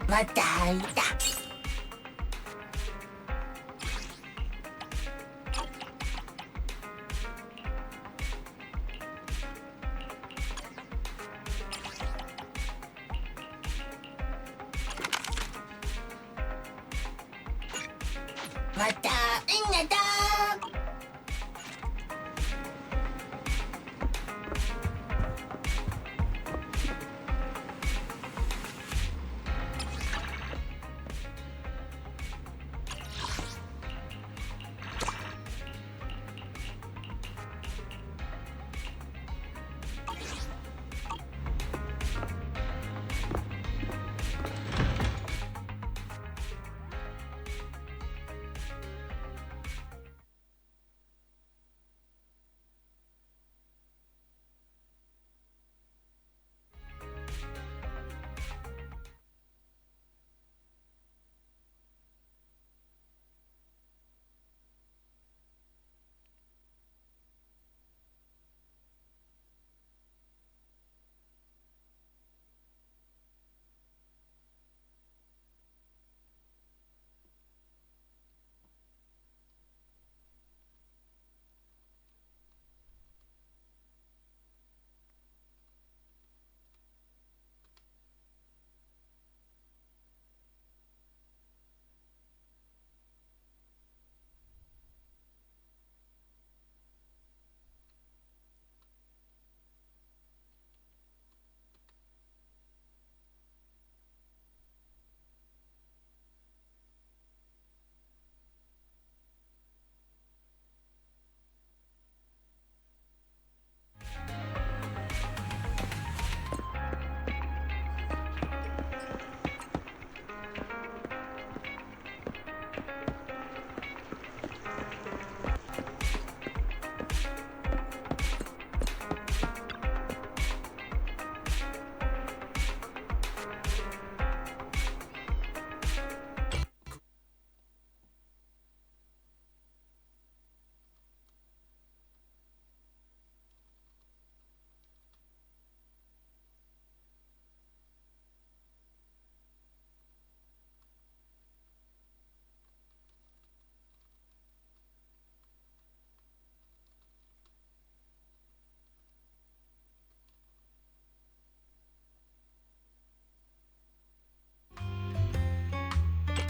왔다 있다. 왔다 있나다.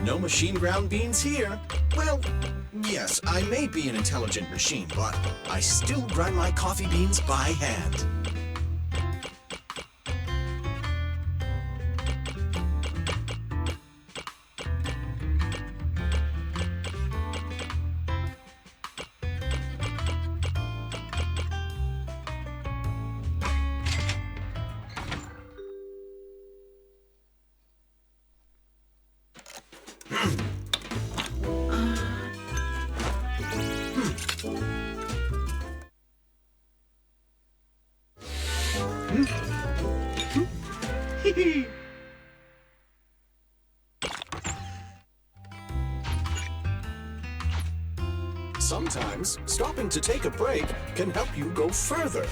No machine ground beans here. Well, yes, I may be an intelligent machine, but I still grind my coffee beans by hand. Sometimes, stopping to take a break can help you go further.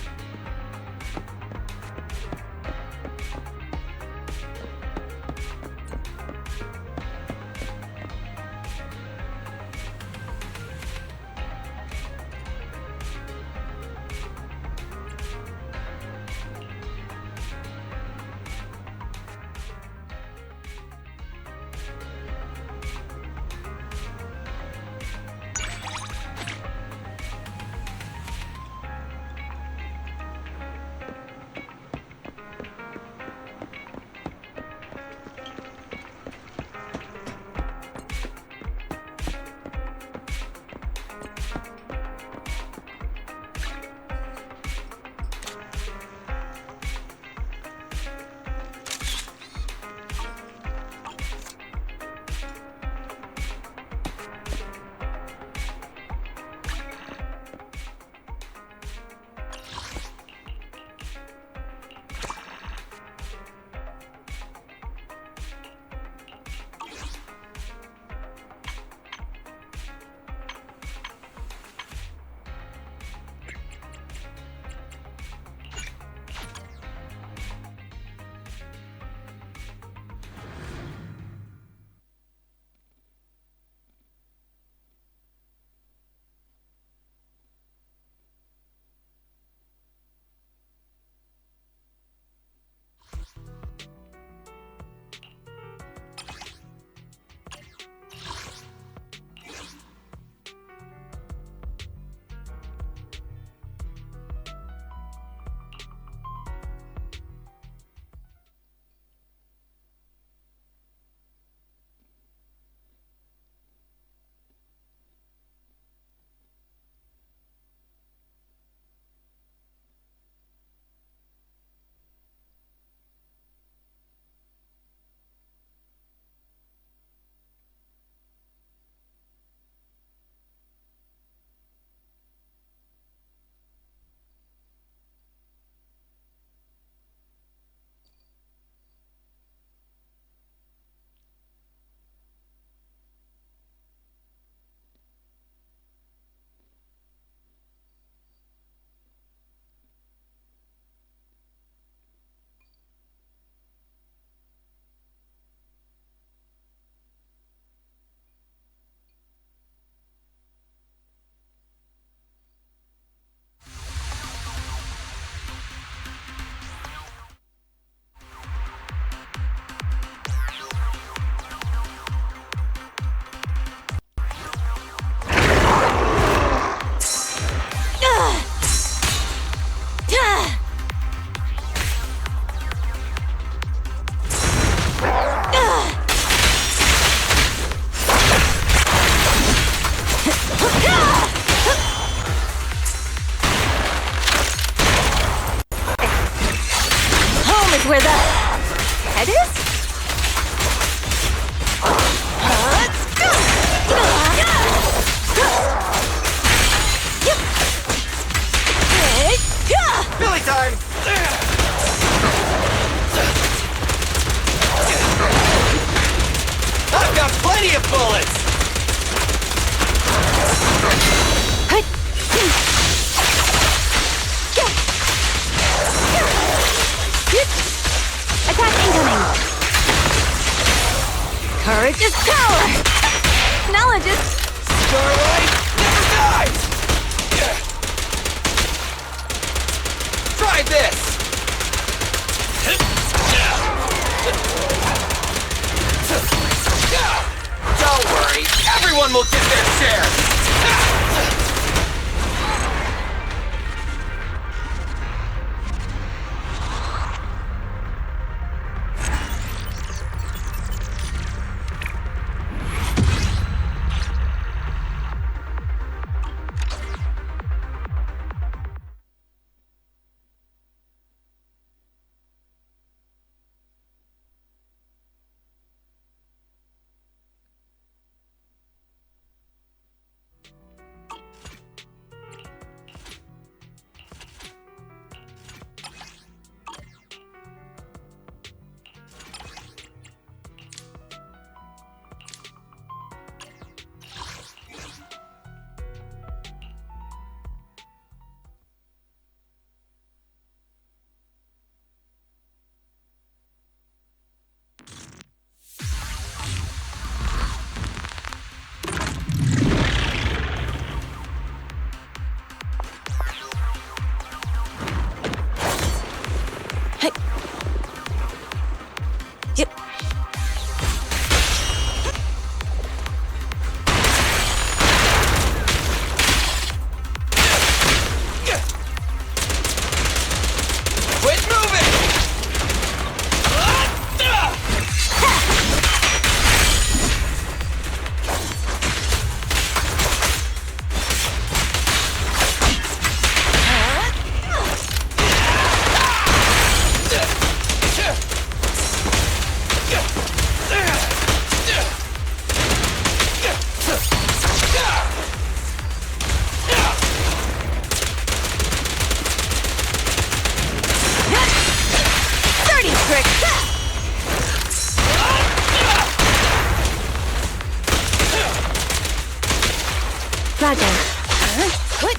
I've got plenty of bullets! Attack incoming! Courage is power! Knowledge is... Starlight never dies! Try this! Don't worry, everyone will get their share! Yep. Quit moving! Dirty trick! Roger. What?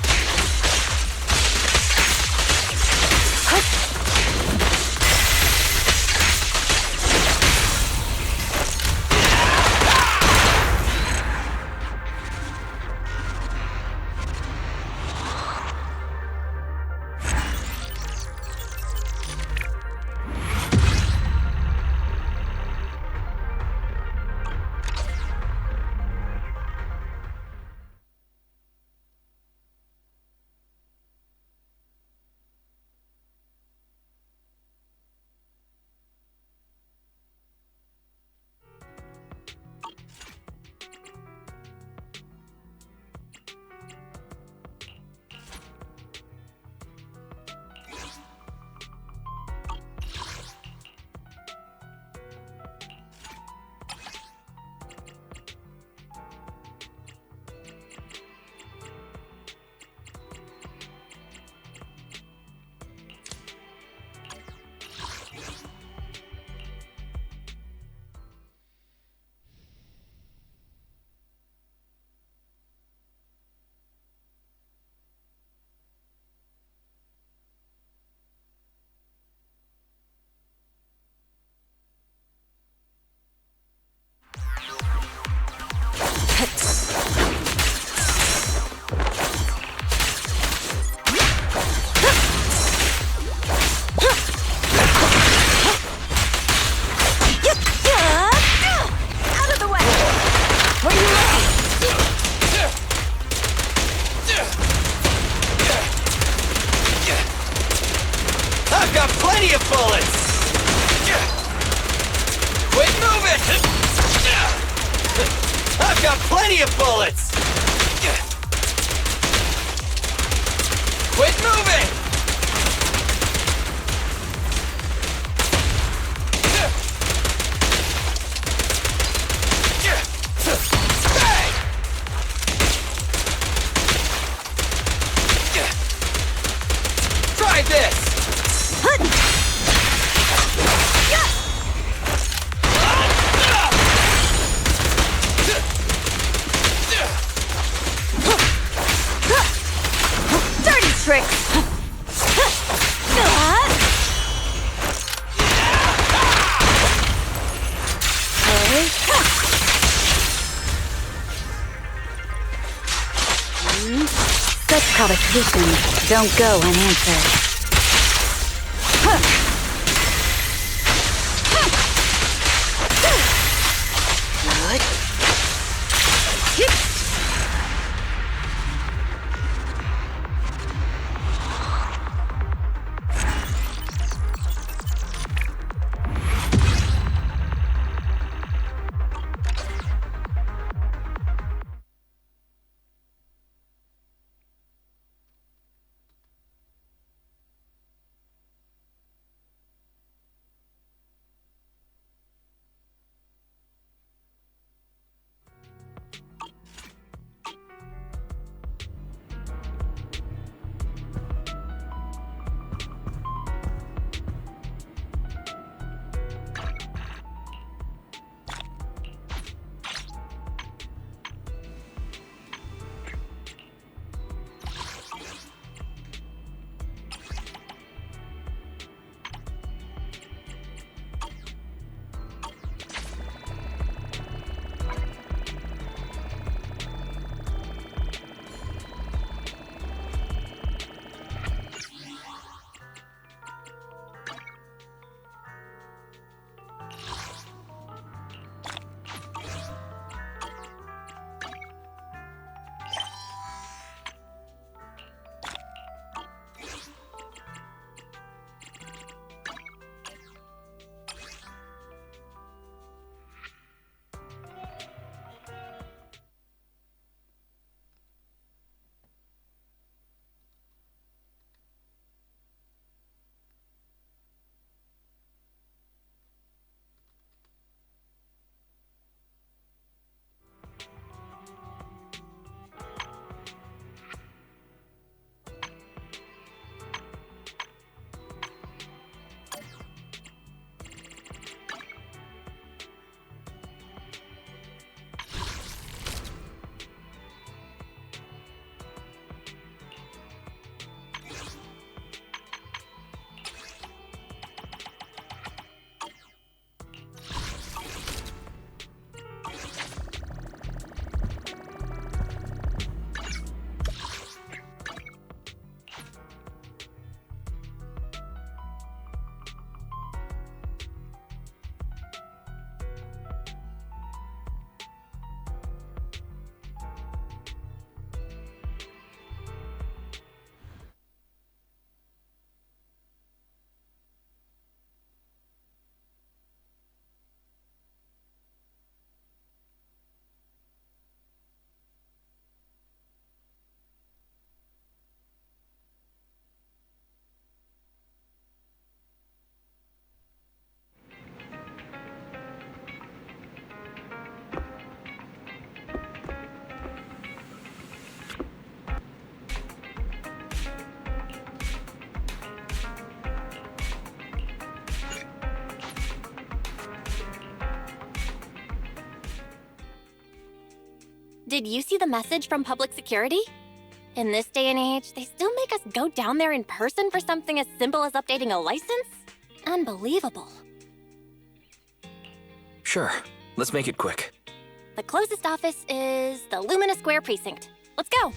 Out of the way! Where are you looking? I've got plenty of bullets! Quit moving! I've got plenty of bullets! Quit moving! Bang! Try this! tricks. Such provocations don't go unanswered. Did you see the message from public security? In this day and age, they still make us go down there in person for something as simple as updating a license? Unbelievable. Sure, let's make it quick. The closest office is the Lumina Square precinct. Let's go.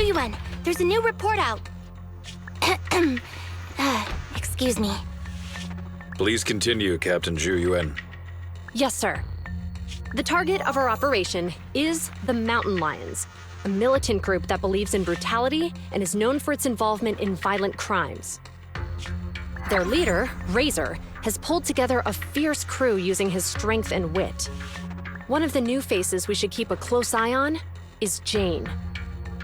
Zhuyuan, there's a new report out. Excuse me. Please continue, Captain Zhu Yuan. Yes, sir. The target of our operation is the Mountain Lions, a militant group that believes in brutality and is known for its involvement in violent crimes. Their leader, Razor, has pulled together a fierce crew using his strength and wit. One of the new faces we should keep a close eye on is Jane.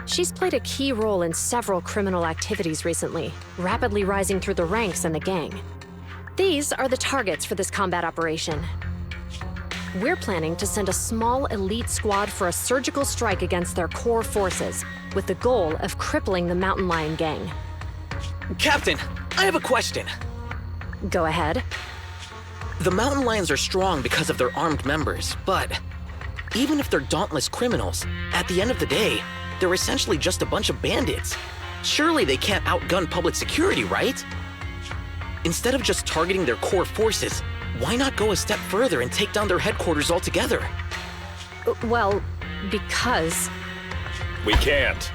She's played a key role in several criminal activities recently, rapidly rising through the ranks in the gang. These are the targets for this combat operation. We're planning to send a small elite squad for a surgical strike against their core forces, with the goal of crippling the Mountain Lion gang. Captain, I have a question. Go ahead. The Mountain Lions are strong because of their armed members, but even if they're dauntless criminals, at the end of the day, they're essentially just a bunch of bandits. Surely they can't outgun public security, right? Instead of just targeting their core forces, why not go a step further and take down their headquarters altogether? Well, because... We can't.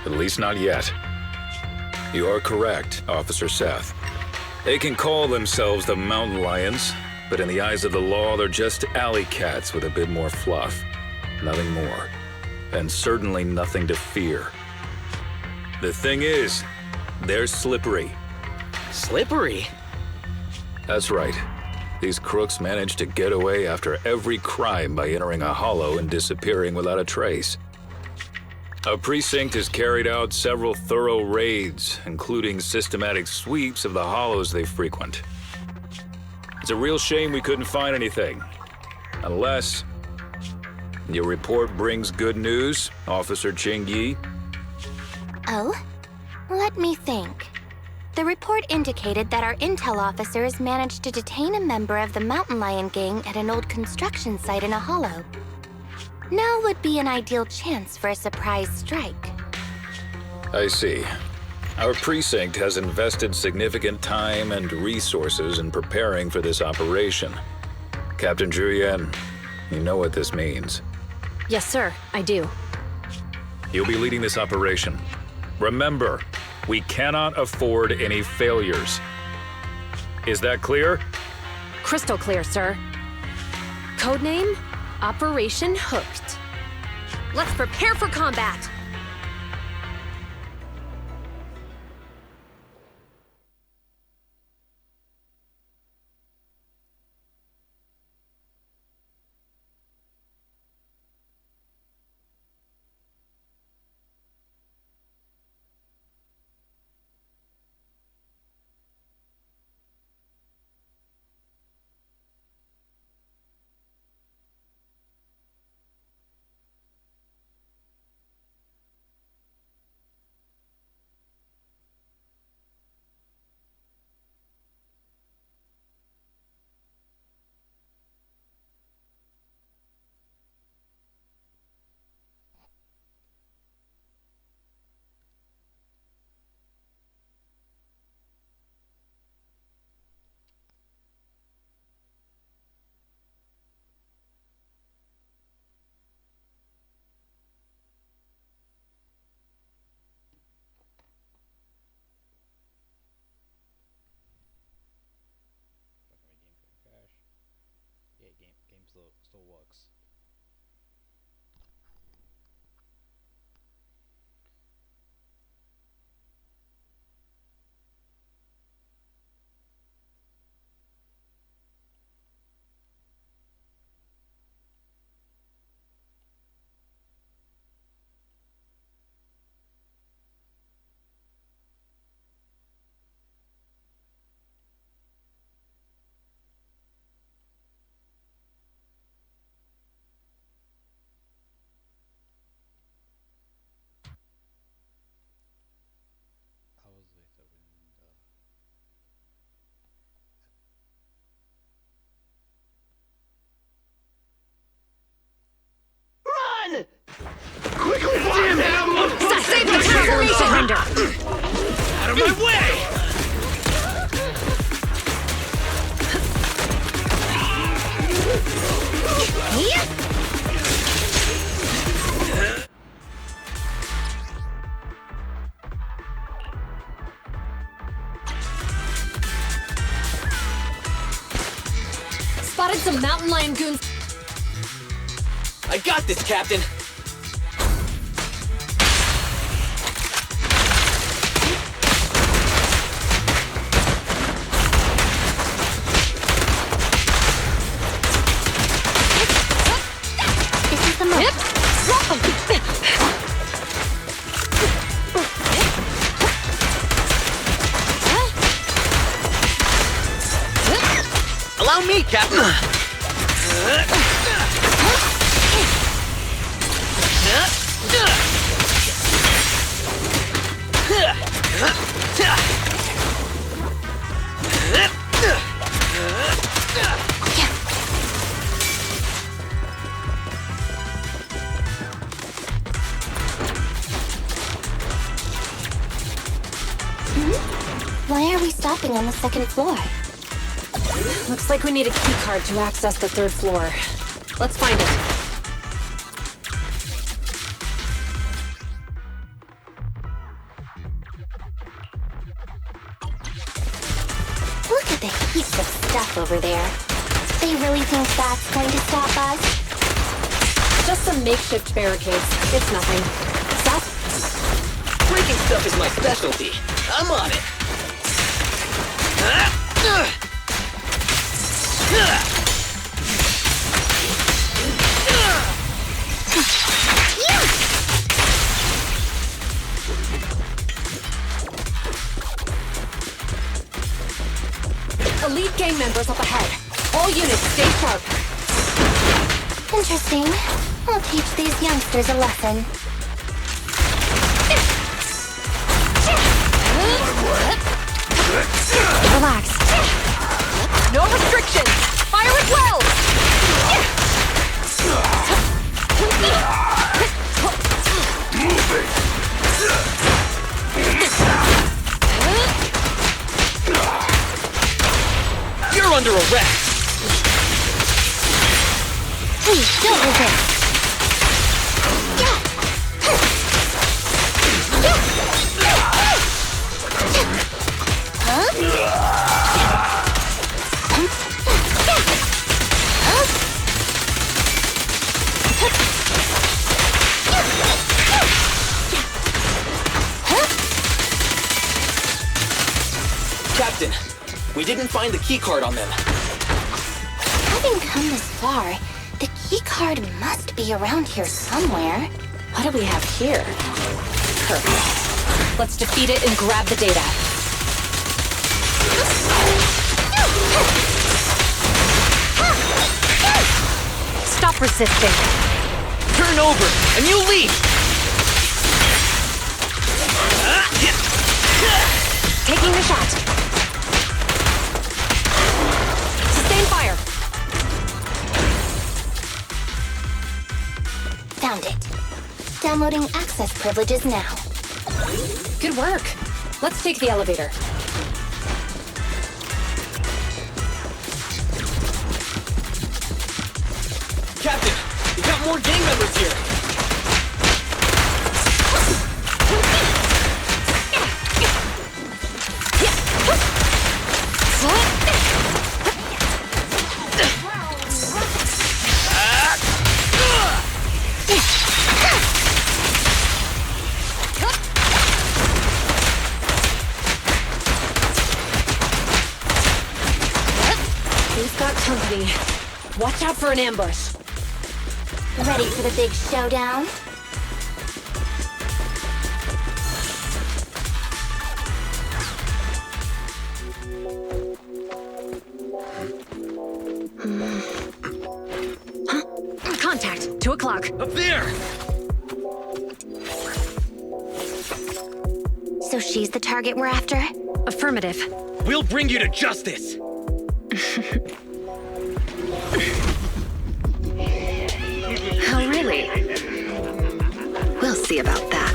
At least not yet. You are correct, Officer Seth. They can call themselves the Mountain Lions, but in the eyes of the law, they're just alley cats with a bit more fluff. Nothing more. And certainly nothing to fear. The thing is, they're slippery. Slippery? That's right. These crooks manage to get away after every crime by entering a hollow and disappearing without a trace. Our precinct has carried out several thorough raids, including systematic sweeps of the hollows they frequent. It's a real shame we couldn't find anything. Unless your report brings good news, Officer Ching Yi. Oh? Let me think. The report indicated that our intel officers managed to detain a member of the Mountain Lion gang at an old construction site in a hollow. Now would be an ideal chance for a surprise strike. I see. Our precinct has invested significant time and resources in preparing for this operation. Captain Zhu Yuan, you know what this means. Yes, sir, I do. You'll be leading this operation. Remember, we cannot afford any failures. Is that clear? Crystal clear, sir. Codename, Operation Hooked. Let's prepare for combat! Game still works. spotted some mountain lion goons. I got this, Captain. This is the moment. Allow me, Captain. Why are we stopping on the second floor? Looks like we need a key card to access the third floor. Let's find it. Look at the heaps of stuff over there. They really think that's going to stop us? Just some makeshift barricades. It's nothing. Stop. Breaking stuff is my specialty. I'm on it. Elite gang members up ahead. All units, stay sharp. Interesting. I'll teach these youngsters a lesson. Relax. No restrictions. Fire at will. You're under arrest. Please, don't resist. Captain, we didn't find the key card on them. Having come this far, the key card must be around here somewhere. What do we have here? Perfect. Let's defeat it and grab the data. Stop resisting. Turn over, and you leave! Taking the shot. Sustain fire. Found it. Downloading access privileges now. Good work. Let's take the elevator. Captain, we got more gang members here. Who's got company? Watch out for an ambush. Ready for the big showdown? Contact. 2 o'clock. Up there! So she's the target we're after? Affirmative. We'll bring you to justice! Oh, really? We'll see about that.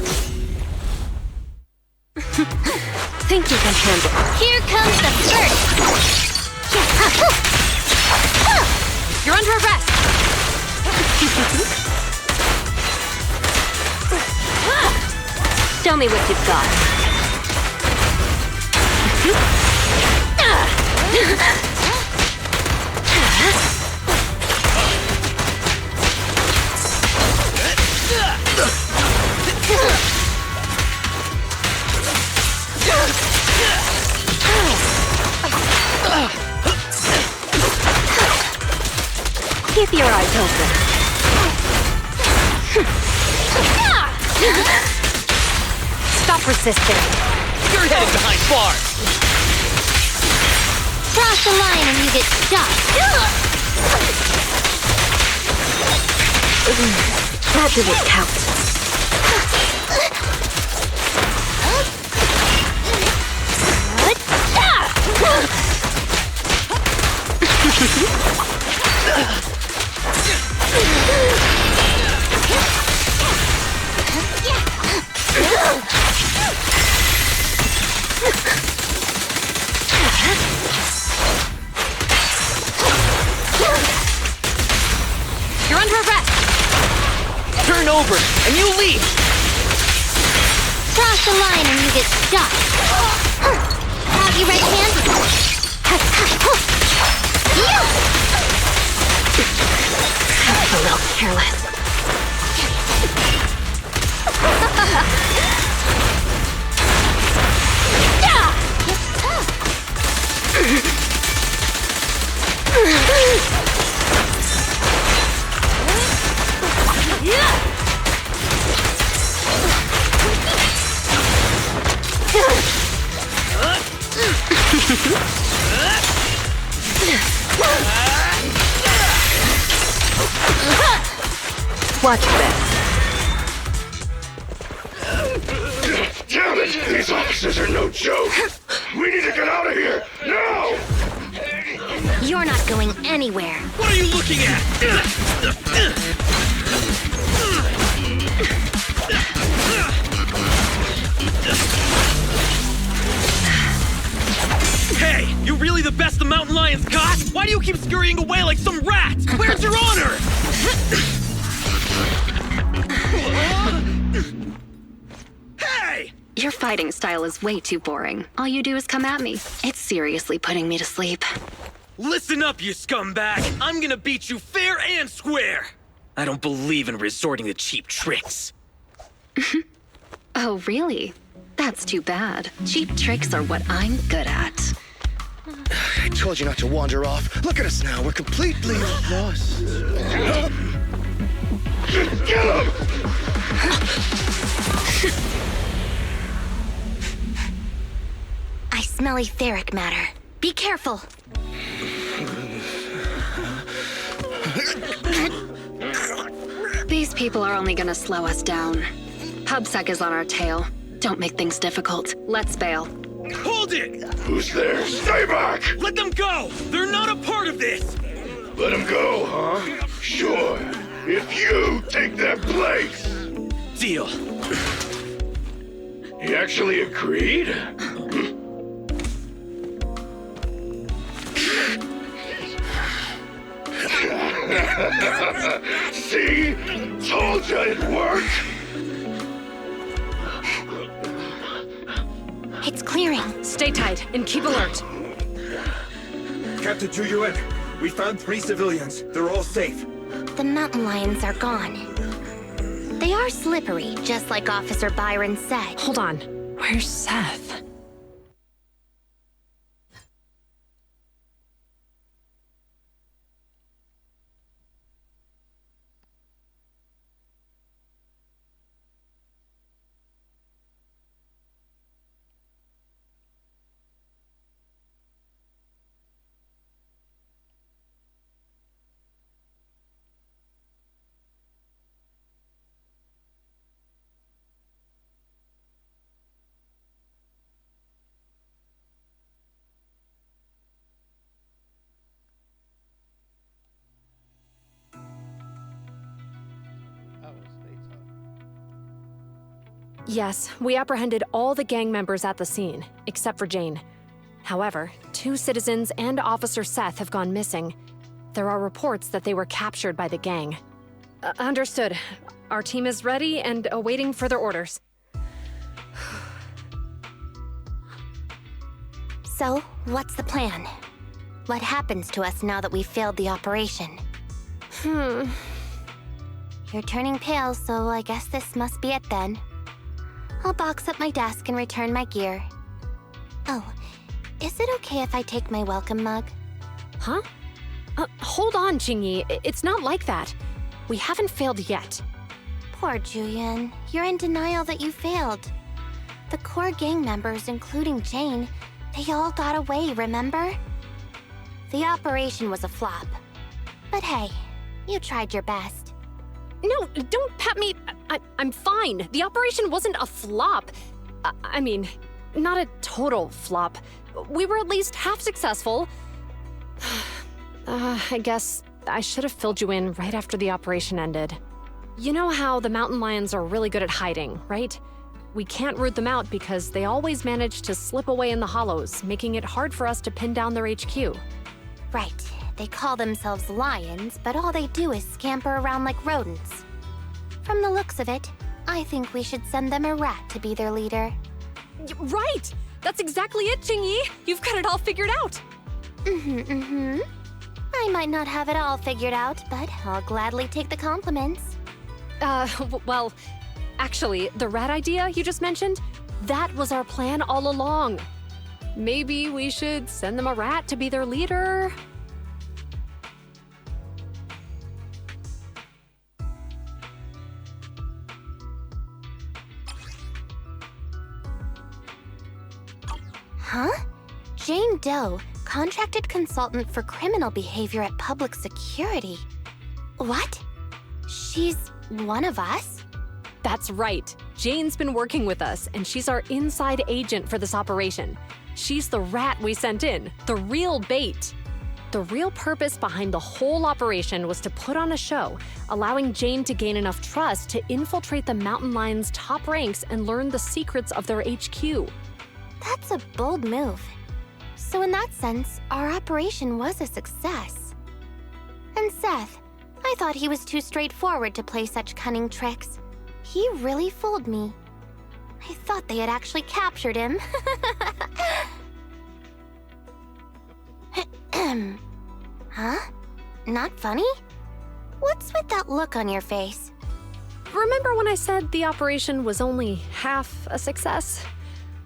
Think you can handle it. Here comes the first! You're under arrest! Show me what you've got. Keep your eyes open. Stop resisting. You're headed behind bars. Cross the line and you get stuck. That didn't count. You're under arrest. Turn over, and you leave. Cross the line and you get stuck. Have you right-handed? That's a little careless. Watch this. Damn it! These officers are no joke! We need to get out of here! Now! You're not going anywhere. What are you looking at? Hey, you really the best the mountain lions got? Why do you keep scurrying away like some rat? Where's your honor? Hey! Your fighting style is way too boring. All you do is come at me. It's seriously putting me to sleep. Listen up, you scumbag! I'm gonna beat you fair and square! I don't believe in resorting to cheap tricks. Oh, really? That's too bad. Cheap tricks are what I'm good at. I told you not to wander off. Look at us now. We're completely lost. Kill him! I smell etheric matter. Be careful. These people are only gonna slow us down. PubSec is on our tail. Don't make things difficult. Let's bail. Hold it! Who's there? Stay back! Let them go! They're not a part of this! Let him go, huh? Sure. If you take their place! Deal. He actually agreed? See? Told you it worked! It's clearing. Stay tight and keep alert. Captain Chuyuan, we found 3 civilians. They're all safe. The mountain lions are gone. They are slippery, just like Officer Byron said. Hold on. Where's Seth? Yes, we apprehended all the gang members at the scene, except for Jane. However, 2 citizens and Officer Seth have gone missing. There are reports that they were captured by the gang. Understood. Our team is ready and awaiting further orders. So, what's the plan? What happens to us now that we've failed the operation? You're turning pale, so I guess this must be it then. I'll box up my desk and return my gear. Oh, is it okay if I take my welcome mug? Huh? Hold on, Jingyi. It's not like that. We haven't failed yet. Poor Julian. You're in denial that you failed. The core gang members, including Jane, they all got away, remember? The operation was a flop. But hey, you tried your best. No, don't pat me. I'm fine. The operation wasn't a flop. I mean, not a total flop. We were at least half successful. I guess I should have filled you in right after the operation ended. You know how the mountain lions are really good at hiding, right? We can't root them out because they always manage to slip away in the hollows, making it hard for us to pin down their HQ. Right. They call themselves lions, but all they do is scamper around like rodents. From the looks of it, I think we should send them a rat to be their leader. Right! That's exactly it, Jingyi! You've got it all figured out! I might not have it all figured out, but I'll gladly take the compliments. Well, actually, the rat idea you just mentioned, that was our plan all along. Maybe we should send them a rat to be their leader. Huh? Jane Doe, contracted consultant for criminal behavior at Public Security. What? She's one of us? That's right. Jane's been working with us, and she's our inside agent for this operation. She's the rat we sent in, the real bait. The real purpose behind the whole operation was to put on a show, allowing Jane to gain enough trust to infiltrate the mountain lions' top ranks and learn the secrets of their HQ. That's a bold move. So in that sense, our operation was a success. And Seth, I thought he was too straightforward to play such cunning tricks. He really fooled me. I thought they had actually captured him. Huh? Not funny? What's with that look on your face? Remember when I said the operation was only half a success?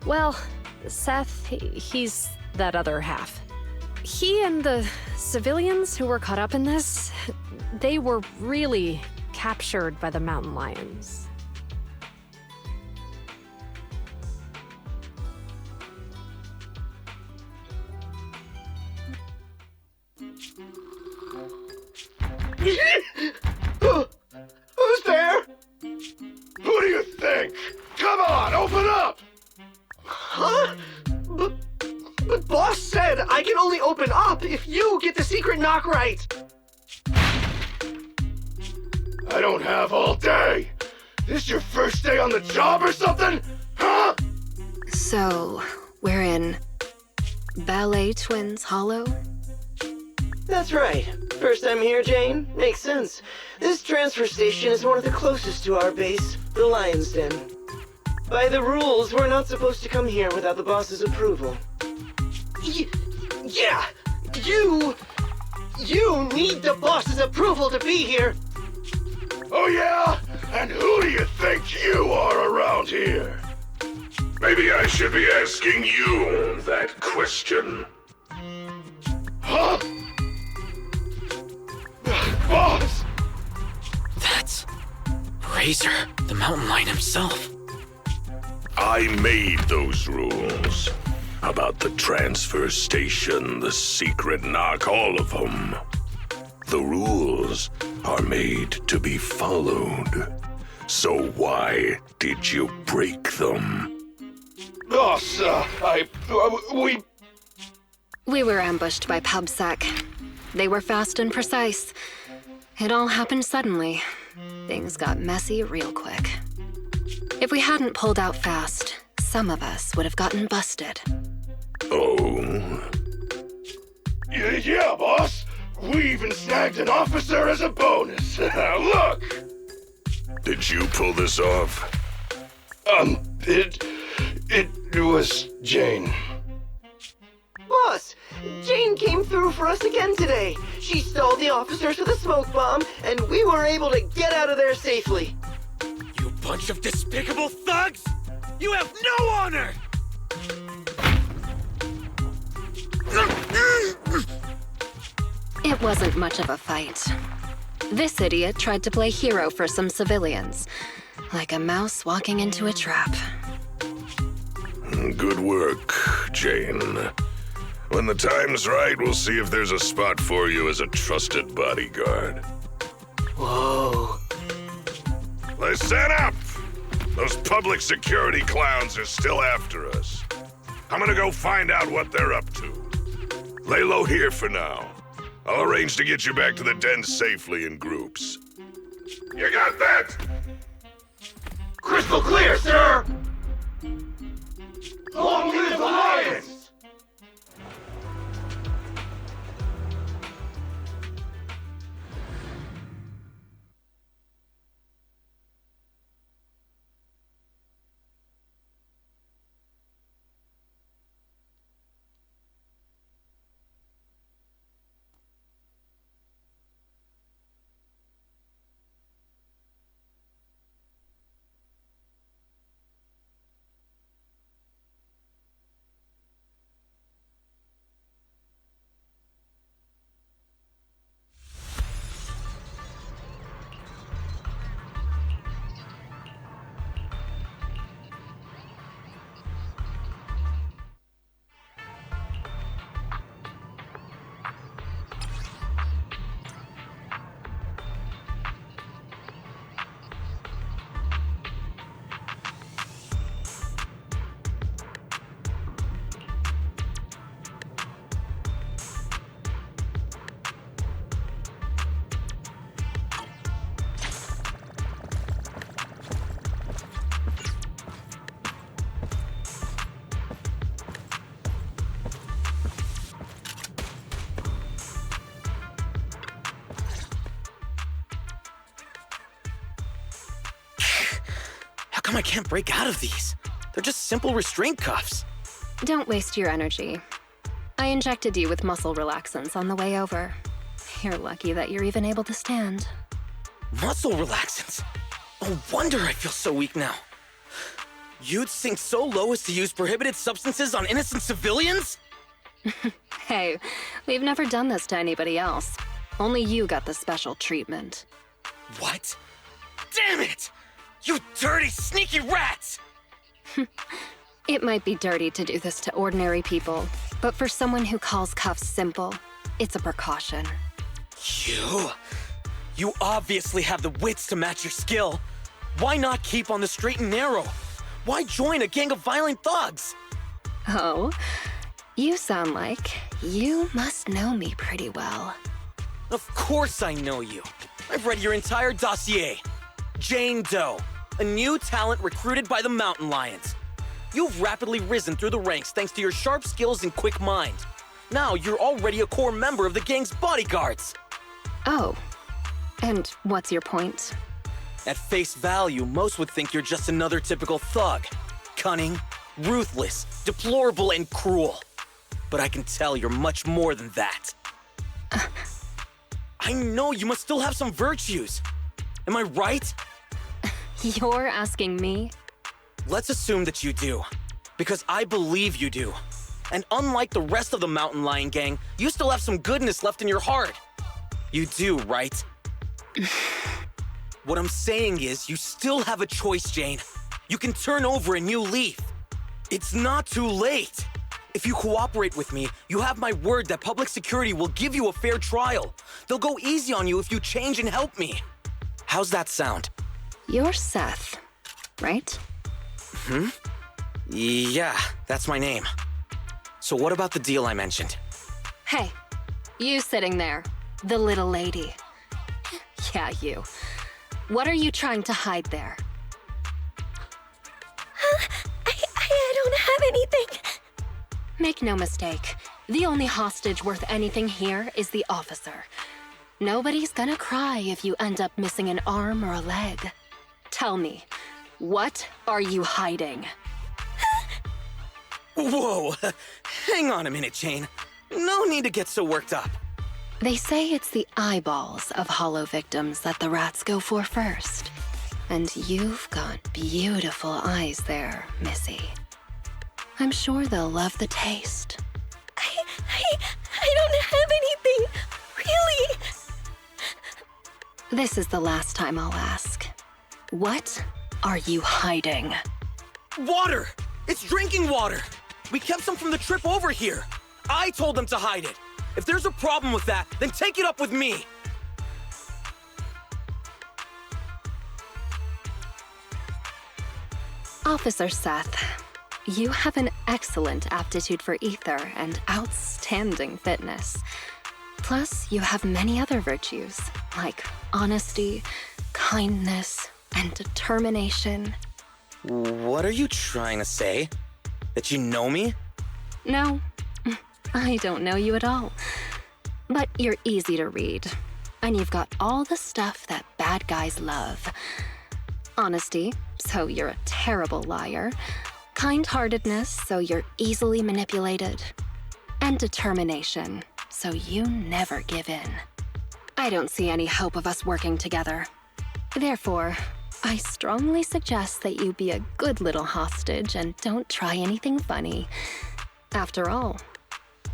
Well, Seth, he's that other half. He and the civilians who were caught up in this, they were really captured by the mountain lions. Who's there? Who do you think? Come on, open up! Huh? But boss said I can only open up if you get the secret knock right. I don't have all day. This your first day on the job or something? Huh? So, we're in Ballet Twins Hollow? That's right. First time here, Jane? Makes sense. This transfer station is one of the closest to our base, the Lion's Den. By the rules, we're not supposed to come here without the boss's approval. Yeah! You need the boss's approval to be here! Oh yeah? And who do you think you are around here? Maybe I should be asking you that question. Huh? Boss! That's Razor, the mountain lion himself. I made those rules. About the transfer station, the secret knock, all of them. The rules are made to be followed. So why did you break them? Boss, We were ambushed by PubSec. They were fast and precise. It all happened suddenly. Things got messy real quick. If we hadn't pulled out fast, some of us would have gotten busted. Oh? Yeah, boss. We even snagged an officer as a bonus. Look! Did you pull this off? It was Jane. Boss, Jane came through for us again today. She stole the officers with a smoke bomb, and we were able to get out of there safely. You bunch of despicable thugs! You have no honor! It That wasn't much of a fight. This idiot tried to play hero for some civilians, like a mouse walking into a trap. Good work, Jane. When the time's right, we'll see if there's a spot for you as a trusted bodyguard. Whoa. Listen up! Those public security clowns are still after us. I'm gonna go find out what they're up to. Lay low here for now. I'll arrange to get you back to the den safely in groups. You got that? Crystal clear, sir! Long live the Lions! How come I can't break out of these? They're just simple restraint cuffs. Don't waste your energy. I injected you with muscle relaxants on the way over. You're lucky that you're even able to stand. Muscle relaxants? No wonder I feel so weak now. You'd sink so low as to use prohibited substances on innocent civilians? Hey, we've never done this to anybody else. Only you got the special treatment. What? Damn it! You dirty, sneaky rats! It might be dirty to do this to ordinary people, but for someone who calls cuffs simple, it's a precaution. You obviously have the wits to match your skill. Why not keep on the straight and narrow? Why join a gang of violent thugs? Oh, you sound like you must know me pretty well. Of course I know you. I've read your entire dossier. Jane Doe, a new talent recruited by the Mountain Lions. You've rapidly risen through the ranks thanks to your sharp skills and quick mind. Now you're already a core member of the gang's bodyguards. Oh, and what's your point? At face value, most would think you're just another typical thug. Cunning, ruthless, deplorable, and cruel. But I can tell you're much more than that. I know you must still have some virtues. Am I right? You're asking me? Let's assume that you do, because I believe you do. And unlike the rest of the Mountain Lion gang, you still have some goodness left in your heart. You do, right? What I'm saying is, you still have a choice, Jane. You can turn over a new leaf. It's not too late. If you cooperate with me, you have my word that public security will give you a fair trial. They'll go easy on you if you change and help me. How's that sound? You're Seth, right? Yeah, that's my name. So what about the deal I mentioned? Hey, you sitting there, the little lady. Yeah, you. What are you trying to hide there? I don't have anything. Make no mistake, the only hostage worth anything here is the officer. Nobody's gonna cry if you end up missing an arm or a leg. Tell me, what are you hiding? Whoa, hang on a minute, Jane. No need to get so worked up. They say it's the eyeballs of hollow victims that the rats go for first. And you've got beautiful eyes there, Missy. I'm sure they'll love the taste. I don't have anything. Really, This is the last time I'll ask. What are you hiding? Water! It's drinking water! We kept some from the trip over here. I told them to hide it. If there's a problem with that, then take it up with me. Officer Seth, you have an excellent aptitude for ether and outstanding fitness. Plus, you have many other virtues, like honesty, kindness, and determination. What are you trying to say? That you know me? No, I don't know you at all. But you're easy to read, and you've got all the stuff that bad guys love. Honesty, so you're a terrible liar. Kind-heartedness, so you're easily manipulated. And determination, so you never give in. I don't see any hope of us working together. Therefore, I strongly suggest that you be a good little hostage and don't try anything funny. After all,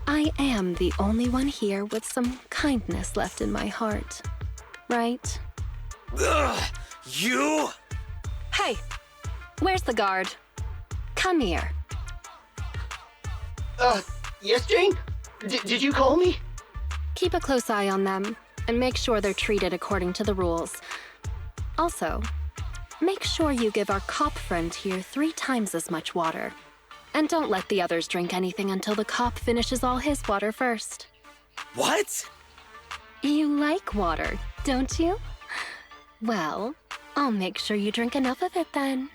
I am the only one here with some kindness left in my heart. Right? Ugh! You? Hey, where's the guard? Come here. Yes, Jane? Did you call me? Keep a close eye on them, and make sure they're treated according to the rules. Also, make sure you give our cop friend here 3 times as much water. And don't let the others drink anything until the cop finishes all his water first. What? You like water, don't you? Well, I'll make sure you drink enough of it then.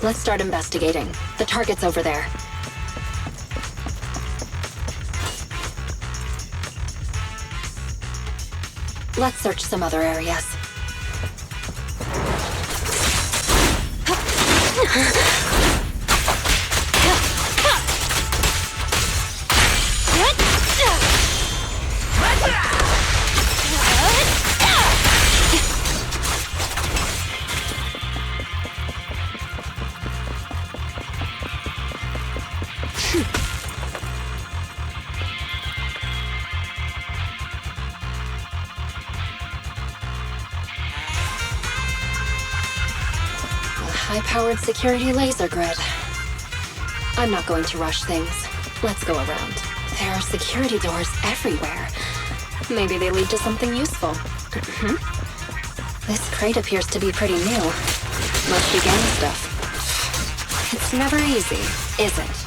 Let's start investigating. The target's over there. Let's search some other areas. High-powered security laser grid. I'm not going to rush things. Let's go around. There are security doors everywhere. Maybe they lead to something useful. This crate appears to be pretty new. Must be gang stuff. It's never easy, is it?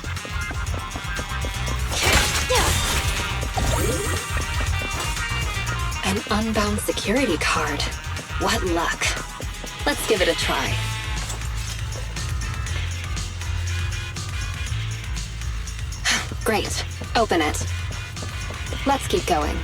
An unbound security card. What luck. Let's give it a try. Great. Open it. Let's keep going.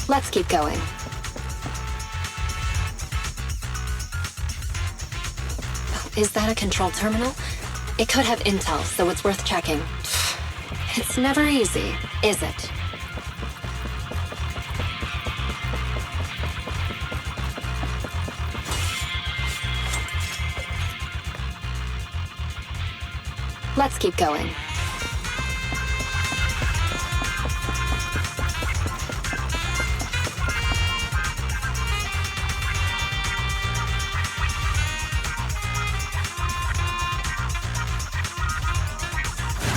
Let's keep going. Is that a control terminal? It could have intel, so it's worth checking. It's never easy, is it? Let's keep going.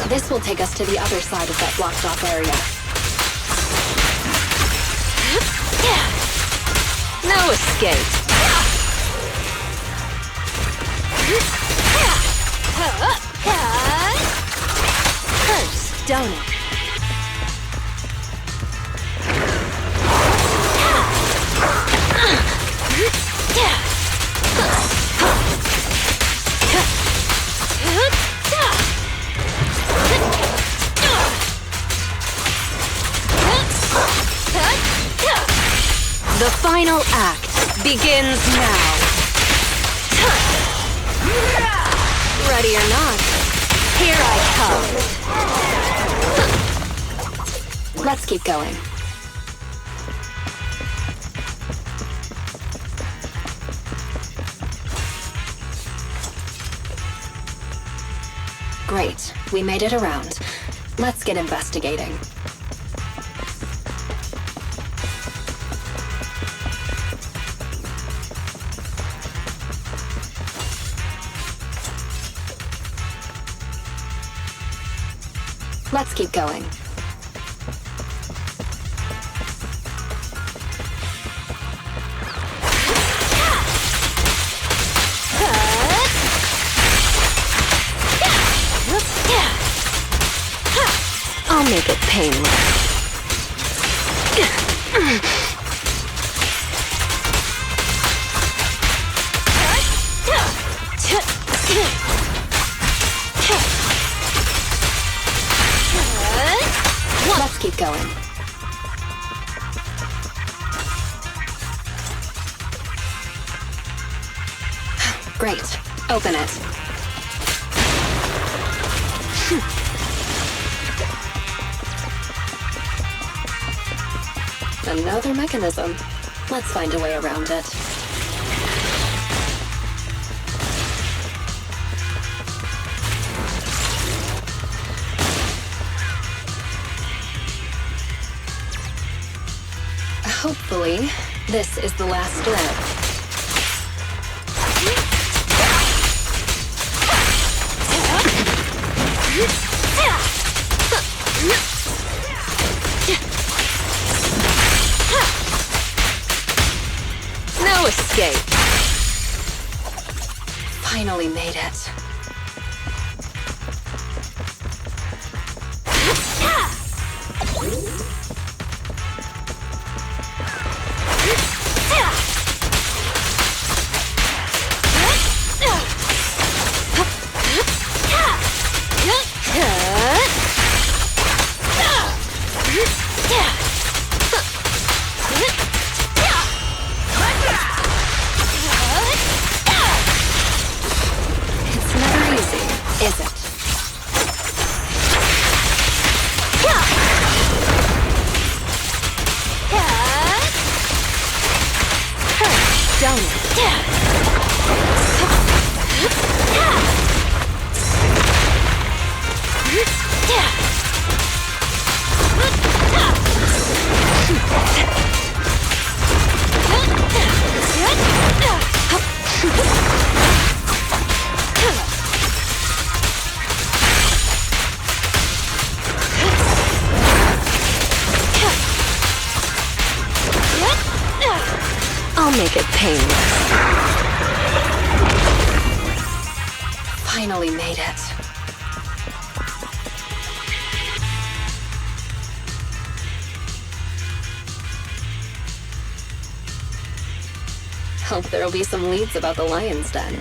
This will take us to the other side of that blocked-off area. No escape. Hurts, don't it? The final act begins now. Ready or not, here I come. Let's keep going. Great, we made it around. Let's get investigating. Let's keep going. I'll make it painless. Let's keep going. Great. Open it. Another mechanism. Let's find a way around it. Hopefully, this is the last strip. No escape. Finally made it. It's never easy, is it? Don't it? I'll make it painless. Finally made it. Hope there'll be some leads about the lion's den.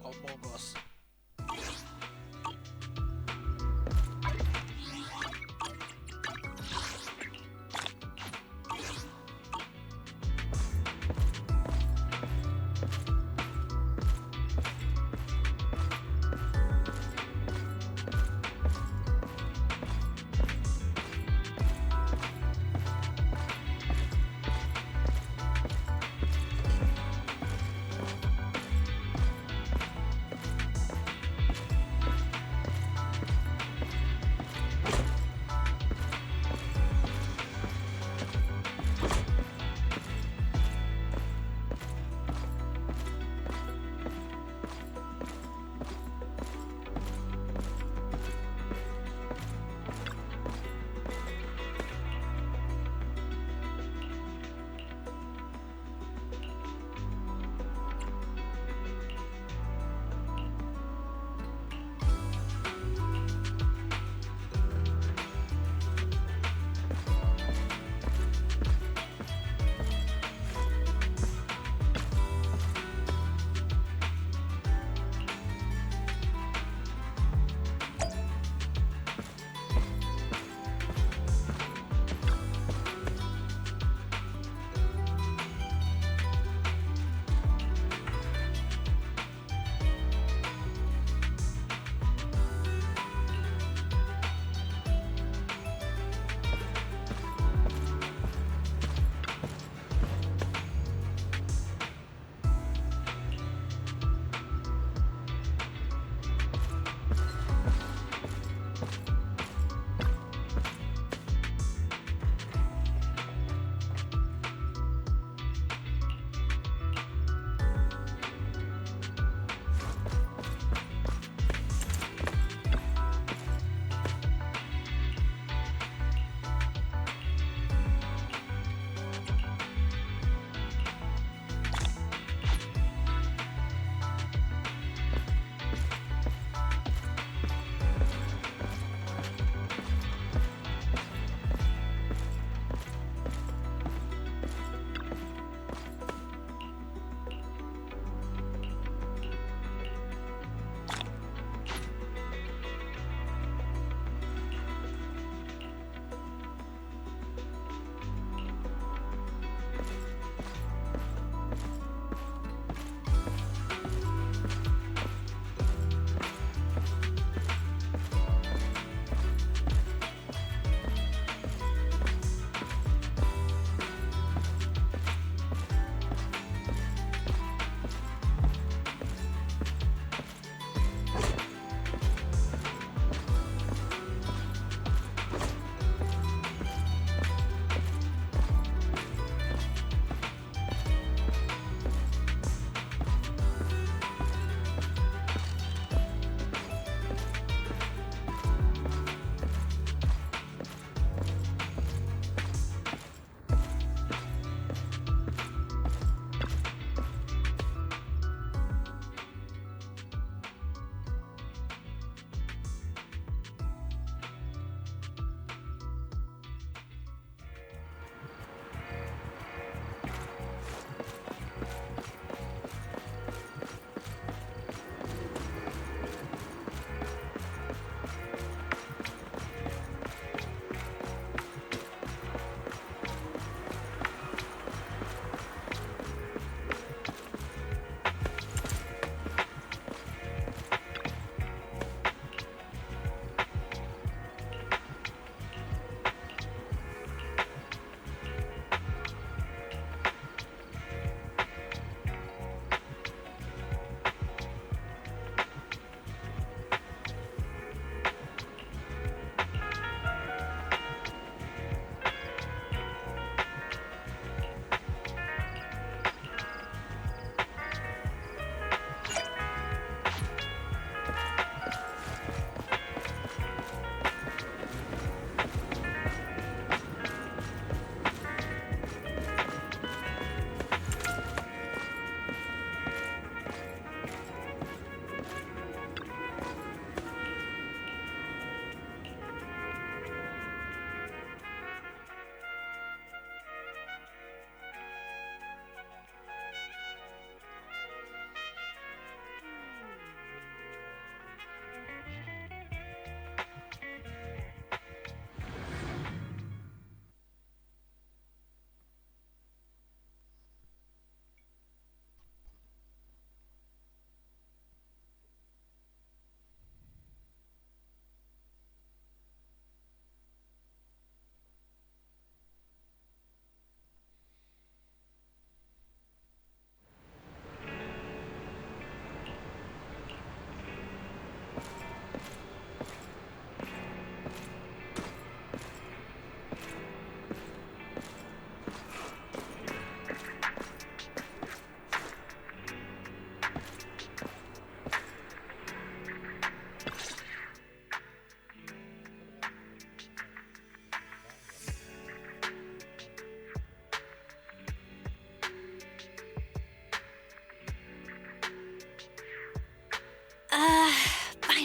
Opo, boss.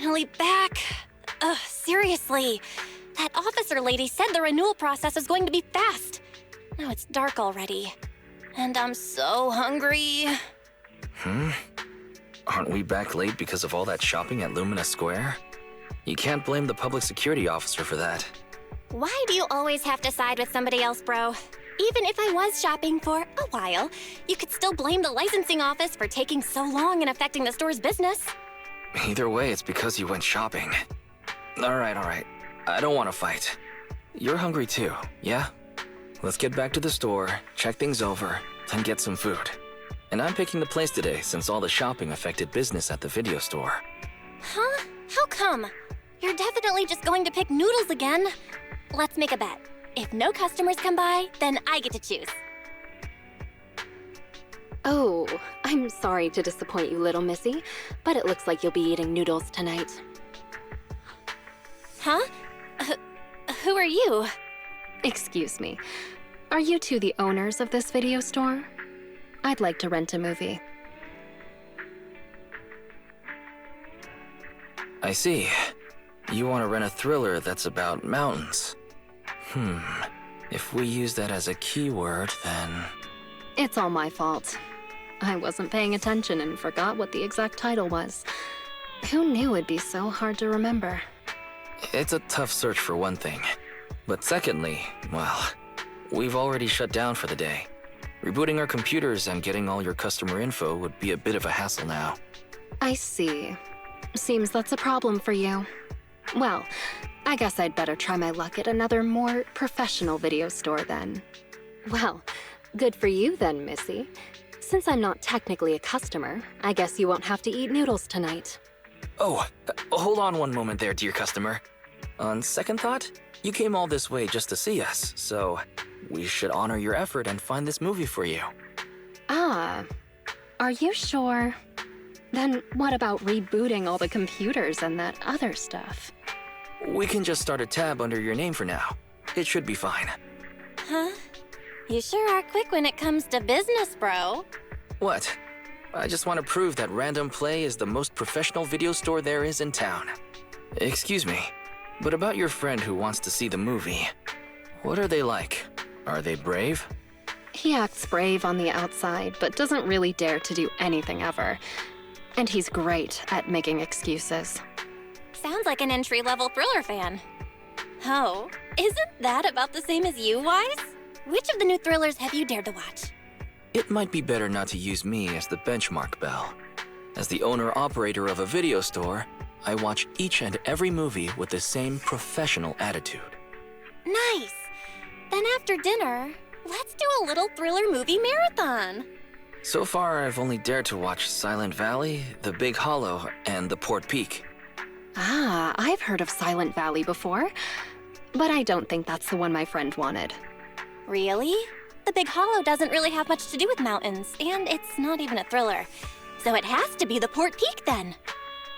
finally back. Ugh, seriously. That officer lady said the renewal process is going to be fast. Now it's dark already. And I'm so hungry. Aren't we back late because of all that shopping at Lumina Square? You can't blame the public security officer for that. Why do you always have to side with somebody else, bro? Even if I was shopping for a while, you could still blame the licensing office for taking so long and affecting the store's business. Either way, it's because you went shopping. All right. I don't want to fight. You're hungry too, yeah? Let's get back to the store, check things over, then get some food. And I'm picking the place today since all the shopping affected business at the video store. Huh? How come? You're definitely just going to pick noodles again. Let's make a bet. If no customers come by, then I get to choose. Oh, I'm sorry to disappoint you, little missy, but it looks like you'll be eating noodles tonight. Huh? Who are you? Excuse me. Are you two the owners of this video store? I'd like to rent a movie. I see. You want to rent a thriller that's about mountains. If we use that as a keyword, then... It's all my fault. I wasn't paying attention and forgot what the exact title was. Who knew it'd be so hard to remember? It's a tough search for one thing. But secondly, well, we've already shut down for the day. Rebooting our computers and getting all your customer info would be a bit of a hassle now. I see. Seems that's a problem for you. Well, I guess I'd better try my luck at another more professional video store then. Well, good for you then, Missy. Since I'm not technically a customer, I guess you won't have to eat noodles tonight. Oh, hold on one moment there, dear customer. On second thought, you came all this way just to see us, so we should honor your effort and find this movie for you. Ah, are you sure? Then what about rebooting all the computers and that other stuff? We can just start a tab under your name for now. It should be fine. Huh? You sure are quick when it comes to business, bro. What? I just want to prove that Random Play is the most professional video store there is in town. Excuse me, but about your friend who wants to see the movie, what are they like? Are they brave? He acts brave on the outside, but doesn't really dare to do anything ever. And he's great at making excuses. Sounds like an entry-level thriller fan. Oh, isn't that about the same as you, Wise? Which of the new thrillers have you dared to watch? It might be better not to use me as the benchmark, Belle. As the owner-operator of a video store, I watch each and every movie with the same professional attitude. Nice! Then after dinner, let's do a little thriller movie marathon. So far, I've only dared to watch Silent Valley, The Big Hollow, and The Port Peak. Ah, I've heard of Silent Valley before, but I don't think that's the one my friend wanted. Really? The Big Hollow doesn't really have much to do with mountains, and it's not even a thriller. So it has to be the Port Peak then.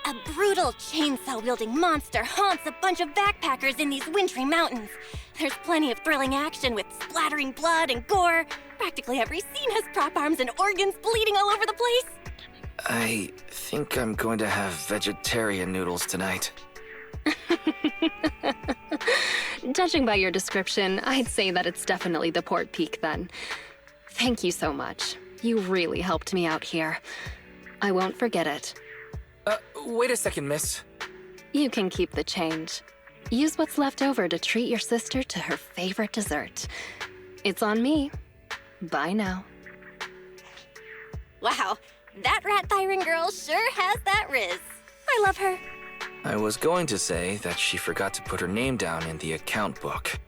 A brutal chainsaw-wielding monster haunts a bunch of backpackers in these wintry mountains. There's plenty of thrilling action with splattering blood and gore. Practically every scene has prop arms and organs bleeding all over the place. I think I'm going to have vegetarian noodles tonight. Judging by your description, I'd say that it's definitely the Port Peak then. Thank you so much. You really helped me out here. I won't forget it. Wait a second, miss. You can keep the change. Use what's left over to treat your sister to her favorite dessert. It's on me. Bye now. Wow, that rat Thyron girl sure has that riz. I love her. I was going to say that she forgot to put her name down in the account book.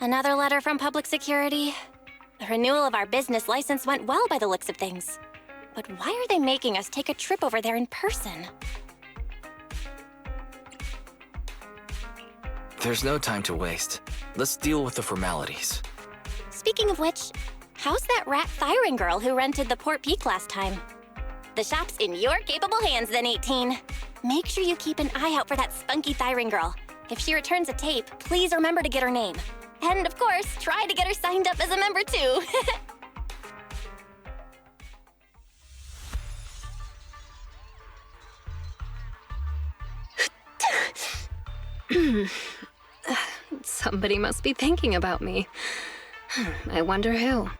Another letter from public security? The renewal of our business license went well by the looks of things. But why are they making us take a trip over there in person? There's no time to waste. Let's deal with the formalities. Speaking of which, how's that rat firing girl who rented the Port Peak last time? The shop's in your capable hands then, 18. Make sure you keep an eye out for that spunky thiring girl. If she returns a tape, please remember to get her name. And of course, try to get her signed up as a member too. Somebody must be thinking about me. I wonder who.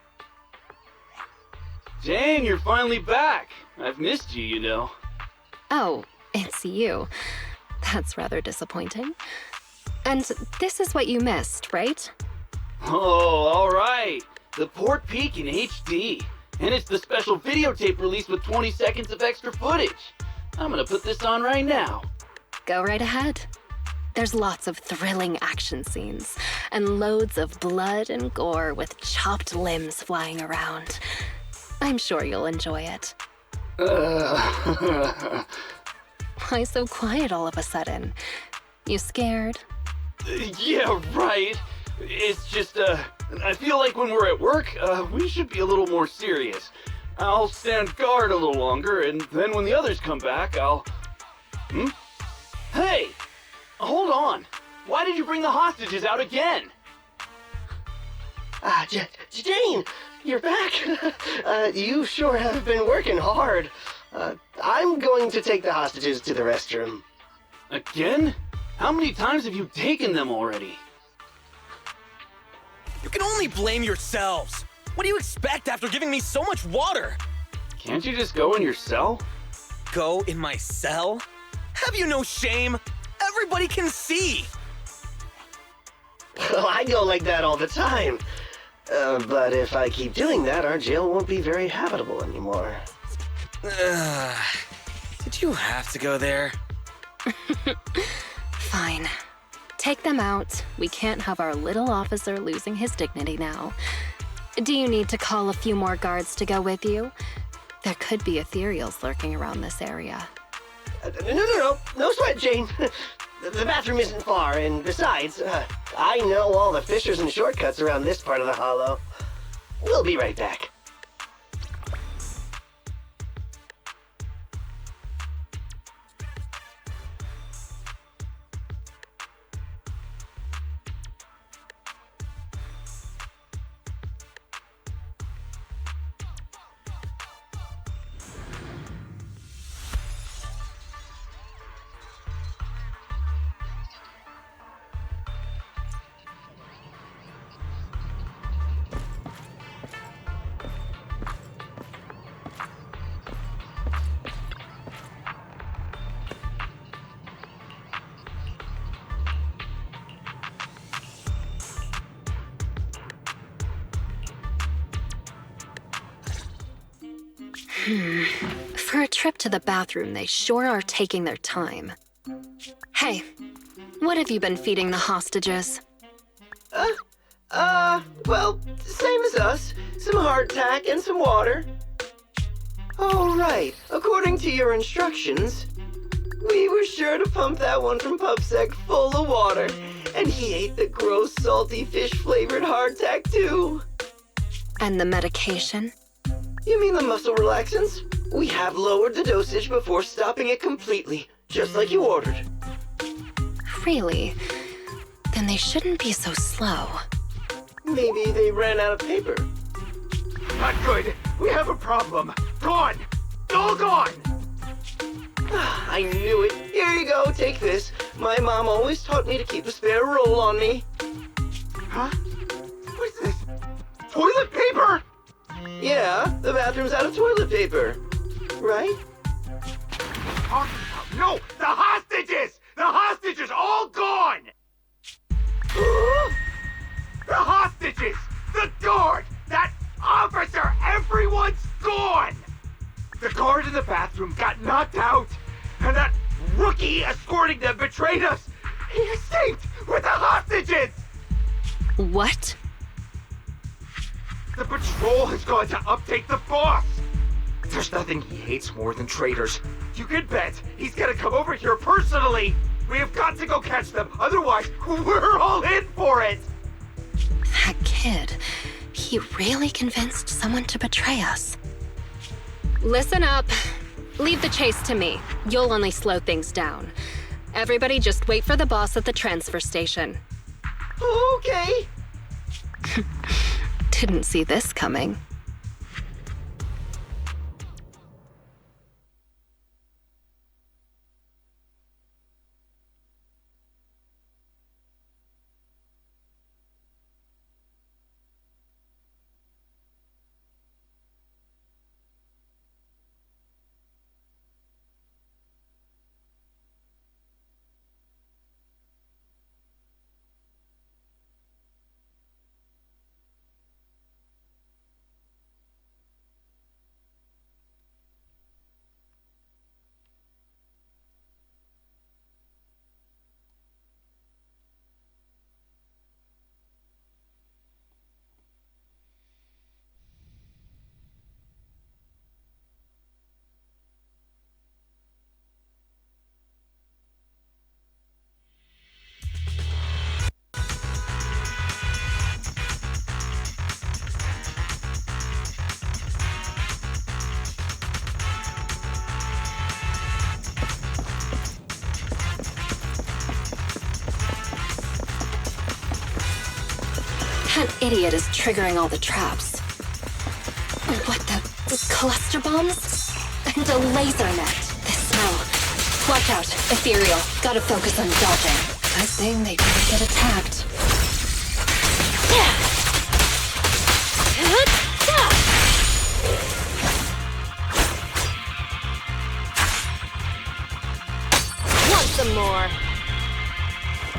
Jane, you're finally back. I've missed you, you know. Oh, it's you. That's rather disappointing. And this is what you missed, right? Oh, all right. The Port Peak in HD. And it's the special videotape release with 20 seconds of extra footage. I'm gonna put this on right now. Go right ahead. There's lots of thrilling action scenes, and loads of blood and gore with chopped limbs flying around. I'm sure you'll enjoy it. Why so quiet all of a sudden? You scared? Yeah, right. It's just, I feel like when we're at work, we should be a little more serious. I'll stand guard a little longer, and then when the others come back, I'll... Hey! Hold on. Why did you bring the hostages out again? Jane, you're back. You sure have been working hard. I'm going to take the hostages to the restroom. Again? How many times have you taken them already? You can only blame yourselves. What do you expect after giving me so much water? Can't you just go in your cell? Go in my cell? Have you no shame? Everybody can see. Well, I go like that all the time. But if I keep doing that, our jail won't be very habitable anymore. Did you have to go there? Fine. Take them out. We can't have our little officer losing his dignity now. Do you need to call a few more guards to go with you? There could be ethereals lurking around this area. No sweat, Jane. The bathroom isn't far, and besides, I know all the fissures and shortcuts around this part of the hollow. We'll be right back. For a trip to the bathroom, they sure are taking their time. Hey, what have you been feeding the hostages? Well, same as us. Some hardtack and some water. Oh, right. According to your instructions, we were sure to pump that one from PubSec full of water. And he ate the gross, salty, fish-flavored hardtack, too. And the medication? You mean the muscle relaxants? We have lowered the dosage before stopping it completely, just like you ordered. Really? Then they shouldn't be so slow. Maybe they ran out of paper. Not good. We have a problem. Gone. All gone. I knew it. Here you go, take this. My mom always taught me to keep a spare roll on me. Huh? What's this? Toilet paper? Yeah, the bathroom's out of toilet paper. Right? No! The hostages! The hostages all gone! The hostages! The guard! That officer! Everyone's gone! The guard in the bathroom got knocked out, and that rookie escorting them betrayed us! He escaped with the hostages! What? The patrol has gone to update the boss! There's nothing he hates more than traitors. You can bet he's gonna come over here personally! We have got to go catch them, otherwise we're all in for it! That kid, he really convinced someone to betray us. Listen up. Leave the chase to me. You'll only slow things down. Everybody just wait for the boss at the transfer station. Okay. Didn't see this coming. That idiot is triggering all the traps. What the cluster bombs? And a laser net. This smell. Watch out, ethereal. Gotta focus on dodging. Good thing they didn't get attacked. Want some more?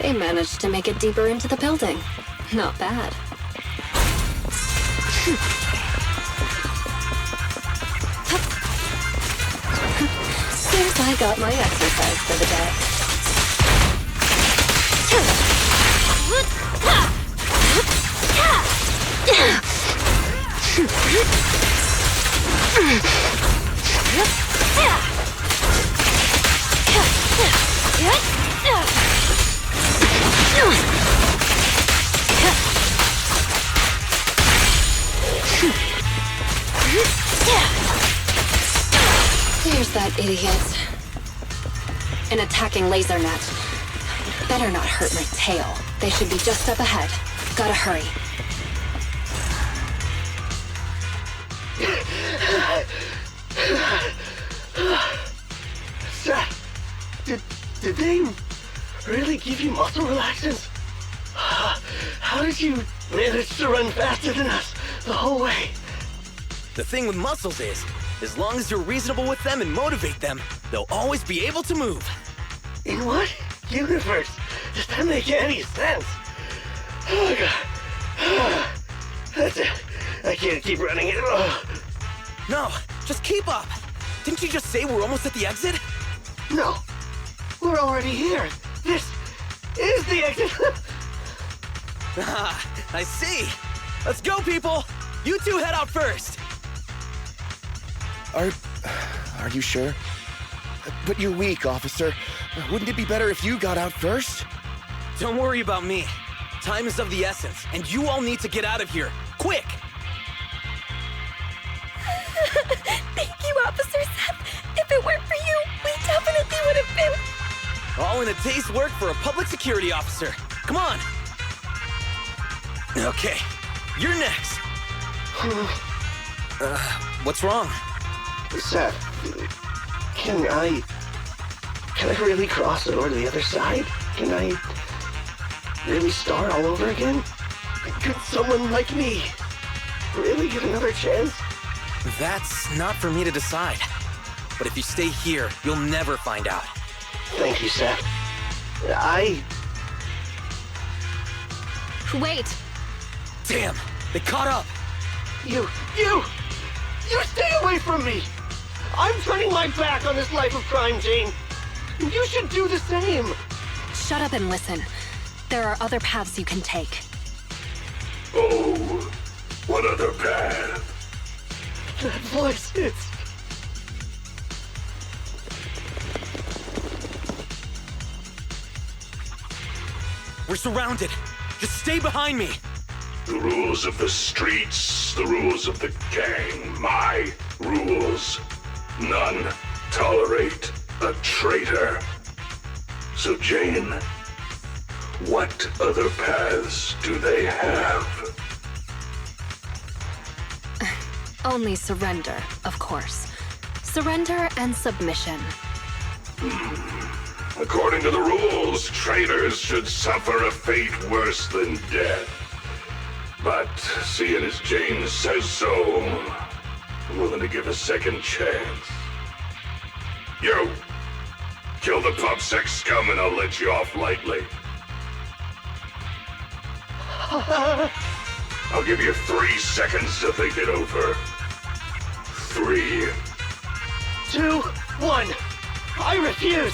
They managed to make it deeper into the building. Not bad. Seems I got my exercise for the day. Here's that idiot. An attacking laser net. Better not hurt my tail. They should be just up ahead. Gotta hurry. Did they really give you muscle relaxants? How did you manage to run faster than us the whole way? The thing with muscles is, as long as you're reasonable with them and motivate them, they'll always be able to move. In what universe does that make any sense? Oh god. That's it. I can't keep running it. No, just keep up. Didn't you just say we're almost at the exit? No. We're already here. This is the exit. Ah, I see. Let's go, people. You two head out first. Are you sure? But you're weak, officer. Wouldn't it be better if you got out first? Don't worry about me. Time is of the essence, and you all need to get out of here. Quick! Thank you, Officer Seth. If it weren't for you, we definitely would have been... All in a day's work for a public security officer. Come on! Okay, you're next. What's wrong? Seth, can I really cross over to the other side? Can I really start all over again? Could someone like me really get another chance? That's not for me to decide. But if you stay here, you'll never find out. Thank you, Seth. Wait! Damn, they caught up! You stay away from me! I'm turning my back on this life of crime, Jane. You should do the same. Shut up and listen. There are other paths you can take. Oh, what other path? That voice, it's... We're surrounded. Just stay behind me. The rules of the streets, the rules of the gang, my rules. None tolerate a traitor. So, Jane, what other paths do they have? Only surrender, of course. Surrender and submission. According to the rules, traitors should suffer a fate worse than death. But seeing as Jane says so, I'm willing to give a second chance. You! Kill the PubSec scum and I'll let you off lightly. I'll give you 3 seconds to think it over. 3, 2, 1. I refuse.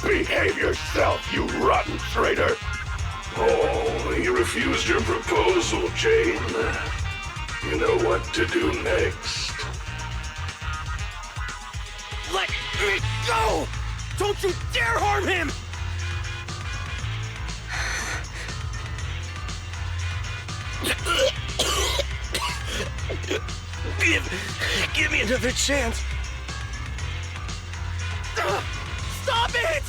Behave yourself, you rotten traitor! Oh, you refused your proposal, Jane. You know what to do next. Let me go! Don't you dare harm him! Give me another chance. Stop it!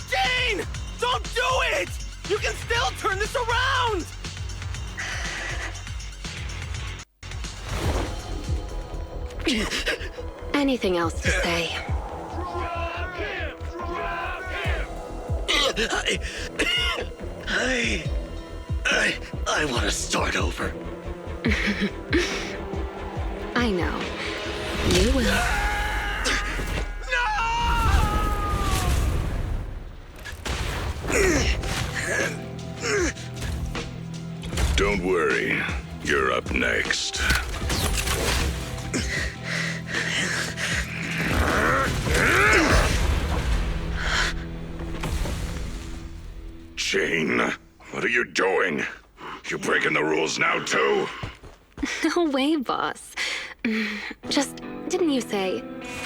Jane! Don't do it! You can still turn this around! Anything else to say? I want to start over. I know. You will. Don't worry, you're up next. Jane, what are you doing? You breaking the rules now, too? No way, boss. Just, didn't you say,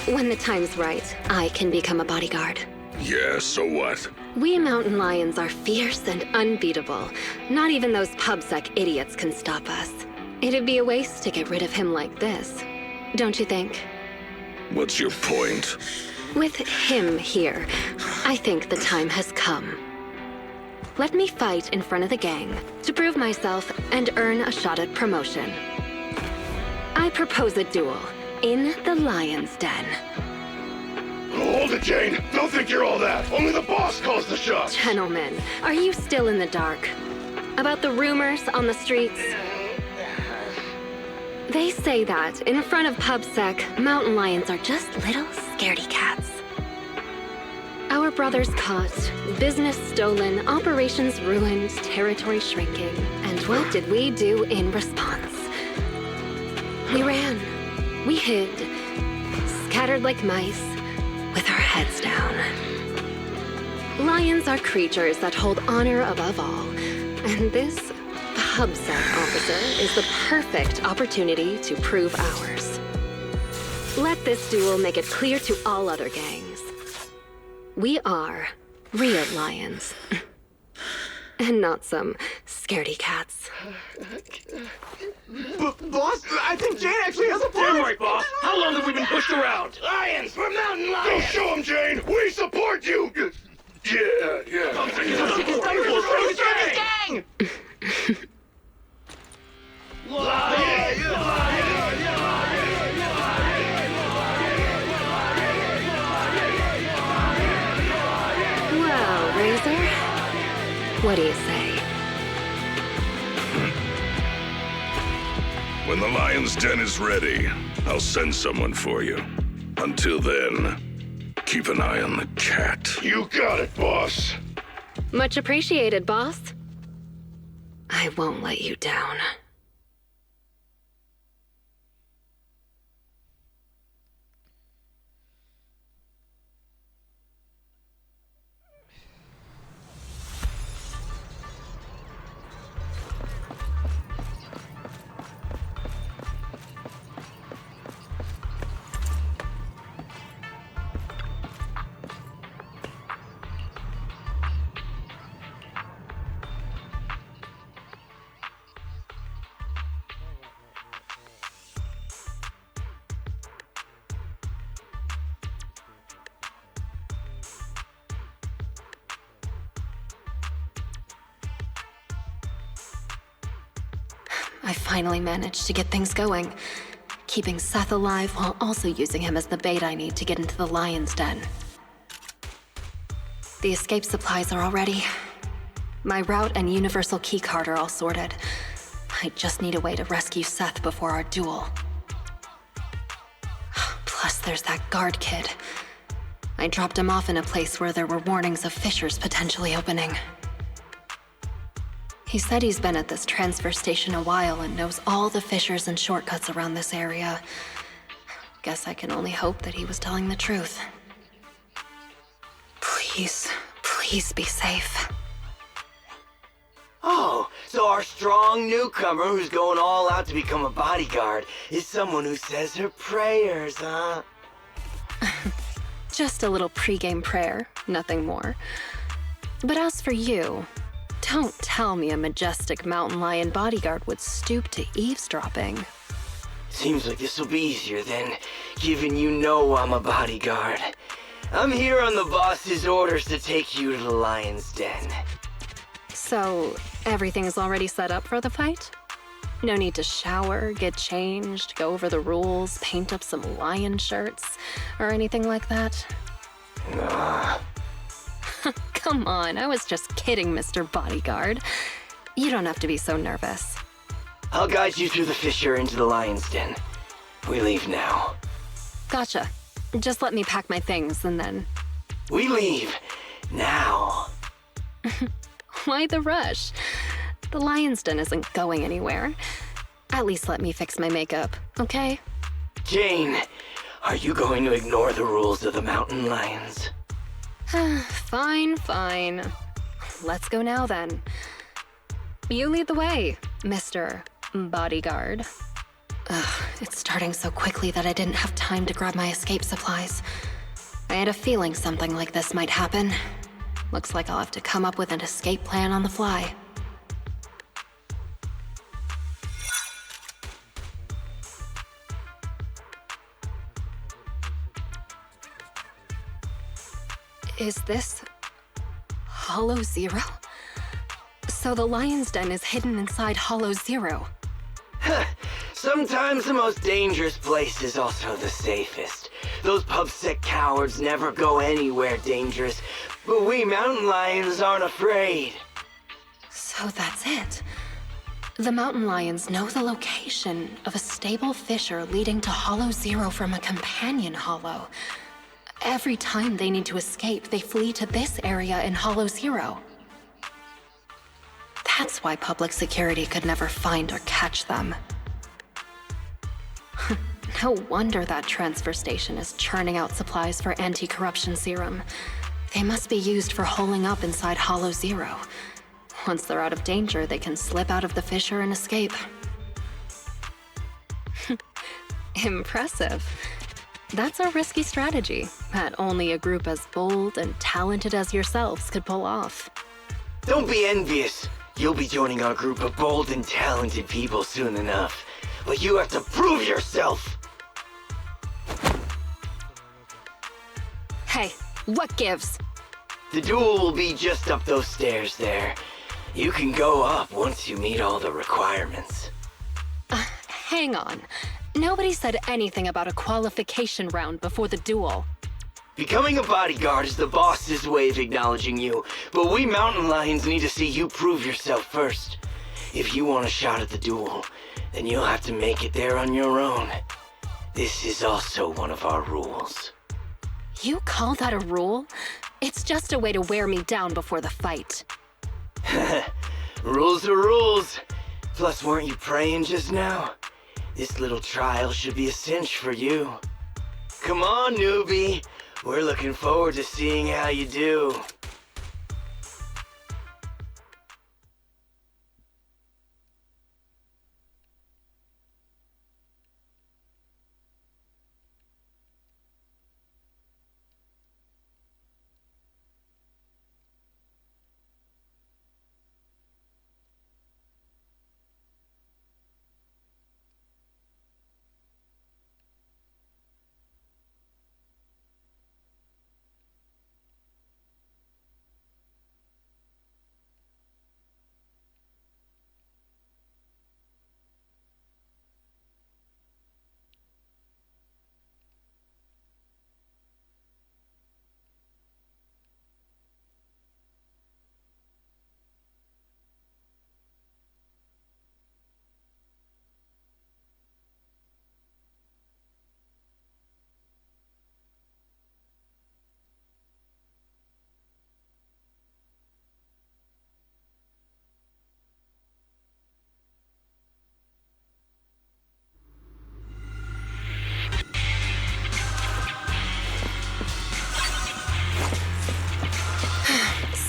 when the time's right, I can become a bodyguard? Yeah, so what? We mountain lions are fierce and unbeatable. Not even those PubSec idiots can stop us. It'd be a waste to get rid of him like this. Don't you think? What's your point? With him here, I think the time has come. Let me fight in front of the gang to prove myself and earn a shot at promotion. I propose a duel in the Lion's Den. Hold it, Jane! Don't think you're all that! Only the boss calls the shots! Gentlemen, are you still in the dark? About the rumors on the streets? They say that in front of PubSec, mountain lions are just little scaredy cats. Our brothers caught, business stolen, operations ruined, territory shrinking. And what did we do in response? We ran. We hid. Scattered like mice, with our heads down. Lions are creatures that hold honor above all. And this PubSec officer is the perfect opportunity to prove ours. Let this duel make it clear to all other gangs. We are real lions. And not some scaredy cats. Boss, I think Jane actually has a point. Damn right, boss. How long have we been pushed around? Lions, we're mountain Go lions. show him, Jane! We support you! Yeah. Gang! Well, Razor, what do you say? When the Lion's Den is ready, I'll send someone for you. Until then, keep an eye on the cat. You got it, boss. Much appreciated, boss. I won't let you down. I finally managed to get things going, keeping Seth alive while also using him as the bait I need to get into the lion's den. The escape supplies are all ready. My route and universal keycard are all sorted. I just need a way to rescue Seth before our duel. Plus, there's that guard kid. I dropped him off in a place where there were warnings of fissures potentially opening. He said he's been at this transfer station a while and knows all the fissures and shortcuts around this area. Guess I can only hope that he was telling the truth. Please, please be safe. Oh, so our strong newcomer who's going all out to become a bodyguard is someone who says her prayers, huh? Just a little pregame prayer, nothing more. But as for you, don't tell me a majestic mountain lion bodyguard would stoop to eavesdropping. Seems like this will be easier then, given you know I'm a bodyguard. I'm here on the boss's orders to take you to the lion's den. So, everything's already set up for the fight? No need to shower, get changed, go over the rules, paint up some lion shirts, or anything like that? Nah. Come on, I was just kidding, Mr. Bodyguard. You don't have to be so nervous. I'll guide you through the fissure into the lion's den. We leave now. Gotcha. Just let me pack my things and then... We leave now. Why the rush? The lion's den isn't going anywhere. At least let me fix my makeup, okay? Jane, are you going to ignore the rules of the mountain lions? Fine, fine. Let's go now then. You lead the way, Mr. Bodyguard. It's starting so quickly that I didn't have time to grab my escape supplies. I had a feeling something like this might happen. Looks like I'll have to come up with an escape plan on the fly. Is this Hollow Zero? So the lion's den is hidden inside Hollow Zero. Sometimes the most dangerous place is also the safest. Those pub-sick cowards never go anywhere dangerous, but we mountain lions aren't afraid. So that's it. The mountain lions know the location of a stable fissure leading to Hollow Zero from a companion hollow. Every time they need to escape, they flee to this area in Hollow Zero. That's why public security could never find or catch them. No wonder that transfer station is churning out supplies for anti-corruption serum. They must be used for holing up inside Hollow Zero. Once they're out of danger, they can slip out of the fissure and escape. Impressive. That's a risky strategy that only a group as bold and talented as yourselves could pull off. Don't be envious. You'll be joining our group of bold and talented people soon enough. But you have to prove yourself! Hey, what gives? The duel will be just up those stairs there. You can go up once you meet all the requirements. Hang on. Nobody said anything about a qualification round before the duel. Becoming a bodyguard is the boss's way of acknowledging you, but we mountain lions need to see you prove yourself first. If you want a shot at the duel, then you'll have to make it there on your own. This is also one of our rules. You call that a rule? It's just a way to wear me down before the fight. Rules are rules. Plus, weren't you praying just now? This little trial should be a cinch for you. Come on, newbie. We're looking forward to seeing how you do.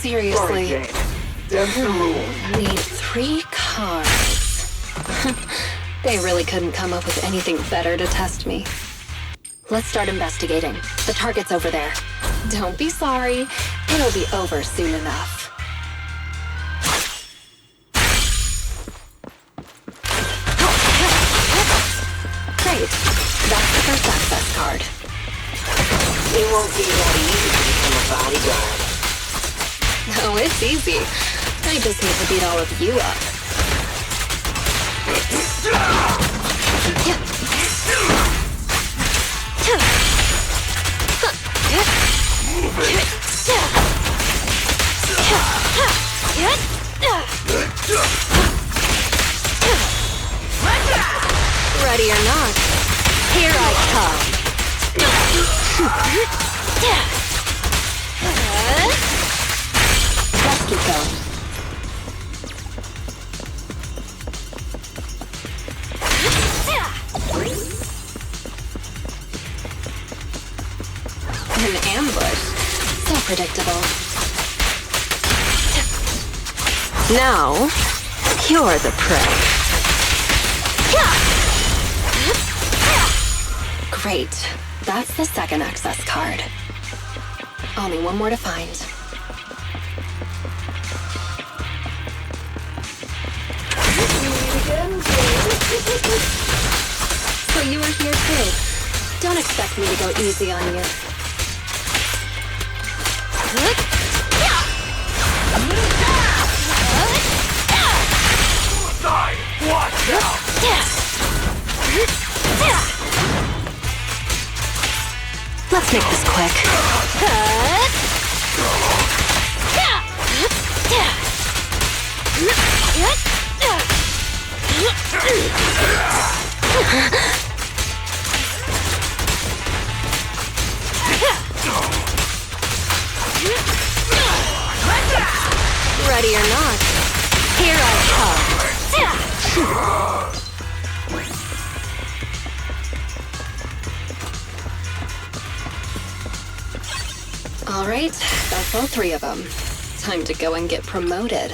Seriously. Sorry, Jane. That's the rule. Need 3 cards. They really couldn't come up with anything better to test me. Let's start investigating. The target's over there. Don't be sorry. It'll be over soon enough. Great. That's the first access card. It won't be that easy to become a bodyguard. Oh, it's easy. I just need to beat all of you up. Ready or not, here I come. Let's keep going. An ambush. So predictable. Now, you're the prey. Great. That's the second access card. Only one more to find. So you were here too. Don't expect me to go easy on you. Die! Watch out! Let's make this quick. Ready or not, here I come. All right, that's all 3 of them. Time to go and get promoted.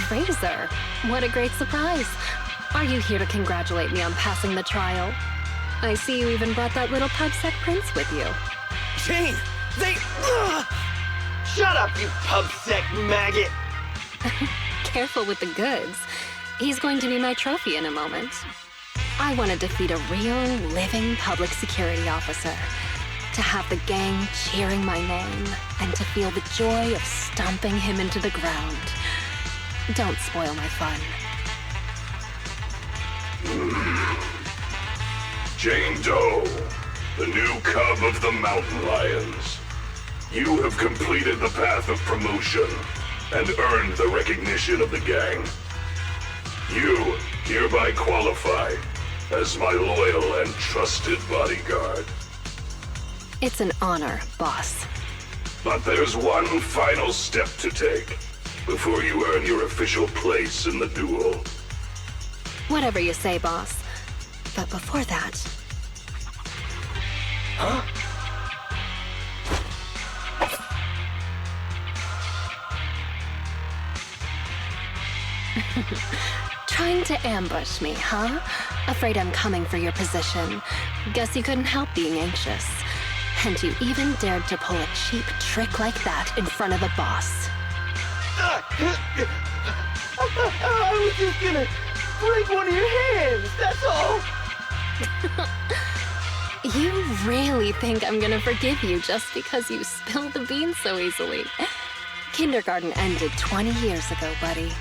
Razor, what a great surprise. Are you here to congratulate me on passing the trial? I see you even brought that little pubsec prince with you. Jane, they... Shut up, you pubsec maggot! Careful with the goods. He's going to be my trophy in a moment. I want to defeat a real, living public security officer. To have the gang cheering my name, and to feel the joy of stomping him into the ground. Don't spoil my fun. Jane Doe, the new cub of the Mountain Lions. You have completed the path of promotion and earned the recognition of the gang. You hereby qualify as my loyal and trusted bodyguard. It's an honor, boss. But there's one final step to take before you earn your official place in the duel. Whatever you say, boss. But before that... Huh? Trying to ambush me, huh? Afraid I'm coming for your position. Guess you couldn't help being anxious. And you even dared to pull a cheap trick like that in front of the boss. I was just gonna break one of your hands, that's all! You really think I'm gonna forgive you just because you spilled the beans so easily? Kindergarten ended 20 years ago, buddy.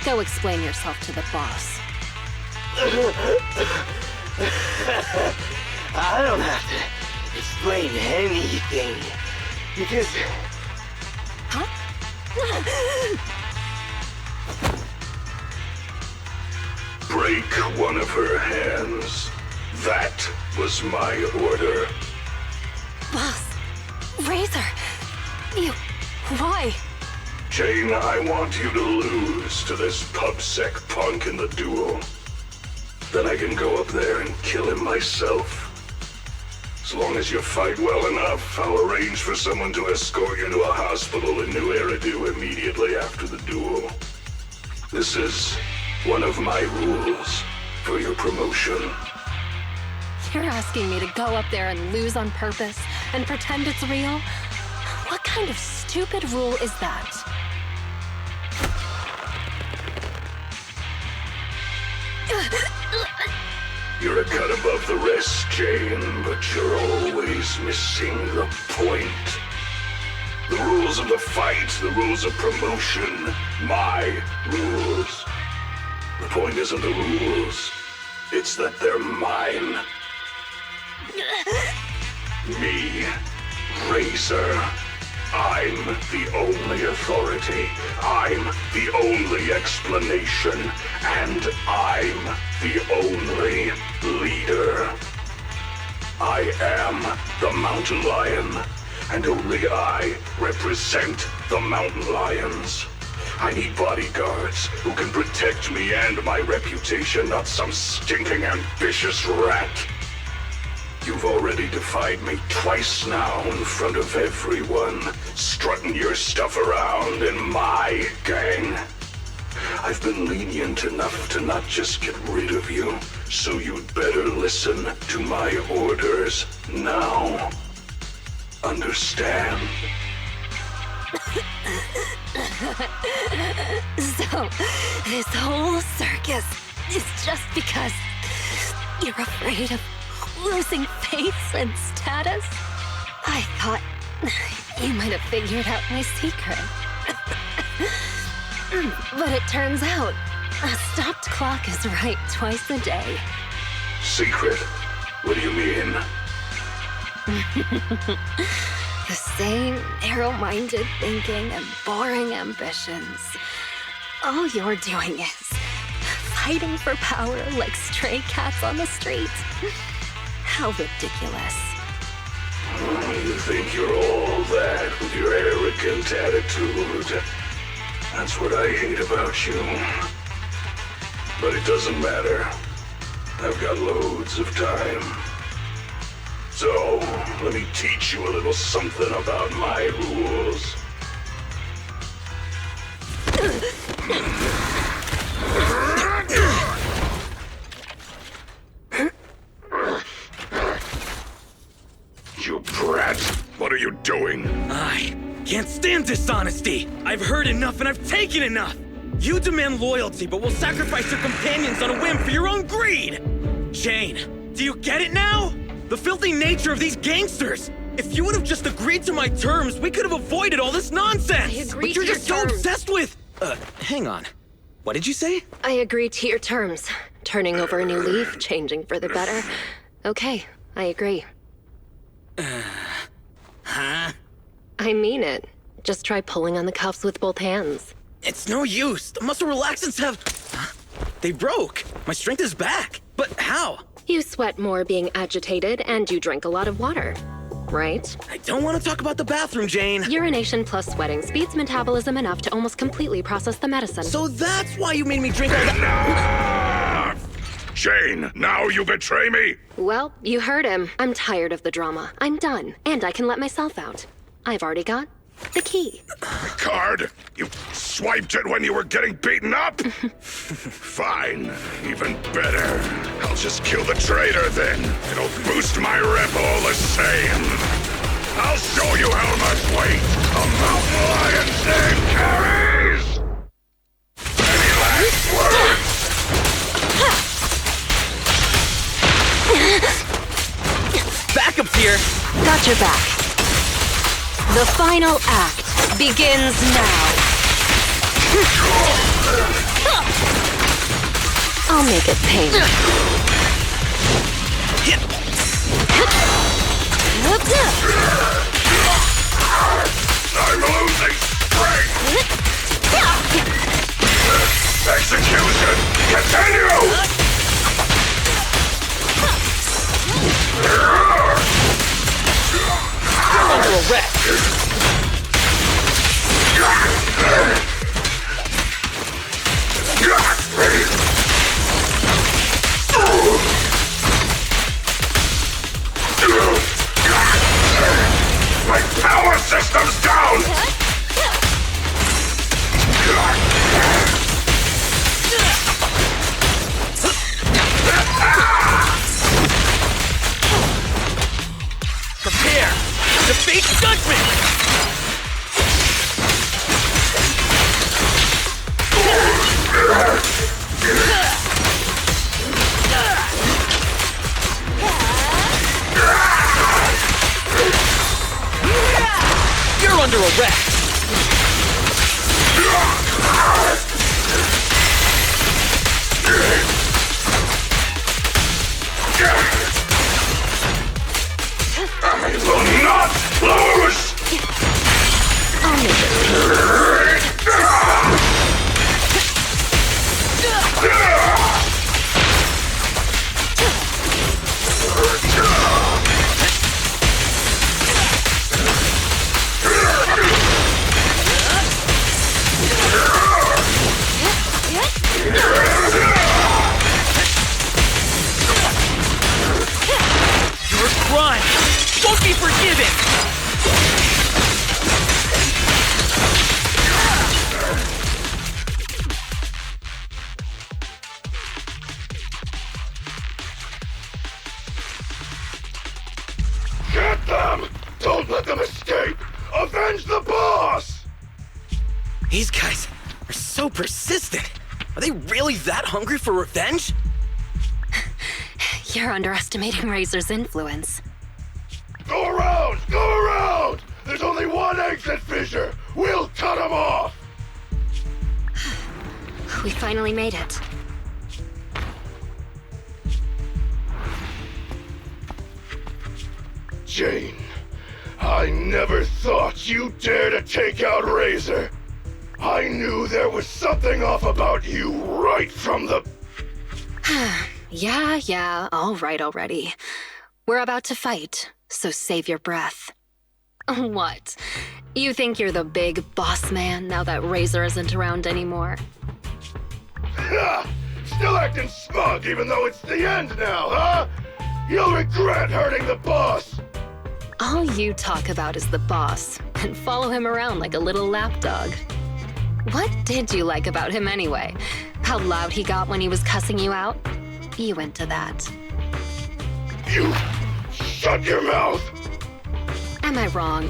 Go explain yourself to the boss. I don't have to explain anything, because... Huh? break one of her hands. That was my order. Boss, Razor, why? Jane, I want you to lose to this pubsec punk in the duel. Then I can go up there and kill him myself. As long as you fight well enough, I'll arrange for someone to escort you to a hospital in New Eridu immediately after the duel. This is one of my rules for your promotion. You're asking me to go up there and lose on purpose and pretend it's real? What kind of stupid rule is that? You're a cut above the rest, Jane, but you're always missing the point. The rules of the fight, the rules of promotion, my rules. The point isn't the rules, it's that they're mine. Me, Razor. I'm the only authority. I'm the only explanation. And I'm the only leader. I am the Mountain Lion, and only I represent the Mountain Lions. I need bodyguards who can protect me and my reputation, not some stinking ambitious rat. You've already defied me twice now in front of everyone, strutting your stuff around in my gang. I've been lenient enough to not just get rid of you, so you'd better listen to my orders now. Understand? So, this whole circus is just because you're afraid of losing face and status? I thought you might have figured out my secret. But it turns out, a stopped clock is right twice a day. Secret? What do you mean? The same narrow-minded thinking and boring ambitions. All you're doing is fighting for power like stray cats on the street. How ridiculous. You think you're all that with your arrogant attitude. That's what I hate about you. But it doesn't matter. I've got loads of time. So, let me teach you a little something about my rules. You brat! What are you doing? I can't stand dishonesty! I've heard enough and I've taken enough! You demand loyalty, but will sacrifice your companions on a whim for your own greed! Jane, do you get it now? The filthy nature of these gangsters! If you would have just agreed to my terms, we could have avoided all this nonsense! I agree But you're to your just so terms. obsessed with... hang on. What did you say? I agree to your terms. Turning over a new leaf, changing for the better. Okay, I agree. Huh? I mean it. Just try pulling on the cuffs with both hands. It's no use. The muscle relaxants have... Huh? They broke. My strength is back. But how? You sweat more being agitated, and you drink a lot of water. Right? I don't want to talk about the bathroom, Jane. Urination plus sweating speeds metabolism enough to almost completely process the medicine. So that's why you made me drink all that... Enough! Jane, now you betray me? Well, you heard him. I'm tired of the drama. I'm done, and I can let myself out. I've already got the key. Card? You swiped it when you were getting beaten up? Fine. Even better. I'll just kill the traitor then. It'll boost my rep all the same. I'll show you how much weight a mountain lion's name carries! Any last words? Backup's here! Got your back. The final act begins now. I'll make it pain. I'm losing strength! Execution! Continue! arrest! My power system's down! Prepare! The fake judgment! You're under arrest! I will not lose! I'll make it. Your crime won't be forgiven! Get them! Don't let them escape! Avenge the boss! These guys are so persistent. Are they really that hungry for revenge? You're underestimating Razor's influence. Go around! Go around! There's only one exit fissure! We'll cut them off! We finally made it. Jane, I never thought you'd dare to take out Razor. I knew there was something off about you right from the... Yeah, all right already. We're about to fight, so save your breath. What? You think you're the big boss man now that Razor isn't around anymore? Ha! Still acting smug even though it's the end now, huh? You'll regret hurting the boss! All you talk about is the boss, and follow him around like a little lapdog. What did you like about him anyway? How loud he got when he was cussing you out? You into that. You... shut your mouth! Am I wrong?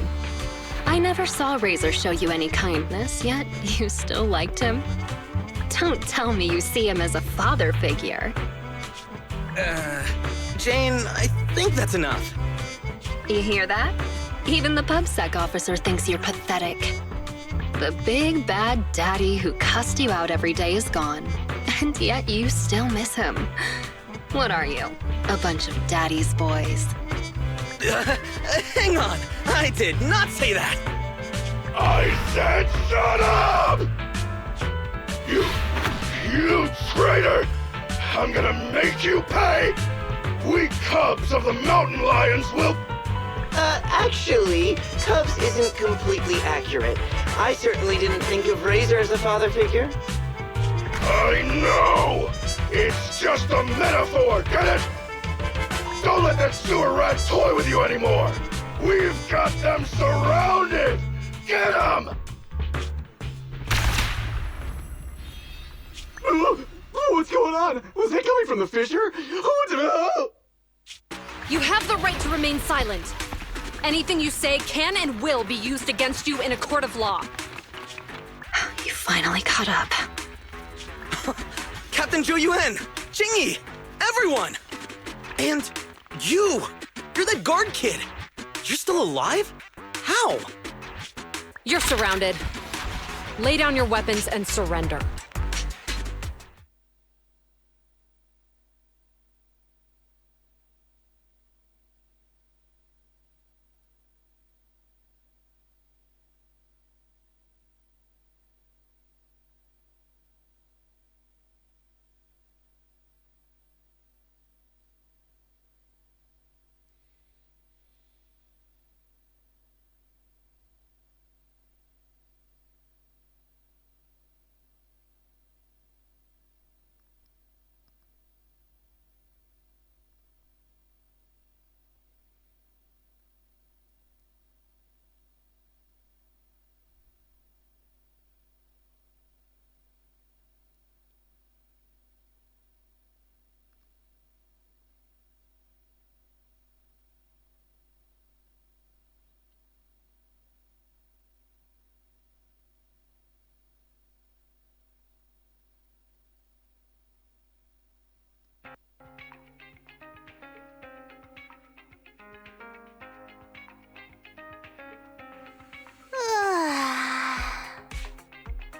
I never saw Razor show you any kindness, yet you still liked him. Don't tell me you see him as a father figure. Jane, I think that's enough. You hear that? Even the PubSec officer thinks you're pathetic. The big bad daddy who cussed you out every day is gone, and yet you still miss him. What are you? A bunch of daddy's boys. Hang on! I did not say that! I said shut up! You traitor! I'm gonna make you pay! We cubs of the mountain lions will... Actually, Cubs isn't completely accurate. I certainly didn't think of Razor as a father figure. I know! It's just a metaphor, get it? Don't let that sewer rat toy with you anymore! We've got them surrounded! Get them! What's going on? Was that coming from the fissure? You have the right to remain silent. Anything you say can and will be used against you in a court of law. You finally caught up. Captain Zhou Yuan! Jingyi! Everyone! And you! You're that guard kid! You're still alive? How? You're surrounded. Lay down your weapons and surrender.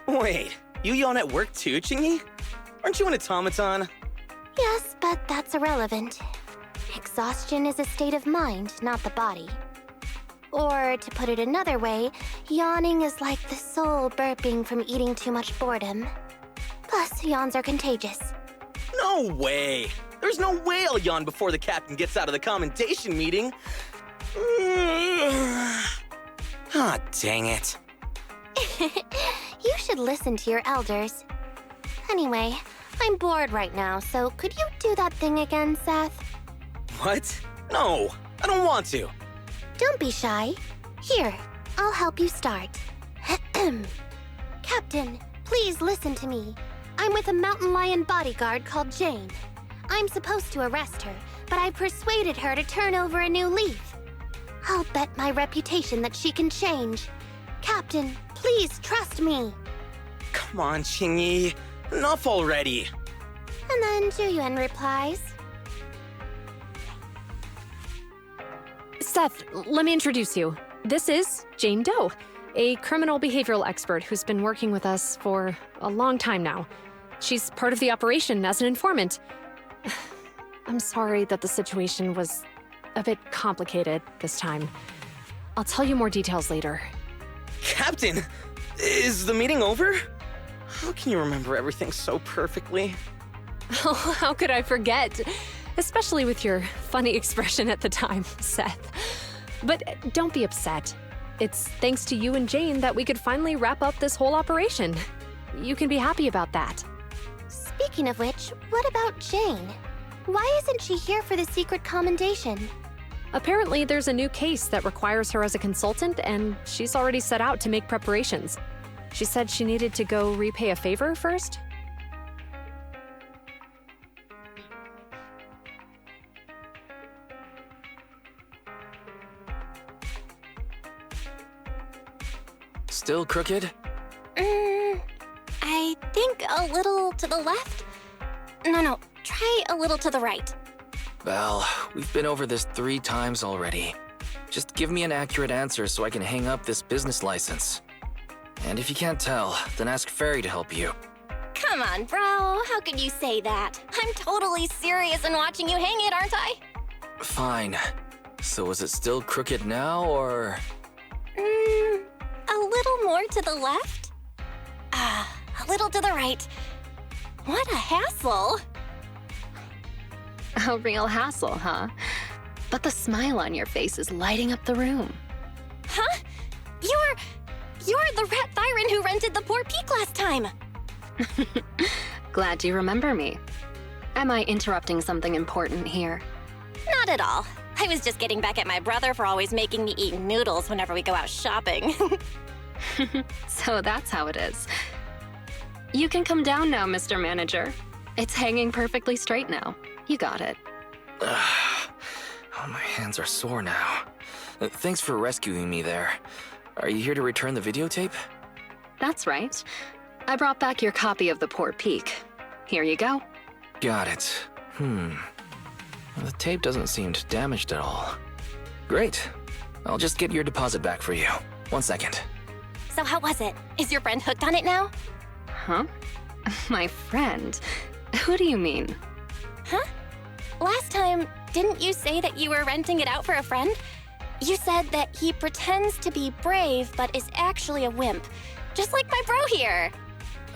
Wait, you yawn at work too, Chingy? Aren't you an automaton? Yes, but that's irrelevant. Exhaustion is a state of mind, not the body. Or, to put it another way, yawning is like the soul burping from eating too much boredom. Plus, yawns are contagious. No way! There's no way I'll yawn before the captain gets out of the commendation meeting. Ah, dang it. You should listen to your elders. Anyway, I'm bored right now, so could you do that thing again, Seth? What? No, I don't want to. Don't be shy. Here, I'll help you start. Captain, please listen to me. I'm with a mountain lion bodyguard called Jane. I'm supposed to arrest her, but I persuaded her to turn over a new leaf. I'll bet my reputation that she can change. Captain, please trust me. Come on, Chingy. Enough already. And then Juyuan replies. Seth, let me introduce you. This is Jane Doe, a criminal behavioral expert who's been working with us for a long time now. She's part of the operation as an informant. I'm sorry that the situation was a bit complicated this time. I'll tell you more details later. Captain, is the meeting over? How can you remember everything so perfectly? Oh, how could I forget? Especially with your funny expression at the time, Seth. But don't be upset. It's thanks to you and Jane that we could finally wrap up this whole operation. You can be happy about that. Speaking of which, what about Jane? Why isn't she here for the secret commendation? Apparently, there's a new case that requires her as a consultant, and she's already set out to make preparations. She said she needed to go repay a favor first. Still crooked? I think a little to the left? No, try a little to the right. Well, we've been over this 3 times already. Just give me an accurate answer so I can hang up this business license. And if you can't tell, then ask Fairy to help you. Come on, bro. How could you say that? I'm totally serious in watching you hang it, aren't I? Fine. So is it still crooked now, or...? A little more to the left? A little to the right. What a hassle. A real hassle, huh? But the smile on your face is lighting up the room. Huh? You're the rat Thyron who rented the poor peak last time. Glad you remember me. Am I interrupting something important here? Not at all. I was just getting back at my brother for always making me eat noodles whenever we go out shopping. So that's how it is. You can come down now, Mr. Manager. It's hanging perfectly straight now. You got it. Oh, my hands are sore now. Thanks for rescuing me there. Are you here to return the videotape? That's right. I brought back your copy of The Poor Peak. Here you go. Got it. The tape doesn't seem damaged at all. Great. I'll just get your deposit back for you. 1 second. So how was it? Is your friend hooked on it now? Huh? My friend? Who do you mean? Huh? Last time, didn't you say that you were renting it out for a friend? You said that he pretends to be brave, but is actually a wimp. Just like my bro here.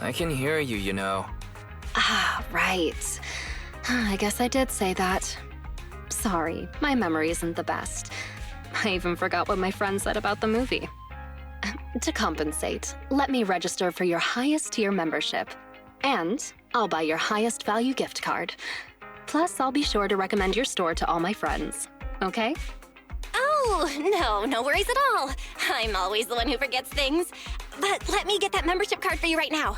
I can hear you, you know. Ah, right. I guess I did say that. Sorry, my memory isn't the best. I even forgot what my friend said about the movie. To compensate, let me register for your highest tier membership. And I'll buy your highest value gift card. Plus, I'll be sure to recommend your store to all my friends. Okay? Oh, no worries at all. I'm always the one who forgets things. But let me get that membership card for you right now.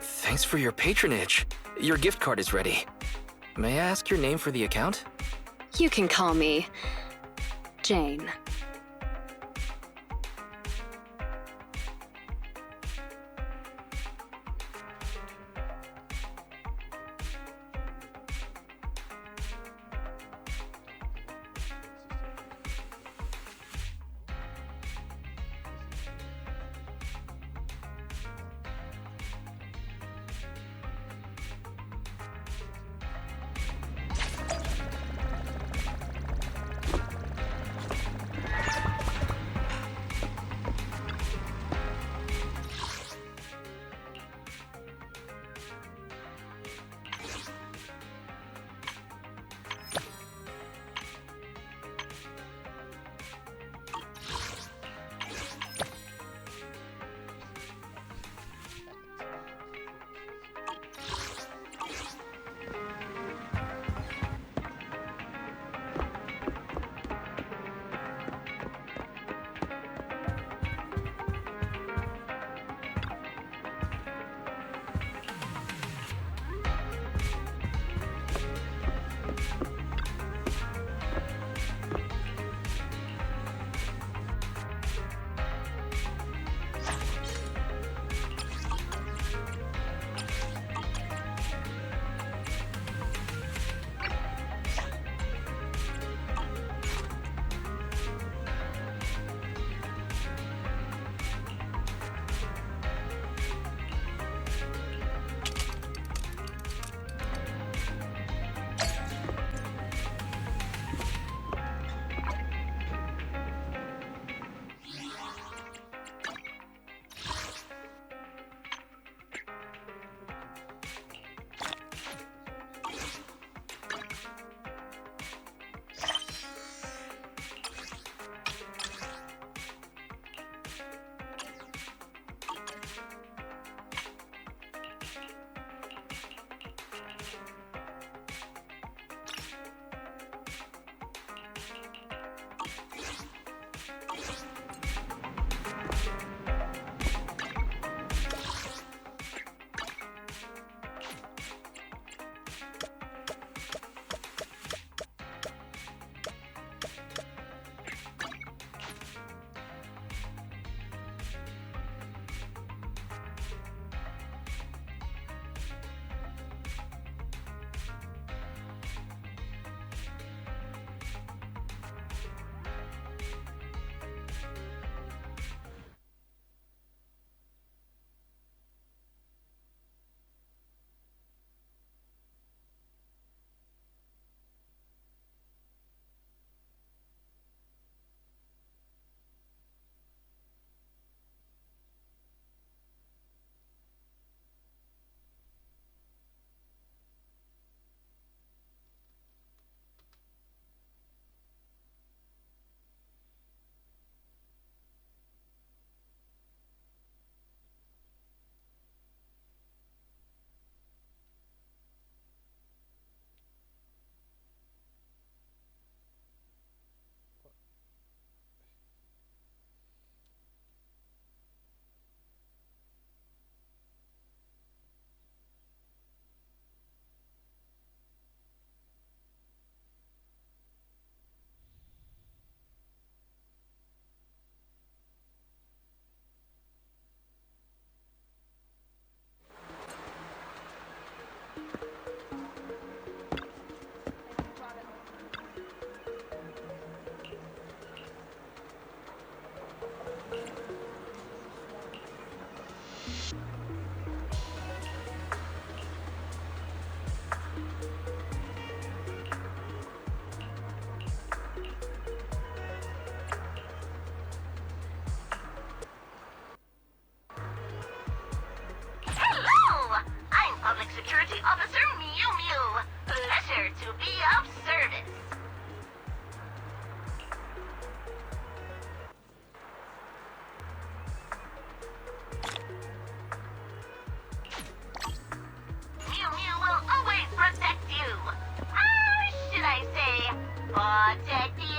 Thanks for your patronage. Your gift card is ready. May I ask your name for the account? You can call me Jane. protect you.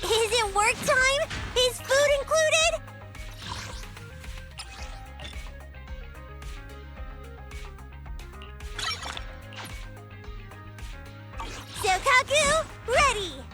Is it work time? Is food included? Sokaku, ready!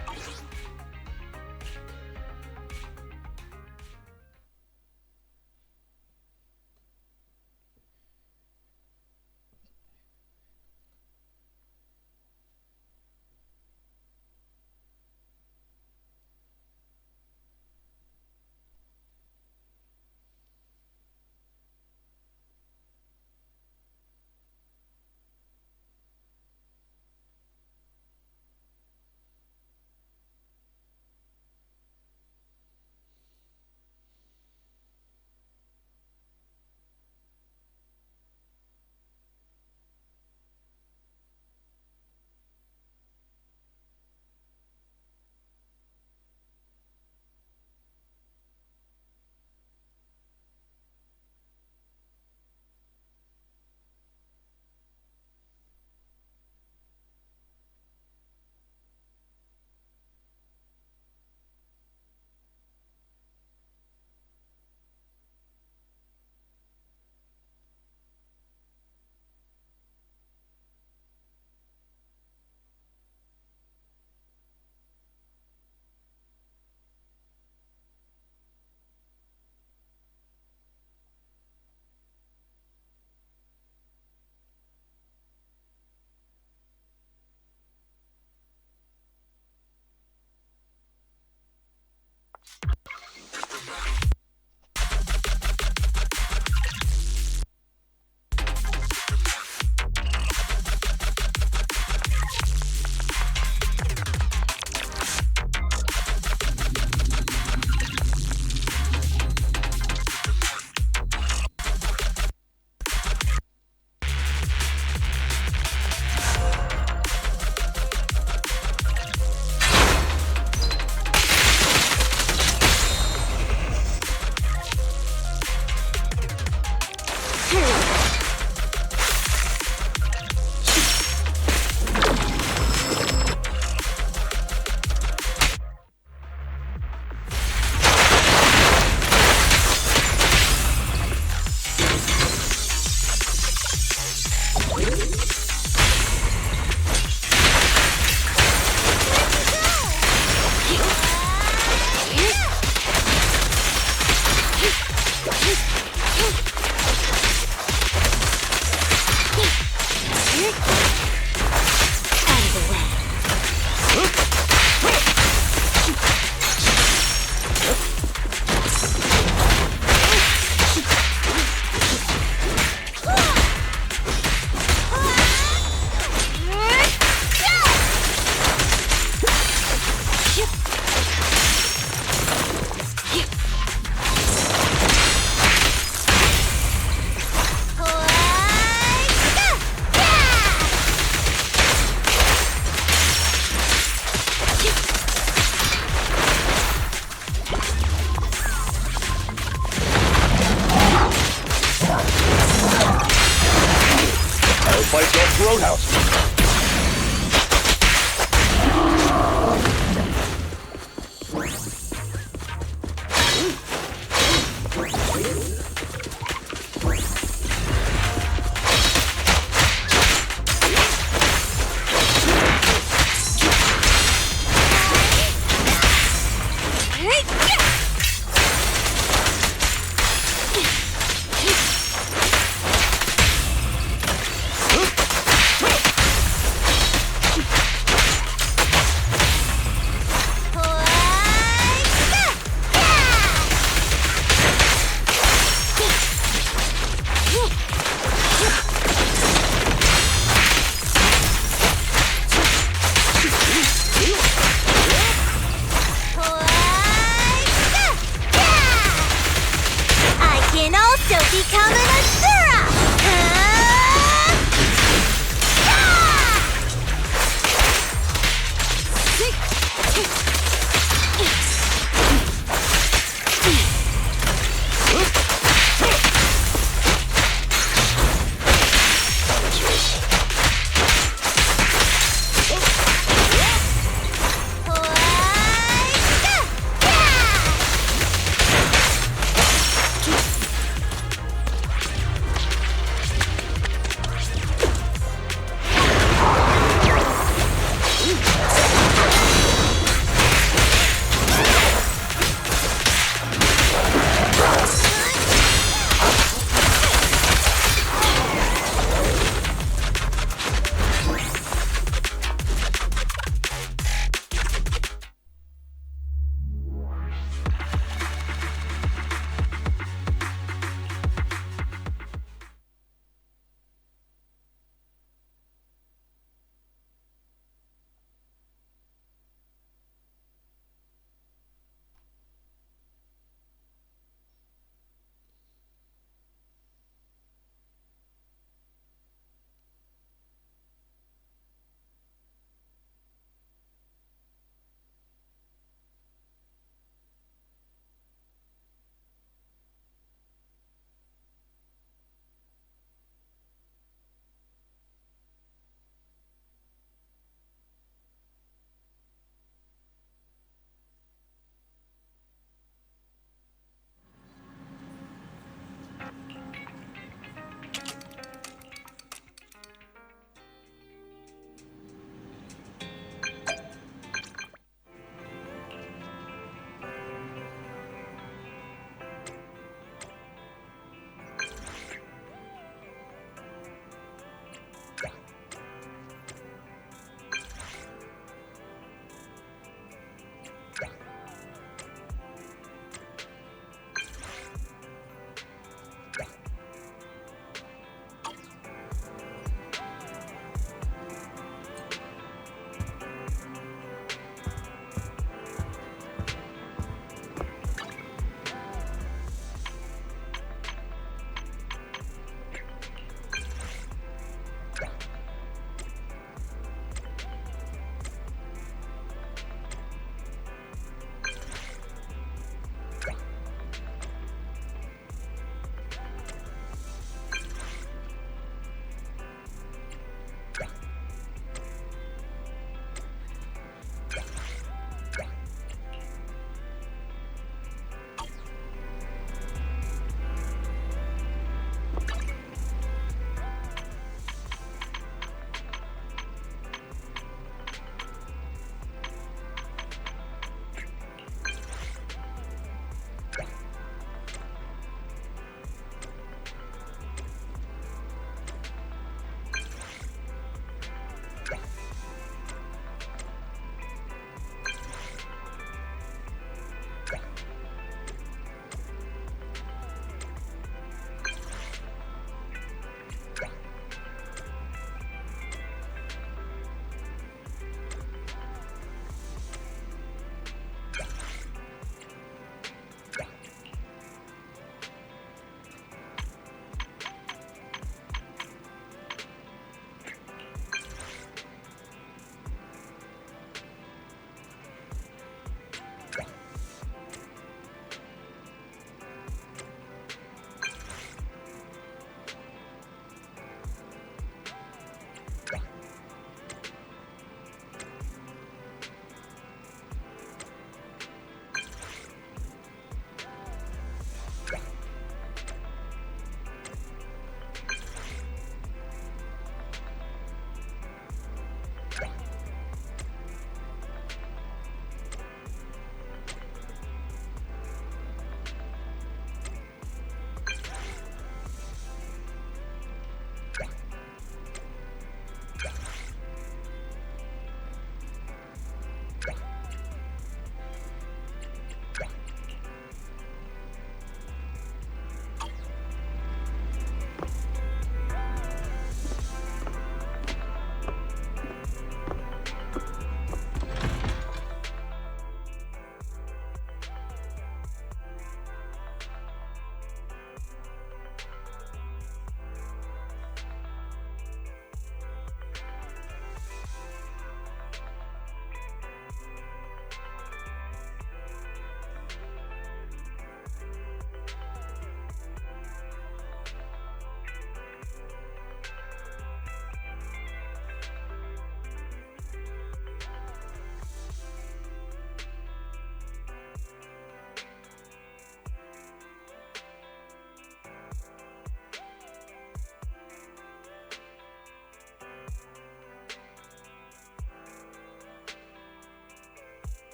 roadhouse.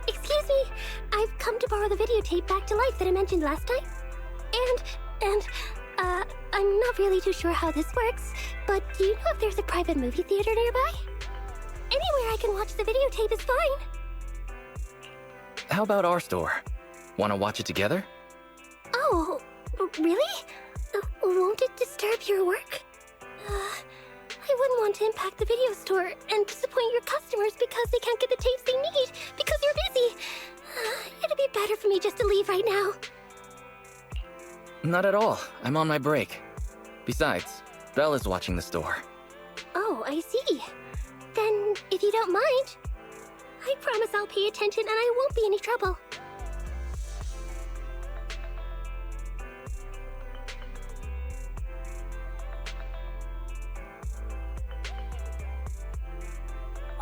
Excuse me, I've come to borrow the videotape back to life that I mentioned last time. I'm not really too sure how this works, but do you know if there's a private movie theater nearby? Anywhere I can watch the videotape is fine. How about our store? Wanna watch it together? Oh, really? Won't it disturb your work? I wouldn't want to impact the video store and disappoint your customers because they can't get the tapes they need because you're busy. It'd be better for me just to leave right now. Not at all. I'm on my break. Besides, Bella's watching the store. Oh, I see. Then, if you don't mind, I promise I'll pay attention and I won't be any trouble.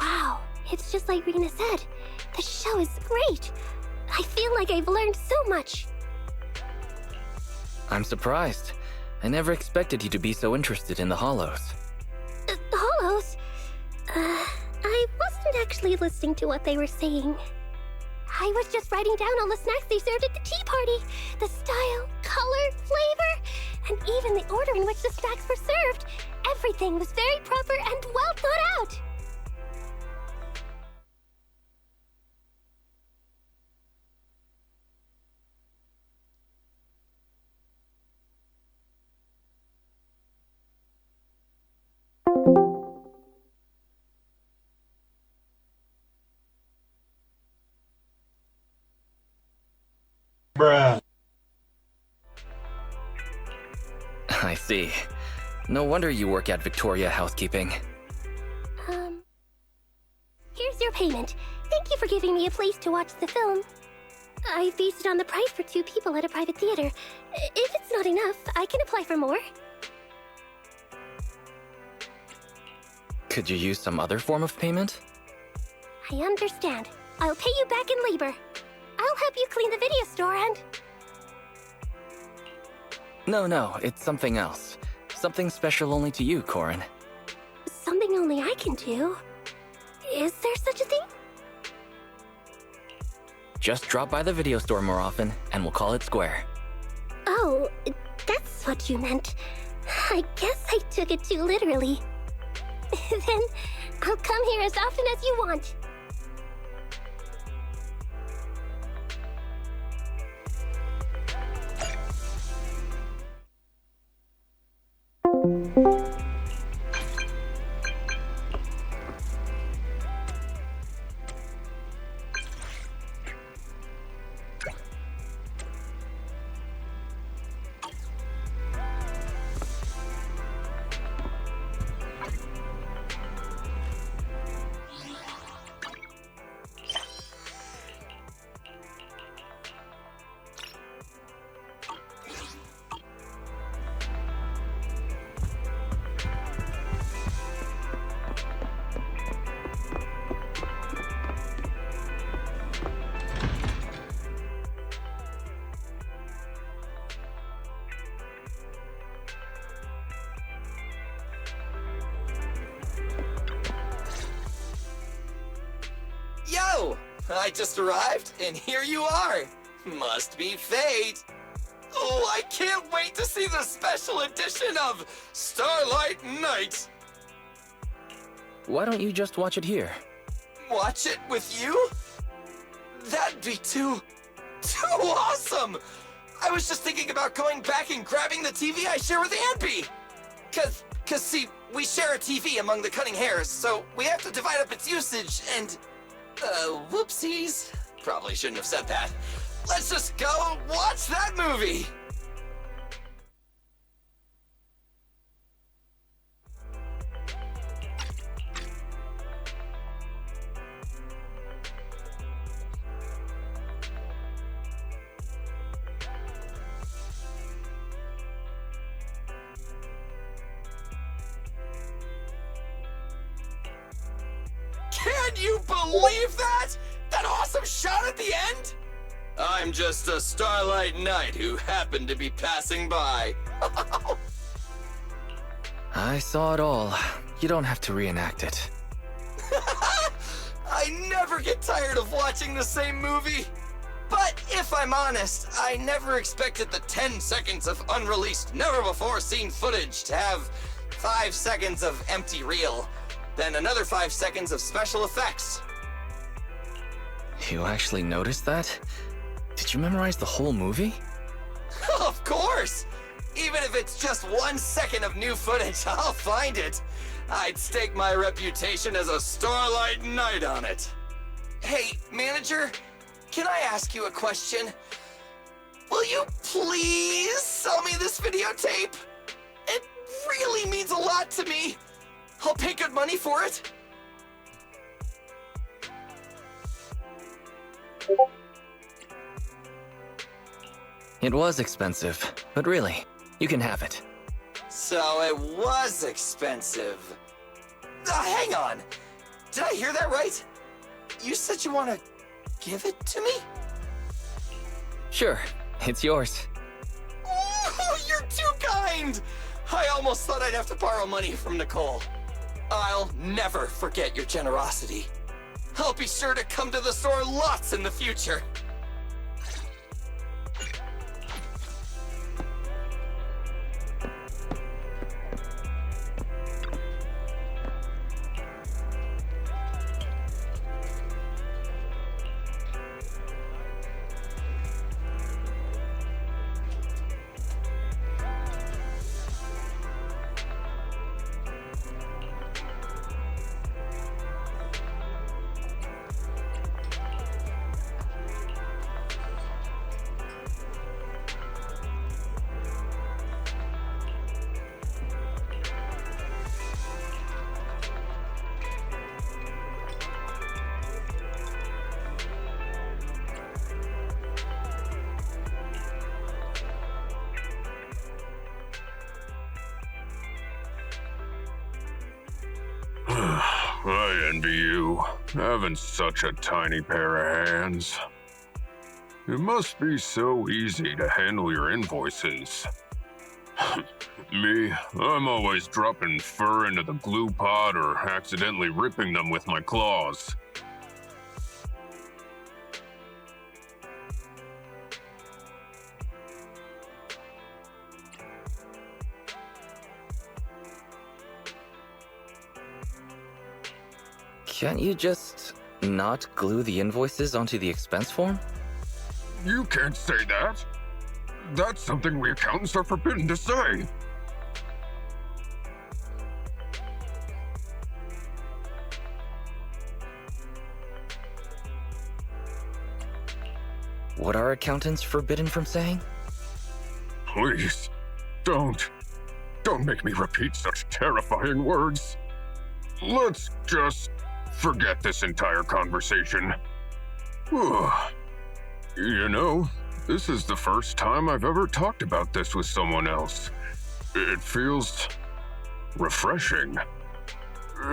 Wow, it's just like Rena said. The show is great. I feel like I've learned so much. I'm surprised. I never expected you to be so interested in the Hollows. The Hollows? I wasn't actually listening to what they were saying. I was just writing down all the snacks they served at the tea party. The style, color, flavor, and even the order in which the snacks were served. Everything was very proper and well thought out. Bruh. I see. No wonder you work at Victoria Housekeeping. Here's your payment. Thank you for giving me a place to watch the film. I've based it on the price for 2 people at a private theater. If it's not enough, I can apply for more. Could you use some other form of payment? I understand. I'll pay you back in labor. I'll help you clean the video store and... No, it's something else. Something special only to you, Corin. Something only I can do? Is there such a thing? Just drop by the video store more often, and we'll call it square. Oh, that's what you meant. I guess I took it too literally. Then, I'll come here as often as you want. I just arrived, and here you are. Must be fate. Oh, I can't wait to see the special edition of Starlight Night. Why don't you just watch it here? Watch it with you? That'd be too awesome! I was just thinking about going back and grabbing the TV I share with Anby. Cause see, we share a TV among the Cunning Hares, so we have to divide up its usage and... whoopsies. Probably shouldn't have said that. Let's just go watch that movie! Can you believe that? That awesome shot at the end? I'm just a Starlight Knight who happened to be passing by. I saw it all. You don't have to reenact it. I never get tired of watching the same movie. But if I'm honest, I never expected the 10 seconds of unreleased, never-before-seen footage to have 5 seconds of empty reel, then another 5 seconds of special effects. You actually noticed that? Did you memorize the whole movie? Of course! Even if it's just 1 second of new footage, I'll find it. I'd stake my reputation as a Starlight Knight on it. Hey, manager, can I ask you a question? Will you please sell me this videotape? It really means a lot to me. I'll pay good money for it. It was expensive, but really, you can have it. So it was expensive. Hang on. Did I hear that right? You said you want to give it to me? Sure, it's yours. Oh, you're too kind! I almost thought I'd have to borrow money from Nicole. I'll never forget your generosity. I'll be sure to come to the store lots in the future. I envy you, having such a tiny pair of hands. It must be so easy to handle your invoices. Me, I'm always dropping fur into the glue pot or accidentally ripping them with my claws. Can't you just not glue the invoices onto the expense form? You can't say that. That's something we accountants are forbidden to say. What are accountants forbidden from saying? Please, don't make me repeat such terrifying words. Let's just forget this entire conversation. You know, this is the first time I've ever talked about this with someone else. It feels refreshing.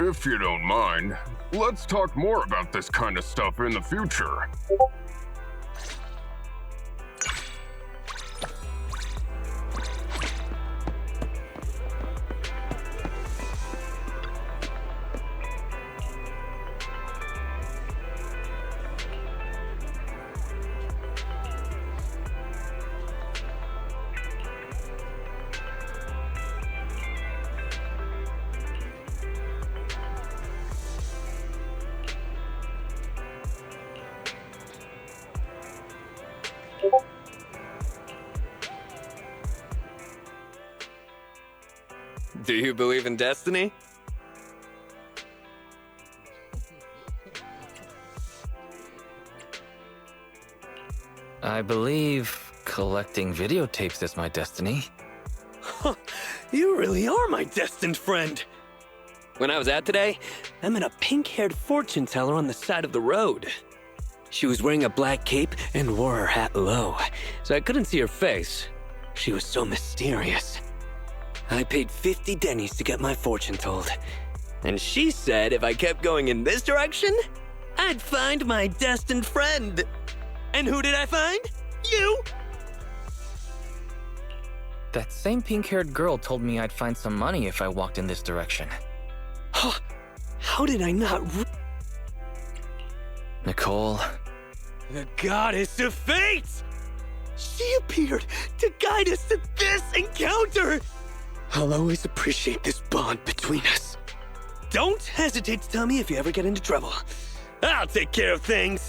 If you don't mind, let's talk more about this kind of stuff in the future. Do you believe in destiny? I believe collecting videotapes is my destiny. You really are my destined friend. When I was out today, I met a pink-haired fortune teller on the side of the road. She was wearing a black cape and wore her hat low, so I couldn't see her face. She was so mysterious. I paid 50 dennies to get my fortune told. And she said if I kept going in this direction, I'd find my destined friend. And who did I find? You! That same pink-haired girl told me I'd find some money if I walked in this direction. How did I not Nicole. The goddess of fate! She appeared to guide us to this encounter! I'll always appreciate this bond between us. Don't hesitate to tell me if you ever get into trouble. I'll take care of things.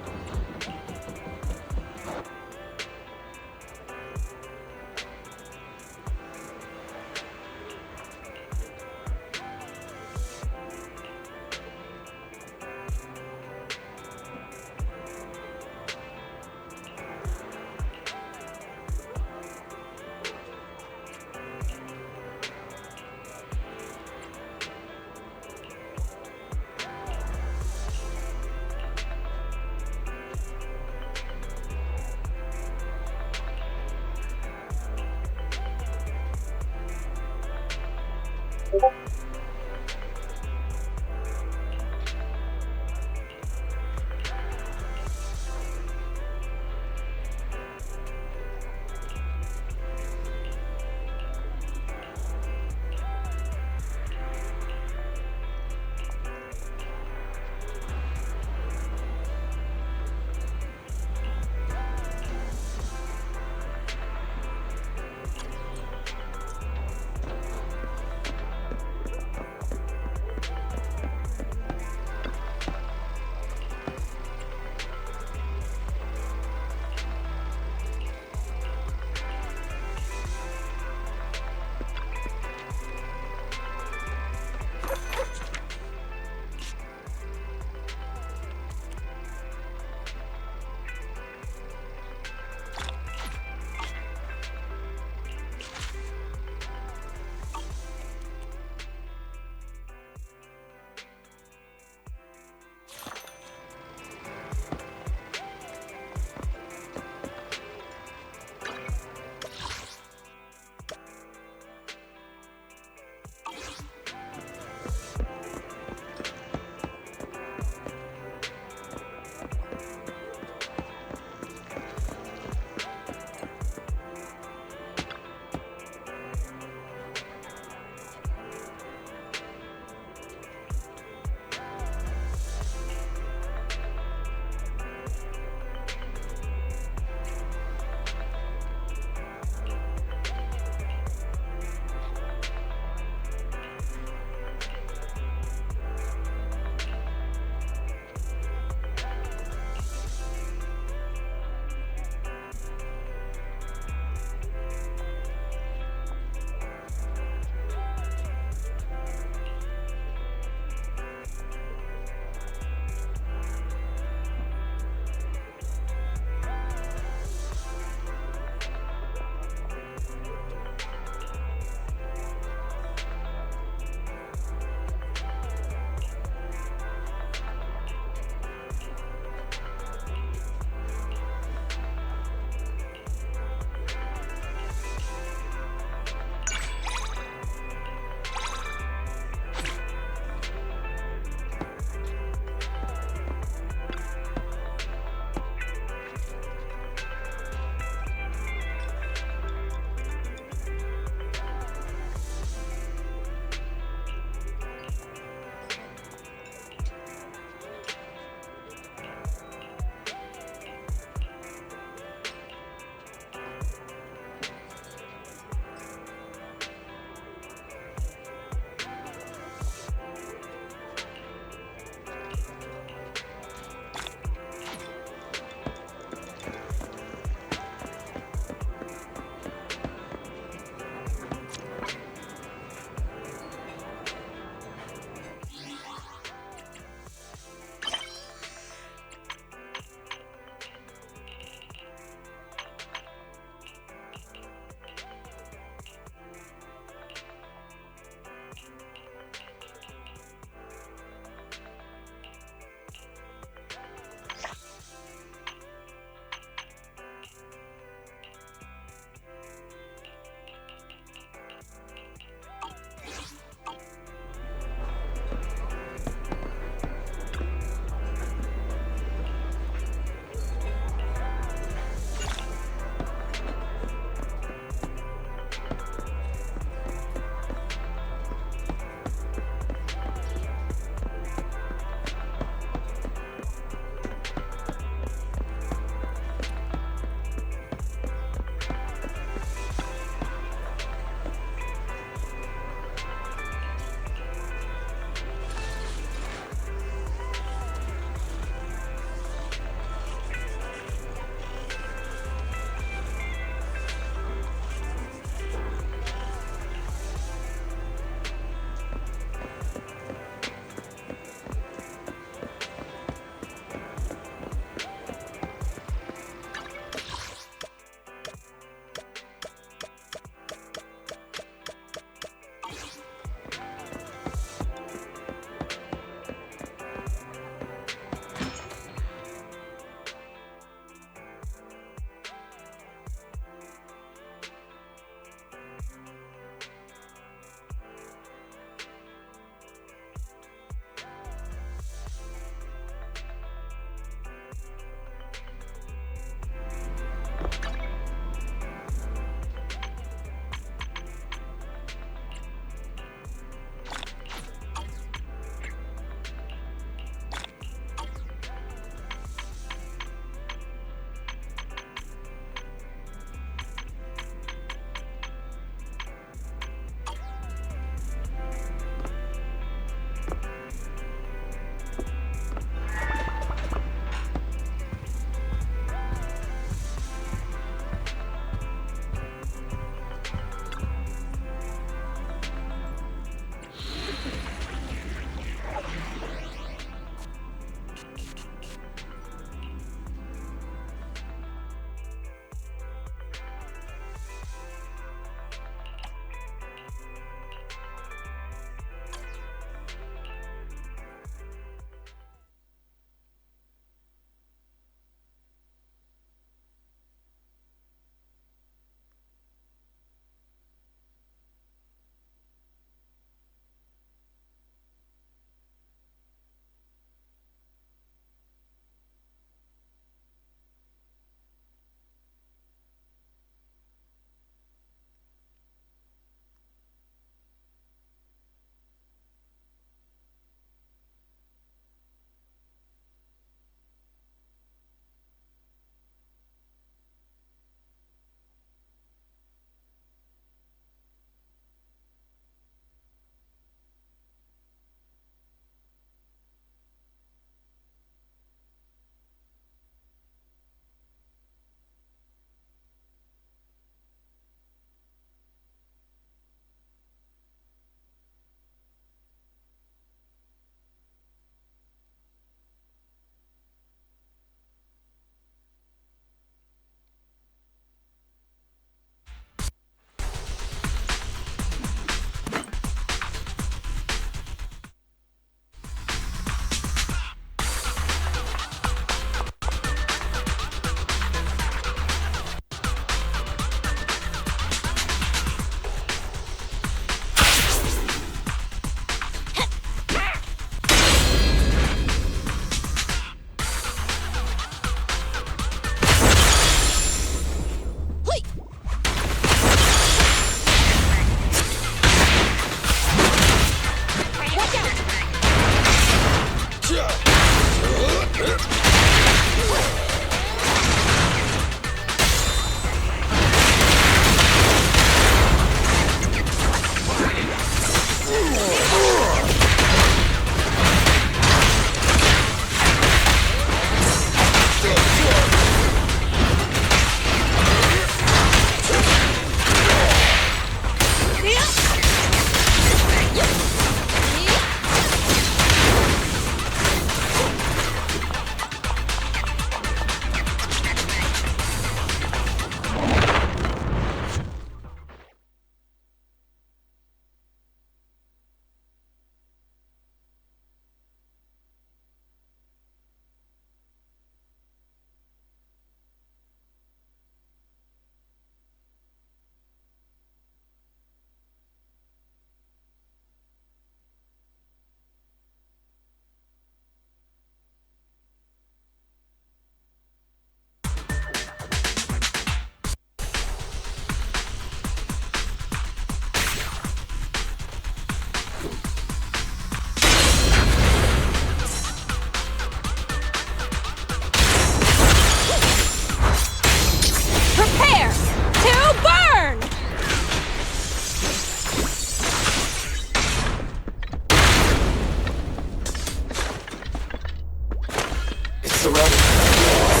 surrounded by beings.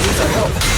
Needs our help.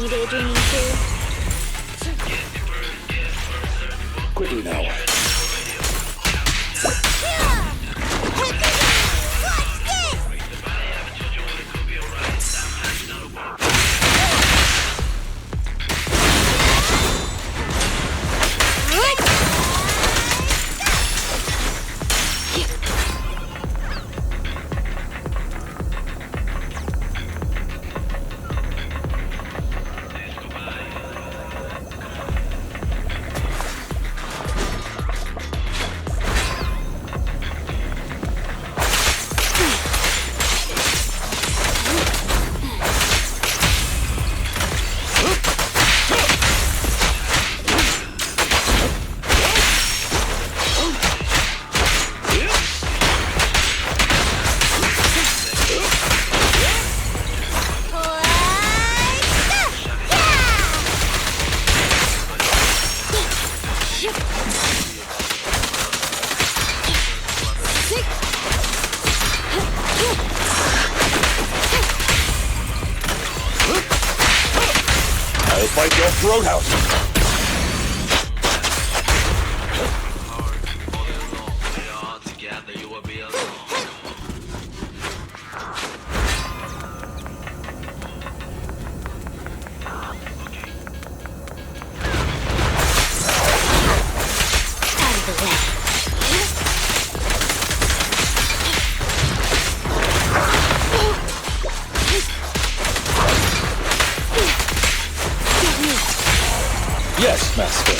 you daydreaming too? Quickly now. I'll fight your throat out. Yes, Master.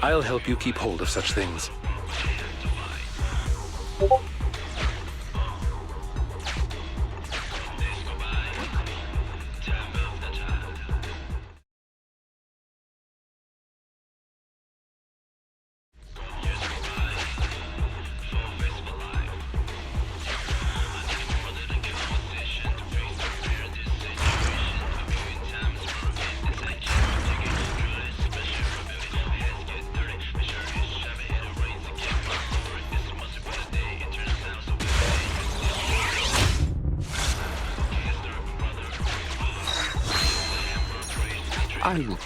I'll help you keep hold of such things. I will.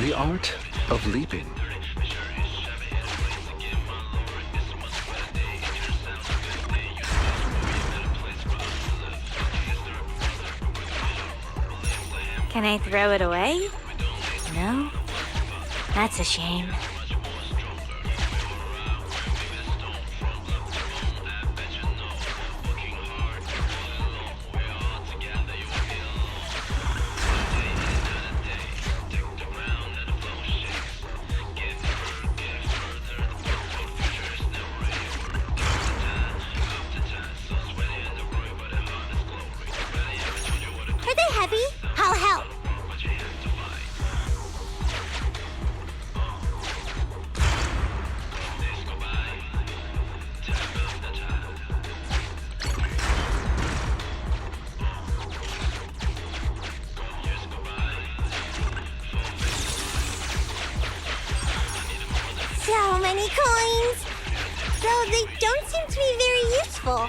The art of leaping. Can I throw it away? No? That's a shame. Are they heavy? I'll help. So many coins! Though they don't seem to be very useful.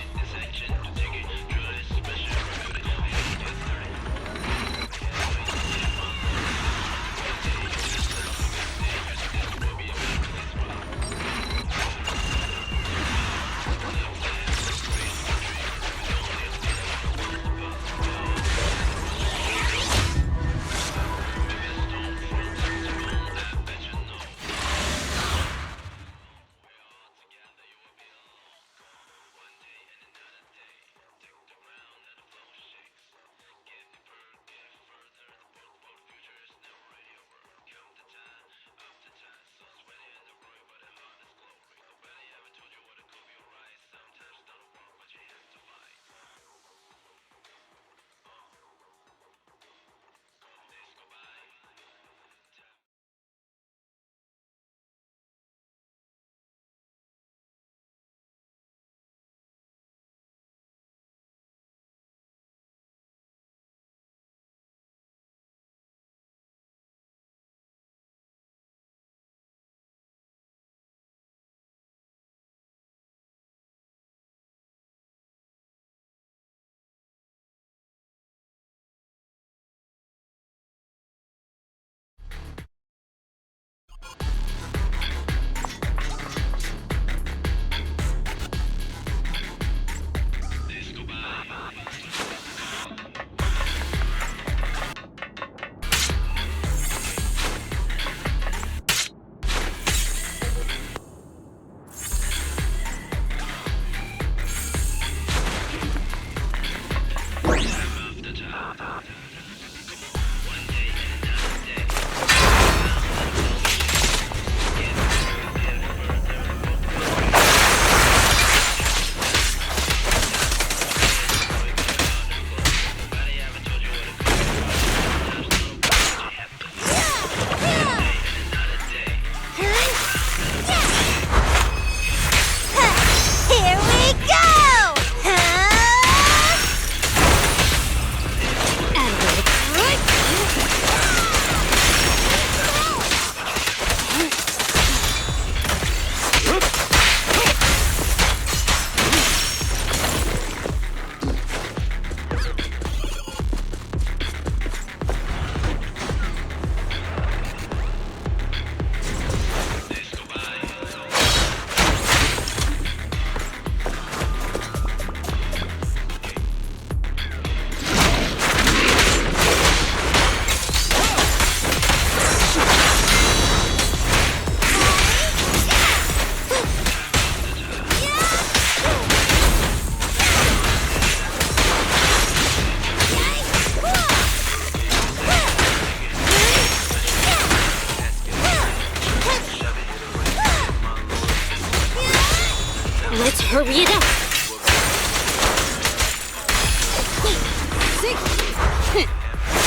Let's hurry it up.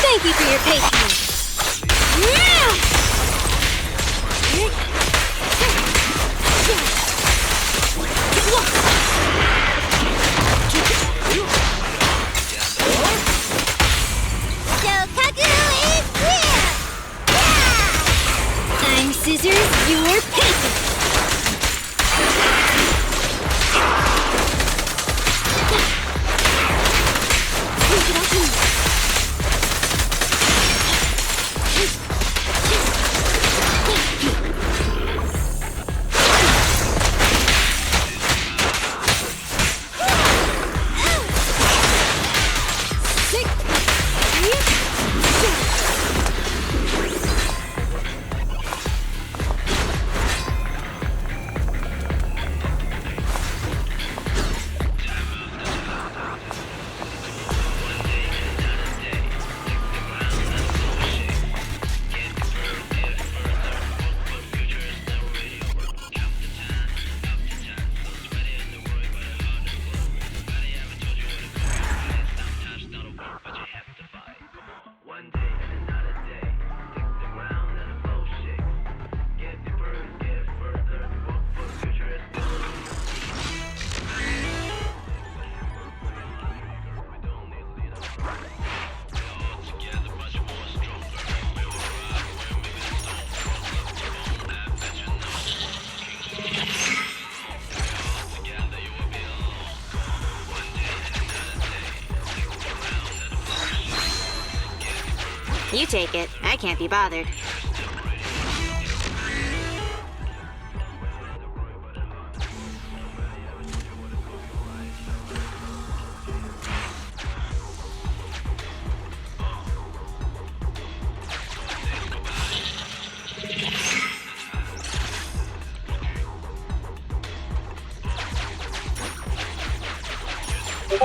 Thank you for your patience. I'm Scissors, you're Paper. You take it. I can't be bothered.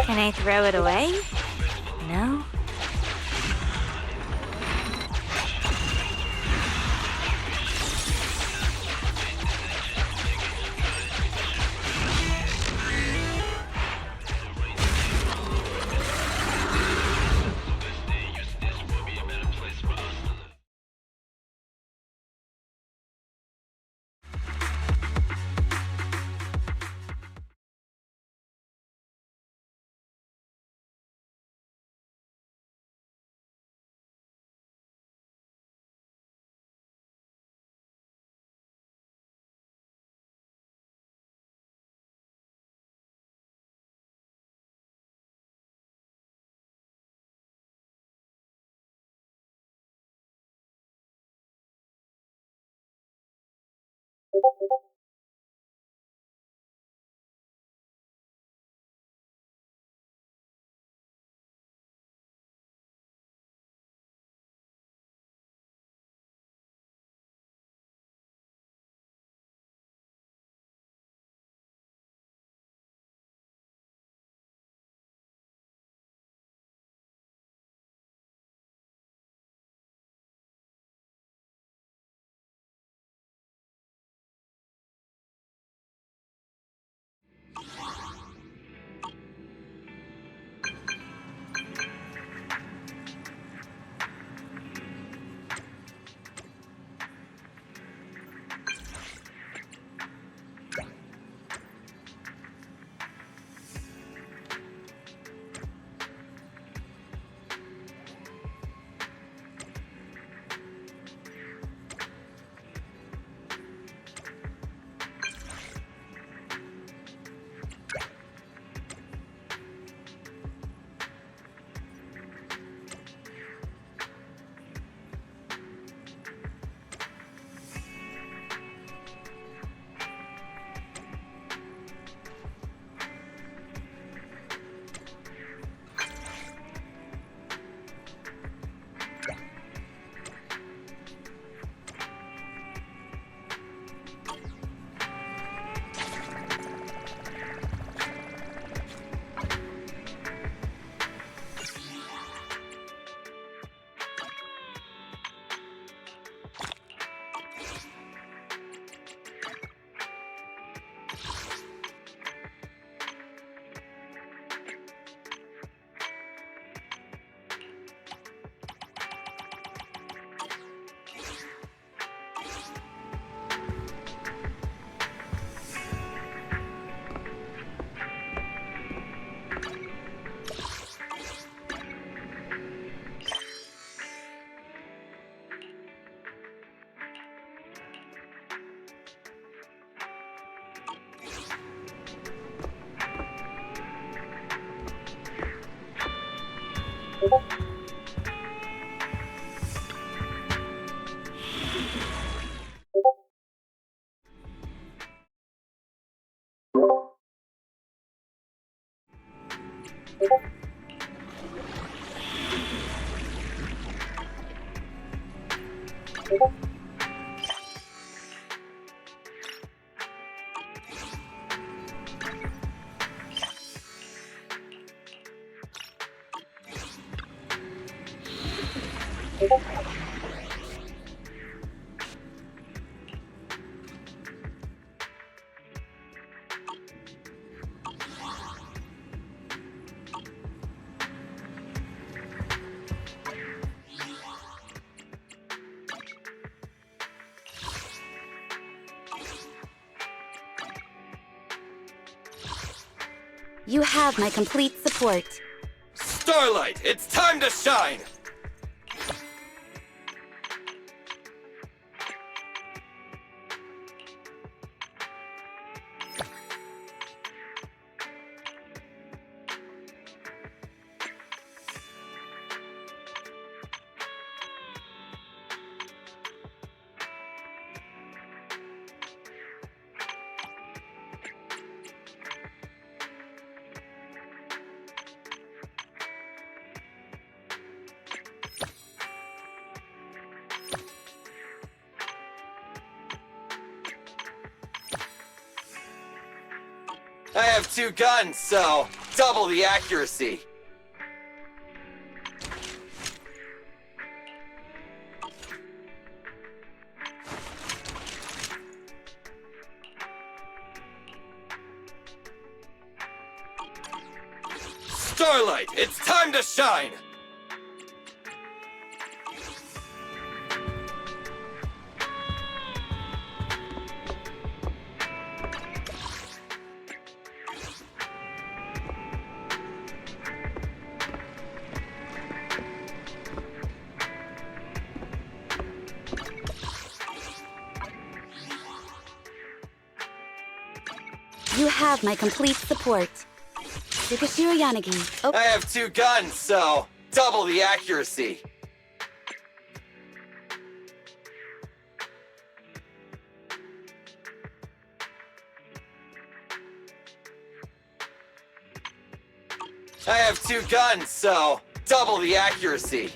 Can I throw it away? No? You have my complete support. Starlight, it's time to shine! have 2 guns, so double the accuracy. Starlight, it's time to shine! You have my complete support. Yukashiro Yanagi. Oh. I have 2 guns, so double the accuracy. I have 2 guns, so double the accuracy.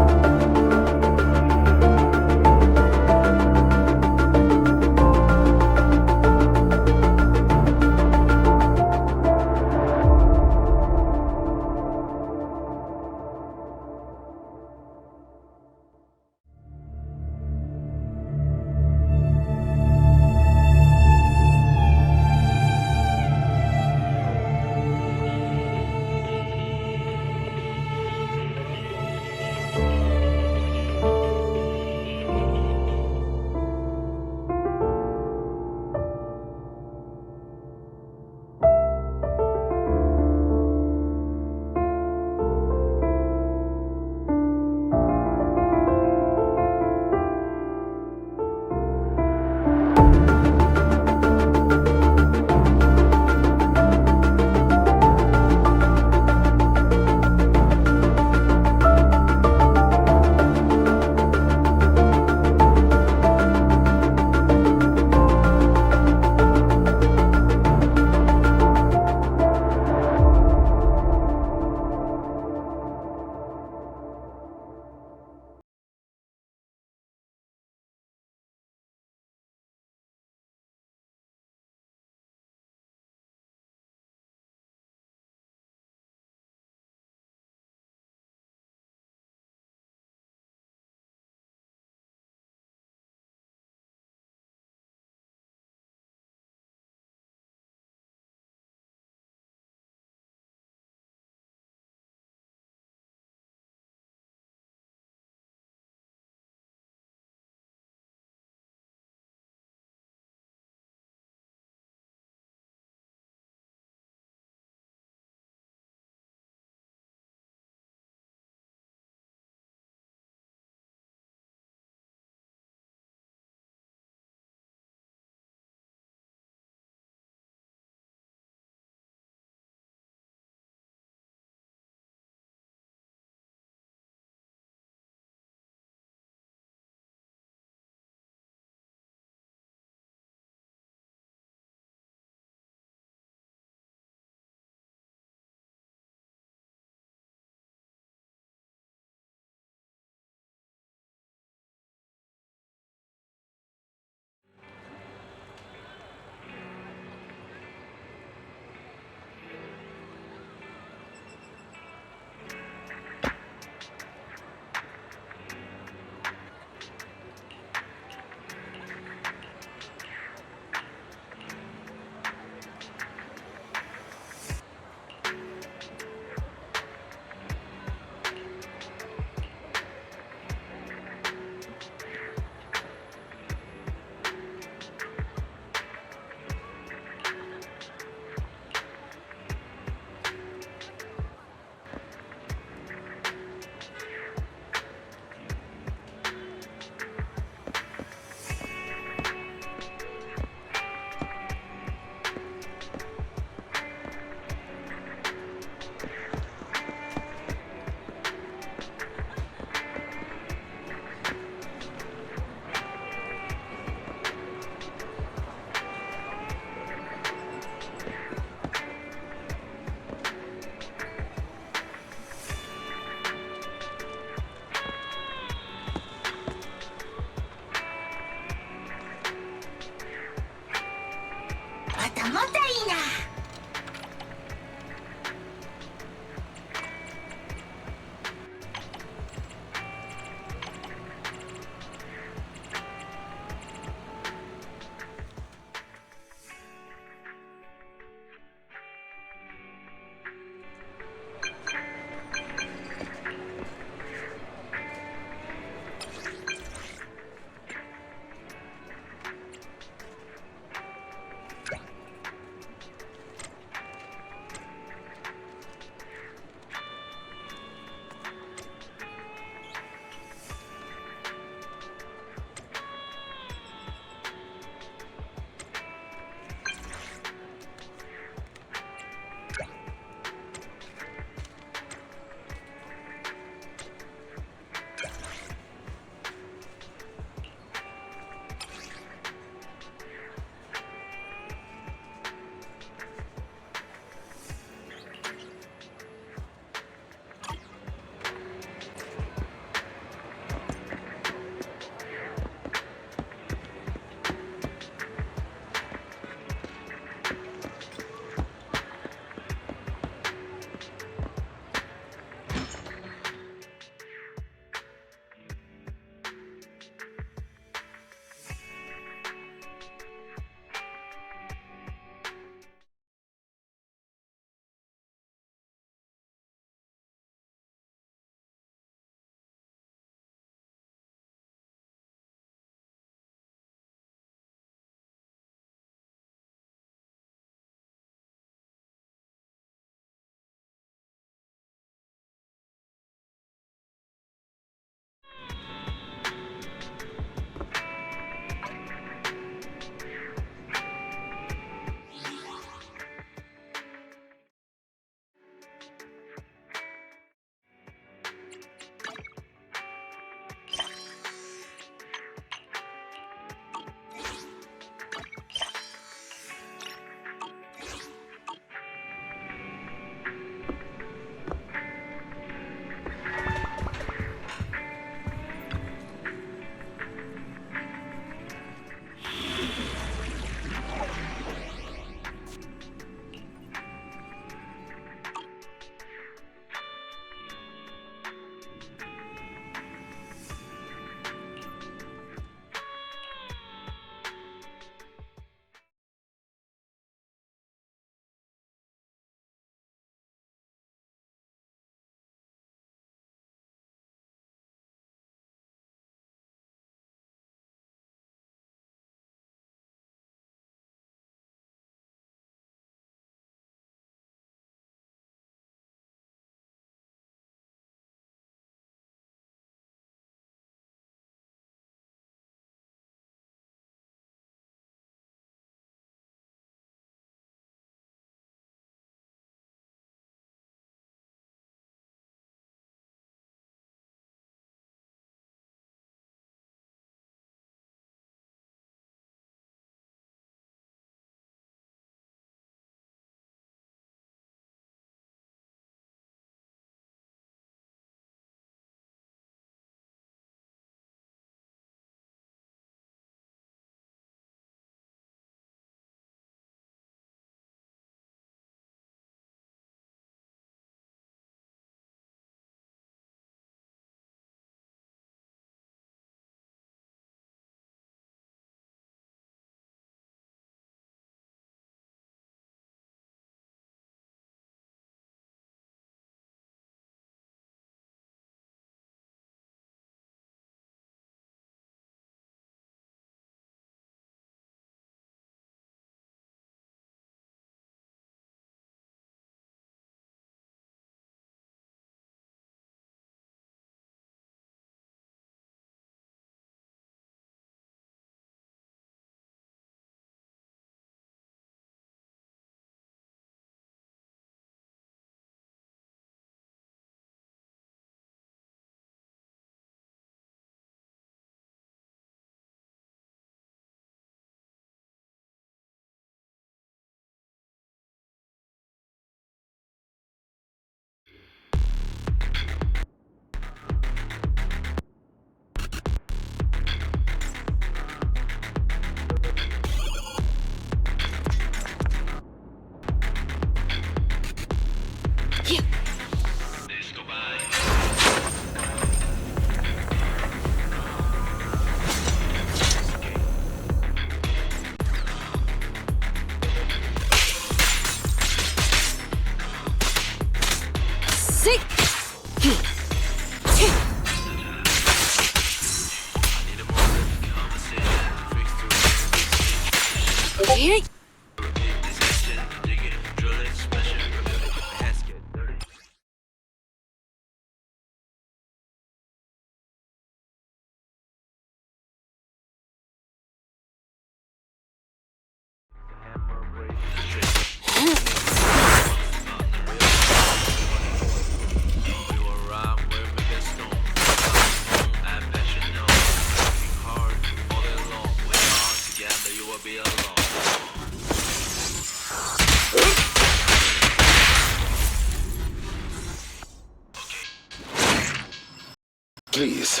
Please.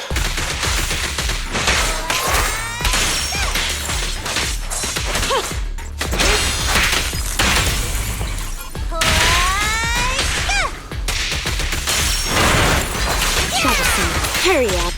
Troublesome. Hurry up.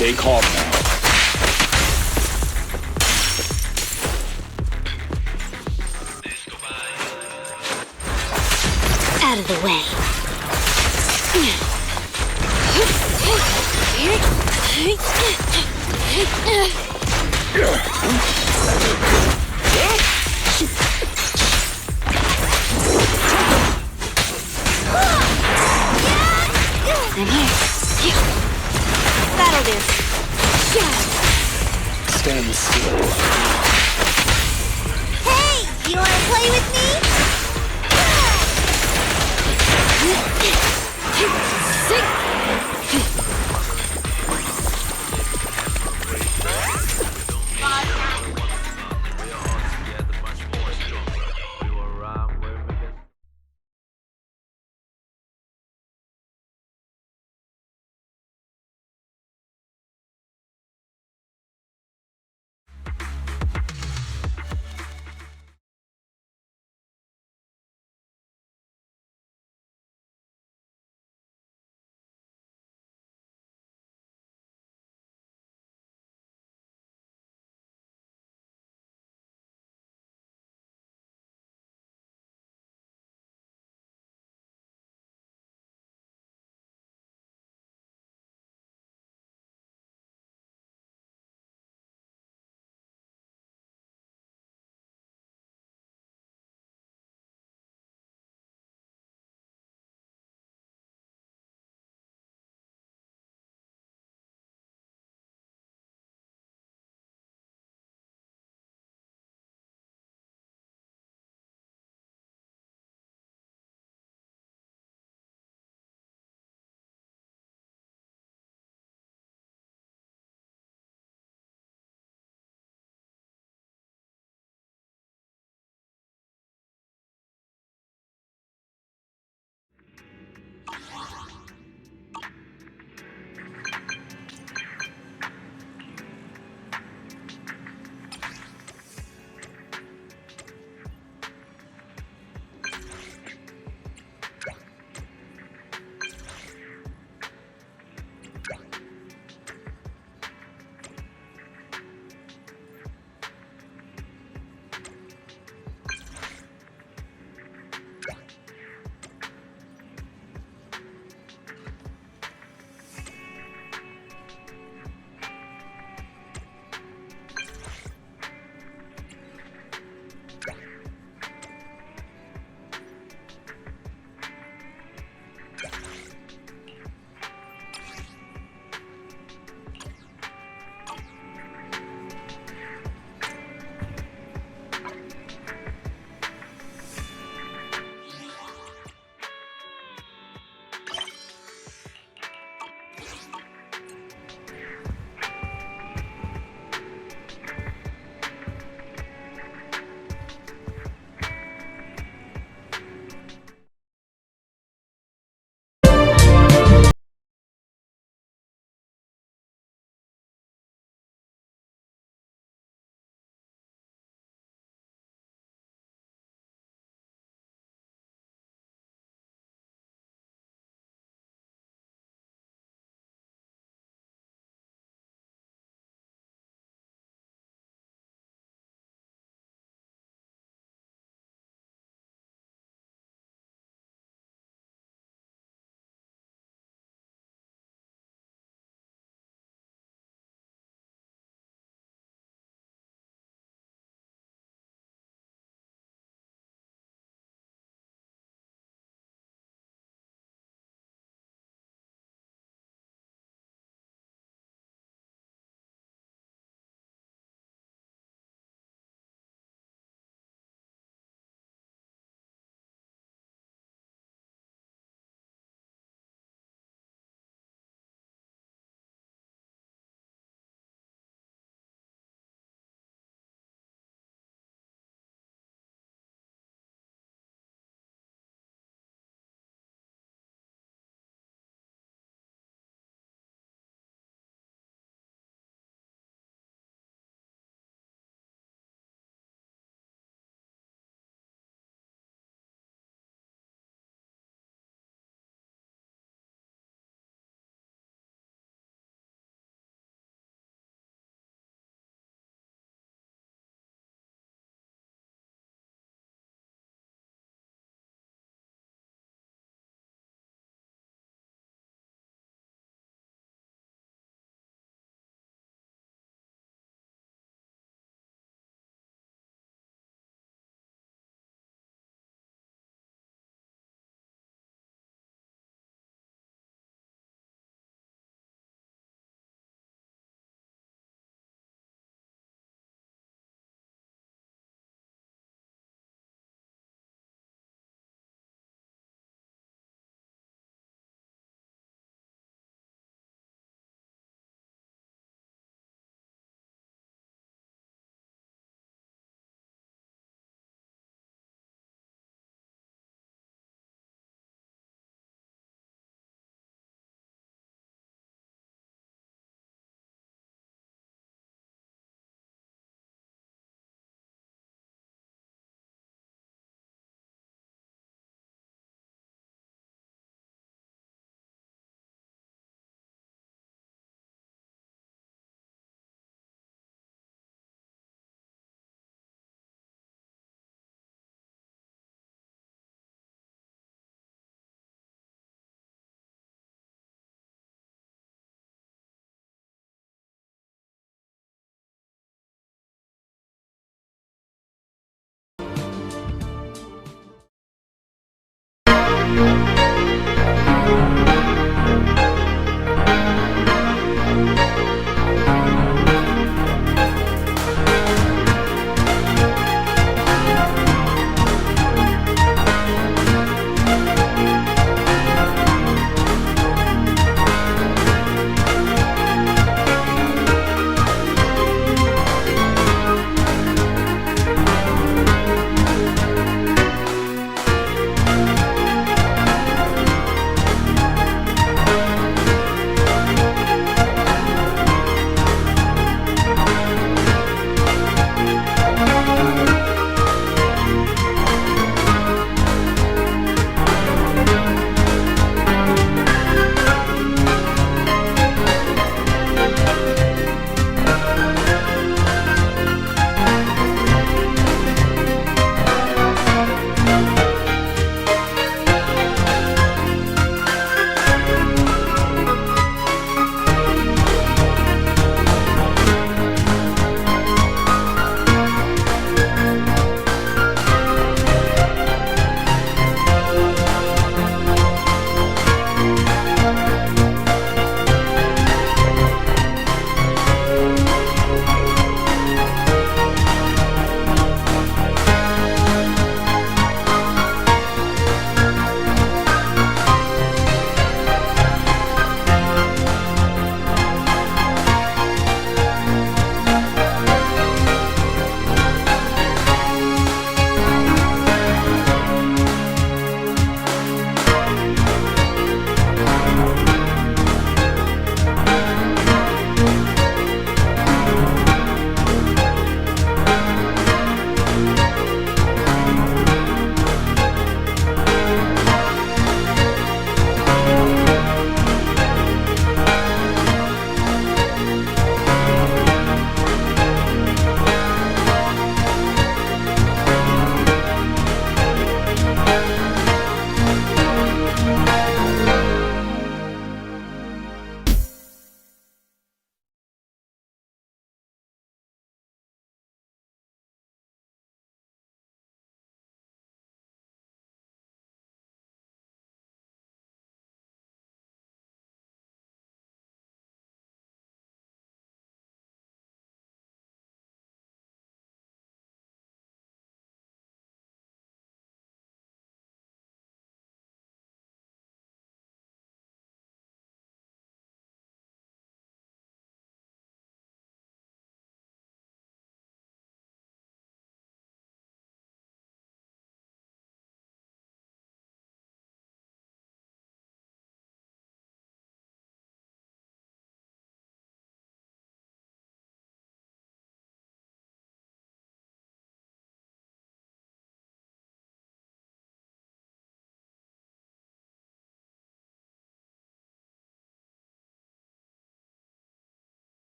Stay calm now. Out of the way. I'm here. That'll do. Stand still. Hey, you wanna play with me?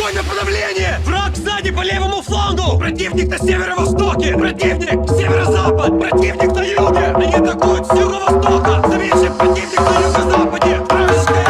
Огонь на подавление! Враг сзади по левому флангу! Противник на северо-востоке! Противник! Северо-запад! Противник на юге! Они атакуют с юго-востока! Заметьте, противник на юго-западе! Вражеская...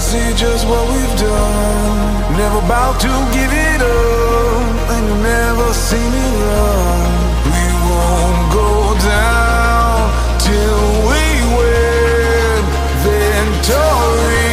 see just what we've done. Never about to give it up, and you'll never see me run. We won't go down till we win victory.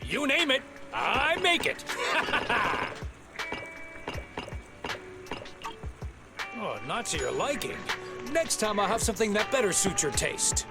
You name it, I make it. Oh, not to your liking. Next time I'll have something that better suits your taste.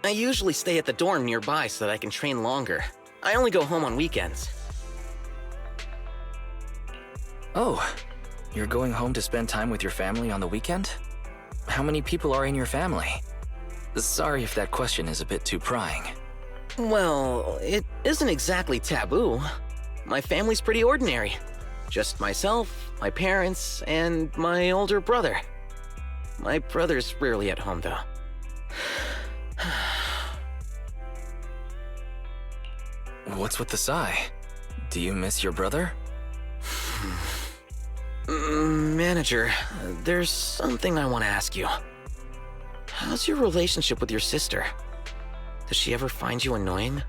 I usually stay at the dorm nearby so that I can train longer. I only go home on weekends. Oh, you're going home to spend time with your family on the weekend? How many people are in your family? Sorry if that question is a bit too prying. Well, it isn't exactly taboo. My family's pretty ordinary. Just myself, my parents, and my older brother. My brother's rarely at home, though. What's with the sigh? Do you miss your brother? Manager, there's something I want to ask you. How's your relationship with your sister? Does she ever find you annoying?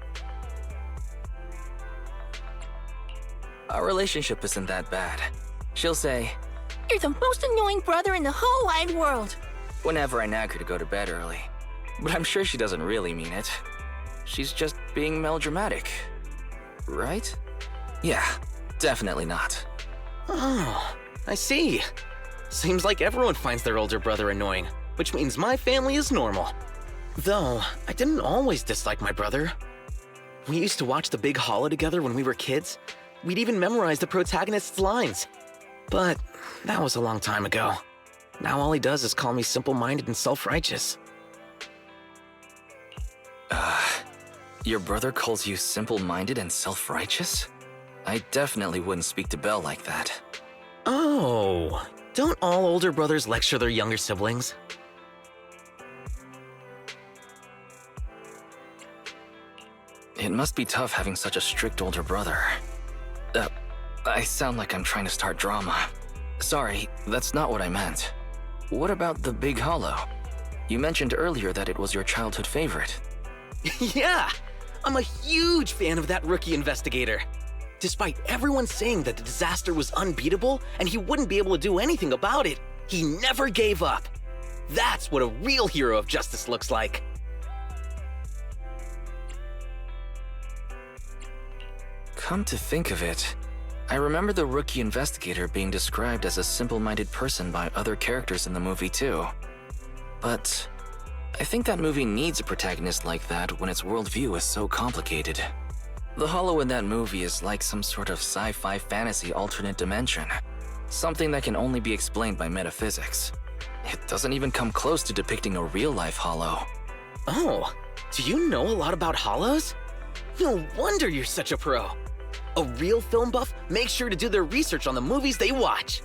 Our relationship isn't that bad. She'll say, "You're the most annoying brother in the whole wide world," whenever I nag her to go to bed early. But I'm sure she doesn't really mean it. She's just being melodramatic. Right? Yeah, definitely not. Oh, I see. Seems like everyone finds their older brother annoying, which means my family is normal. Though, I didn't always dislike my brother. We used to watch The Big Hollow together when we were kids. We'd even memorize the protagonist's lines. But that was a long time ago. Now all he does is call me simple-minded and self-righteous. Your brother calls you simple-minded and self-righteous? I definitely wouldn't speak to Belle like that. Oh, don't all older brothers lecture their younger siblings? It must be tough having such a strict older brother. I sound like I'm trying to start drama. Sorry, that's not what I meant. What about The Big Hollow? You mentioned earlier that it was your childhood favorite. Yeah! I'm a huge fan of that rookie investigator. Despite everyone saying that the disaster was unbeatable and he wouldn't be able to do anything about it, he never gave up. That's what a real hero of justice looks like. Come to think of it, I remember the rookie investigator being described as a simple-minded person by other characters in the movie too. But I think that movie needs a protagonist like that when its worldview is so complicated. The Hollow in that movie is like some sort of sci-fi fantasy alternate dimension. Something that can only be explained by metaphysics. It doesn't even come close to depicting a real-life Hollow. Oh, do you know a lot about Hollows? No wonder you're such a pro. A real film buff makes sure to do their research on the movies they watch.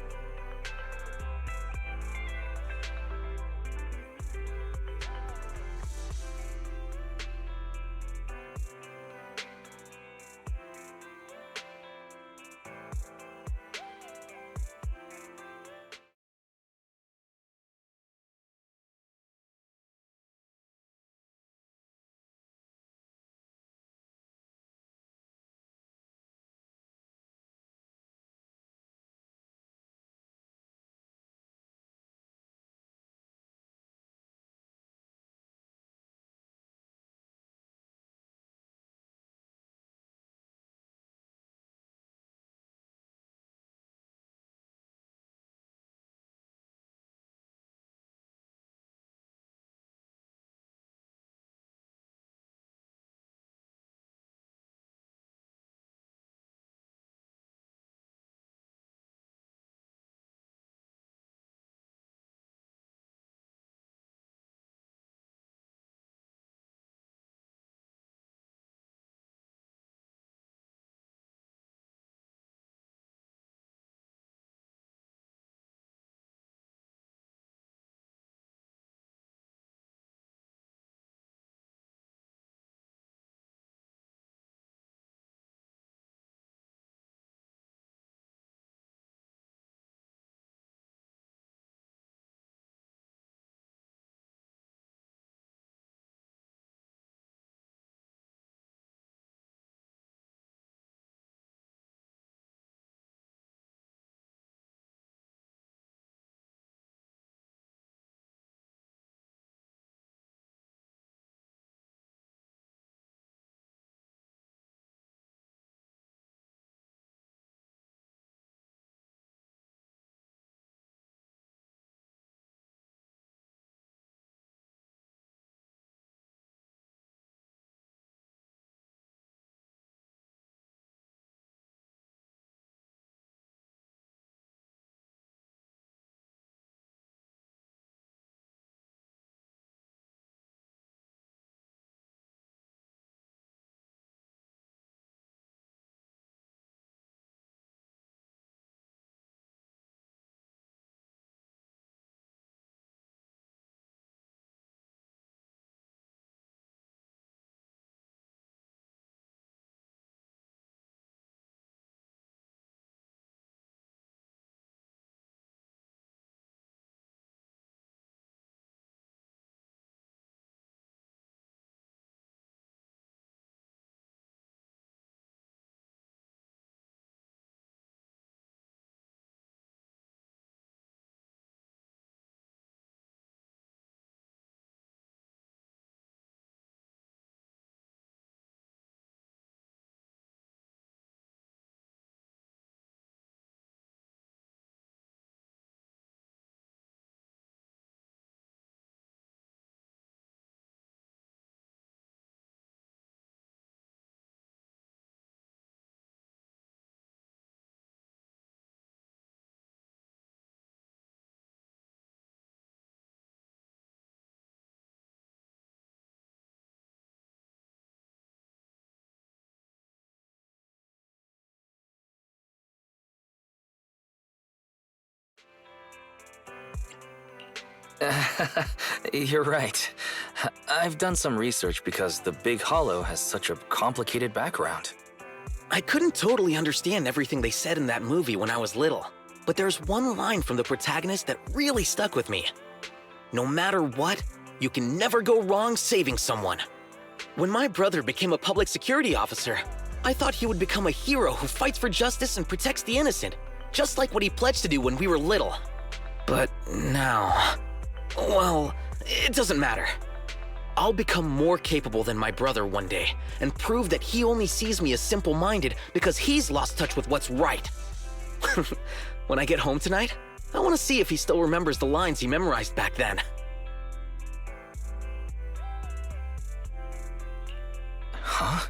You're right. I've done some research because the Big Hollow has such a complicated background. I couldn't totally understand everything they said in that movie when I was little, but there's one line from the protagonist that really stuck with me. No matter what, you can never go wrong saving someone. When my brother became a public security officer, I thought he would become a hero who fights for justice and protects the innocent, just like what he pledged to do when we were little. But now, well, it doesn't matter. I'll become more capable than my brother one day and prove that he only sees me as simple-minded because he's lost touch with what's right. When I get home tonight, I want to see if he still remembers the lines he memorized back then. Huh?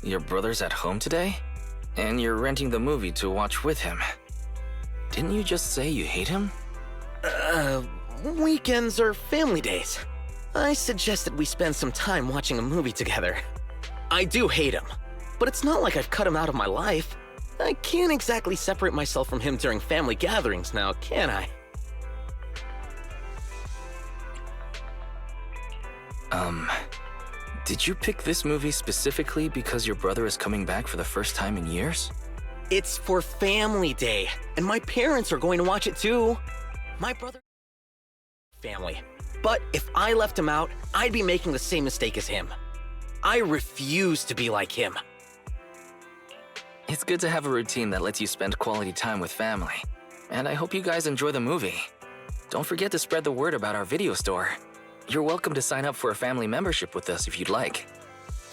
Your brother's at home today? And you're renting the movie to watch with him. Didn't you just say you hate him? Weekends or family days. I suggested we spend some time watching a movie together. I do hate him, but it's not like I've cut him out of my life. I can't exactly separate myself from him during family gatherings now, can I? Did you pick this movie specifically because your brother is coming back for the first time in years? It's for Family Day, and my parents are going to watch it too. My brother... family. But if I left him out, I'd be making the same mistake as him. I refuse to be like him. It's good to have a routine that lets you spend quality time with family. And I hope you guys enjoy the movie. Don't forget to spread the word about our video store. You're welcome to sign up for a family membership with us if you'd like.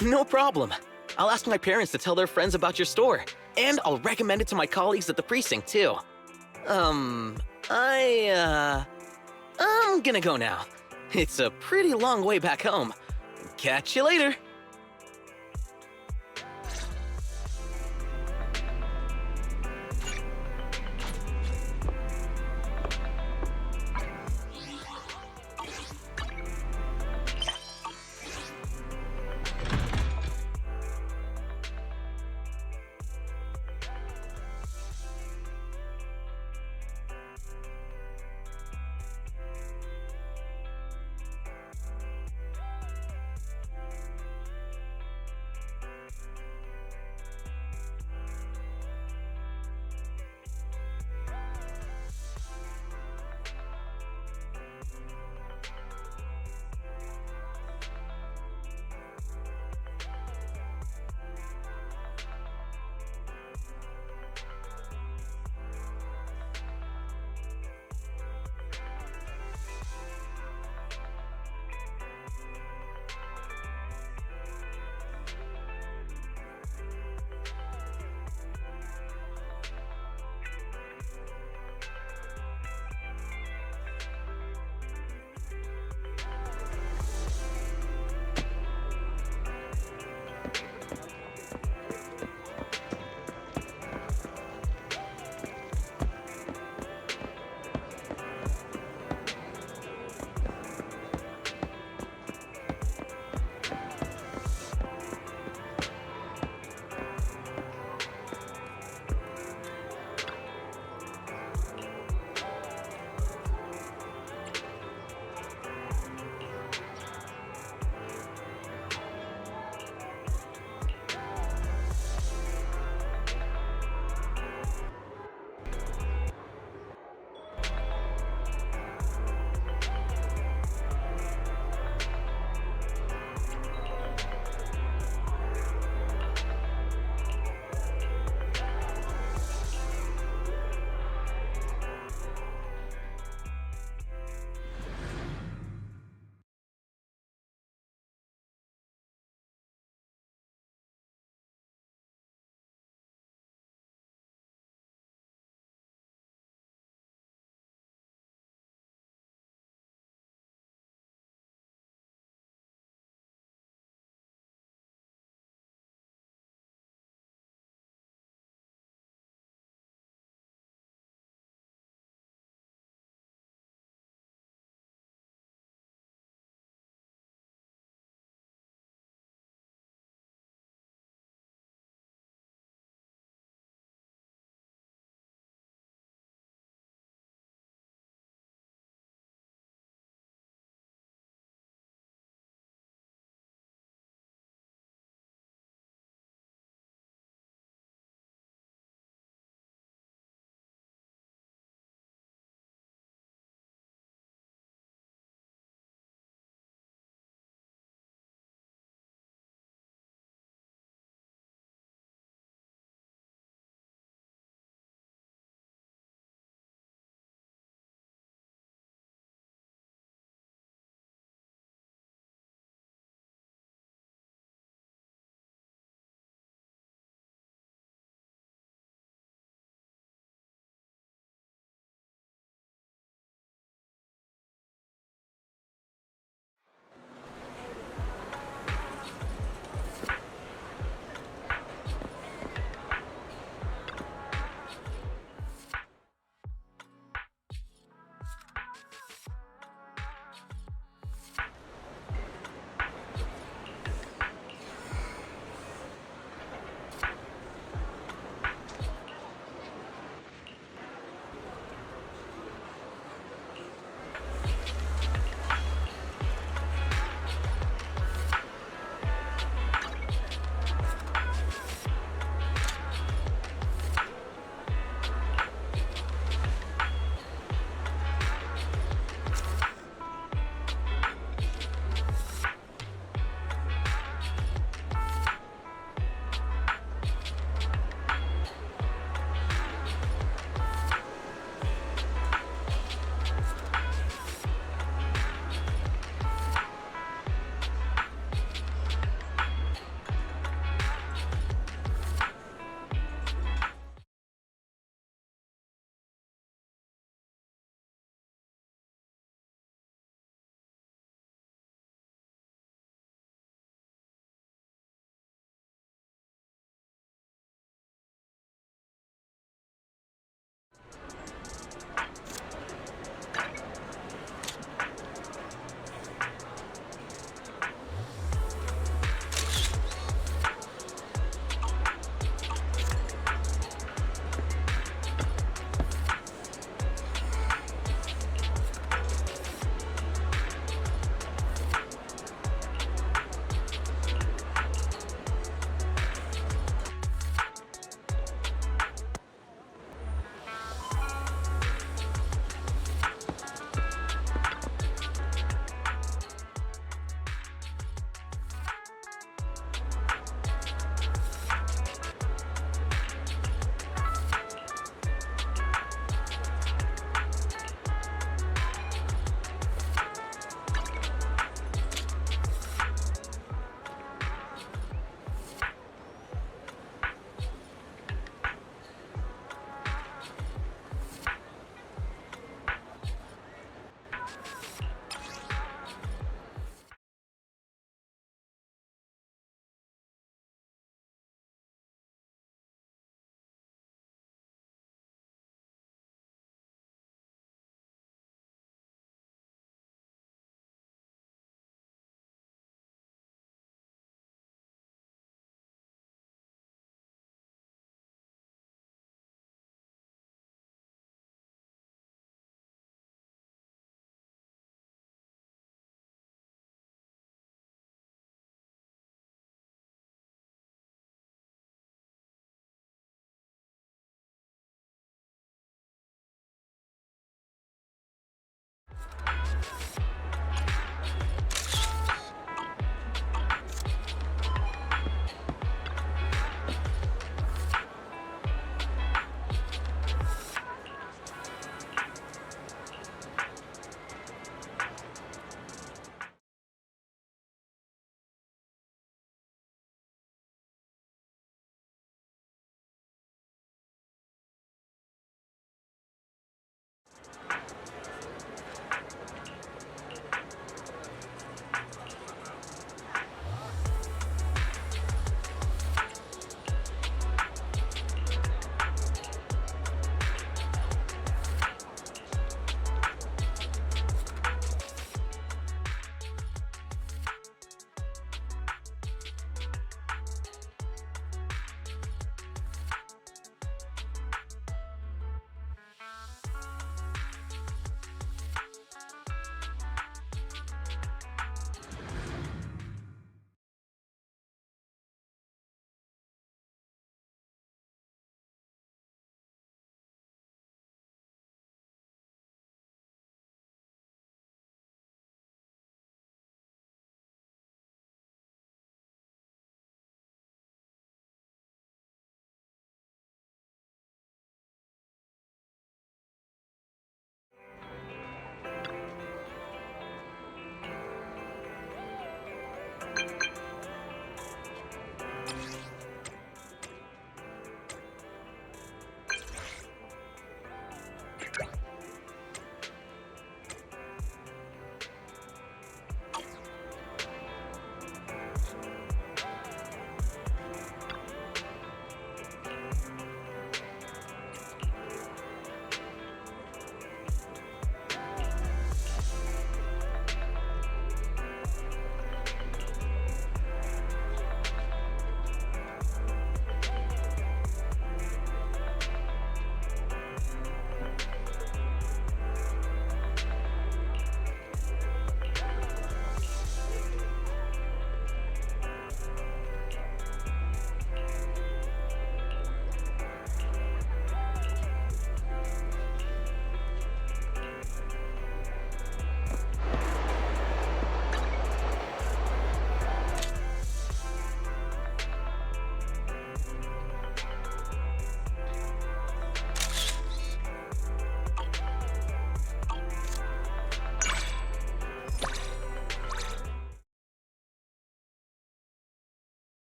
No problem. I'll ask my parents to tell their friends about your store. And I'll recommend it to my colleagues at the precinct, too. I'm gonna go now. It's a pretty long way back home. Catch you later.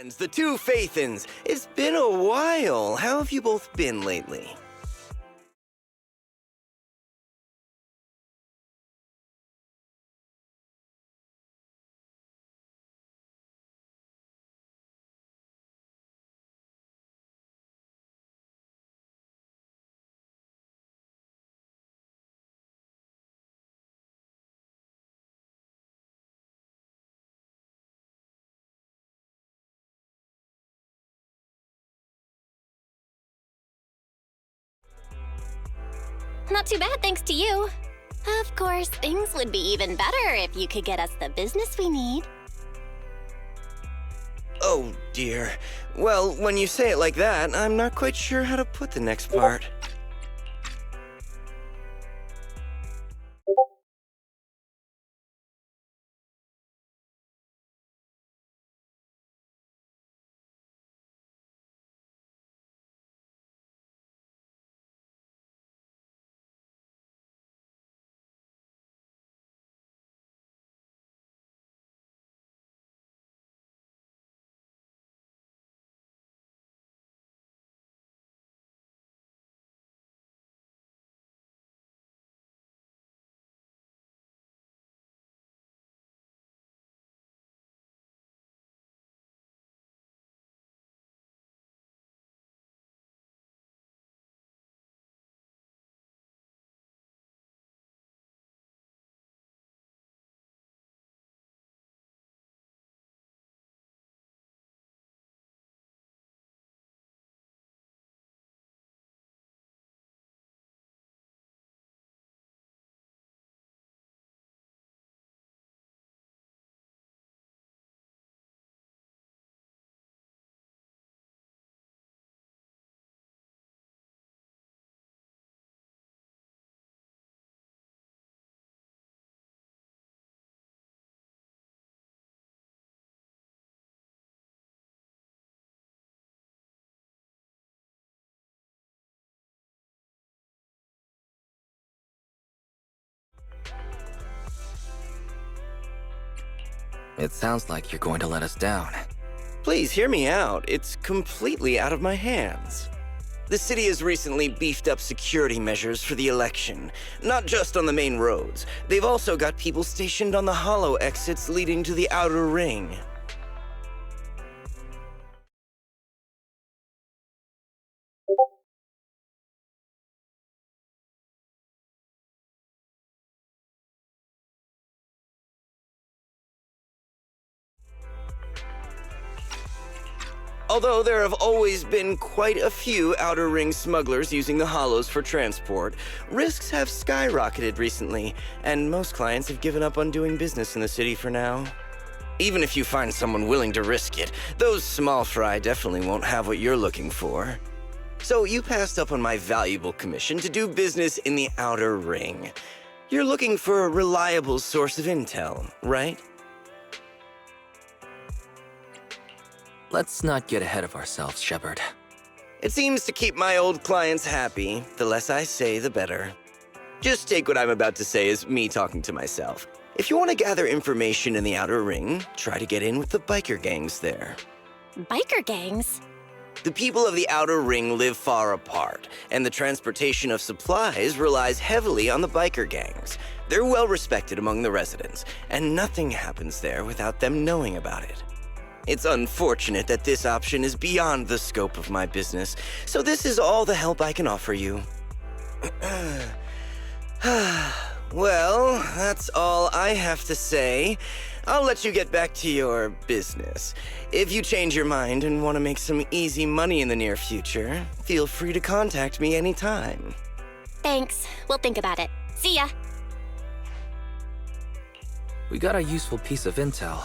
friends, the two Faithins. It's been a while. How have you both been lately? Not too bad, thanks to you. Of course, things would be even better if you could get us the business we need. Oh, dear. Well, when you say it like that, I'm not quite sure how to put the next part. It sounds like you're going to let us down. Please hear me out. It's completely out of my hands. The city has recently beefed up security measures for the election, not just on the main roads. They've also got people stationed on the hollow exits leading to the outer ring. Although there have always been quite a few outer ring smugglers using the hollows for transport, risks have skyrocketed recently, and most clients have given up on doing business in the city for now. Even if you find someone willing to risk it, those small fry definitely won't have what you're looking for. So you passed up on my valuable commission to do business in the outer ring. You're looking for a reliable source of intel, right? Let's not get ahead of ourselves, Shepard. It seems to keep my old clients happy. The less I say, the better. Just take what I'm about to say as me talking to myself. If you want to gather information in the outer ring, try to get in with the biker gangs there. Biker gangs? The people of the outer ring live far apart, and the transportation of supplies relies heavily on the biker gangs. They're well respected among the residents, and nothing happens there without them knowing about it. It's unfortunate that this option is beyond the scope of my business, so this is all the help I can offer you. Well, that's all I have to say. I'll let you get back to your business. If you change your mind and want to make some easy money in the near future, feel free to contact me anytime. Thanks. We'll think about it. See ya. We got a useful piece of intel,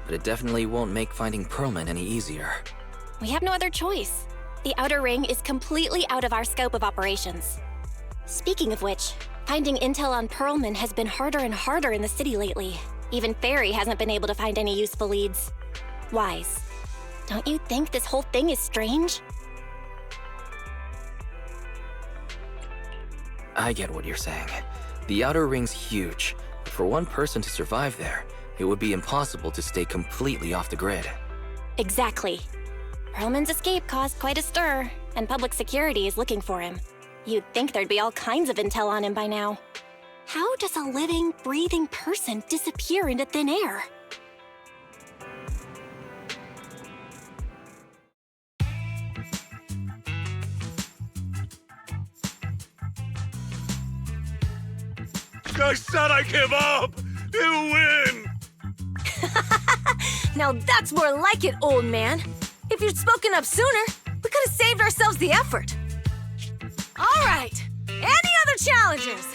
but it definitely won't make finding Perlman any easier. We have no other choice. The outer ring is completely out of our scope of operations. Speaking of which, finding intel on Perlman has been harder and harder in the city lately. Even Ferry hasn't been able to find any useful leads. Wise, don't you think this whole thing is strange? I get what you're saying. The outer ring's huge, but for one person to survive there, it would be impossible to stay completely off the grid. Exactly. Perlman's escape caused quite a stir, and public security is looking for him. You'd think there'd be all kinds of intel on him by now. How does a living, breathing person disappear into thin air? I said I give up! You win! Now that's more like it, old man. If you'd spoken up sooner, we could have saved ourselves the effort. All right. Any other challenges?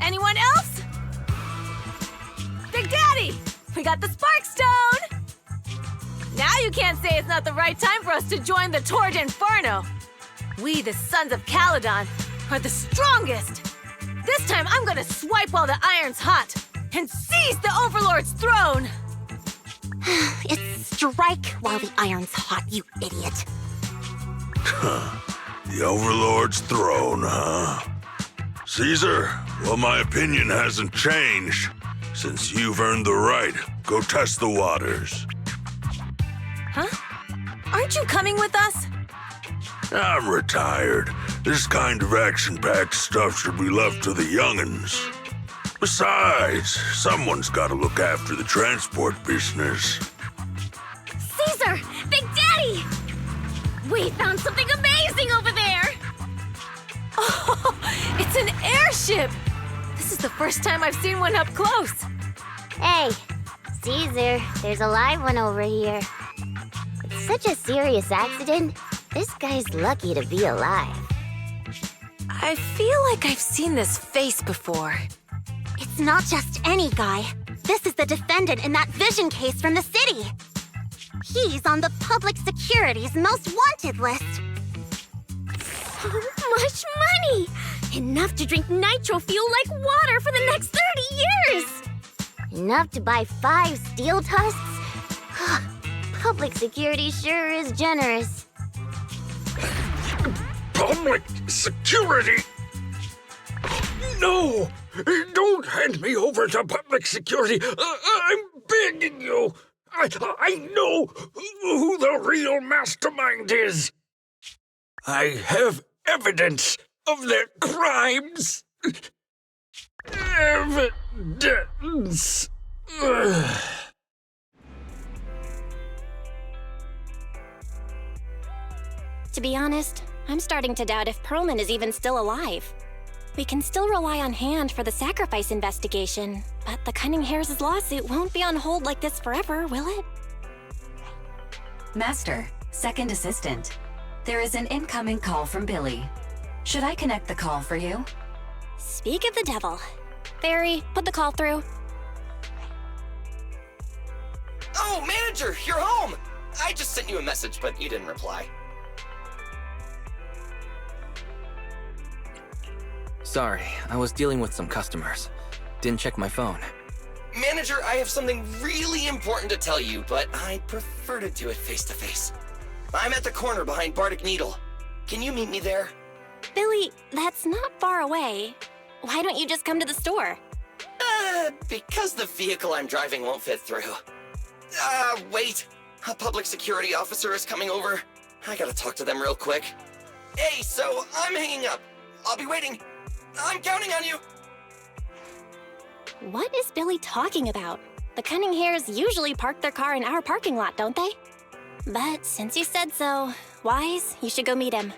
Anyone else? Big Daddy, we got the Spark Stone! Now you can't say it's not the right time for us to join the Torrid Inferno. We, the Sons of Caledon, are the strongest. This time I'm gonna swipe while the iron's hot and seize the Overlord's throne! It's strike while the iron's hot, you idiot. The Overlord's throne, huh? Caesar, well, my opinion hasn't changed. Since you've earned the right, go test the waters. Huh? Aren't you coming with us? I'm retired. This kind of action-packed stuff should be left to the young'uns. Besides, someone's gotta look after the transport business. Caesar! Big Daddy! We found something amazing over there! Oh, it's an airship! This is the first time I've seen one up close. Hey, Caesar, there's a live one over here. It's such a serious accident. This guy's lucky to be alive. I feel like I've seen this face before. It's not just any guy. This is the defendant in that vision case from the city. He's on the public security's most wanted list. So much money! Enough to drink nitro fuel like water for the next 30 years! Enough to buy 5 steel tusks? Public security sure is generous. Public security? No! Don't hand me over to public security! I'm begging you! I know who the real mastermind is! I have evidence of their crimes! Evidence! To be honest, I'm starting to doubt if Perlman is even still alive. We can still rely on Hand for the sacrifice investigation, but the Cunning Hares' lawsuit won't be on hold like this forever, will it? Master, second assistant. There is an incoming call from Billy. Should I connect the call for you? Speak of the devil. Barry, put the call through. Oh, manager, you're home! I just sent you a message, but you didn't reply. Sorry, I was dealing with some customers. Didn't check my phone. Manager, I have something really important to tell you, but I'd prefer to do it face-to-face. I'm at the corner behind Bardic Needle. Can you meet me there? Billy, that's not far away. Why don't you just come to the store? Because the vehicle I'm driving won't fit through. Wait. A public security officer is coming over. I gotta talk to them real quick. Hey, so I'm hanging up. I'll be waiting. I'm counting on you! What is Billy talking about? The Cunning Hares usually park their car in our parking lot, don't they? But since you said so, Wise, you should go meet him.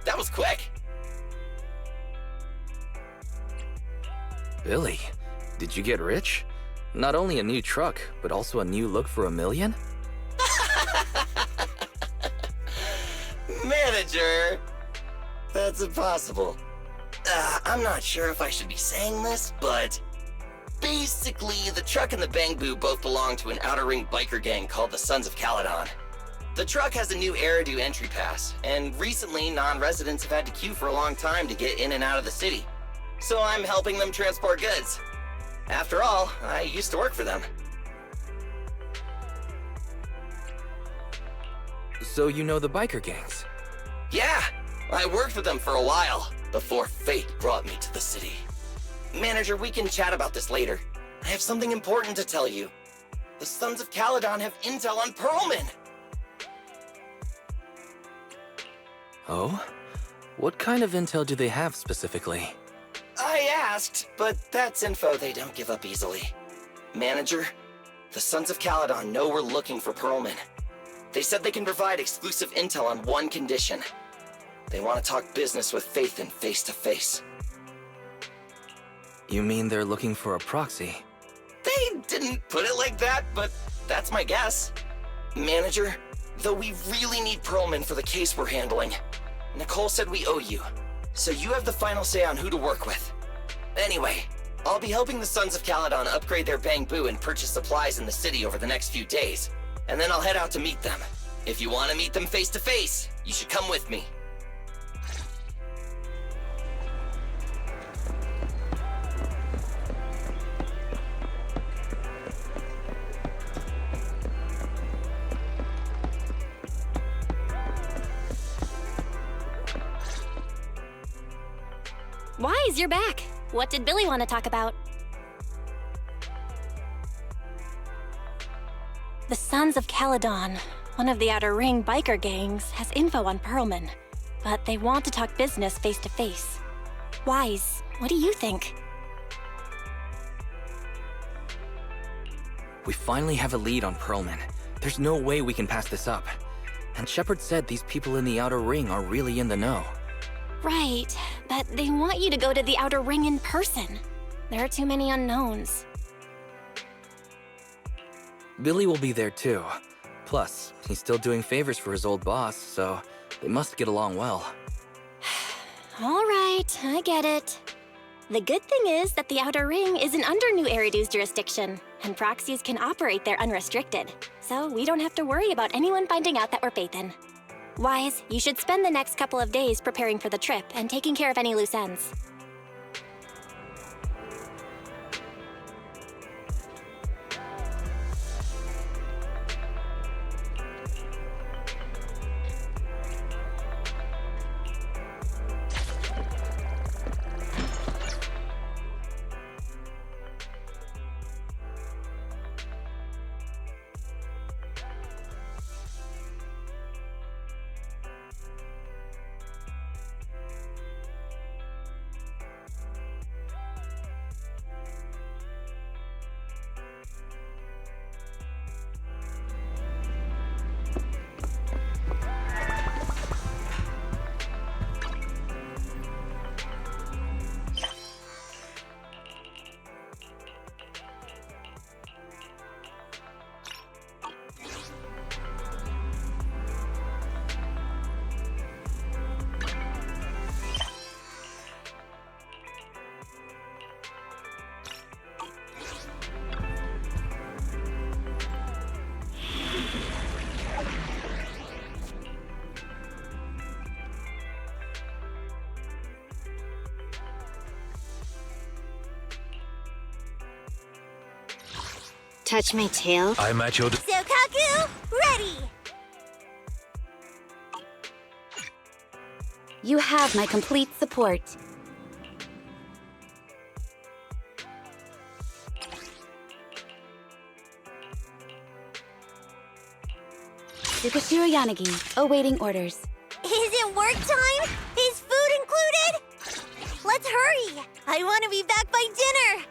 That was quick. Billy, did you get rich? Not only a new truck, but also a new look for $1 million? Manager! That's impossible. I'm not sure if I should be saying this, but basically, the truck and the Bang Boo both belong to an outer ring biker gang called the Sons of Caledon. The truck has a new Eridu entry pass, and recently non-residents have had to queue for a long time to get in and out of the city. So I'm helping them transport goods. After all, I used to work for them. So you know the biker gangs? Yeah, I worked with them for a while, before fate brought me to the city. Manager, we can chat about this later. I have something important to tell you. The Sons of Caledon have intel on Pearlman! Oh? What kind of intel do they have specifically? I asked, but that's info they don't give up easily. Manager, the Sons of Caledon know we're looking for Pearlman. They said they can provide exclusive intel on one condition. They want to talk business with Phaethon face to face. You mean they're looking for a proxy? They didn't put it like that, but that's my guess. Manager, though we really need Pearlman for the case we're handling, Nicole said we owe you, so you have the final say on who to work with. Anyway, I'll be helping the Sons of Caledon upgrade their Bang Boo and purchase supplies in the city over the next few days, and then I'll head out to meet them. If you want to meet them face to face, you should come with me. Wise, you're back. What did Billy want to talk about? The Sons of Caledon, one of the Outer Ring biker gangs, has info on Pearlman, but they want to talk business face to face. Wise, what do you think? We finally have a lead on Pearlman. There's no way we can pass this up. And Shepard said these people in the Outer Ring are really in the know. Right, but they want you to go to the Outer Ring in person. There are too many unknowns. Billy will be there too. Plus, he's still doing favors for his old boss, so they must get along well. All right, I get it. The good thing is that the Outer Ring isn't under New Eridu's jurisdiction, and proxies can operate there unrestricted. So we don't have to worry about anyone finding out that we're Phaethon. Wise, you should spend the next couple of days preparing for the trip and taking care of any loose ends. Touch my tail. I'm at your... Sokaku, ready! You have my complete support. Tsukashiro Yanagi, awaiting orders. Is it work time? Is food included? Let's hurry! I want to be back by dinner!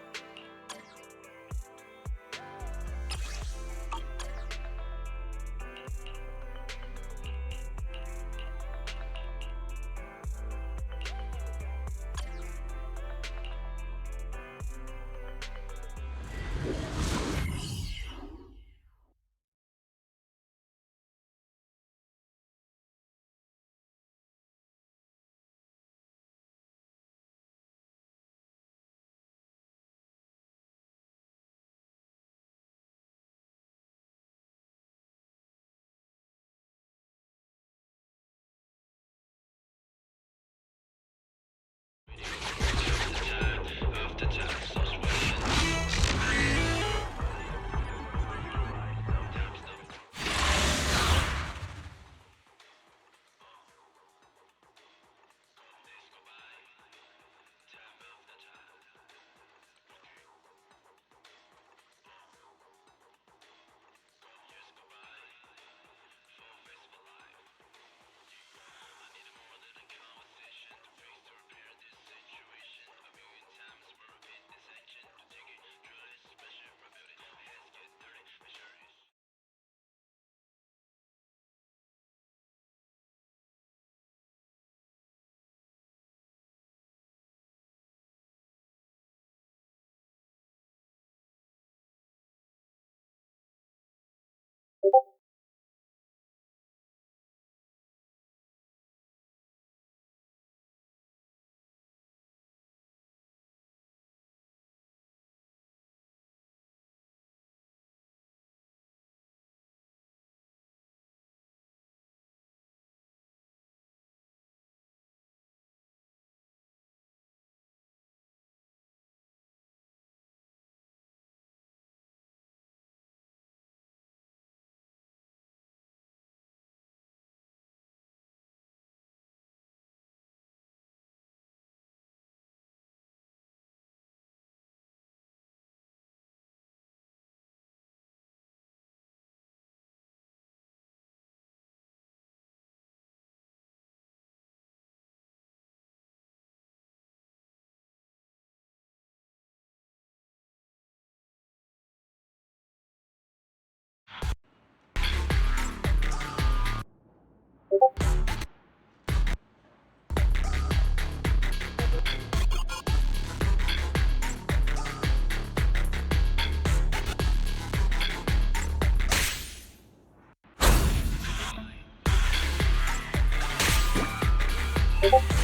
Hey.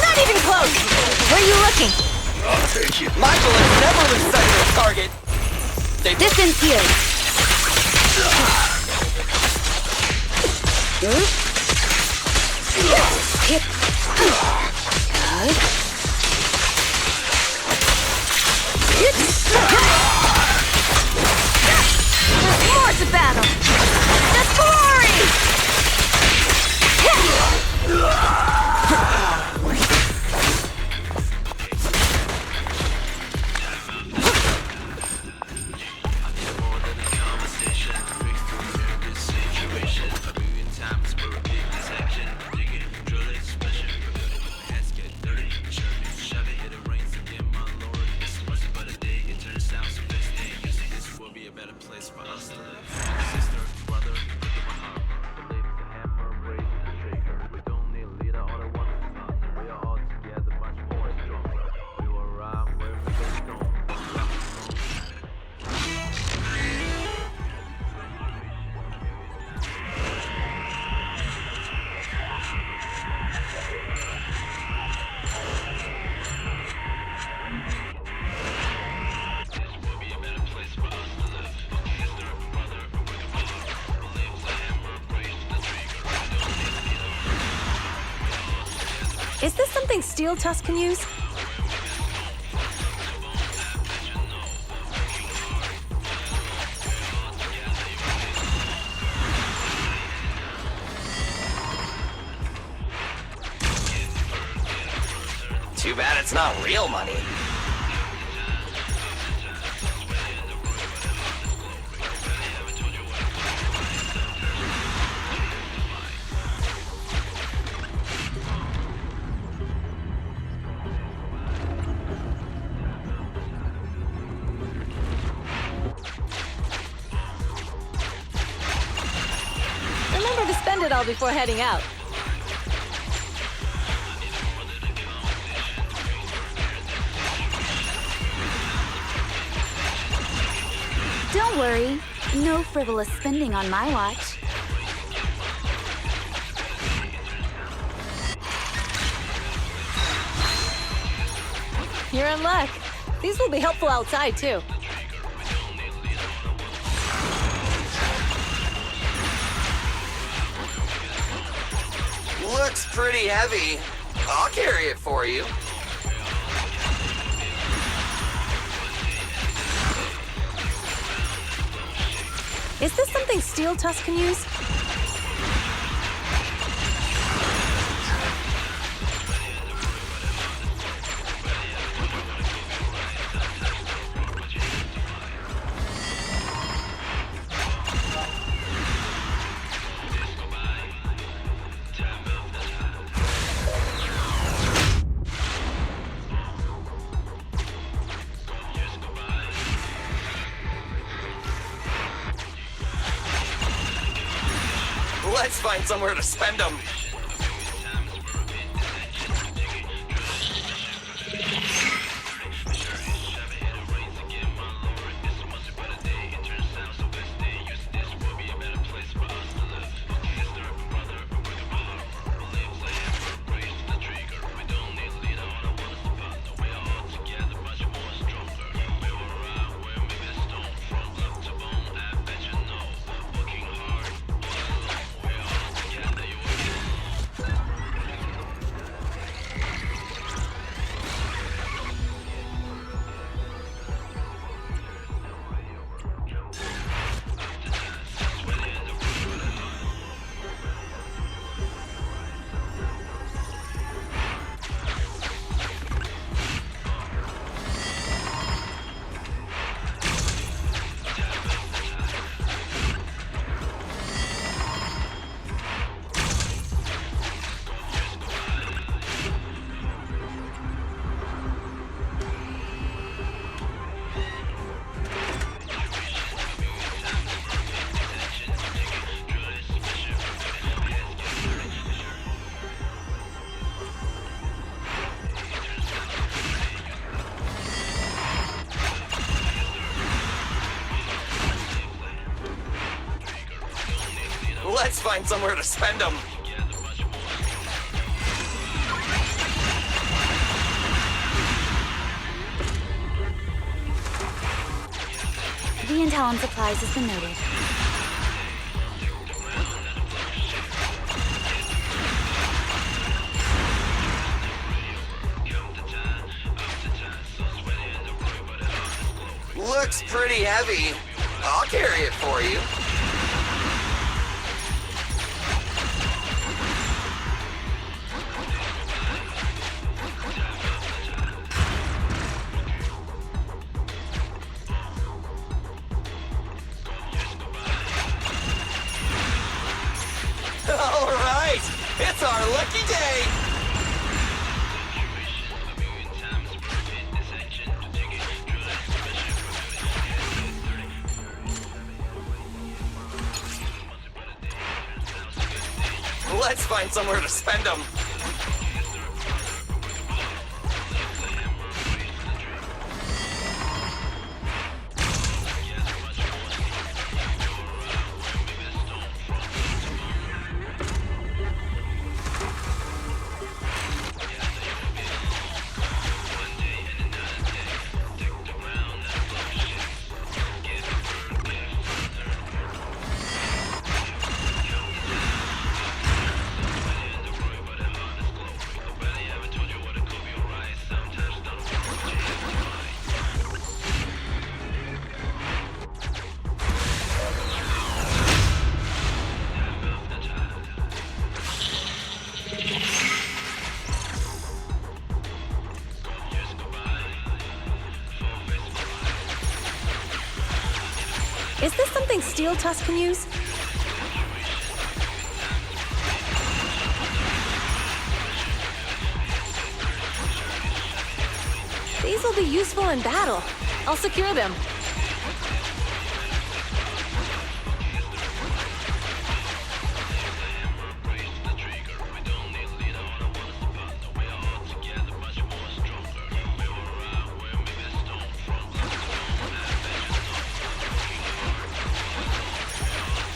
Not even close! Where are you looking? I'll take it. My bullets never lose sight of their target. Distance here. Hit. More to battle! That's glory! Is this something Steel Tusk can use? Too bad it's not real money. Remember to spend it all before heading out. Don't worry. No frivolous spending on my watch. You're in luck. These will be helpful outside, too. Looks pretty heavy. I'll carry it for you. Is this something Steel Tusk can use? Let's find somewhere to spend them. Let's find somewhere to spend them. The intel on supplies has been noted. Looks pretty heavy. I'll carry it for you. All right, it's our lucky day. Let's find somewhere to spend them. Is this something Steel Tusk can use? These will be useful in battle. I'll secure them.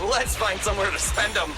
Let's find somewhere to spend them.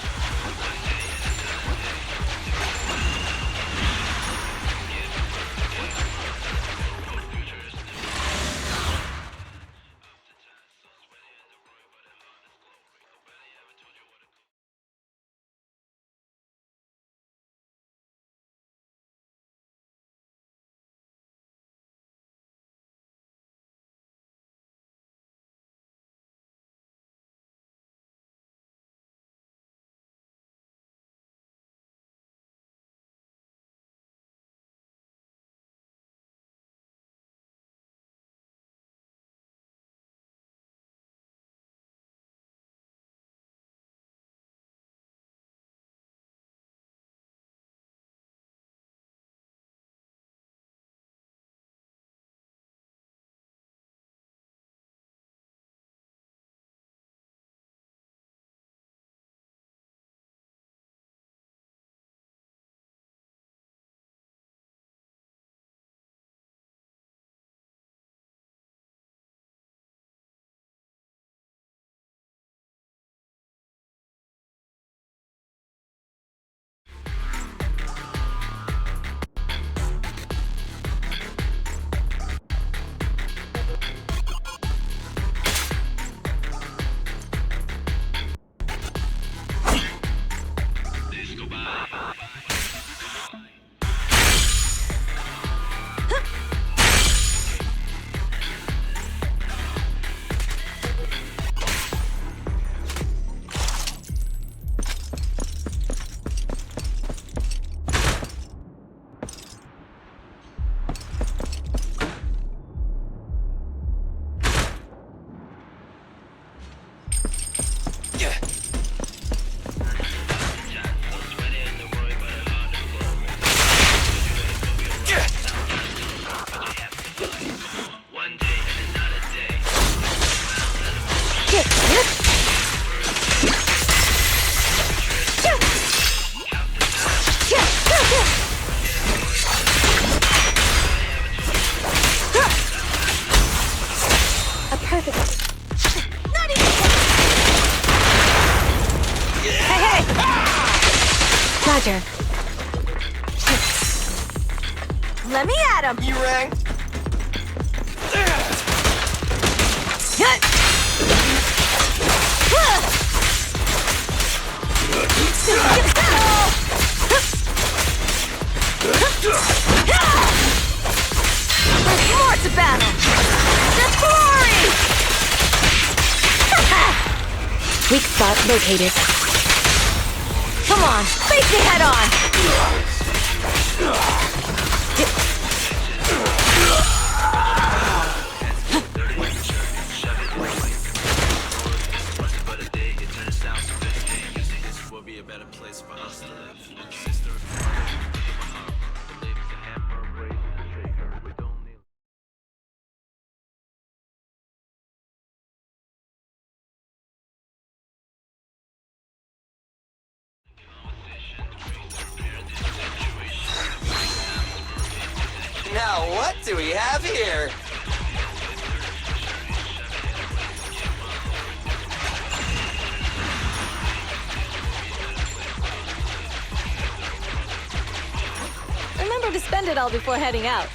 Hey, pleasure. Let me at him! You rang? There's more to battle! There's glory! Weak spot located. Come on, face me head on! Now what do we have here? Remember to spend it all before heading out.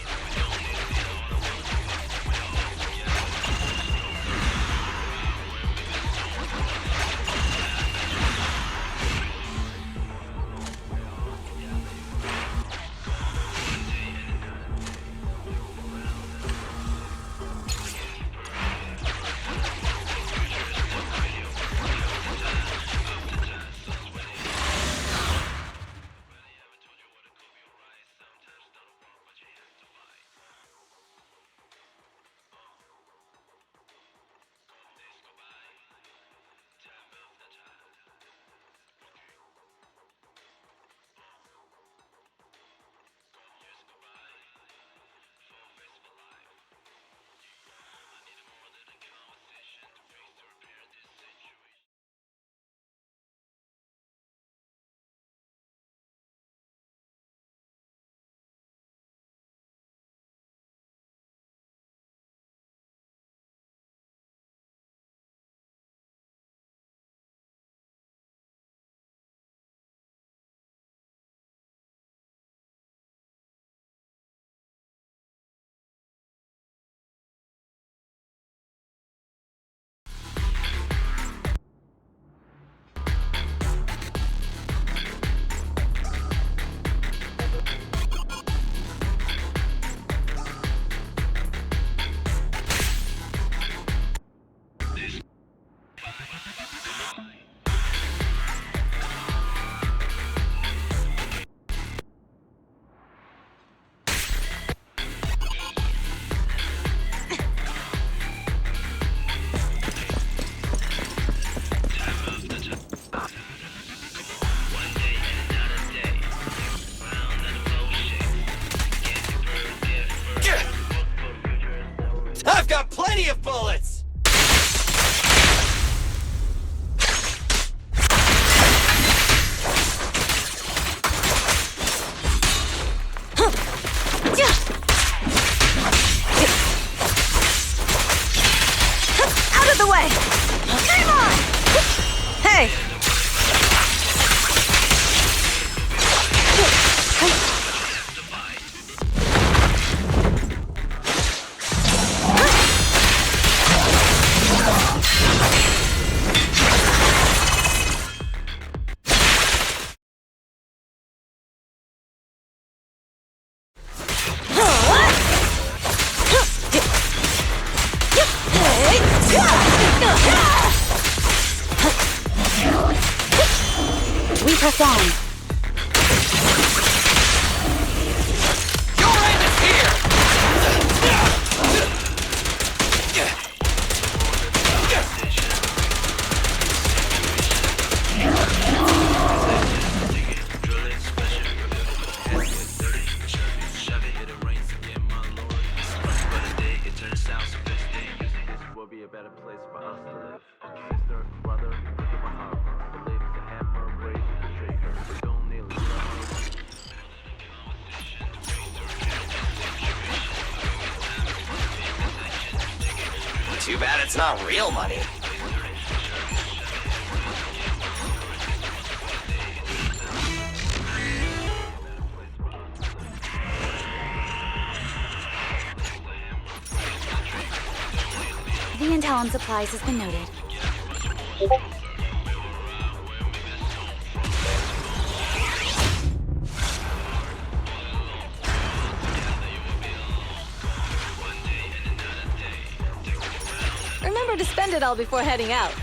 I've got plenty of bullets! Out of the way! Come on! Hey! We press on. Your end is here! Too bad it's not real money. The intel on supplies has been noted. Remember to spend it all before heading out.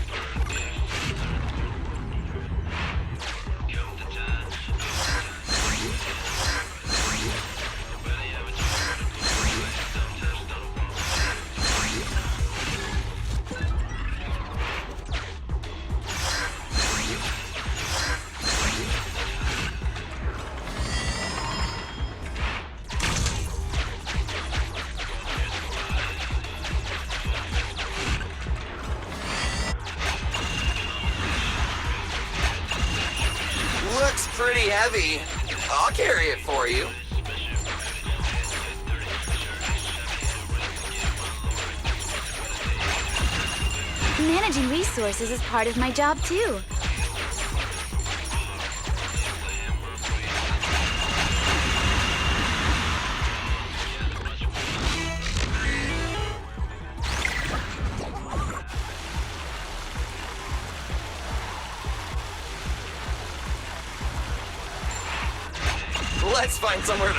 Looks pretty heavy. I'll carry it for you. Managing resources is part of my job, too. Let's find somewhere to...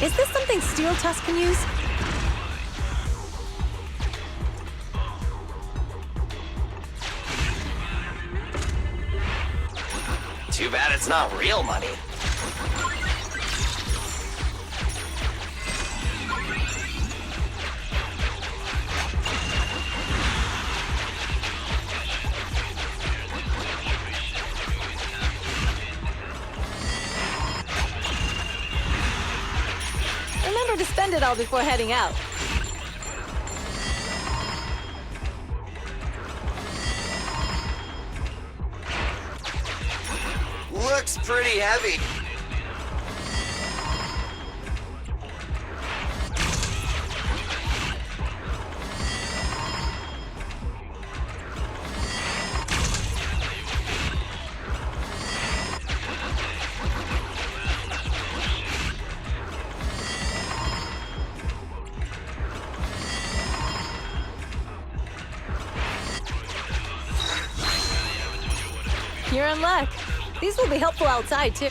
Is this something Steel Tusk can use? Too bad it's not real money. Remember to spend it all before heading out. Looks pretty heavy. You're in luck. These will be helpful outside, too.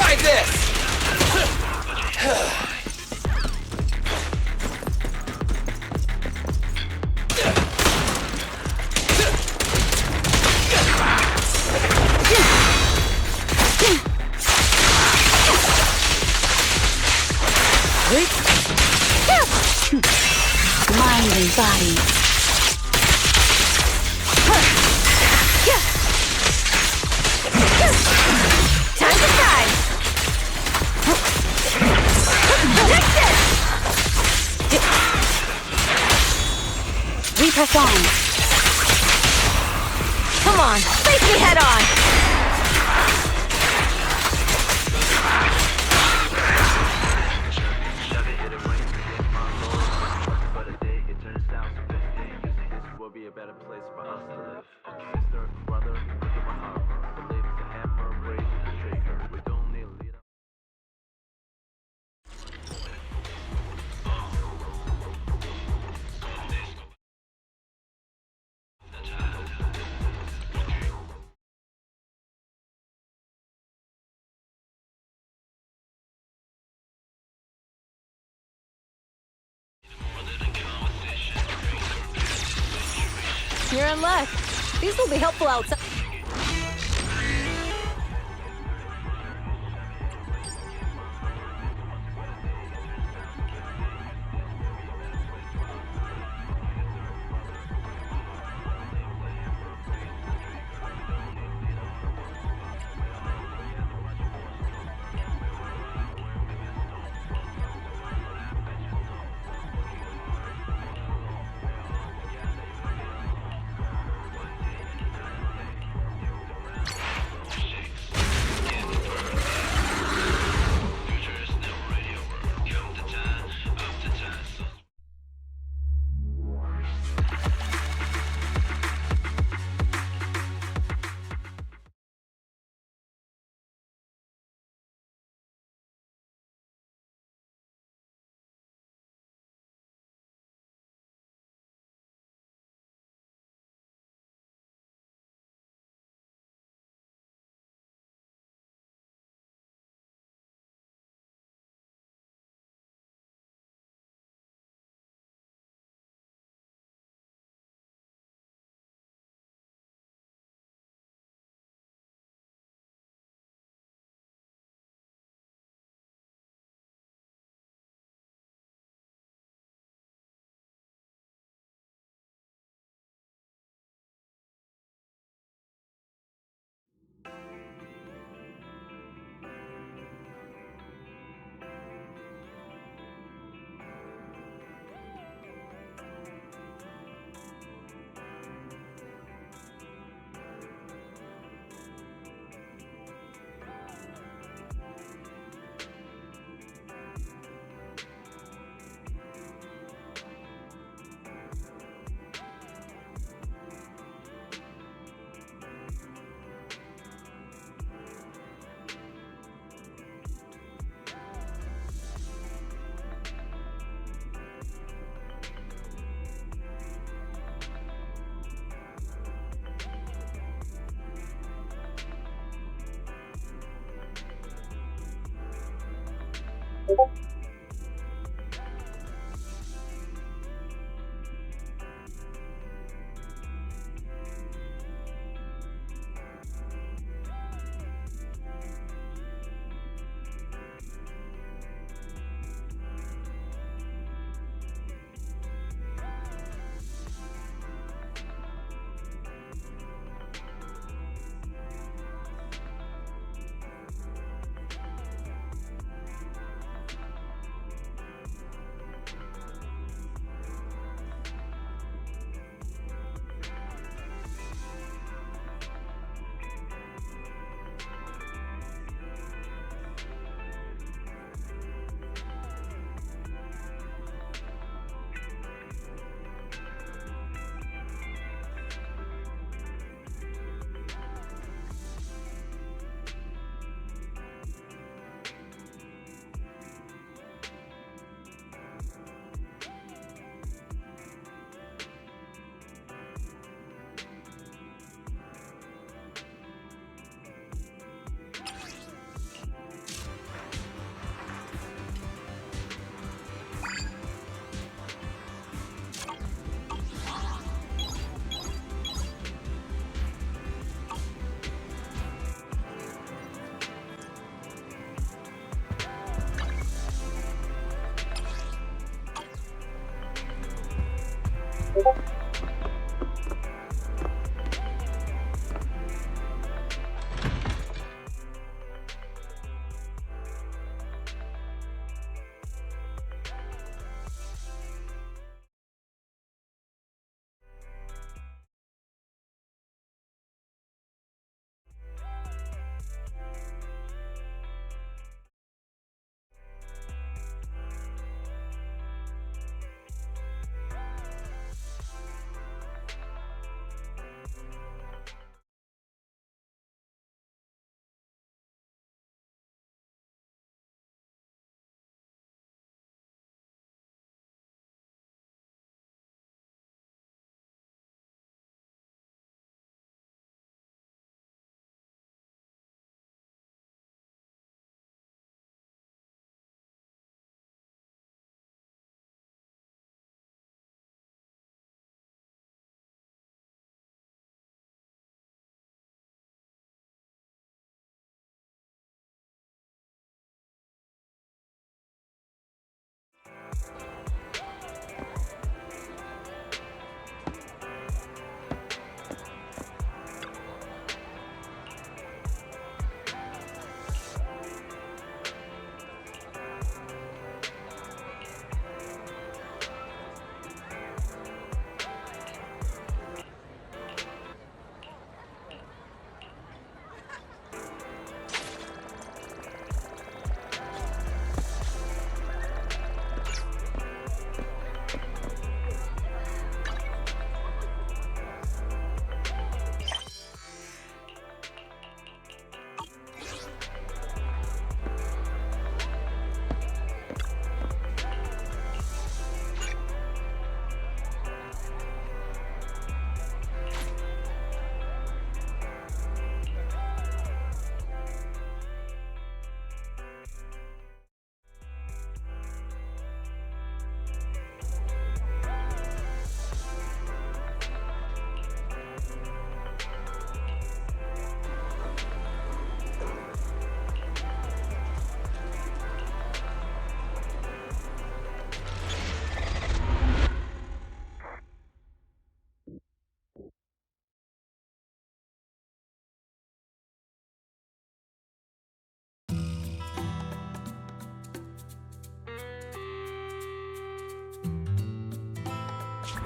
Try this! Mind and body. Time to fry! Next it! Reaper form. Come on, face me head on! You're in luck. These will be helpful outside.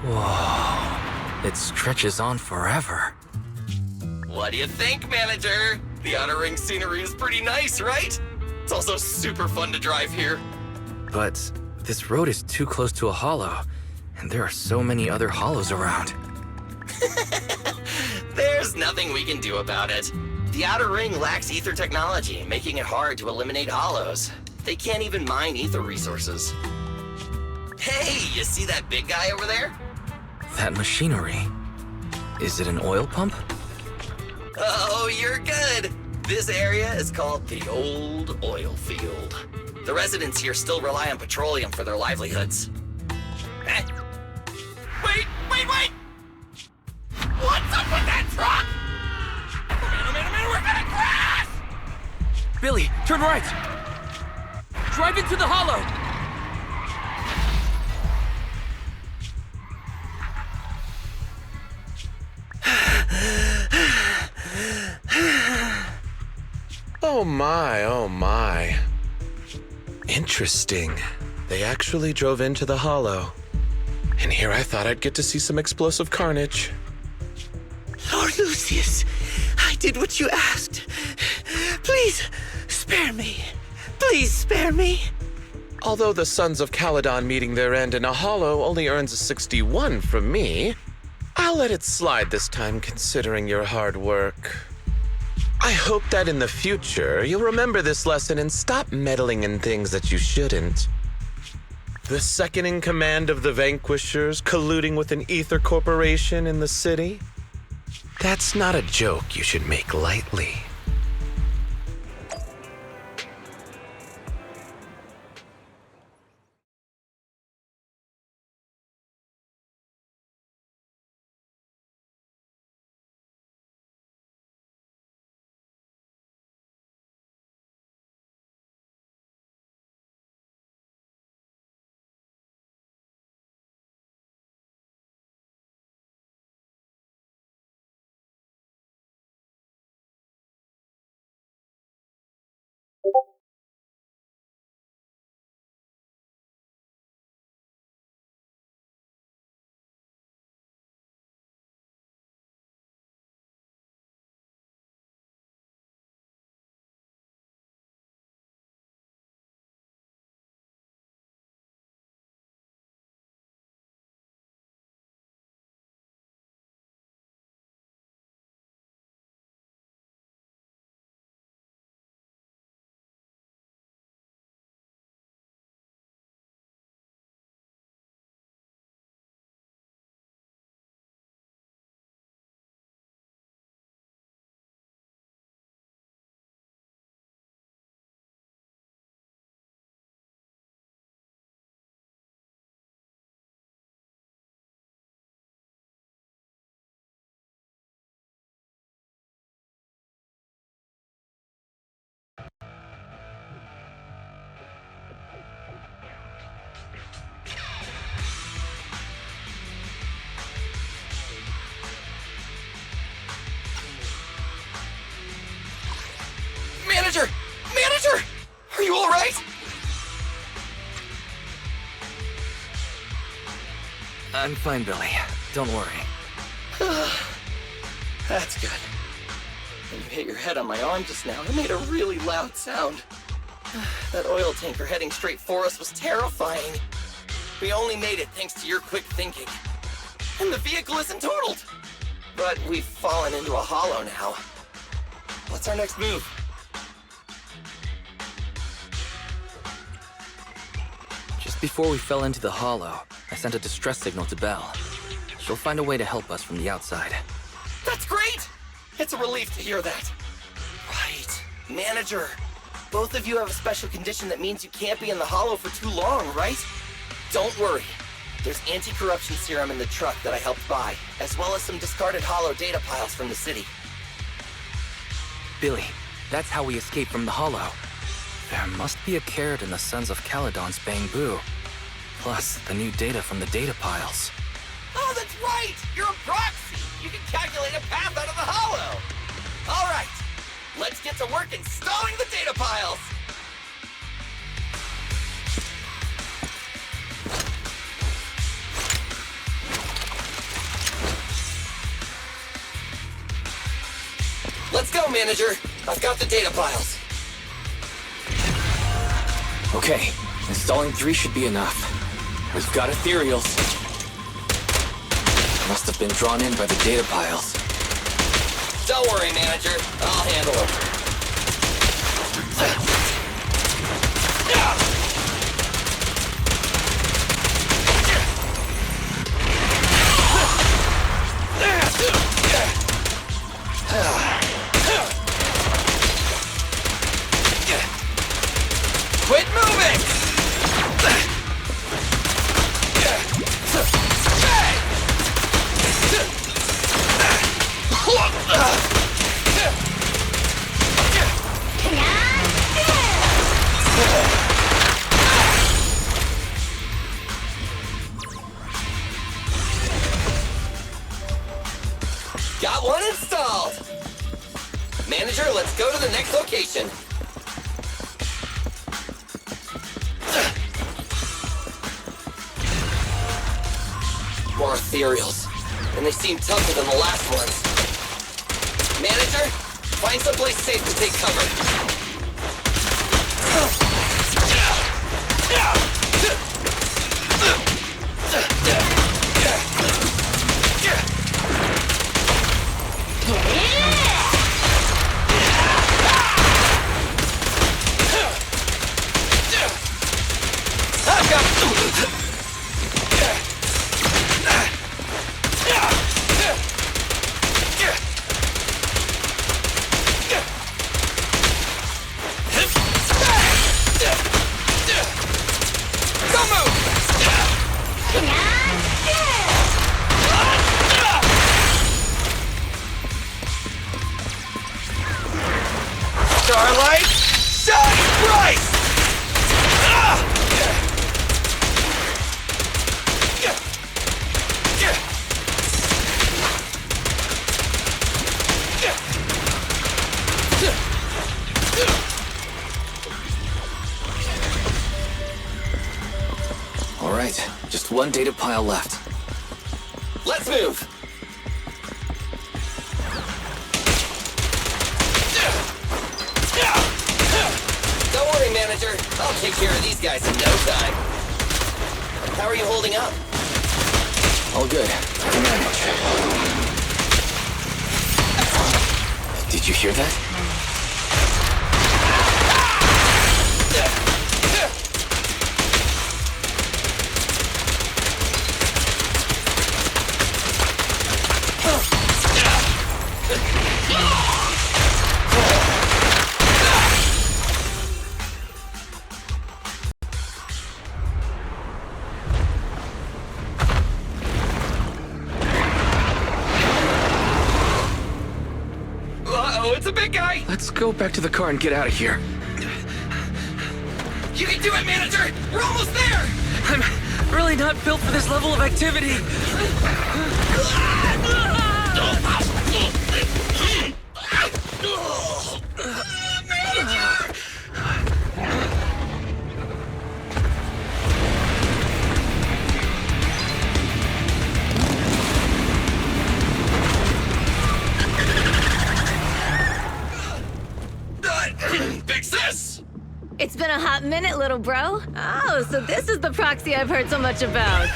Whoa. It stretches on forever. What do you think, Manager? The Outer Ring scenery is pretty nice, right? It's also super fun to drive here. But this road is too close to a hollow, and there are so many other hollows around. There's nothing we can do about it. The Outer Ring lacks ether technology, making it hard to eliminate hollows. They can't even mine ether resources. Hey, you see that big guy over there? That machinery. Is it an oil pump? Oh, you're good. This area is called the Old Oil Field. The residents here still rely on petroleum for their livelihoods. Wait! What's up with that truck? Man, we're gonna crash! Billy, turn right! Drive into the hollow! Oh my. Interesting. They actually drove into the hollow. And here I thought I'd get to see some explosive carnage. Lord Lucius, I did what you asked. Please, spare me. Please spare me. Although the Sons of Caledon meeting their end in a hollow only earns a 61 from me, I'll let it slide this time considering your hard work. I hope that in the future you'll remember this lesson and stop meddling in things that you shouldn't. The second in command of the Vanquishers colluding with an ether corporation in the city? That's not a joke you should make lightly. Manager! Are you all right? I'm fine, Billy. Don't worry. That's good. When you hit your head on my arm just now, it made a really loud sound. That oil tanker heading straight for us was terrifying. We only made it thanks to your quick thinking. And the vehicle isn't totaled. But we've fallen into a hollow now. What's our next move? Just before we fell into the hollow, I sent a distress signal to Belle. She'll find a way to help us from the outside. That's great! It's a relief to hear that. Right. Manager, both of you have a special condition that means you can't be in the hollow for too long, right? Don't worry. There's anti-corruption serum in the truck that I helped buy, as well as some discarded hollow data piles from the city. Billy, that's how we escaped from the hollow. There must be a carrot in the Sons of Caledon's bamboo. Plus, the new data from the data piles. Oh, that's right! You're a proxy! You can calculate a path out of the hollow! All right, let's get to work installing the data piles! Manager. I've got the data files. Okay, installing 3 should be enough. We've got ethereals. Must have been drawn in by the data piles. Don't worry, Manager. I'll handle them. Quit moving! Got one installed! Manager, let's go to the next location. More ethereals, and they seem tougher than the last ones. Manager, find someplace safe to take cover. Starlight, shine bright! All right, just one data pile left. Let's move! Don't worry, Manager. I'll take care of these guys in no time. How are you holding up? All good. I can manage. Did you hear that? It's a big guy! Let's go back to the car and get out of here. You can do it, Manager! We're almost there! I'm really not built for this level of activity. Fix this! It's been a hot minute, little bro. Oh, so this is the proxy I've heard so much about.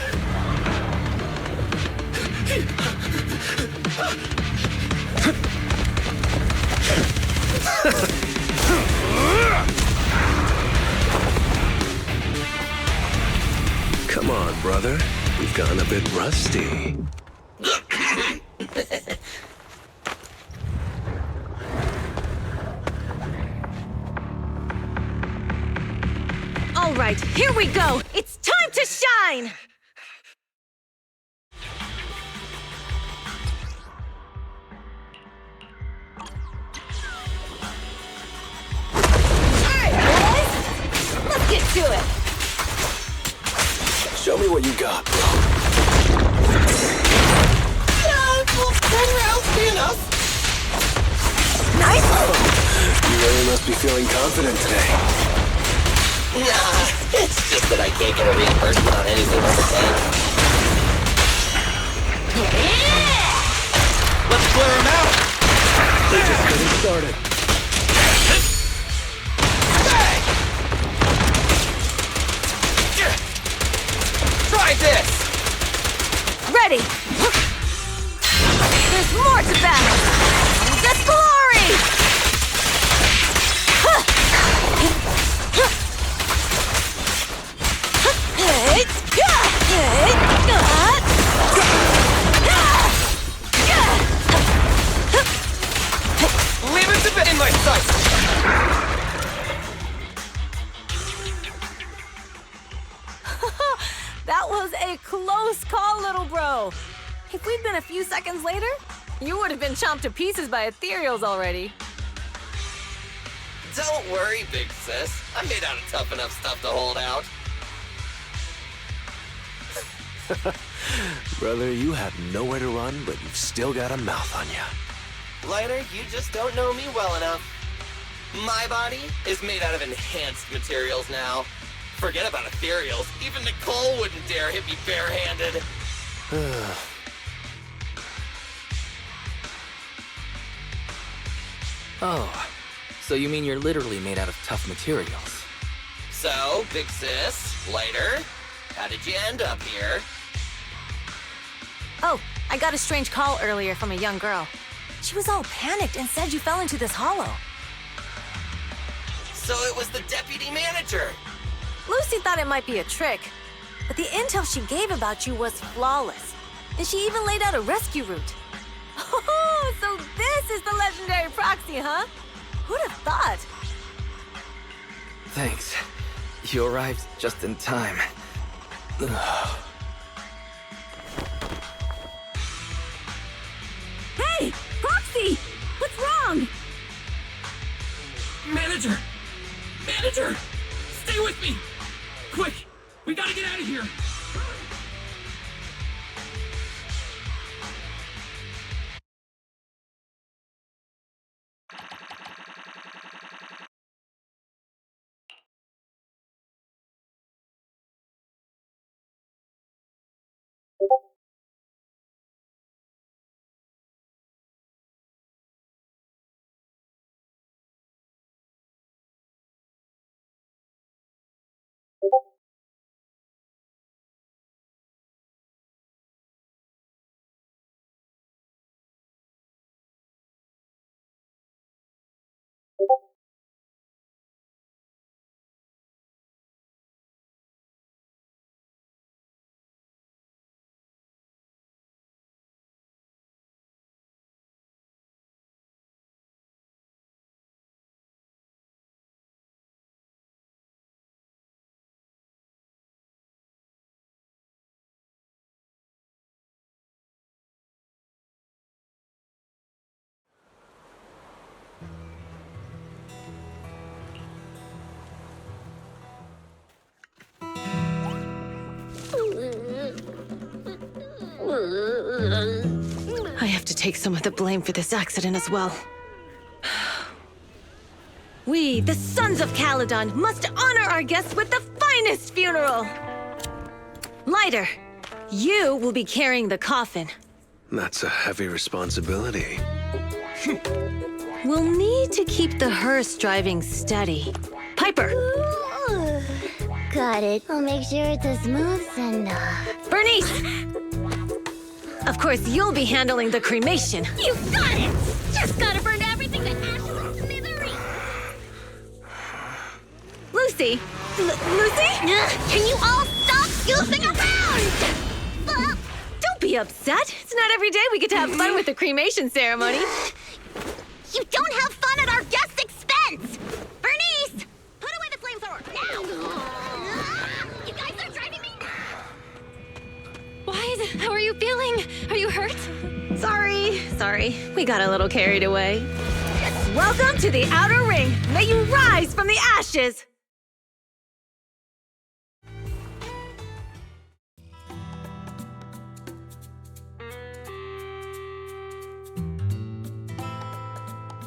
Come on, brother. We've gotten a bit rusty. All right, here we go. It's time to shine! All right, boys. Let's get to it. Show me what you got, bro. Well, 10 rounds be enough. Nice! You really must be feeling confident today. Nah, it's just that I can't get a reimbursement on anything over 10. Let's clear him out! We're just getting started. Try this! Ready! There's more to battle! Get glory! Leave it to be in my sights! That was a close call, little bro. If we'd been a few seconds later, you would have been chomped to pieces by ethereals already. Don't worry, big sis. I made out of tough enough stuff to hold out. Brother, you have nowhere to run, but you've still got a mouth on you. Liner, you just don't know me well enough. My body is made out of enhanced materials now. Forget about ethereals. Even Nicole wouldn't dare hit me barehanded. Oh, so you mean you're literally made out of tough materials? So, big sis, Lighter, how did you end up here? Oh, I got a strange call earlier from a young girl. She was all panicked and said you fell into this hollow. So it was the deputy manager. Lucy thought it might be a trick, but the intel she gave about you was flawless. And she even laid out a rescue route. Oh, so this is the legendary proxy, huh? Who'd have thought? Thanks. You arrived just in time. Hey, Proxy! What's wrong? Manager! Manager! Stay with me! Quick! We gotta get out of here! I have to take some of the blame for this accident as well. We, the Sons of Caledon, must honor our guests with the finest funeral! Lighter, you will be carrying the coffin. That's a heavy responsibility. We'll need to keep the hearse driving steady. Piper! Got it. I'll make sure it's as smooth enough. Bernice! Of course, you'll be handling the cremation. You got it! Just gotta burn everything to ashes and smithereens! Lucy! Lucy? Can you all stop goofing around? Don't be upset. It's not every day we get to have fun with the cremation ceremony. You don't have fun at our guest's expense! Bernice! Put away the flamethrower, now! You guys are driving me Why? How are you feeling? Are you hurt? Sorry. We got a little carried away. Welcome to the Outer Ring. May you rise from the ashes!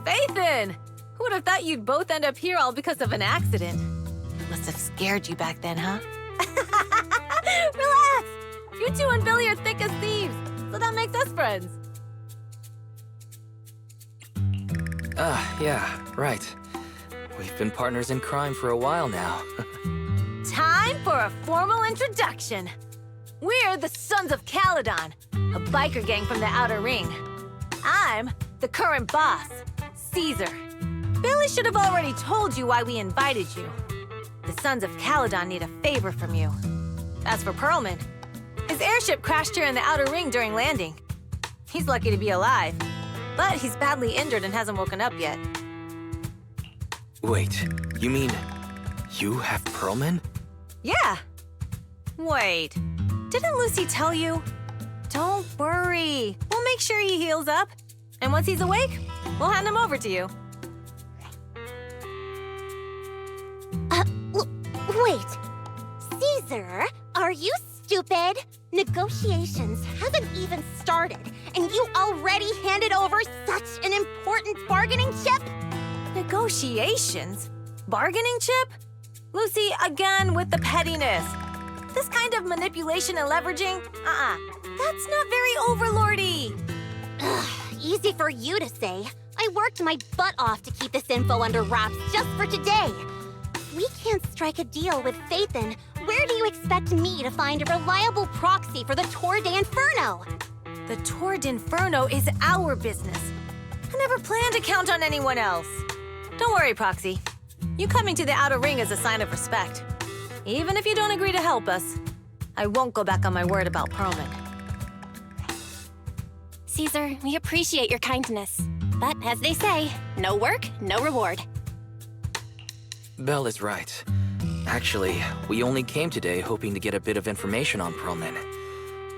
Nathan! Who would have thought you'd both end up here all because of an accident? Must have scared you back then, huh? Relax! You two and Billy are thick as thieves, so that makes us friends. Yeah, right. We've been partners in crime for a while now. Time for a formal introduction. We're the Sons of Caledon, a biker gang from the Outer Ring. I'm the current boss, Caesar. Billy should have already told you why we invited you. The Sons of Caledon need a favor from you. As for Perlman, his airship crashed here in the Outer Ring during landing. He's lucky to be alive, but he's badly injured and hasn't woken up yet. Wait, you mean you have Perlman? Yeah. Wait, didn't Lucy tell you? Don't worry, we'll make sure he heals up. And once he's awake, we'll hand him over to you. Wait. Caesar, are you stupid? Negotiations haven't even started, and you already handed over such an important bargaining chip? Negotiations? Bargaining chip? Lucy, again with the pettiness. This kind of manipulation and leveraging? That's not very overlordy. Easy for you to say. I worked my butt off to keep this info under wraps just for today. If we can't strike a deal with Phaethon, where do you expect me to find a reliable proxy for the Tour d'Inferno? The Tour d'Inferno is our business. I never planned to count on anyone else. Don't worry, Proxy. You coming to the Outer Ring is a sign of respect. Even if you don't agree to help us, I won't go back on my word about Perlman. Caesar, we appreciate your kindness. But as they say, no work, no reward. Belle is right. Actually, we only came today hoping to get a bit of information on Perlman.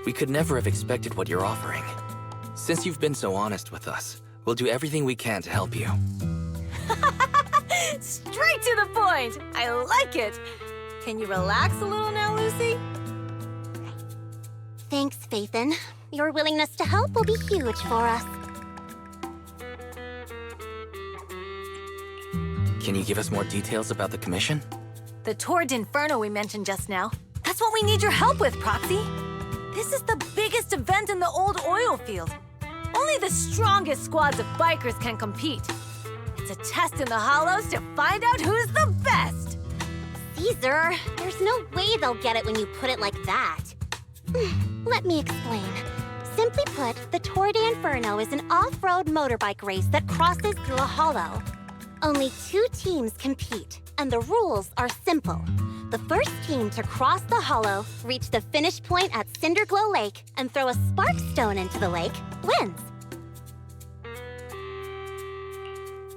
We could never have expected what you're offering. Since you've been so honest with us, we'll do everything we can to help you. Straight to the point! I like it! Can you relax a little now, Lucy? Thanks, Phaethon. Your willingness to help will be huge for us. Can you give us more details about the commission? The Tour d'Inferno we mentioned just now. That's what we need your help with, Proxy. This is the biggest event in the old oil field. Only the strongest squads of bikers can compete. It's a test in the Hollows to find out who's the best. Caesar, there's no way they'll get it when you put it like that. Let me explain. Simply put, the Tour d'Inferno is an off-road motorbike race that crosses through a hollow. Only 2 teams compete, and the rules are simple. The first team to cross the hollow, reach the finish point at Cinderglow Lake, and throw a spark stone into the lake, wins.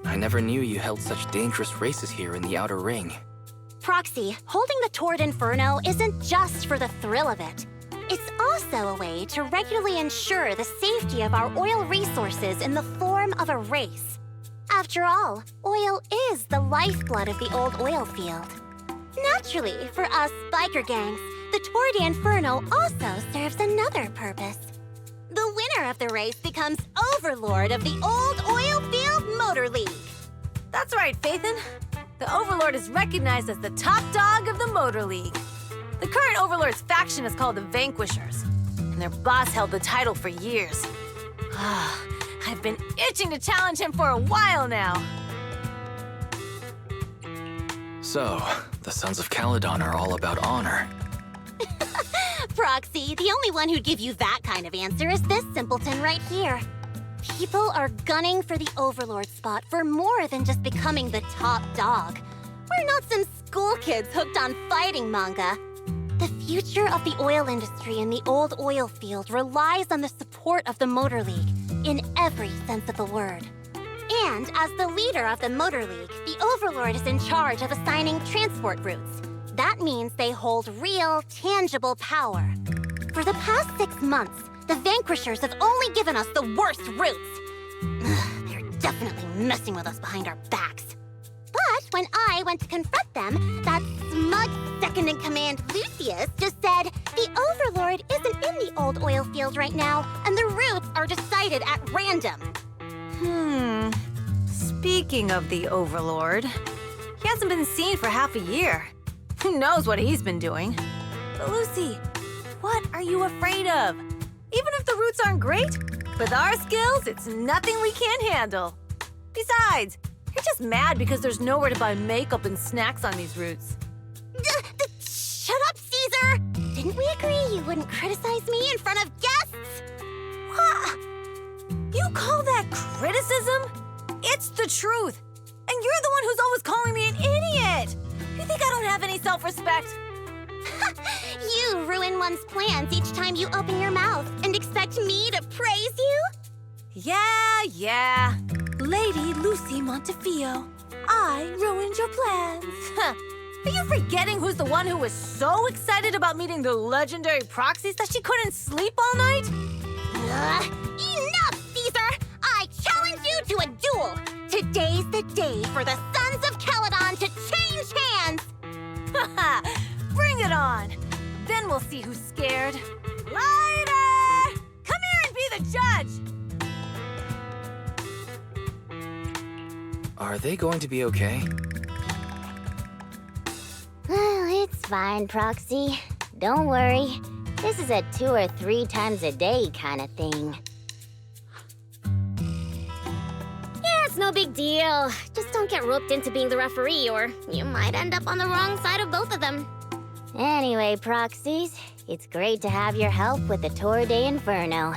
I never knew you held such dangerous races here in the Outer Ring. Proxy, holding the Tour d'Inferno isn't just for the thrill of it. It's also a way to regularly ensure the safety of our oil resources in the form of a race. After all, oil is the lifeblood of the old oil field. Naturally, for us biker gangs, the Tour d'Inferno also serves another purpose. The winner of the race becomes overlord of the old oil field Motor League. That's right, Phaethon. The Overlord is recognized as the top dog of the Motor League. The current Overlord's faction is called the Vanquishers, and their boss held the title for years. I've been itching to challenge him for a while now. So, the Sons of Caledon are all about honor. Proxy, the only one who'd give you that kind of answer is this simpleton right here. People are gunning for the Overlord spot for more than just becoming the top dog. We're not some school kids hooked on fighting manga. The future of the oil industry in the old oil field relies on the support of the Motor League, in every sense of the word. And as the leader of the Motor League, the Overlord is in charge of assigning transport routes. That means they hold real, tangible power. For the past 6 months, the Vanquishers have only given us the worst routes. They're definitely messing with us behind our backs. But when I went to confront them, that smug second-in-command Lucius just said, the Overlord isn't in the old oil field right now, and the routes are decided at random. Speaking of the Overlord, he hasn't been seen for half a year. Who knows what he's been doing? But Lucy, what are you afraid of? Even if the routes aren't great, with our skills, it's nothing we can't handle. Besides, you're just mad because there's nowhere to buy makeup and snacks on these routes. Shut up, Caesar! Didn't we agree you wouldn't criticize me in front of guests? What? You call that criticism? It's the truth. And you're the one who's always calling me an idiot. You think I don't have any self-respect? You ruin one's plans each time you open your mouth and expect me to praise you? Yeah. Lady Lucy Montefiore, I ruined your plans. Are you forgetting who's the one who was so excited about meeting the legendary proxies that she couldn't sleep all night? Enough, Caesar! I challenge you to a duel! Today's the day for the Sons of Caledon to change hands! Bring it on! Then we'll see who's scared. Lighter! Come here and be the judge! Are they going to be okay? Well, it's fine, Proxy. Don't worry. This is a 2 or 3 times a day kind of thing. Yeah, it's no big deal. Just don't get roped into being the referee, or you might end up on the wrong side of both of them. Anyway, Proxies, it's great to have your help with the Tour de Inferno.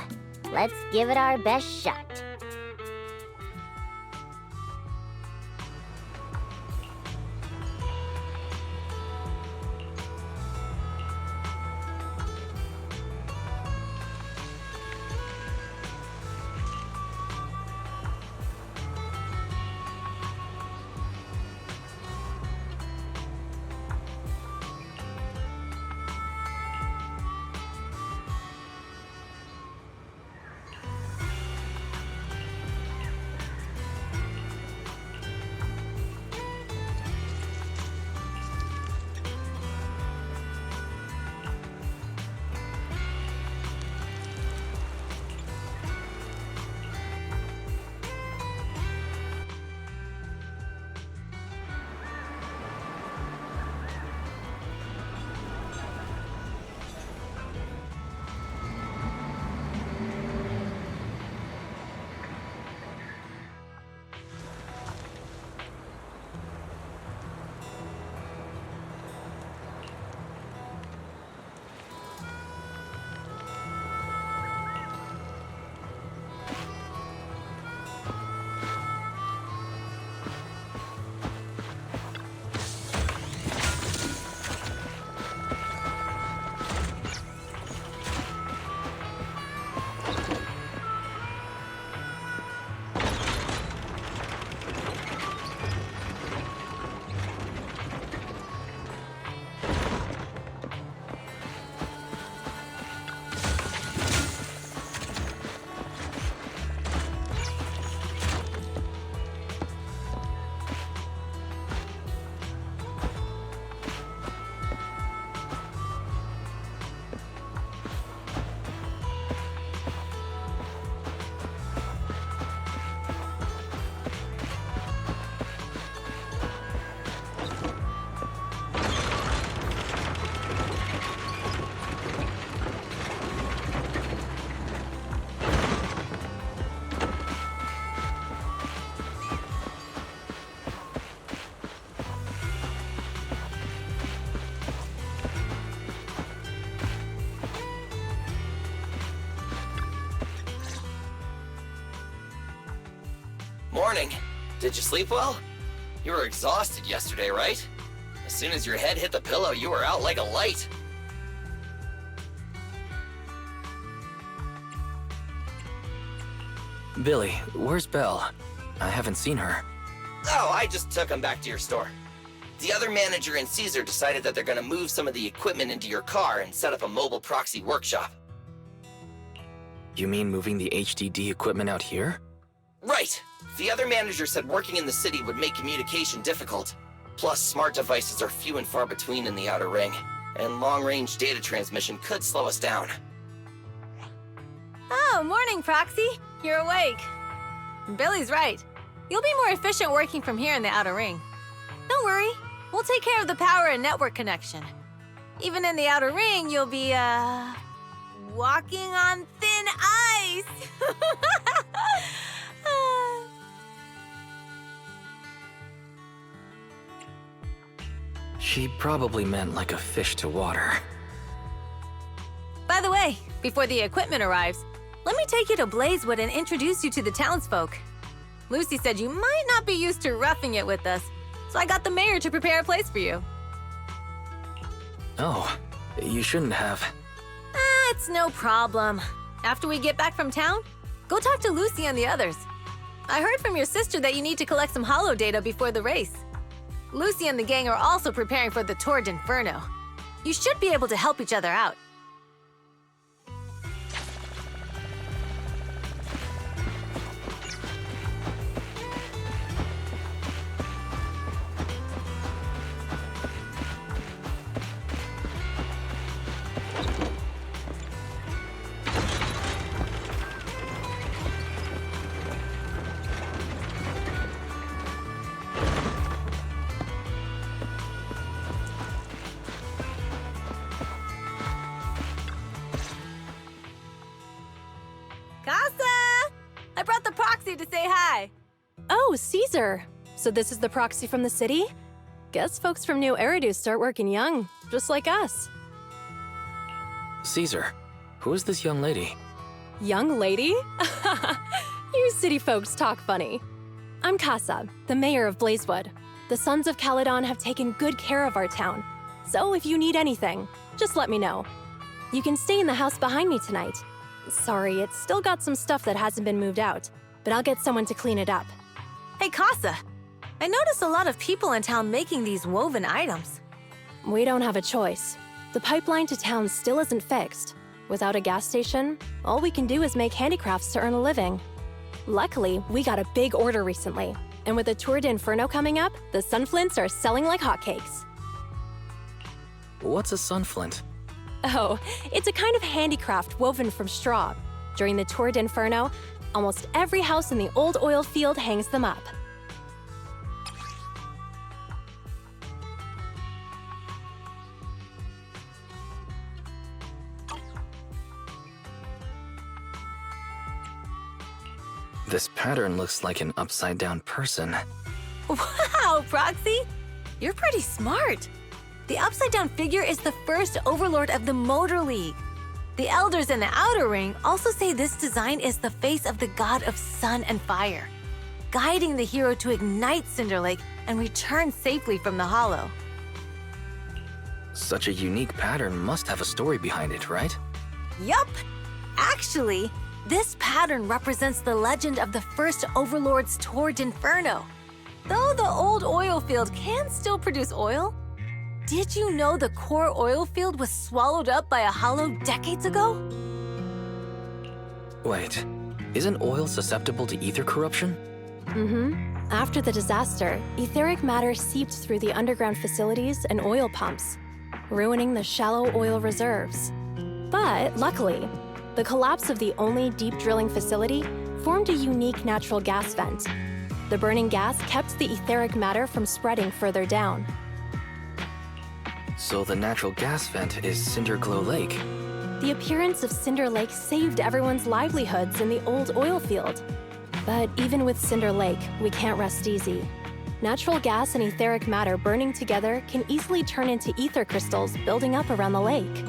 Let's give it our best shot. Morning. Did you sleep well? You were exhausted yesterday, right? As soon as your head hit the pillow, you were out like a light. Billy, where's Belle? I haven't seen her. Oh, I just took him back to your store. The other manager and Caesar decided that they're gonna move some of the equipment into your car and set up a mobile proxy workshop. You mean moving the HDD equipment out here? Right! The other manager said working in the city would make communication difficult. Plus, smart devices are few and far between in the Outer Ring, and long-range data transmission could slow us down. Oh, morning, Proxy. You're awake. Billy's right. You'll be more efficient working from here in the Outer Ring. Don't worry, we'll take care of the power and network connection. Even in the Outer Ring, you'll be, walking on thin ice. She probably meant like a fish to water. By the way, before the equipment arrives, let me take you to Blazewood and introduce you to the townsfolk. Lucy said you might not be used to roughing it with us, so I got the mayor to prepare a place for you. Oh, you shouldn't have. It's no problem. After we get back from town, go talk to Lucy and the others. I heard from your sister that you need to collect some holo data before the race. Lucy and the gang are also preparing for the Tour d'Inferno. You should be able to help each other out. I brought the proxy to say hi. Oh, Caesar. So this is the proxy from the city? Guess folks from New Eridu start working young, just like us. Caesar, who is this young lady? Young lady? You city folks talk funny. I'm Casa, the mayor of Blazewood. The Sons of Caledon have taken good care of our town. So if you need anything, just let me know. You can stay in the house behind me tonight. Sorry, it's still got some stuff that hasn't been moved out, but I'll get someone to clean it up. Hey, Casa, I noticed a lot of people in town making these woven items. We don't have a choice. The pipeline to town still isn't fixed. Without a gas station, all we can do is make handicrafts to earn a living. Luckily, we got a big order recently, and with the Tour d'Inferno coming up, the sunflints are selling like hotcakes. What's a sunflint? Oh, it's a kind of handicraft woven from straw. During the Tour d'Inferno, almost every house in the old oil field hangs them up. This pattern looks like an upside-down person. Wow, Proxy! You're pretty smart. The upside-down figure is the first overlord of the Motor League. The elders in the Outer Ring also say this design is the face of the god of sun and fire, guiding the hero to ignite Cinder Lake and return safely from the Hollow. Such a unique pattern must have a story behind it, right? Yup! Actually, this pattern represents the legend of the first Overlord's Tour d'Inferno. Though the old oil field can still produce oil, did you know the core oil field was swallowed up by a hollow decades ago? Wait, isn't oil susceptible to ether corruption? After the disaster, etheric matter seeped through the underground facilities and oil pumps, ruining the shallow oil reserves. But luckily, the collapse of the only deep drilling facility formed a unique natural gas vent. The burning gas kept the etheric matter from spreading further down. So the natural gas vent is Cinderglow Lake. The appearance of Cinder Lake saved everyone's livelihoods in the old oil field. But even with Cinder Lake, we can't rest easy. Natural gas and etheric matter burning together can easily turn into ether crystals building up around the lake.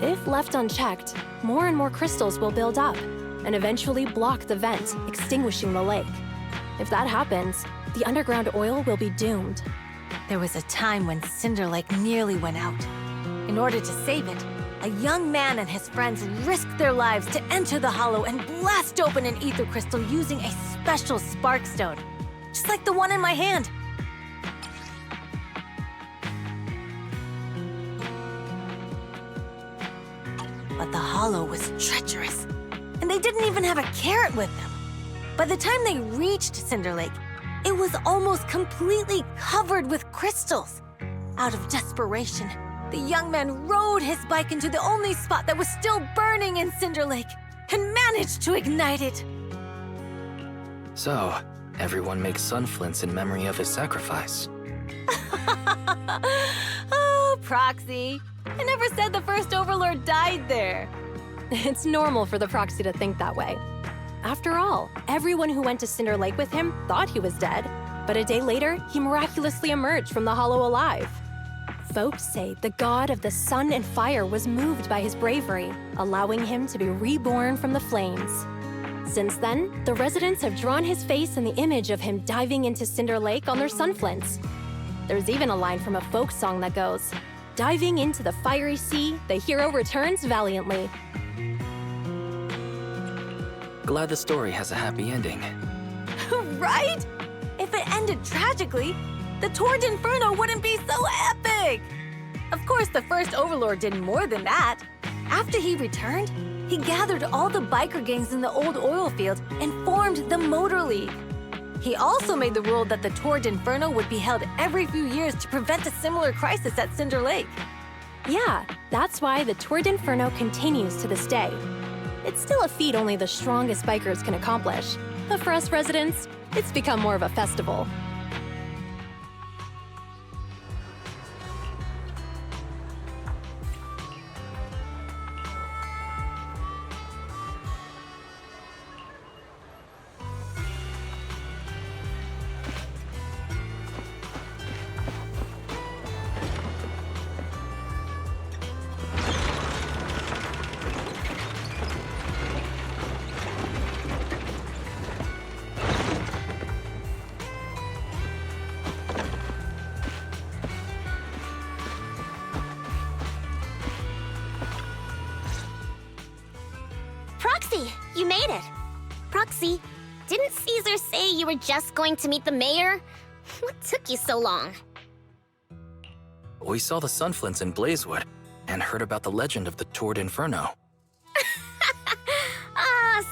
If left unchecked, more and more crystals will build up and eventually block the vent, extinguishing the lake. If that happens, the underground oil will be doomed. There was a time when Cinder Lake nearly went out. In order to save it, a young man and his friends risked their lives to enter the hollow and blast open an ether crystal using a special spark stone, just like the one in my hand. But the hollow was treacherous, and they didn't even have a carrot with them. By the time they reached Cinder Lake, it was almost completely covered with crystals. Out of desperation, the young man rode his bike into the only spot that was still burning in Cinder Lake and managed to ignite it. So, everyone makes sunflints in memory of his sacrifice. Oh, Proxy. I never said the first Overlord died there. It's normal for the Proxy to think that way. After all, everyone who went to Cinder Lake with him thought he was dead, but a day later, he miraculously emerged from the hollow alive. Folks say the god of the sun and fire was moved by his bravery, allowing him to be reborn from the flames. Since then, the residents have drawn his face and the image of him diving into Cinder Lake on their sunflints. There's even a line from a folk song that goes, "Diving into the fiery sea, the hero returns valiantly." Glad the story has a happy ending. Right? If it ended tragically, the Tord Inferno wouldn't be so epic! Of course, the first Overlord did more than that. After he returned, he gathered all the biker gangs in the old oil field and formed the Motor League. He also made the rule that the Tord Inferno would be held every few years to prevent a similar crisis at Cinder Lake. Yeah, that's why the Tord Inferno continues to this day. It's still a feat only the strongest bikers can accomplish, but for us residents, it's become more of a festival. Proxy, you made it. Proxy, didn't Caesar say you were just going to meet the mayor? What took you so long? We saw the sunflints in Blazewood and heard about the legend of the Tord Inferno.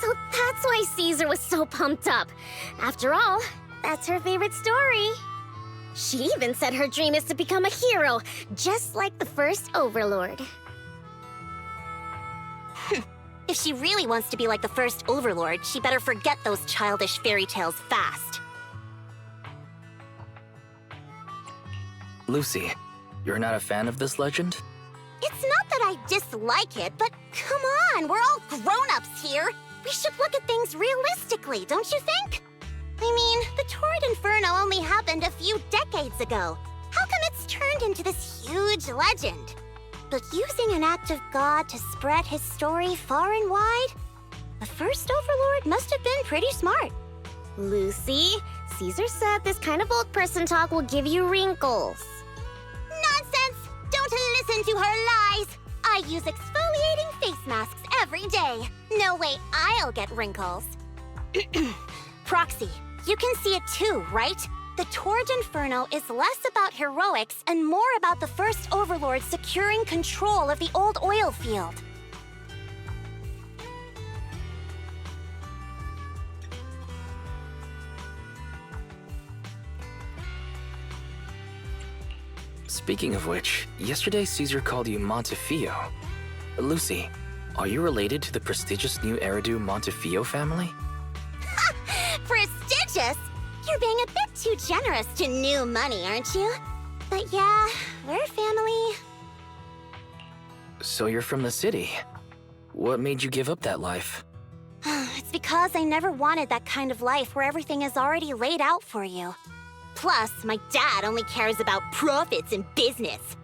So that's why Caesar was so pumped up. After all, that's her favorite story. She even said her dream is to become a hero, just like the first Overlord. If she really wants to be like the first Overlord, she better forget those childish fairy tales fast. Lucy, you're not a fan of this legend? It's not that I dislike it, but come on, we're all grown-ups here. We should look at things realistically, don't you think? I mean, the Tord Inferno only happened a few decades ago. How come it's turned into this huge legend? But using an act of God to spread his story far and wide? The first Overlord must have been pretty smart. Lucy, Caesar said this kind of old person talk will give you wrinkles. Nonsense! Don't listen to her lies! I use exfoliating face masks every day. No way I'll get wrinkles. Proxy, you can see it too, right? The Tord Inferno is less about heroics and more about the first Overlord securing control of the old oil field. Speaking of which, yesterday Caesar called you Montefiore. Lucy, are you related to the prestigious new Eridu Montefiore family? Prestigious? You're being a bit too generous to new money, aren't you? But yeah, we're family. So you're from the city. What made you give up that life? It's because I never wanted that kind of life where everything is already laid out for you. Plus, my dad only cares about profits and business.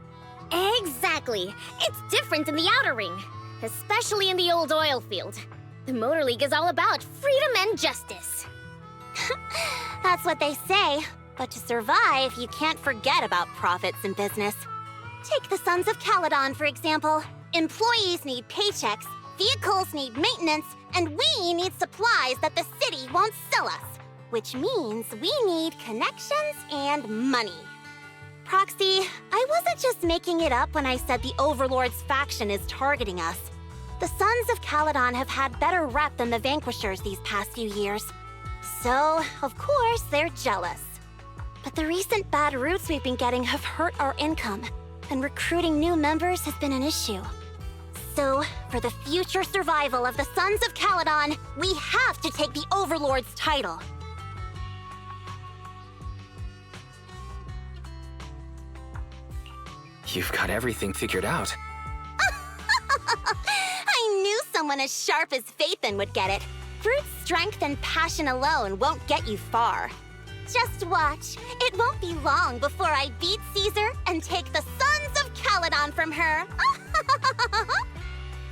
Exactly. It's different in the Outer Ring, especially in the old oil field. The Motor League is all about freedom and justice. That's what they say. But to survive, you can't forget about profits and business. Take the Sons of Caledon, for example. Employees need paychecks, vehicles need maintenance, and we need supplies that the city won't sell us. Which means we need connections and money. Proxy, I wasn't just making it up when I said the Overlord's faction is targeting us. The Sons of Caledon have had better rep than the Vanquishers these past few years. So, of course, they're jealous. But the recent bad routes we've been getting have hurt our income, and recruiting new members has been an issue. So, for the future survival of the Sons of Caledon, we have to take the Overlord's title. You've got everything figured out. I knew someone as sharp as Phaethon would get it. Brute strength and passion alone won't get you far. Just watch. It won't be long before I beat Caesar and take the Sons from her.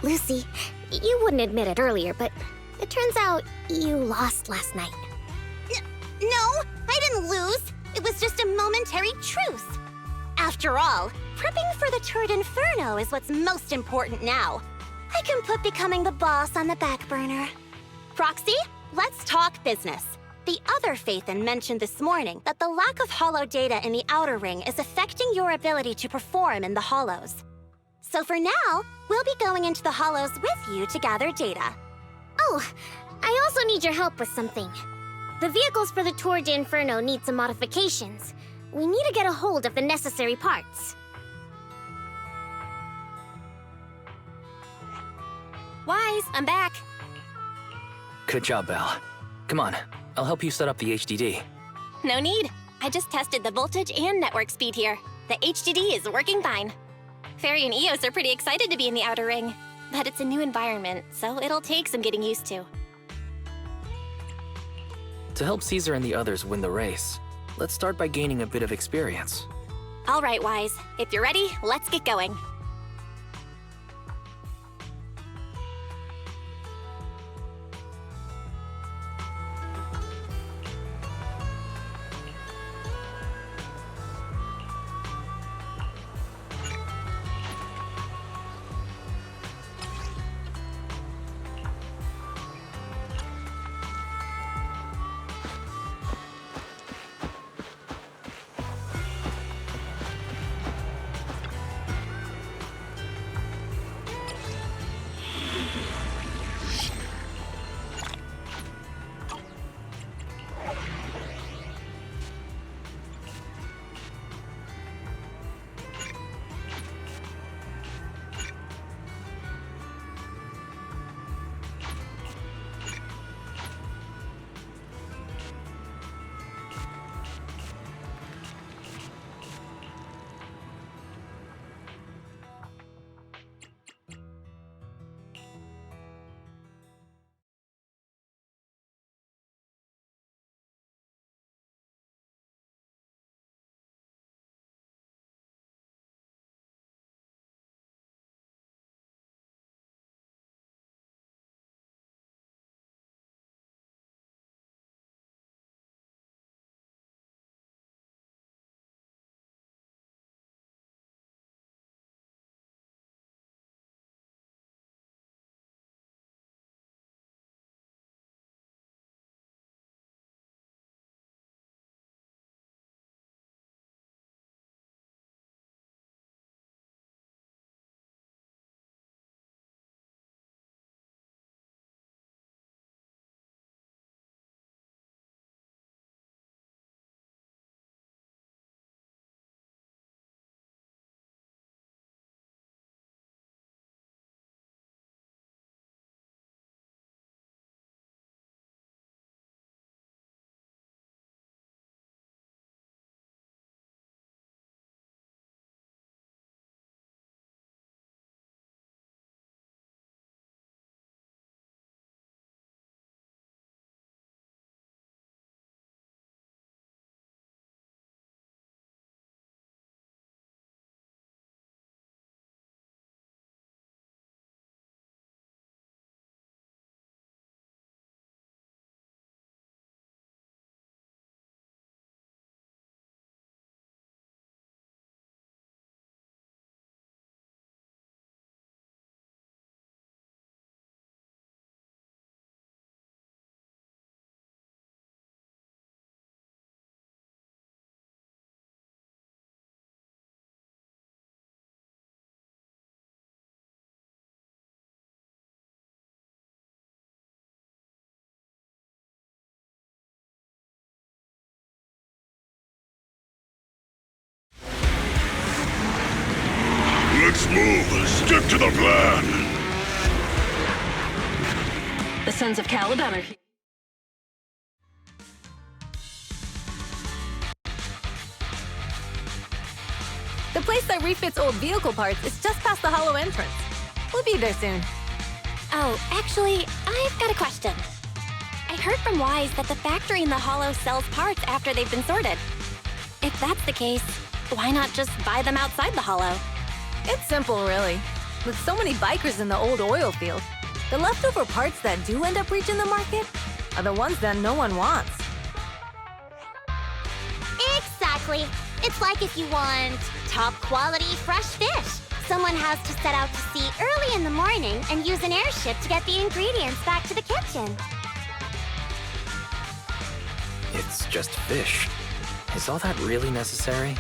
Lucy, you wouldn't admit it earlier, but it turns out you lost last night. No, I didn't lose. It was just a momentary truce. After all, prepping for the Tour d'Inferno is what's most important now. I can put becoming the boss on the back burner. Proxy, let's talk business. The other Phaethon mentioned this morning that the lack of hollow data in the Outer Ring is affecting your ability to perform in the Hollows. So for now, we'll be going into the Hollows with you to gather data. Oh, I also need your help with something. The vehicles for the Tour d'Inferno need some modifications. We need to get a hold of the necessary parts. Wise, I'm back. Good job, Belle. Come on, I'll help you set up the HDD. No need. I just tested the voltage and network speed here. The HDD is working fine. Fairy and Eos are pretty excited to be in the Outer Ring, but it's a new environment, so it'll take some getting used to. To help Caesar and the others win the race, let's start by gaining a bit of experience. All right, Wise. If you're ready, let's get going. Let's move. Stick to the plan. The Sons of Caladon are here. The place that refits old vehicle parts is just past the hollow entrance. We'll be there soon. Oh, actually, I've got a question. I heard from Wise that the factory in the hollow sells parts after they've been sorted. If that's the case, why not just buy them outside the hollow? It's simple, really. With so many bikers in the old oil field, the leftover parts that do end up reaching the market are the ones that no one wants. Exactly. It's like if you want top quality fresh fish. Someone has to set out to sea early in the morning and use an airship to get the ingredients back to the kitchen. It's just fish. Is all that really necessary?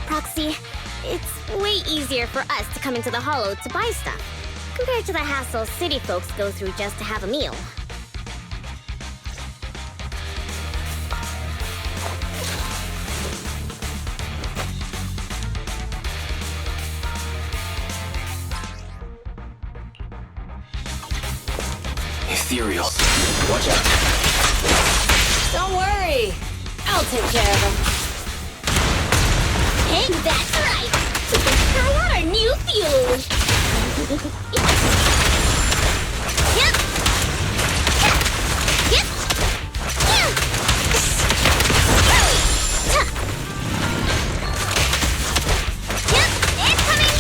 Proxy, it's way easier for us to come into the Hollow to buy stuff, compared to the hassle city folks go through just to have a meal. Ethereals. Watch out. Don't worry. I'll take care of them. Hey, that's right! Try out our new fuel! Yep! Yep! Yep, it's coming!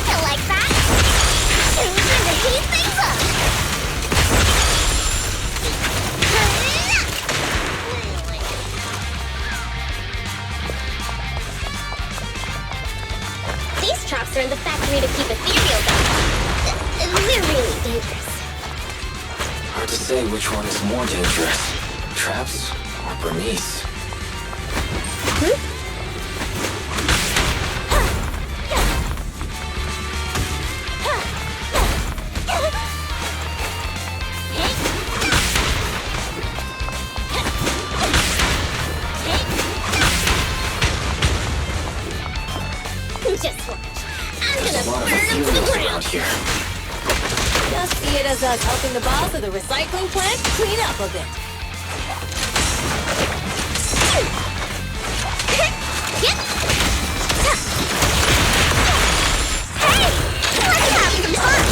You like that? It's time to heat things up! These traps are in the factory to keep ethereals out. They're really dangerous. Hard to say which one is more dangerous. Traps or Bernice? Just watch. I'm gonna burn them to the ground. Here. Just see it as us helping the boss of the recycling plant clean up a bit. Hey! Let's have some fun!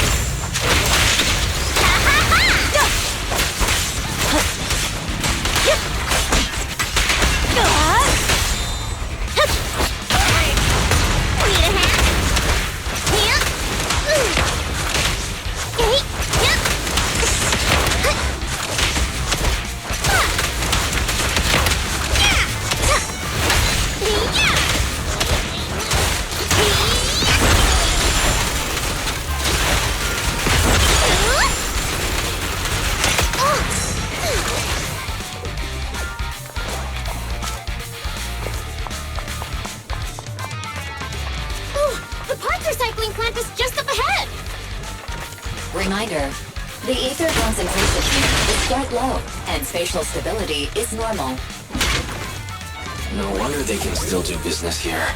Reminder, the ether concentration here is quite low, and spatial stability is normal. No wonder they can still do business here.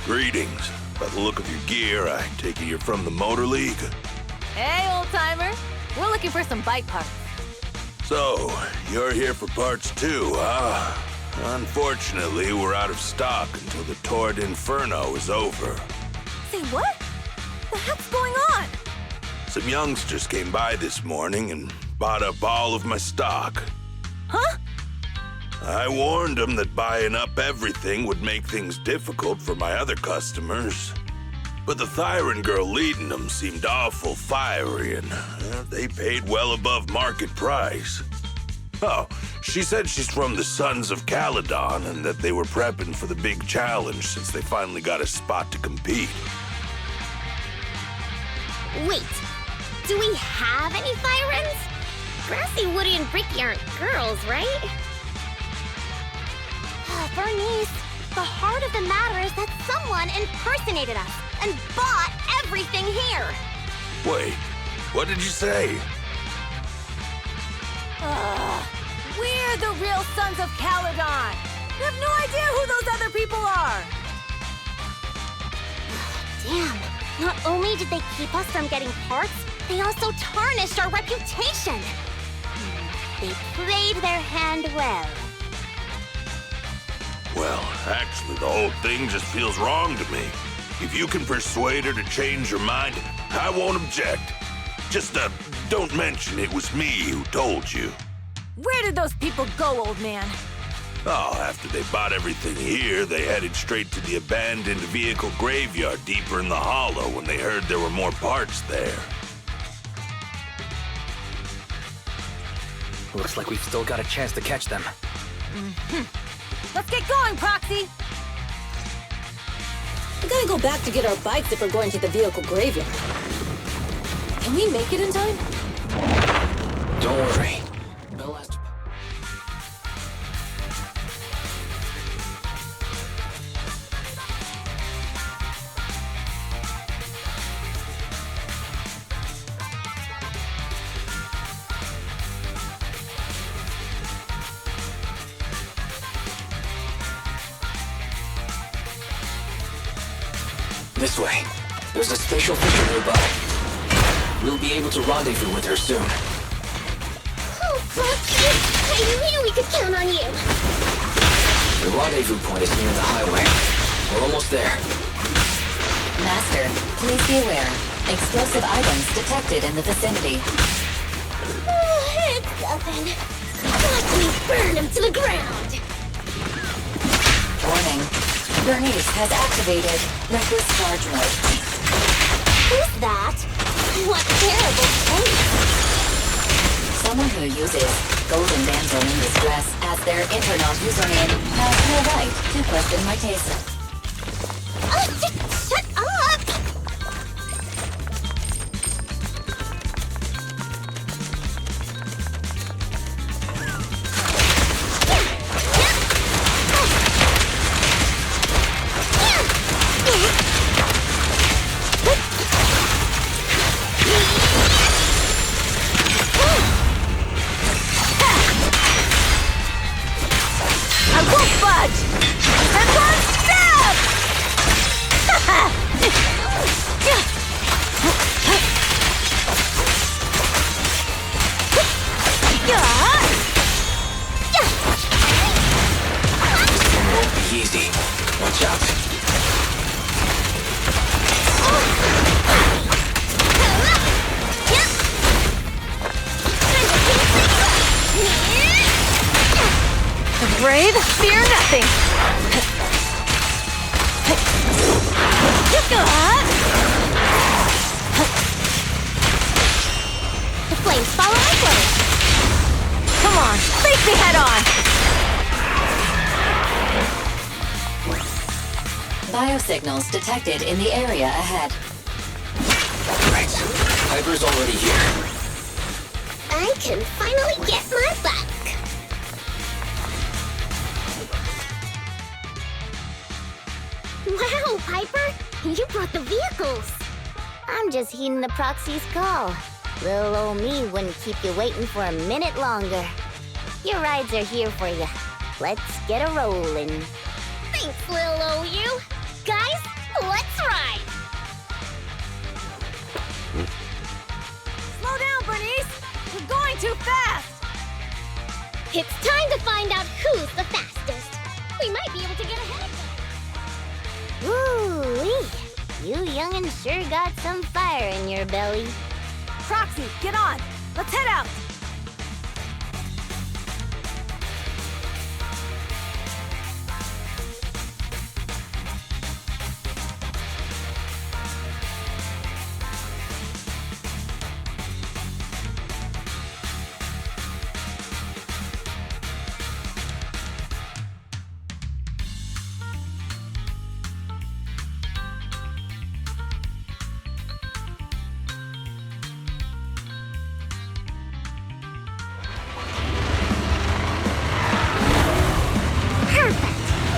Greetings. By the look of your gear, I take it you're from the Motor League. Hey, old-timer. We're looking for some bike parts. So, you're here for parts too, huh? Unfortunately, we're out of stock until the Torrid Inferno is over. Say what? The heck's going on? Some youngsters came by this morning and bought up all of my stock. Huh? I warned them that buying up everything would make things difficult for my other customers. But the Thyron girl leading them seemed awful fiery, and they paid well above market price. Oh, she said she's from the Sons of Caledon and that they were prepping for the big challenge since they finally got a spot to compete. Wait, do we have any Thyrans? Grassy, Woody, and Bricky aren't girls, right? Bernice, the heart of the matter is that someone impersonated us and bought everything here. Wait, what did you say? We're the real Sons of Caledon. You have no idea who those other people are. Damn. Not only did they keep us from getting parts, they also tarnished our reputation. They played their hand well. Well, actually, the whole thing just feels wrong to me. If you can persuade her to change her mind, I won't object. Just, don't mention it was me who told you. Where did those people go, old man? Oh, after they bought everything here, they headed straight to the abandoned vehicle graveyard deeper in the hollow when they heard there were more parts there. Looks like we've still got a chance to catch them. Let's get going, Proxy! We gotta go back to get our bikes if we're going to the vehicle graveyard. Can we make it in time? Don't worry. Bill has to... This way. There's a spatial fisher nearby. We'll be able to rendezvous with her soon. Oh, Proxy! I knew we could count on you! The rendezvous point is near the highway. We're almost there. Master, please be aware. Explosive items detected in the vicinity. Oh, it's nothing. Watch me burn him to the ground! Warning. Bernice has activated reckless charge mode. Who's that? What terrible face! Someone who uses Golden Damsel in Distress as their internet username has no right to question my taste. Shut up! I won't budge! And one stab! It won't be easy. Watch out. The brave fear nothing. The flames follow my flow. Come on, face me head on! Biosignals detected in the area ahead. Right. Piper's already here. I can finally get my back. Wow, Piper! You brought the vehicles! I'm just heeding the proxy's call. Little old me wouldn't keep you waiting for a minute longer. Your rides are here for you. Let's get a rollin'. Thanks, little OU! Guys, let's ride! Slow down, Bernice! We're going too fast! It's time to find out who's the fastest. We might be able to get ahead of them. Woo-wee! You young'uns sure got some fire in your belly. Proxy, get on! Let's head out!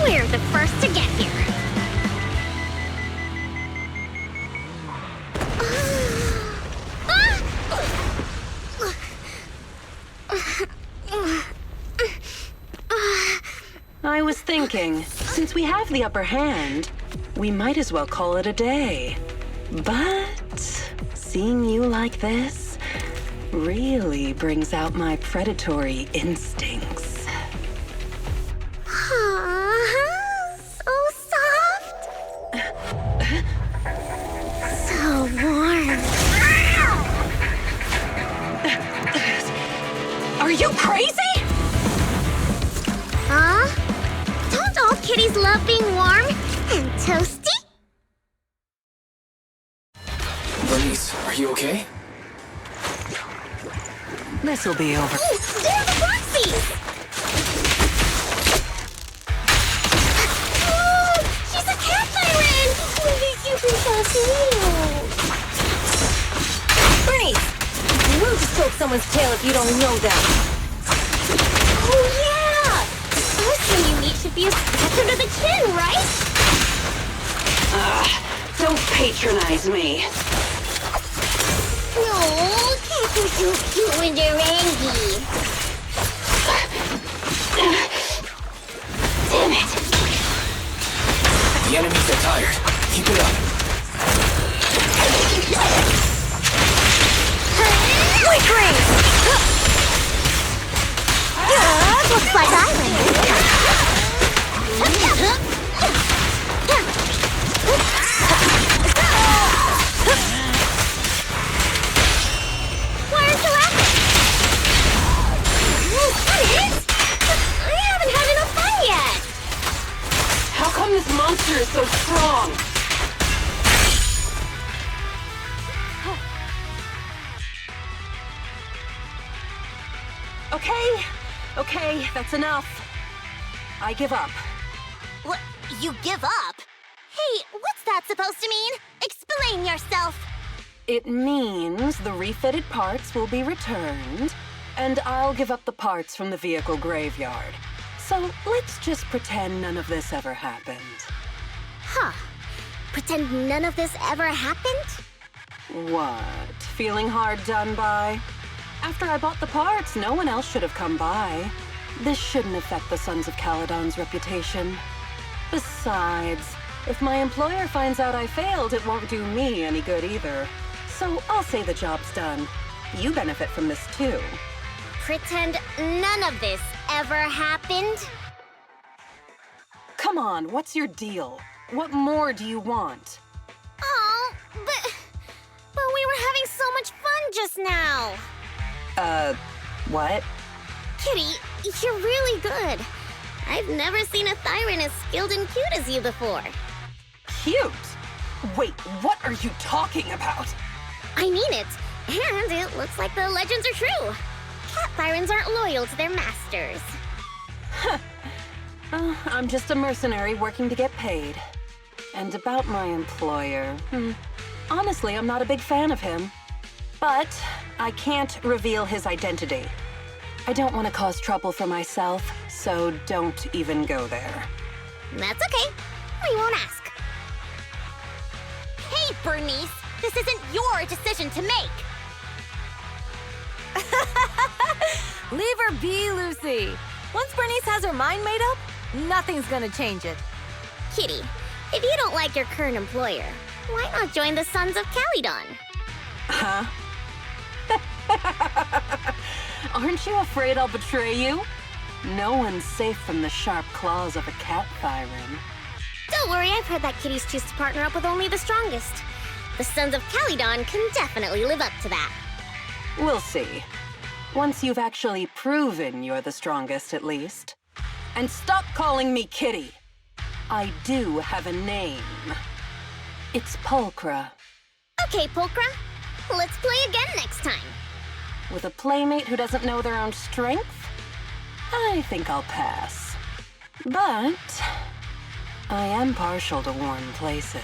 We're the first to get here. I was thinking, since we have the upper hand, we might as well call it a day. But seeing you like this really brings out my predatory instincts. So soft. So warm. Are you crazy? Huh? Don't all kitties love being warm and toasty? Bernice, are you okay? This'll be over. They're the Foxies! Oh, she's a cat siren! You can pass Bernice! You will just poke someone's tail if you don't know that. Oh, yeah! The person you meet should be a scratch under the chin, right? Don't patronize me. No, cats are so cute when they're angry. Damn it! The enemies are tired. Keep it up. Quick ring! Looks like I win this time. Why aren't you laughing? I haven't had enough fun yet. How come this monster is so strong? Okay, that's enough. I give up. What? You give up? Hey, what's that supposed to mean? Explain yourself. It means the refitted parts will be returned, and I'll give up the parts from the vehicle graveyard. So let's just pretend none of this ever happened. Huh. Pretend none of this ever happened? What? Feeling hard done by? After I bought the parts, no one else should have come by. This shouldn't affect the Sons of Caledon's reputation. Besides, if my employer finds out I failed, it won't do me any good either. So I'll say the job's done. You benefit from this too. Pretend none of this ever happened? Come on, what's your deal? What more do you want? Oh, but we were having so much fun just now. What? Kitty, you're really good. I've never seen a Thyran as skilled and cute as you before. Cute? Wait, what are you talking about? I mean it, and it looks like the legends are true. Cat Thyrans aren't loyal to their masters. I'm just a mercenary working to get paid. And about my employer, honestly, I'm not a big fan of him. But I can't reveal his identity. I don't want to cause trouble for myself, so don't even go there. That's okay. We won't ask. Hey, Bernice! This isn't your decision to make! Leave her be, Lucy. Once Bernice has her mind made up, nothing's gonna change it. Kitty, if you don't like your current employer, why not join the Sons of Caledon? Huh? Aren't you afraid I'll betray you? No one's safe from the sharp claws of a cat Thyran. Don't worry, I've heard that kitties choose to partner up with only the strongest. The Sons of Caledon can definitely live up to that. We'll see. Once you've actually proven you're the strongest, at least. And stop calling me Kitty. I do have a name. It's Pulchra. Okay, Pulchra. Let's play again next time. With a playmate who doesn't know their own strength? I think I'll pass. But I am partial to warm places.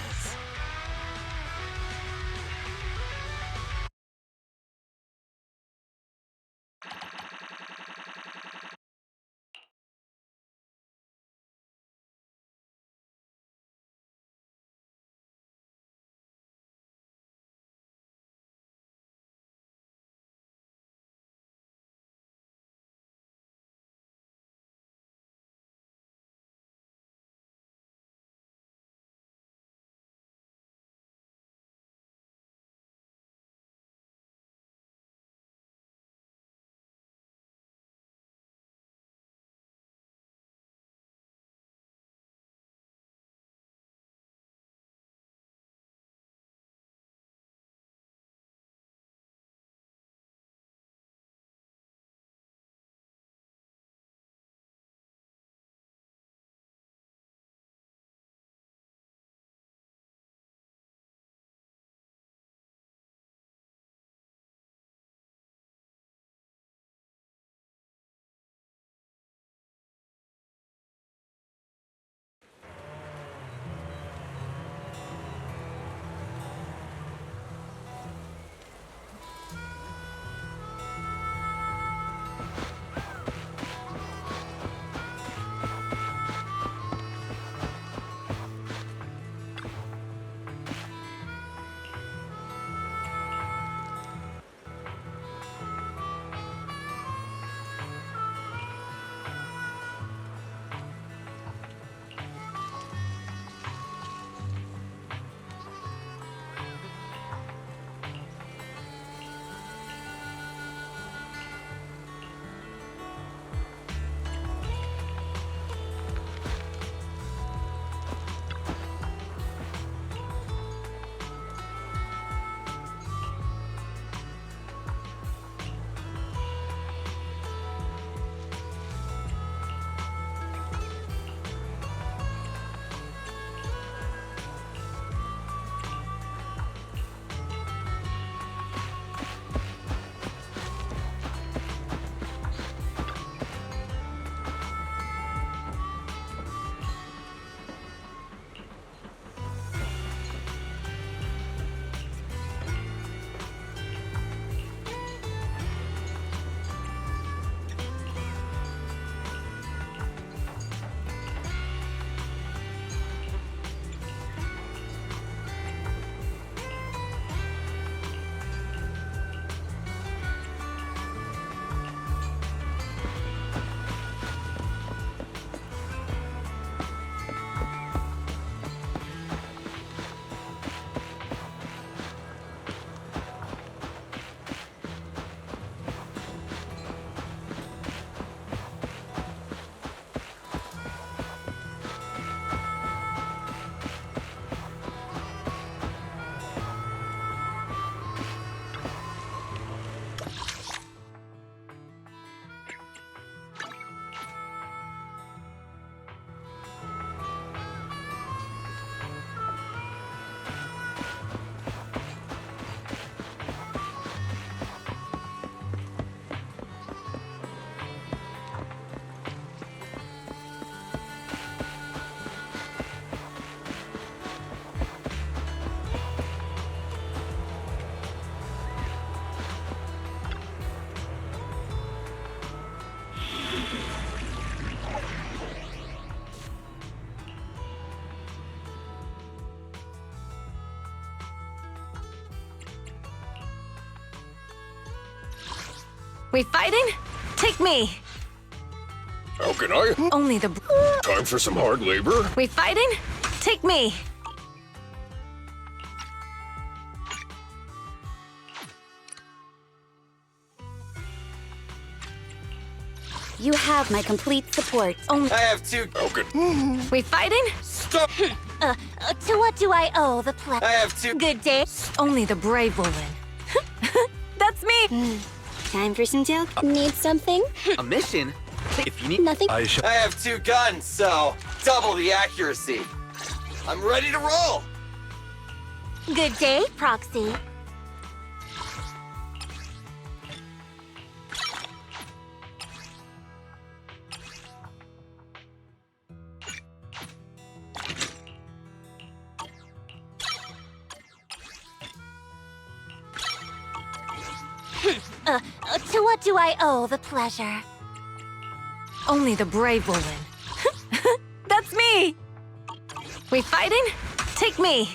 We fighting? Take me. How can I? Only the... Time for some hard labor? We fighting? Take me. You have my complete support. Only... I have two... We fighting? Stop! To what do I owe the pleasure? I have two... Good day. Only the brave will win. That's me! Time for some joke. Need something? A mission? If you need nothing. I have two guns, so double the accuracy. I'm ready to roll! Good day, Proxy. To what do I owe the pleasure? Only the brave will win. That's me! We fighting? Take me!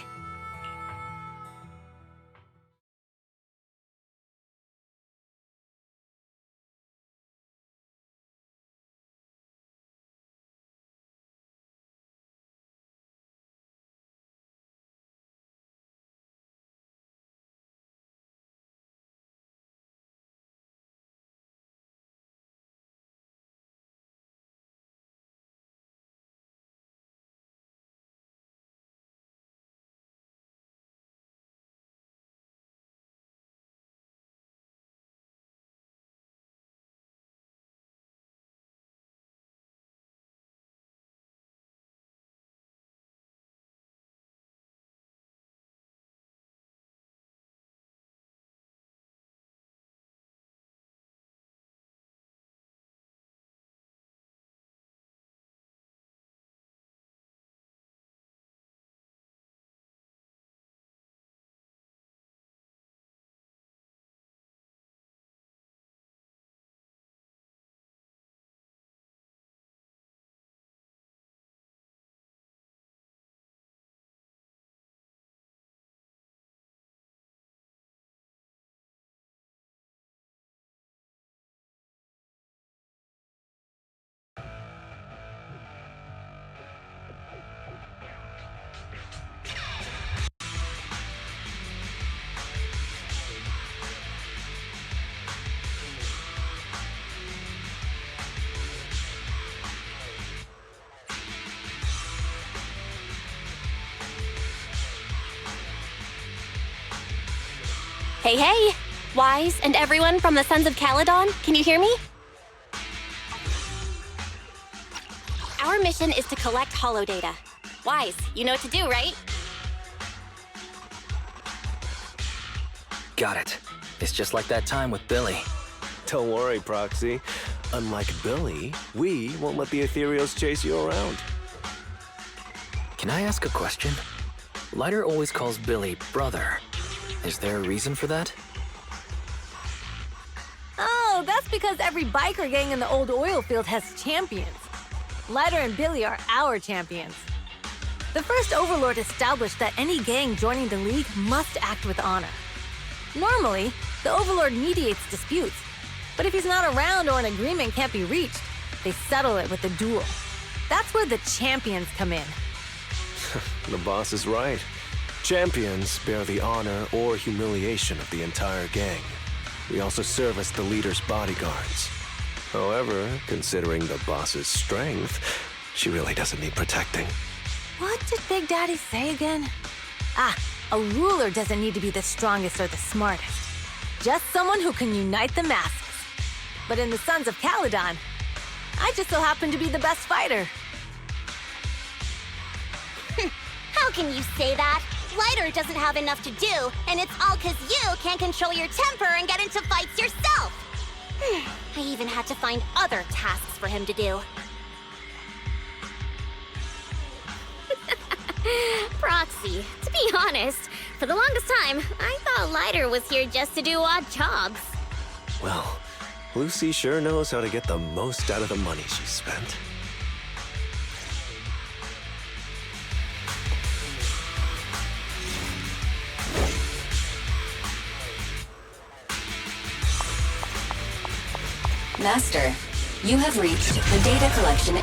Hey, hey! Wise and everyone from the Sons of Caledon, can you hear me? Our mission is to collect holo data. Wise, you know what to do, right? Got it. It's just like that time with Billy. Don't worry, Proxy. Unlike Billy, we won't let the Ethereals chase you around. Can I ask a question? Lighter always calls Billy brother. Is there a reason for that? Oh, that's because every biker gang in the old oil field has champions. Lighter and Billy are our champions. The first Overlord established that any gang joining the League must act with honor. Normally, the Overlord mediates disputes, but if he's not around or an agreement can't be reached, they settle it with a duel. That's where the champions come in. The boss is right. Champions bear the honor or humiliation of the entire gang. We also serve as the leader's bodyguards. However, considering the boss's strength, she really doesn't need protecting. What did Big Daddy say again? Ah, a ruler doesn't need to be the strongest or the smartest. Just someone who can unite the masses. But in the Sons of Caledon, I just so happen to be the best fighter. How can you say that? Lighter doesn't have enough to do, and it's all 'cause you can't control your temper and get into fights yourself. I even had to find other tasks for him to do. Proxy, to be honest, for the longest time, I thought Lighter was here just to do odd jobs. Well, Lucy sure knows how to get the most out of the money she spent. Master, you have reached the data collection.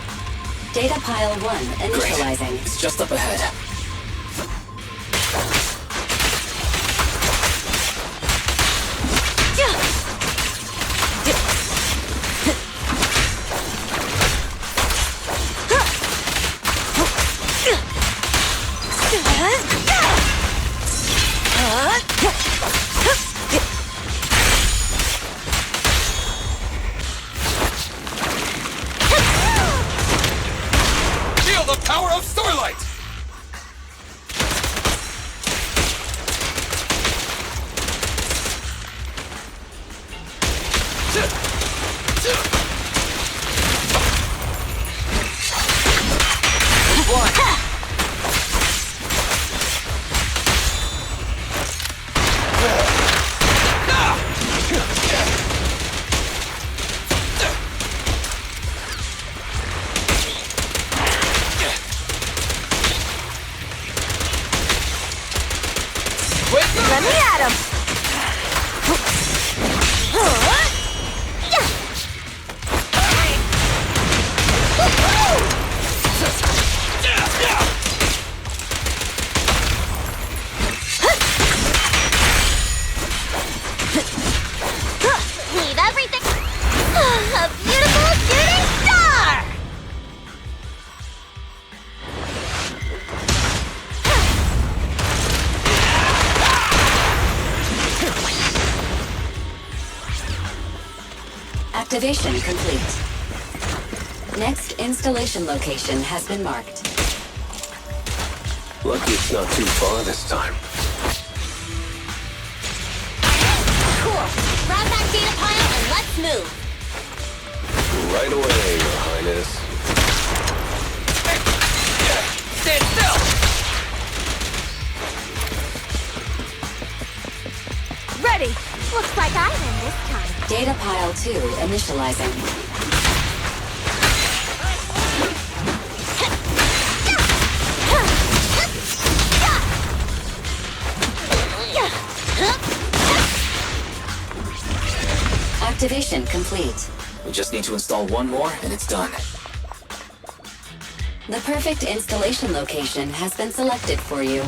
Data pile 1 initializing. Great. It's just up ahead. Feel the power of Starlight! Let me at him! Leave everything. A beautiful shooting star! Activation complete. Next installation location has been marked. Lucky it's not too far this time. Cool. Grab that data pile and let's move. Right away, Your Highness. Stand still! Ready! Looks like I win this time. Data pile 2 initializing. Activation complete. We just need to install one more and it's done. The perfect installation location has been selected for you.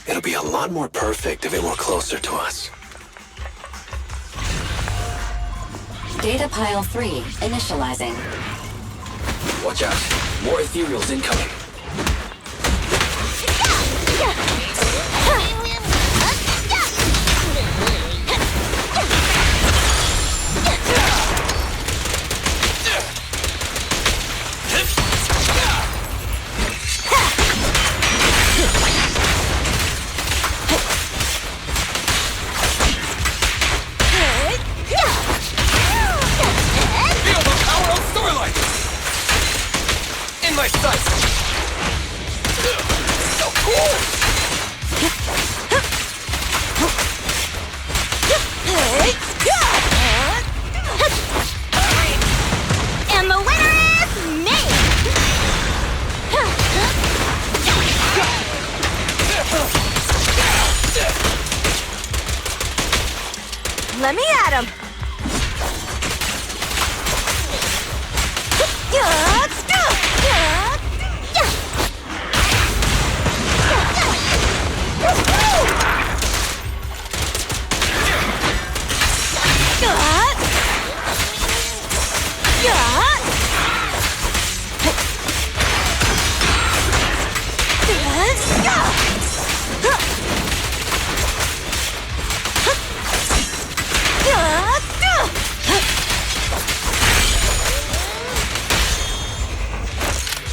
It'll be a lot more perfect if it were closer to us. Data pile 3 initializing. Watch out. More ethereals incoming. Feel the power of Starlight! In my sights! So cool! And the winner is me! Let me at him!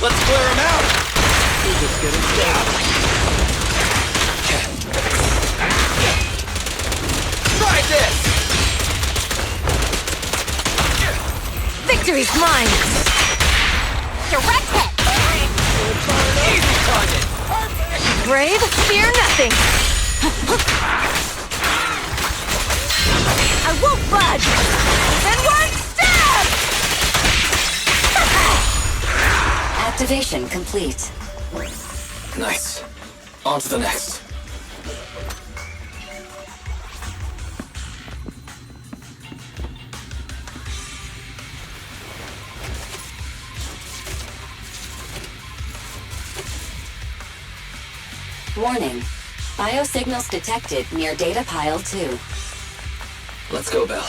Let's clear him out! We're just getting started. Try this! Victory's mine! Direct hit! Easy target! Brave, fear nothing! I won't budge! Even one step! Activation complete. Nice. On to the next. Warning. Biosignals detected near data pile 2. Let's go, Belle.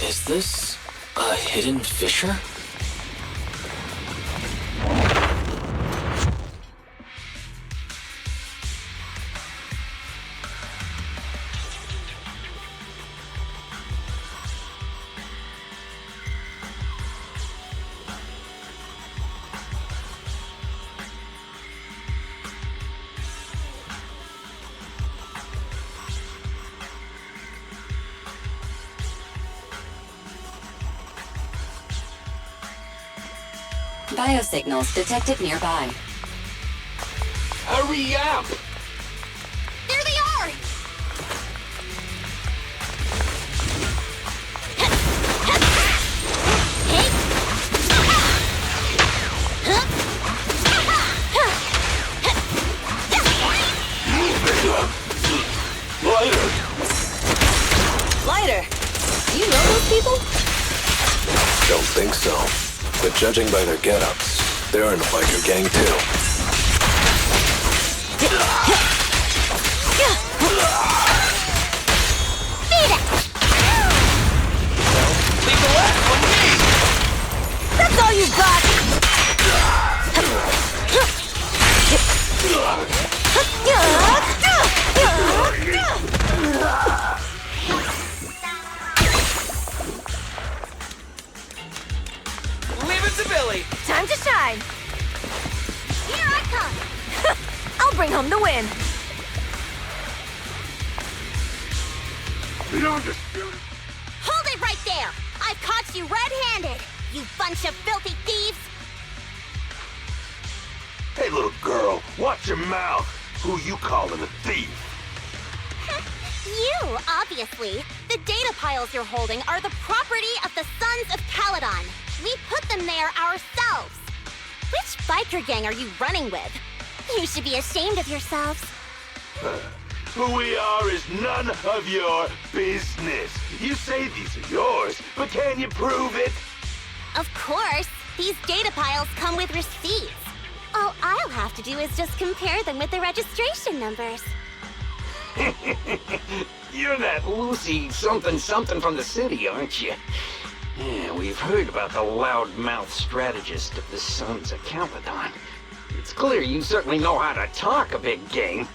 Is this a hidden fissure? Biosignals detected nearby. Hurry up! There they are! Lighter! Lighter! Do you know those people? Don't think so. But judging by their get-ups, they're in a biker gang too. Leave the last on me! That's all you got! Leave it to Billy! Time to shine! Here I come! I'll bring home the win! Hold it right there! I've caught you red-handed, you bunch of filthy thieves! Hey, little girl, watch your mouth. Who you calling a thief? You, obviously. The data piles you're holding are the property of the Sons of Caledon. We put them there ourselves. Which biker gang are you running with? You should be ashamed of yourselves. Who we are is none of your business. You say these are yours, but can you prove it? Of course. These data piles come with receipts. All I'll have to do is just compare them with the registration numbers. You're that Lucy something from the city, aren't you? Yeah, we've heard about the loudmouth strategist of the Sons of Caledon. It's clear you certainly know how to talk a big game.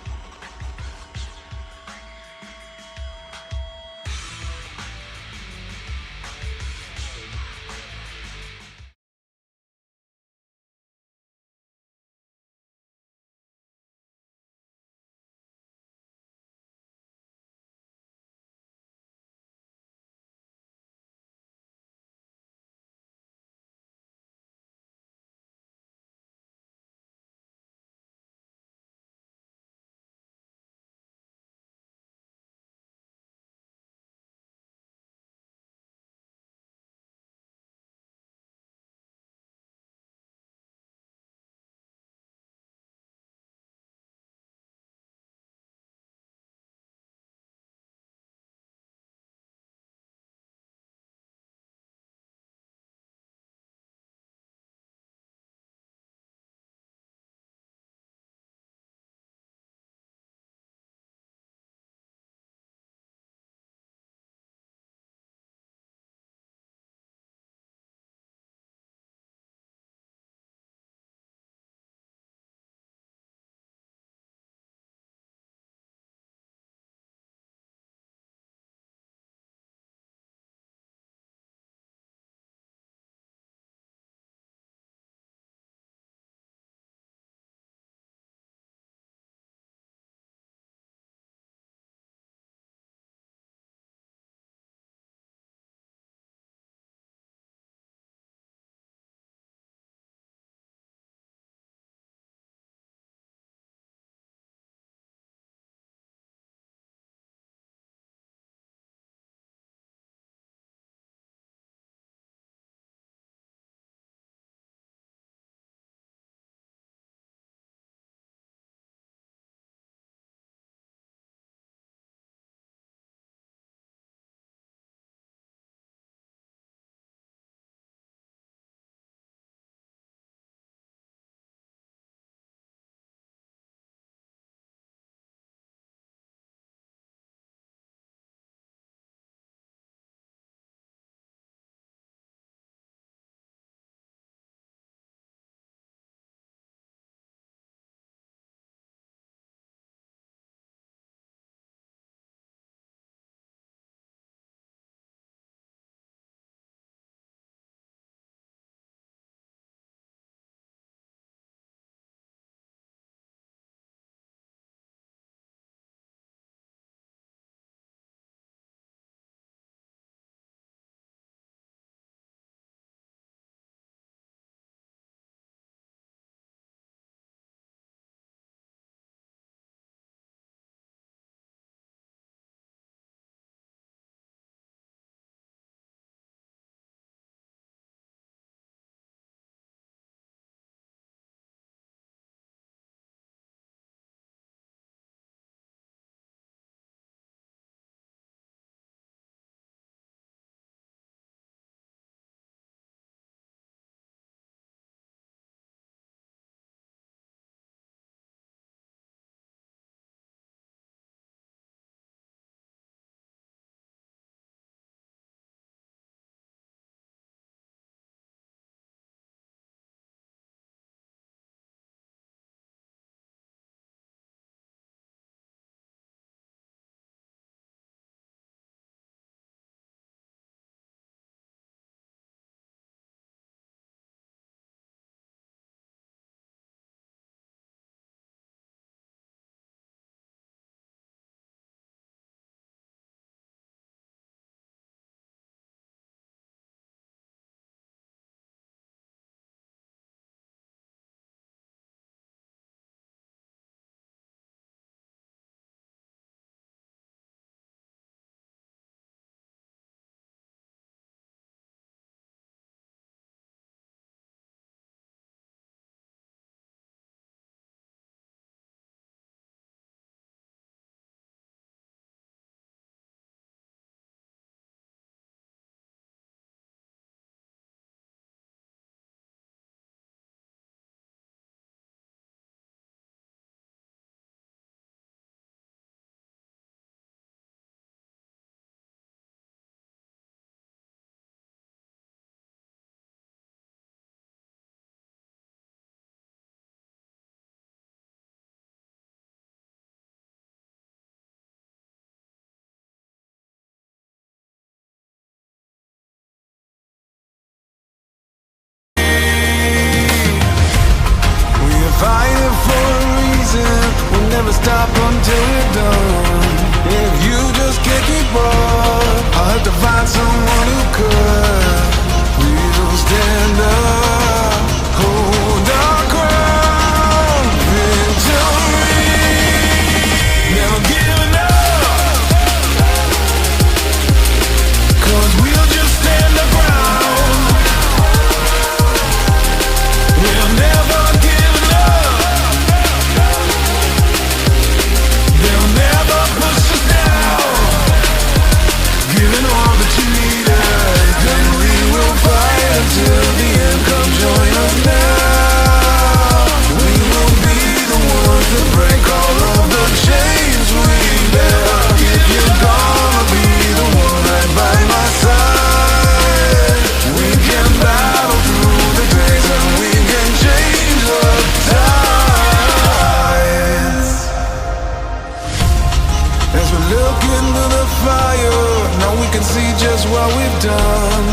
into the fire. Now we can see just what we've done.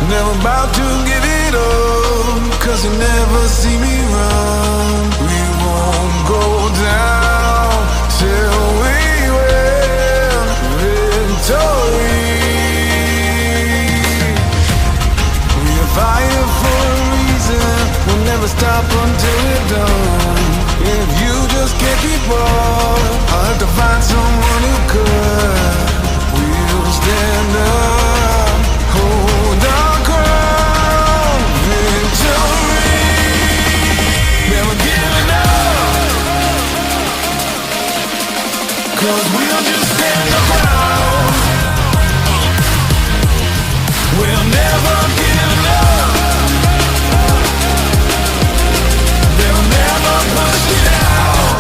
Never about to give it up, 'cause you never see me run. We won't go down till we win victory. We're fire for a reason. We'll never stop until we're done. If you just can't keep up, I'll have to find someone who could. We'll stand up, hold our ground, victory. Never giving up, 'cause we'll just stand around. We'll never give up. They'll never push it out.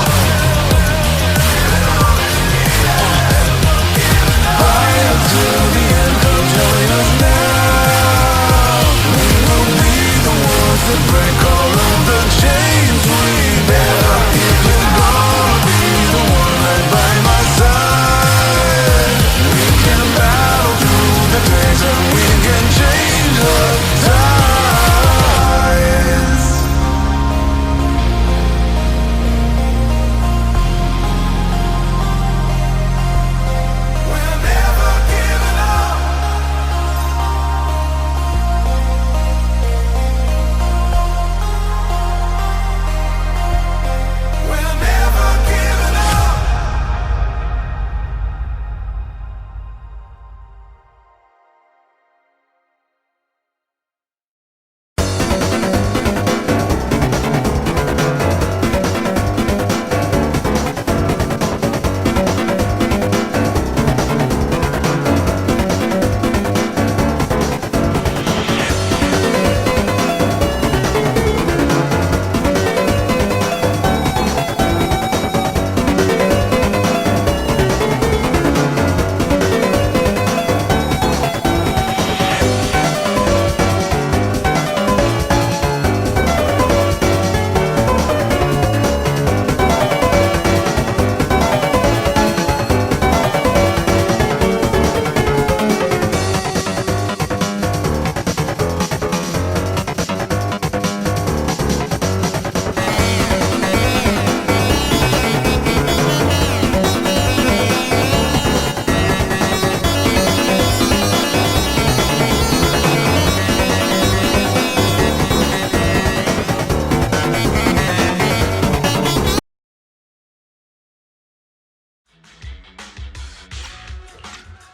Fight till the end, come join us now. We will be the ones that break all of the chains we bear. You're gonna be the one right by my side. We can battle through the days and we can change the tides. We're never giving up. We're never giving up.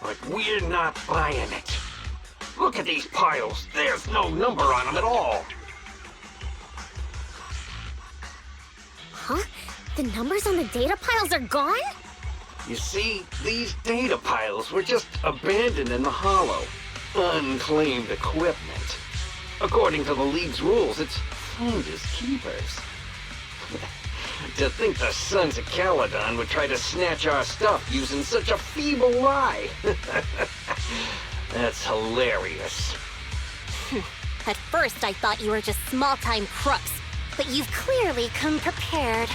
But we're not buying it. Look at these piles. There's no number on them at all. Huh? The numbers on the data piles are gone? You see, these data piles were just abandoned in the hollow. Unclaimed equipment. According to the League's rules, it's finders keepers. To think the Sons of Caledon would try to snatch our stuff using such a feeble lie. That's hilarious. At first, I thought you were just small-time crooks, but you've clearly come prepared.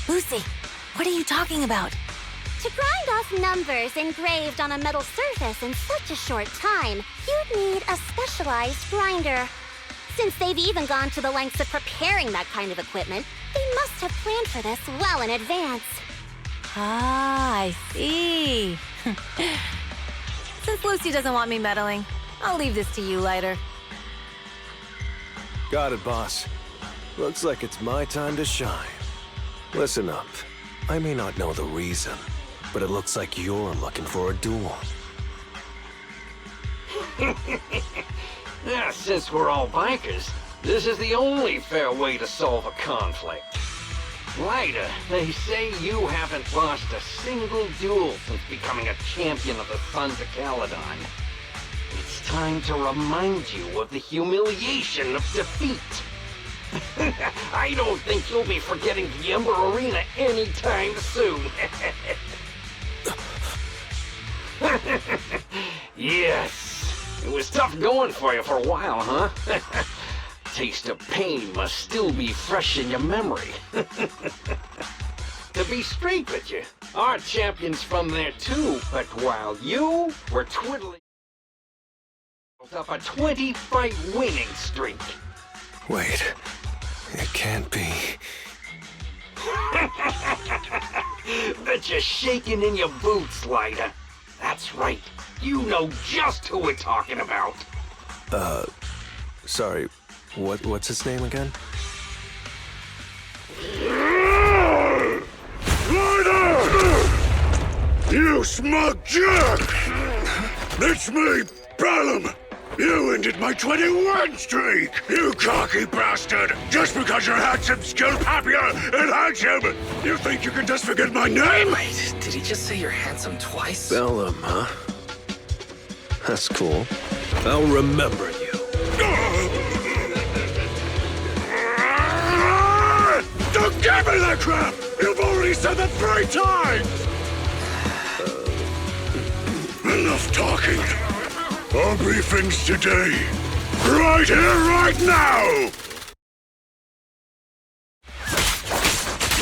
Lucy, what are you talking about? To grind off numbers engraved on a metal surface in such a short time, you'd need a specialized grinder. Since they've even gone to the lengths of preparing that kind of equipment, they must have planned for this well in advance. Ah, I see. Since Lucy doesn't want me meddling, I'll leave this to you later. Got it, boss. Looks like it's my time to shine. Listen up. I may not know the reason, but it looks like you're looking for a duel. Since we're all bikers, this is the only fair way to solve a conflict. Ryder, they say you haven't lost a single duel since becoming a champion of the Sons of Caledon. It's time to remind you of the humiliation of defeat. I don't think you'll be forgetting the Ember Arena anytime soon. Yes, it was tough going for you for a while, huh? Taste of pain must still be fresh in your memory. To be straight with you, Our champion's from there too, but while you were twiddling up a 20-fight winning streak. Wait, it can't be. Bet you're shaking in your boots, Lighter. That's right. You know just who we're talking about. Sorry, what's his name again? Lighter! You smug jerk! It's me, Bellum! You ended my 21 streak! You cocky bastard! Just because you're handsome, skilled, happier, and handsome! You think you can just forget my name? Wait, did he just say you're handsome twice? Bellum, huh? That's cool. I'll remember you. Don't give me that crap! You've already said that 3 times! Enough talking. Our briefings today. Right here, right now!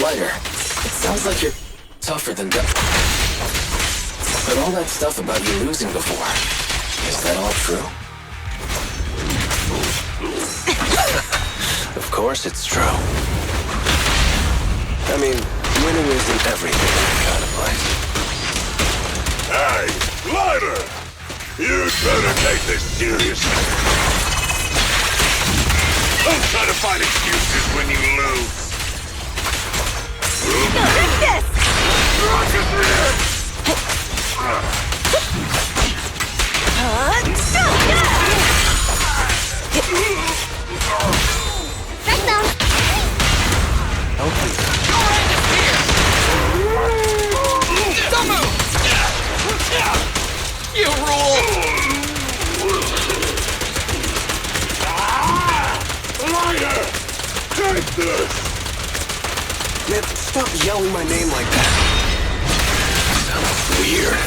Lighter, it sounds like you're tougher than that. But all that stuff about you losing before, is that all true? Of course it's true. I mean, winning isn't everything in that kind of place. Hey, Lighter! You'd better take this seriously. Don't try to find excuses when you lose. Take this! You rule! Lighter! Take this! Man, stop yelling my name like that. Sounds weird.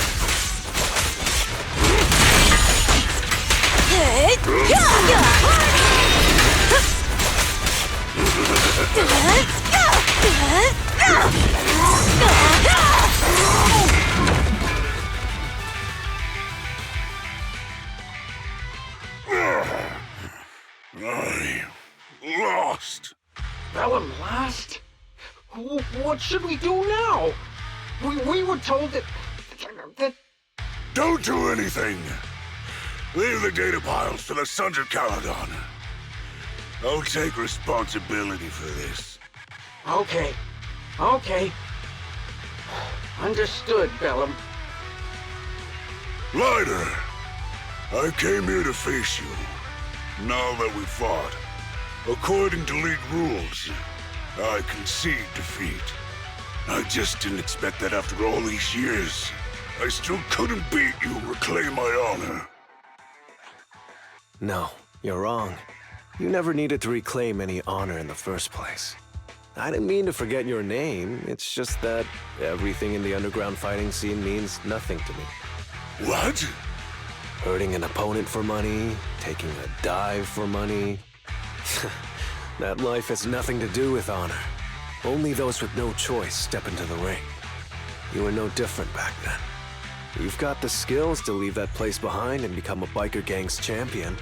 I lost. Bellum lost? What should we do now? We were told that... Don't do anything. Leave the data piles to the Sons of Caledon. I'll take responsibility for this. Okay. Understood, Bellum. Lighter, I came here to face you. Now that we fought, according to League rules, I concede defeat. I just didn't expect that after all these years, I still couldn't beat you, reclaim my honor. No, you're wrong. You never needed to reclaim any honor in the first place. I didn't mean to forget your name, it's just that everything in the underground fighting scene means nothing to me. What? Hurting an opponent for money, taking a dive for money. That life has nothing to do with honor. Only those with no choice step into the ring. You were no different back then. You've got the skills to leave that place behind and become a biker gang's champion.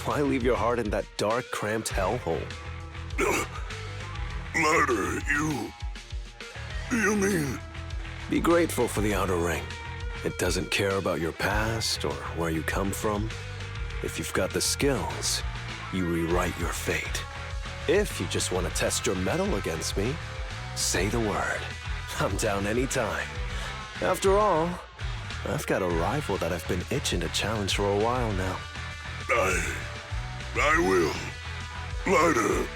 Why leave your heart in that dark, cramped hellhole? Lighter, you mean... Be grateful for the outer ring. It doesn't care about your past or where you come from. If you've got the skills, you rewrite your fate. If you just want to test your mettle against me, say the word. I'm down anytime. After all, I've got a rival that I've been itching to challenge for a while now. I will. Lighter,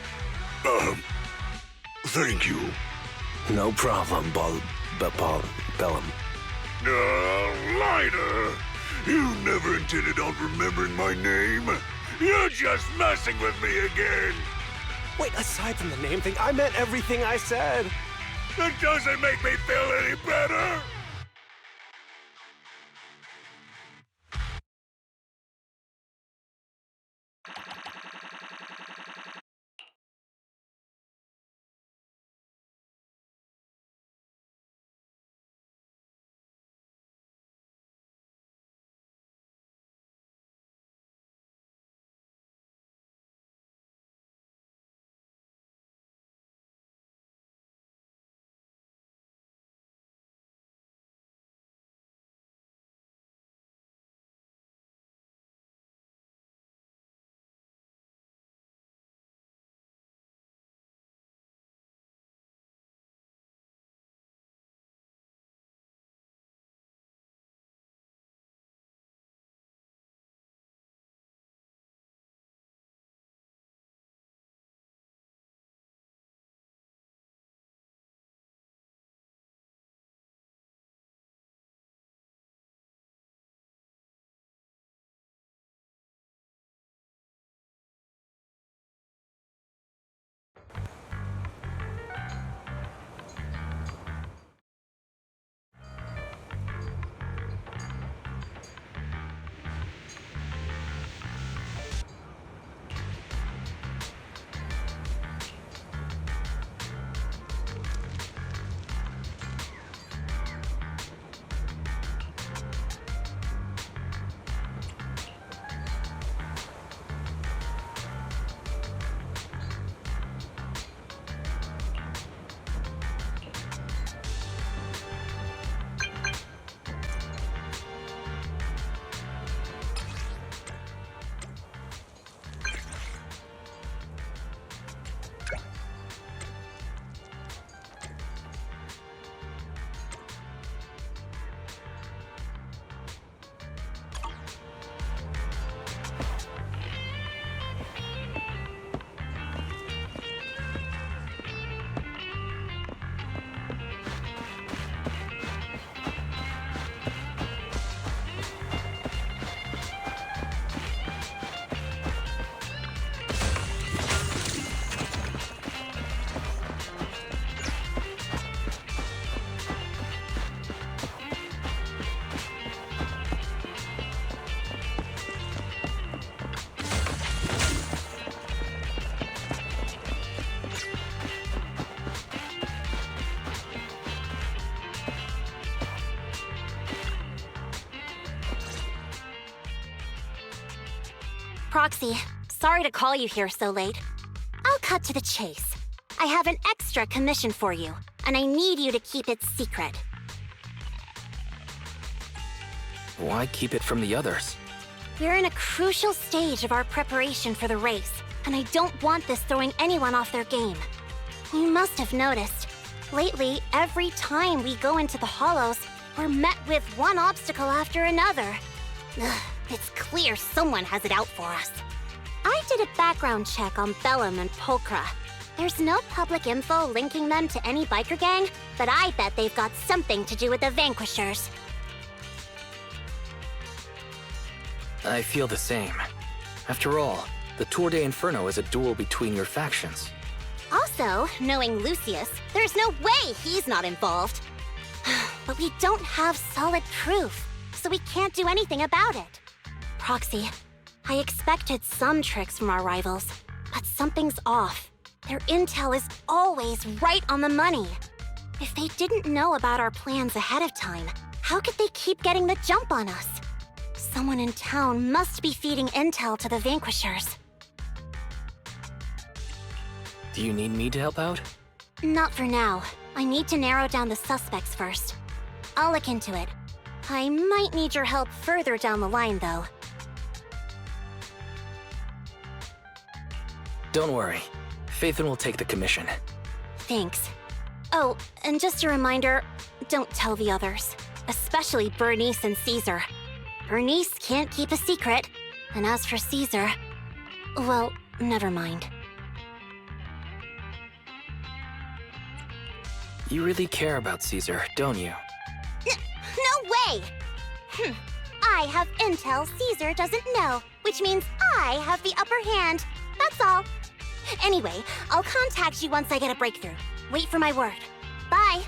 thank you. No problem, Bellum. Lighter! You never intended on remembering my name. You're just messing with me again. Wait, aside from the name thing, I meant everything I said. It doesn't make me feel any better. Proxy, sorry to call you here so late. I'll cut to the chase. I have an extra commission for you, and I need you to keep it secret. Why keep it from the others? We're in a crucial stage of our preparation for the race, and I don't want this throwing anyone off their game. You must have noticed, lately, every time we go into the Hollows, we're met with one obstacle after another. Ugh, it's clear someone has it out for us. I did a background check on Bellum and Pulchra. There's no public info linking them to any biker gang, but I bet they've got something to do with the Vanquishers. I feel the same. After all, the Tour de Inferno is a duel between your factions. Also, knowing Lucius, there's no way he's not involved. But we don't have solid proof, so we can't do anything about it. Proxy, I expected some tricks from our rivals, but something's off. Their intel is always right on the money. If they didn't know about our plans ahead of time, how could they keep getting the jump on us? Someone in town must be feeding intel to the Vanquishers. Do you need me to help out? Not for now. I need to narrow down the suspects first. I'll look into it. I might need your help further down the line, though. Don't worry. Phaethon will take the commission. Thanks. Oh, and just a reminder, don't tell the others. Especially Bernice and Caesar. Bernice can't keep a secret. And as for Caesar, well, never mind. You really care about Caesar, don't you? No way! I have intel Caesar doesn't know, which means I have the upper hand. That's all. Anyway, I'll contact you once I get a breakthrough. Wait for my word. Bye.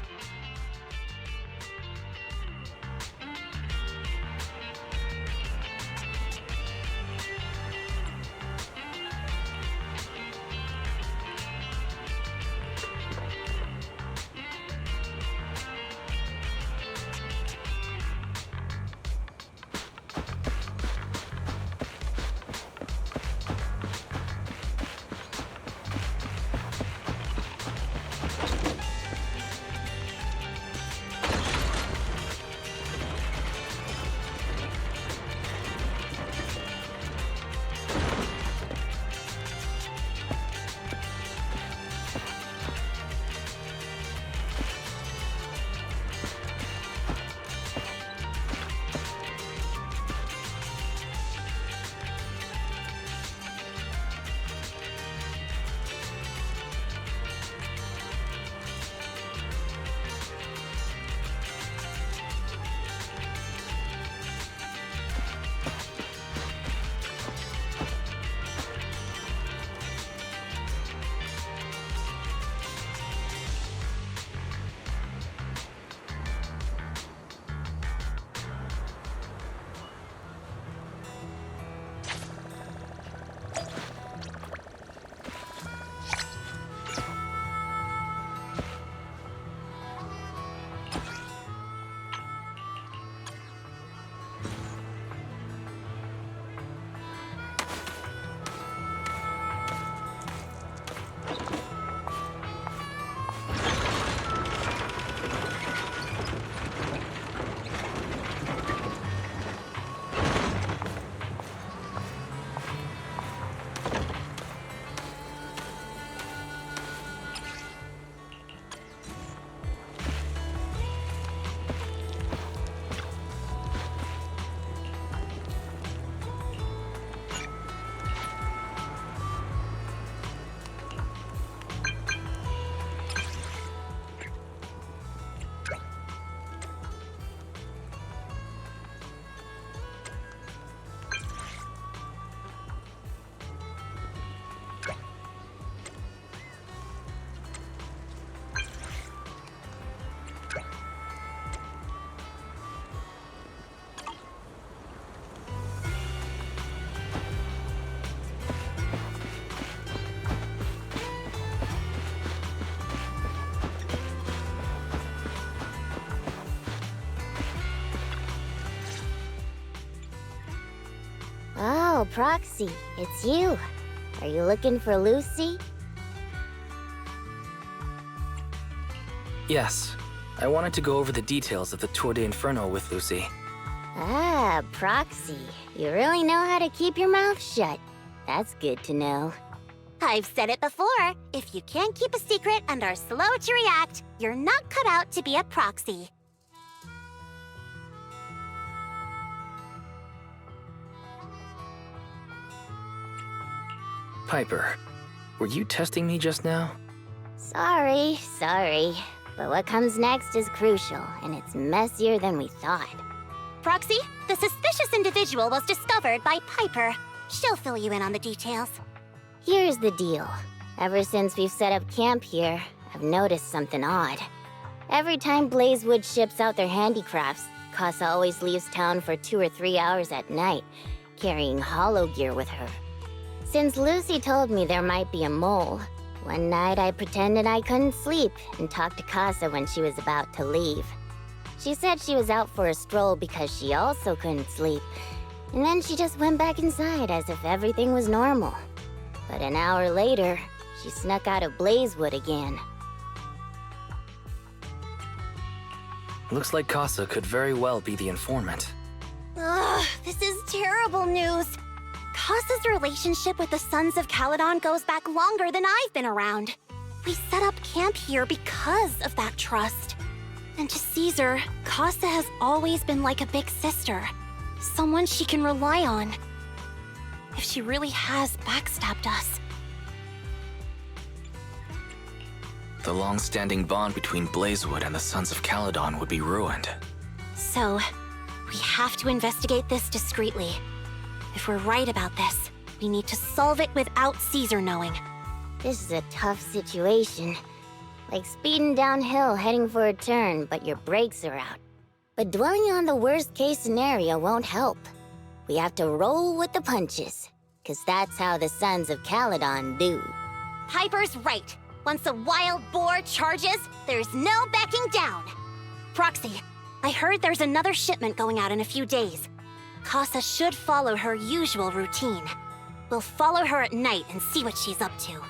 Oh, Proxy, it's you. Are you looking for Lucy? Yes. I wanted to go over the details of the Tour de Inferno with Lucy. Ah, Proxy. You really know how to keep your mouth shut. That's good to know. I've said it before. If you can't keep a secret and are slow to react, you're not cut out to be a proxy. Piper, were you testing me just now? Sorry. But what comes next is crucial, and it's messier than we thought. Proxy, the suspicious individual was discovered by Piper. She'll fill you in on the details. Here's the deal. Ever since we've set up camp here, I've noticed something odd. Every time Blazewood ships out their handicrafts, Casa always leaves town for 2 or 3 hours at night, carrying hollow gear with her. Since Lucy told me there might be a mole, one night I pretended I couldn't sleep and talked to Casa when she was about to leave. She said she was out for a stroll because she also couldn't sleep, and then she just went back inside as if everything was normal. But an hour later, she snuck out of Blazewood again. Looks like Casa could very well be the informant. Ugh, this is terrible news. Casa's relationship with the Sons of Caledon goes back longer than I've been around. We set up camp here because of that trust. And to Caesar, Casa has always been like a big sister. Someone she can rely on. If she really has backstabbed us. The long-standing bond between Blazewood and the Sons of Caledon would be ruined. So, we have to investigate this discreetly. If we're right about this, we need to solve it without Caesar knowing. This is a tough situation. Like speeding downhill heading for a turn, but your brakes are out. But dwelling on the worst-case scenario won't help. We have to roll with the punches, 'cause that's how the Sons of Caledon do. Piper's right. Once a wild boar charges, there's no backing down. Proxy, I heard there's another shipment going out in a few days. Casa should follow her usual routine. We'll follow her at night and see what she's up to.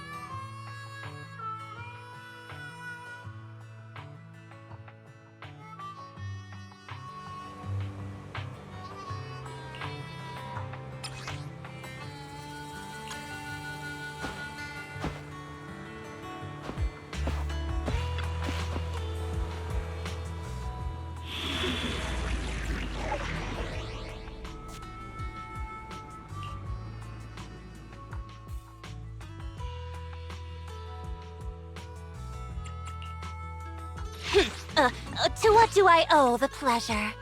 To what do I owe the pleasure?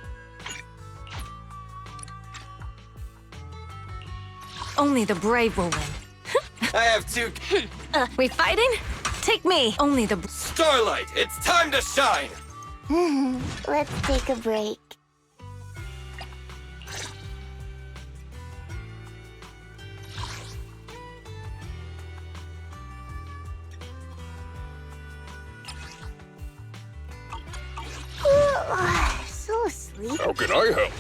Only the brave will win. I have two... We fighting? Take me. Only the... Starlight, it's time to shine! Let's take a break. So sleepy. How can I help?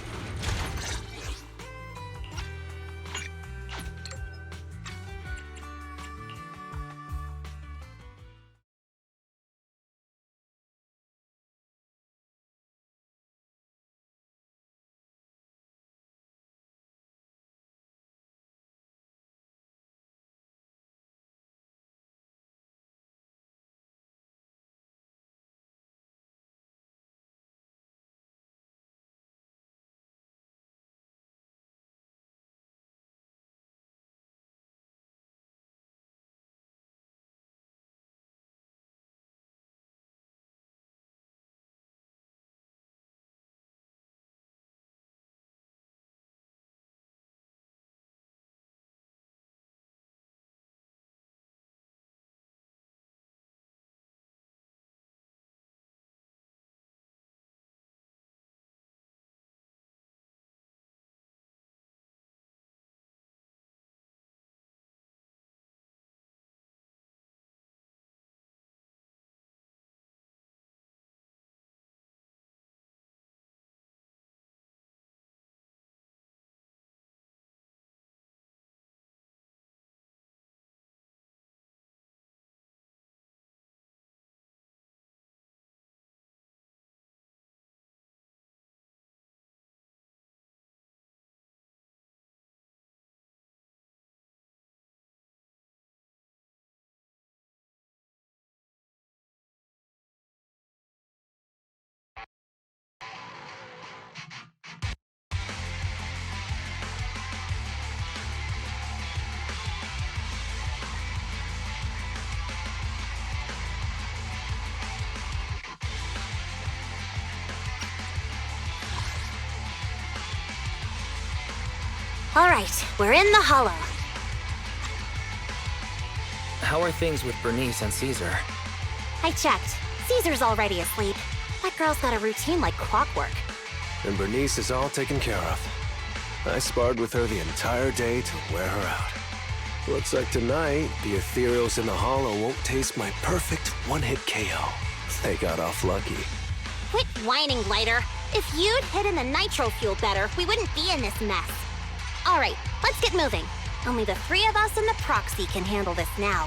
All right, we're in the hollow. How are things with Bernice and Caesar? I checked. Caesar's already asleep. That girl's got a routine like clockwork. And Bernice is all taken care of. I sparred with her the entire day to wear her out. Looks like tonight, the ethereals in the hollow won't taste my perfect one-hit KO. They got off lucky. Quit whining, Lighter. If you'd hidden the nitro fuel better, we wouldn't be in this mess. All right, let's get moving. Only the three of us and the proxy can handle this now.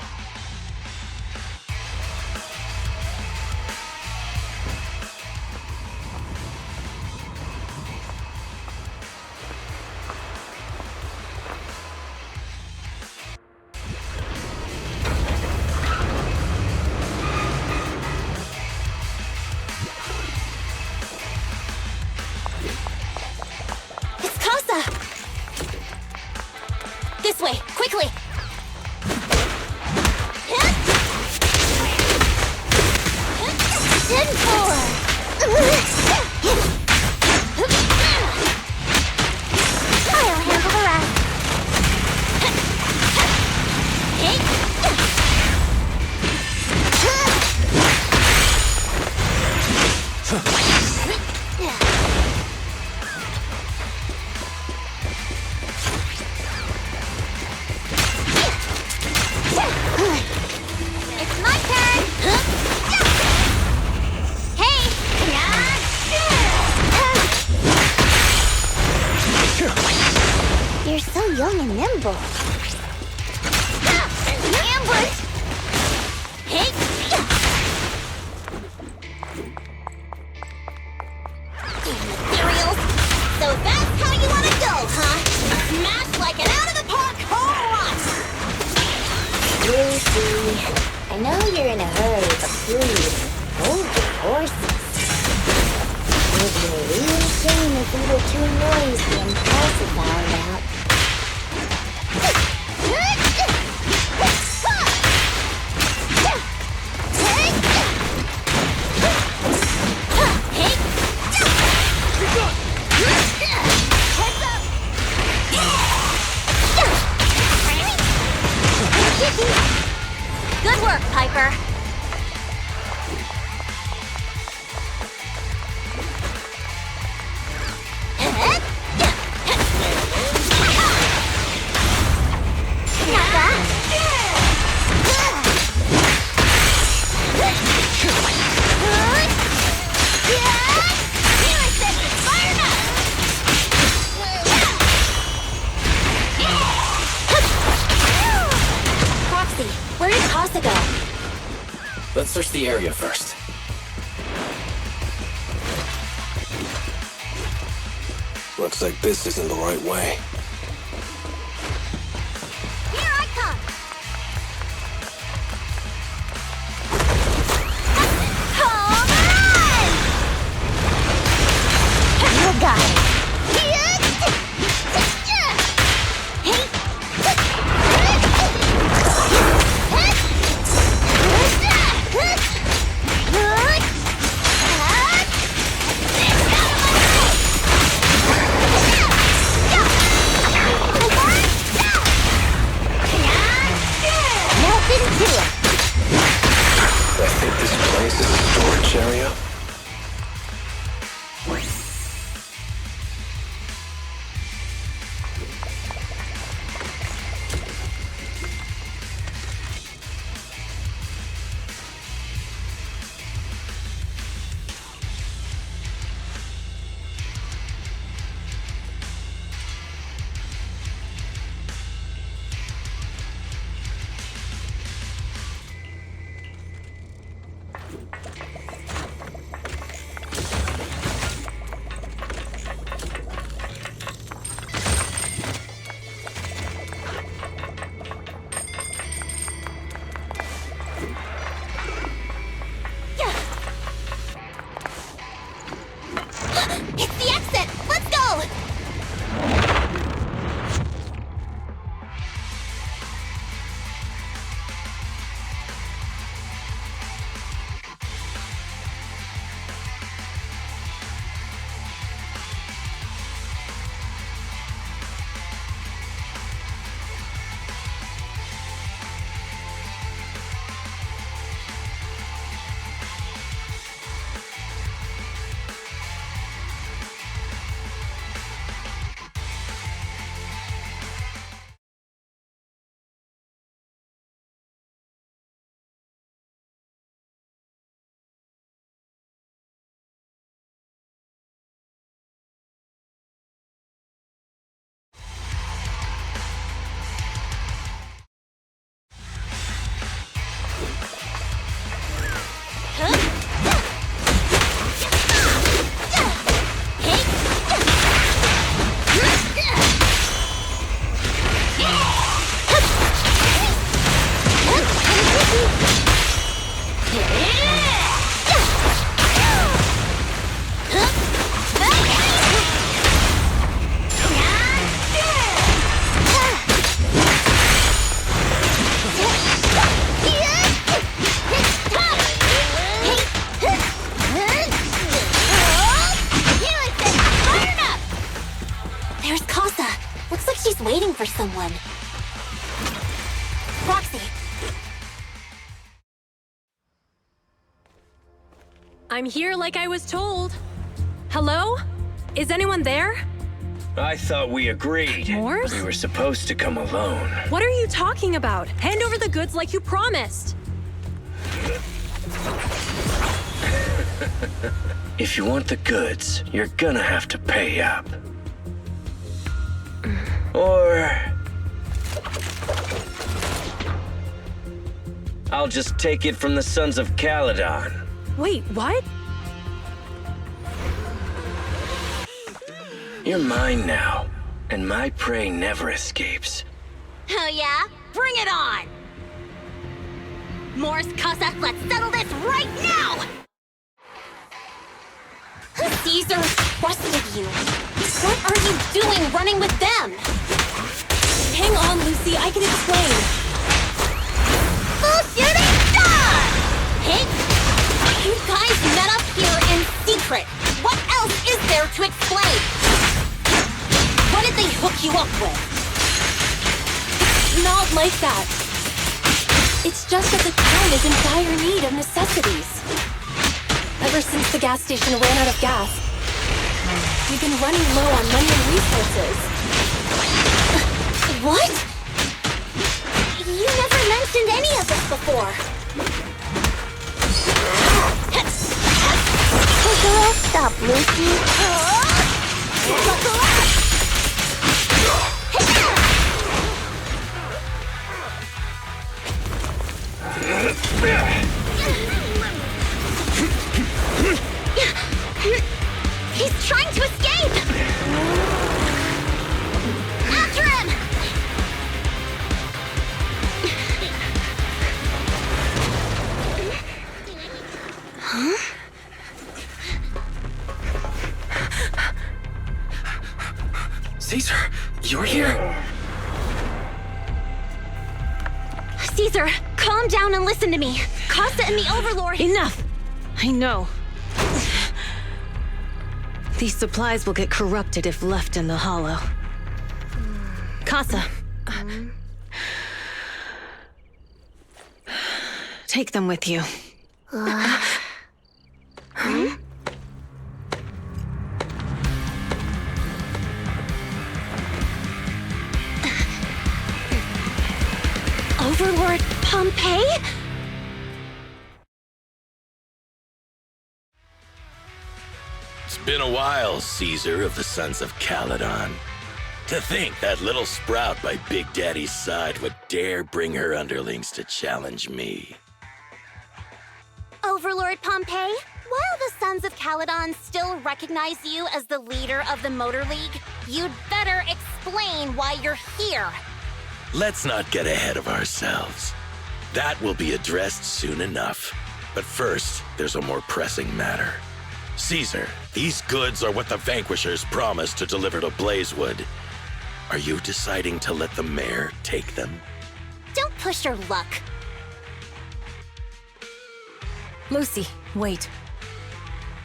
This way, quickly! I'll handle the rest. It's my turn! Hey! You're so young and nimble. Ambush! Hey! Materials! So that's how you want to go, huh? Smash like an out-of-the-park home run! Lucy, I know you're in a hurry, but please, hold your horses. It would be a real shame if we were too noisy and Kelsey found out. Good work, Piper. Proxy, where did Casa go? Let's search the area first. Looks like this isn't the right way. Here I come! Home run! You got it. I think this place is a storage area. waiting for someone. Roxy! I'm here like I was told. Hello? Is anyone there? I thought we agreed. Morse? We were supposed to come alone. What are you talking about? Hand over the goods like you promised. If you want the goods, you're gonna have to pay up. Or... I'll just take it from the Sons of Caledon. Wait, what? You're mine now, and my prey never escapes. Oh yeah? Bring it on! Morse, Casa, let's settle this right now! Caesar trusted you. What are you doing running with them? Hang on, Lucy, I can explain. Bullshit is done! Hey! You guys met up here in secret. What else is there to explain? What did they hook you up with? Not like that. It's just that the town is in dire need of necessities. Ever since the gas station ran out of gas, we've been running low on money and resources. What? You never mentioned any of this before. Stop, Lucy. Buckle up! He's trying to escape! After him! Huh? Caesar, you're here? Caesar, calm down and listen to me. Casa and the Overlord... Enough! I know. These supplies will get corrupted if left in the hollow. Casa. Take them with you. Overlord Pompeii? It's been a while, Caesar of the Sons of Caledon. To think that little sprout by Big Daddy's side would dare bring her underlings to challenge me. Overlord Pompeii, while the Sons of Caledon still recognize you as the leader of the Motor League, you'd better explain why you're here. Let's not get ahead of ourselves. That will be addressed soon enough. But first, there's a more pressing matter. Caesar, these goods are what the Vanquishers promised to deliver to Blazewood. Are you deciding to let the mayor take them? Don't push your luck. Lucy, wait.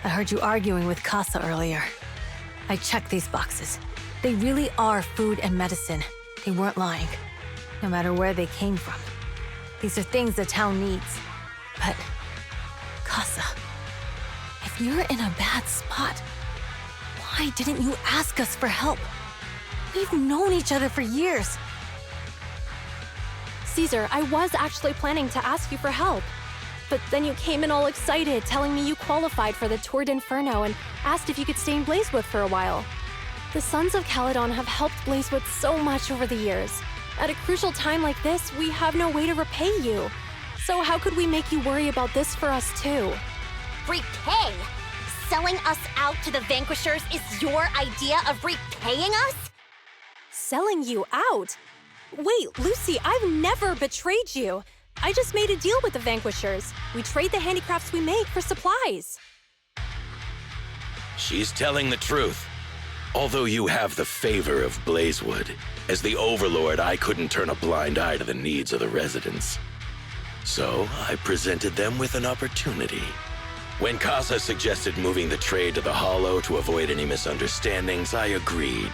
I heard you arguing with Casa earlier. I checked these boxes. They really are food and medicine. They weren't lying, no matter where they came from. These are things the town needs. But, Casa, if you're in a bad spot, why didn't you ask us for help? We've known each other for years. Caesar, I was actually planning to ask you for help. But then you came in all excited, telling me you qualified for the Tour d'Inferno and asked if you could stay in Blazewood for a while. The Sons of Caledon have helped Blazewood so much over the years. At a crucial time like this, we have no way to repay you. So how could we make you worry about this for us too? Repay? Selling us out to the Vanquishers is your idea of repaying us? Selling you out? Wait, Lucy, I've never betrayed you. I just made a deal with the Vanquishers. We trade the handicrafts we make for supplies. She's telling the truth. Although you have the favor of Blazewood, as the Overlord, I couldn't turn a blind eye to the needs of the residents. So I presented them with an opportunity. When Casa suggested moving the trade to the Hollow to avoid any misunderstandings, I agreed.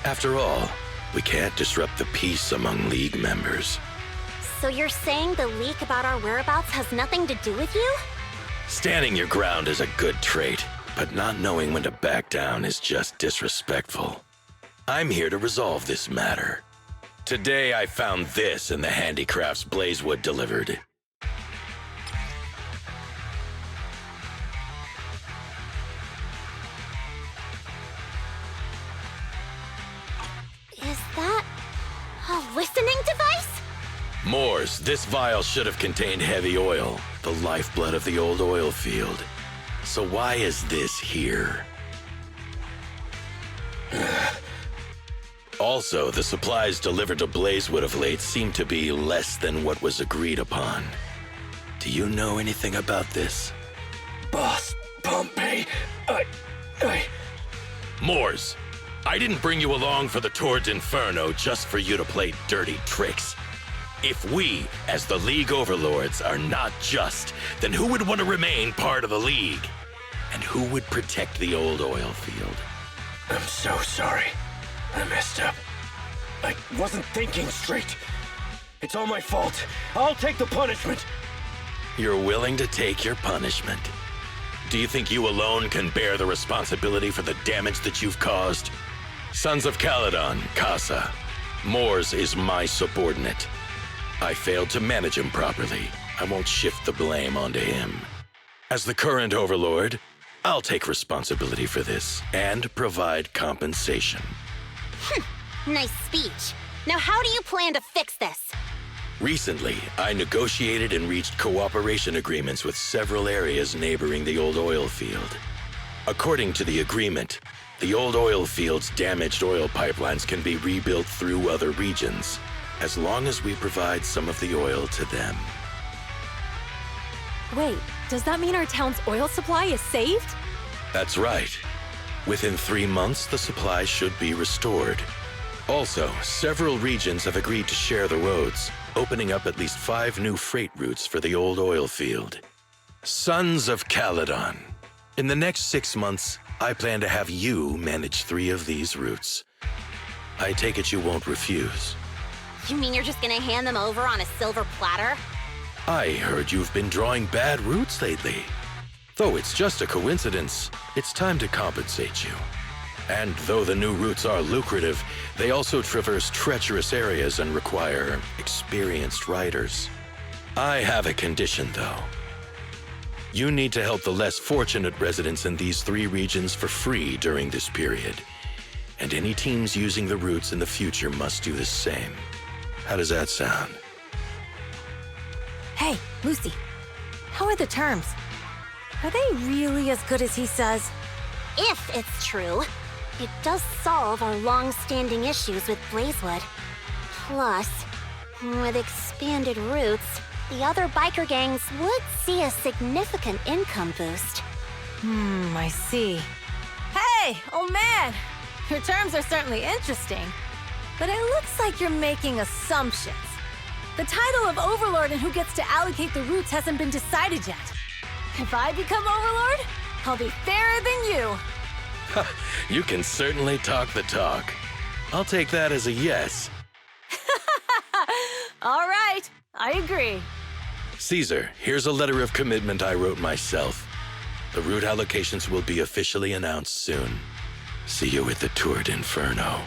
After all, We can't disrupt the peace among League members. So you're saying the leak about our whereabouts has nothing to do with you? Standing your ground is a good trait, but not knowing when to back down is just disrespectful. I'm here to resolve this matter. Today I found this in the handicrafts Blazewood delivered. Is that a listening device? Moors, this vial should have contained heavy oil, the lifeblood of the old oil field. So why is this here? Also, the supplies delivered to Blazewood of late seem to be less than what was agreed upon. Do you know anything about this? Boss, Pompey, Moors, I didn't bring you along for the Tour's Inferno just for you to play dirty tricks. If we, as the League Overlords, are not just, then who would want to remain part of the League? And who would protect the old oil field? I'm so sorry. I messed up. I wasn't thinking straight. It's all my fault. I'll take the punishment. You're willing to take your punishment. Do you think you alone can bear the responsibility for the damage that you've caused? Sons of Caledon, Casa. Moors is my subordinate. I failed to manage him properly. I won't shift the blame onto him. As the current overlord, I'll take responsibility for this and provide compensation. Nice speech. Now how do you plan to fix this? Recently, I negotiated and reached cooperation agreements with several areas neighboring the old oil field. According to the agreement, the old oil field's damaged oil pipelines can be rebuilt through other regions, as long as we provide some of the oil to them. Wait, does that mean our town's oil supply is saved? That's right. Within 3 months, the supply should be restored. Also, several regions have agreed to share the roads, opening up at least 5 new freight routes for the old oil field. Sons of Caledon. In the next 6 months, I plan to have you manage 3 of these routes. I take it you won't refuse. You mean you're just gonna hand them over on a silver platter? I heard you've been drawing bad routes lately. Though it's just a coincidence, it's time to compensate you. And though the new routes are lucrative, they also traverse treacherous areas and require experienced riders. I have a condition, though. You need to help the less fortunate residents in these 3 regions for free during this period. And any teams using the routes in the future must do the same. How does that sound? Hey, Lucy. How are the terms? Are they really as good as he says? If it's true, it does solve our long-standing issues with Blazewood. Plus, with expanded routes, the other biker gangs would see a significant income boost. I see. Hey, old man! Your terms are certainly interesting, but it looks like you're making assumptions. The title of Overlord and who gets to allocate the routes hasn't been decided yet. If I become Overlord, I'll be fairer than you. You can certainly talk the talk. I'll take that as a yes. All right, I agree. Caesar, here's a letter of commitment I wrote myself. The route allocations will be officially announced soon. See you at the Tour d'Inferno.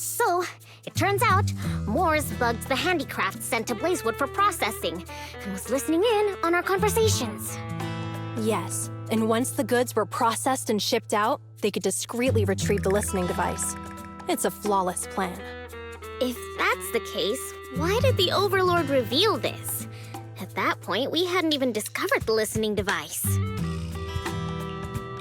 So, it turns out, Moores bugged the handicraft sent to Blazewood for processing, and was listening in on our conversations. Yes, and once the goods were processed and shipped out, they could discreetly retrieve the listening device. It's a flawless plan. If that's the case, why did the Overlord reveal this? At that point, we hadn't even discovered the listening device.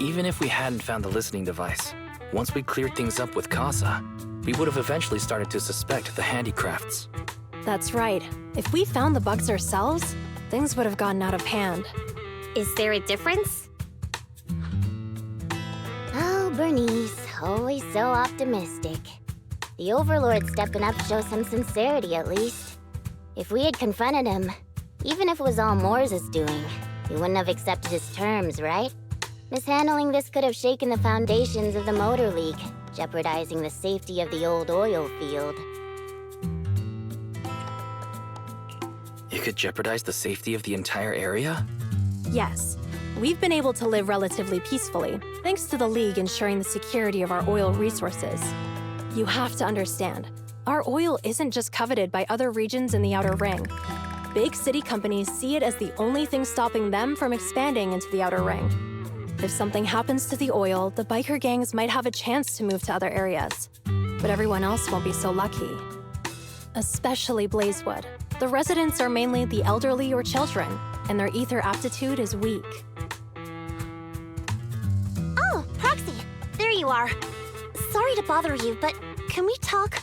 Even if we hadn't found the listening device, once we cleared things up with Casa, we would have eventually started to suspect the handicrafts. That's right. If we found the bugs ourselves, things would have gotten out of hand. Is there a difference? Oh, Bernice, always so optimistic. The Overlord stepping up shows some sincerity, at least. If we had confronted him, even if it was all Moores' doing, he wouldn't have accepted his terms, right? Mishandling this could have shaken the foundations of the Motor League, jeopardizing the safety of the old oil field. It could jeopardize the safety of the entire area? Yes. We've been able to live relatively peacefully, thanks to the League ensuring the security of our oil resources. You have to understand, our oil isn't just coveted by other regions in the Outer Ring. Big city companies see it as the only thing stopping them from expanding into the Outer Ring. If something happens to the oil, the biker gangs might have a chance to move to other areas. But everyone else won't be so lucky. Especially Blazewood. The residents are mainly the elderly or children, and their ether aptitude is weak. Oh, Proxy! There you are. Sorry to bother you, but can we talk?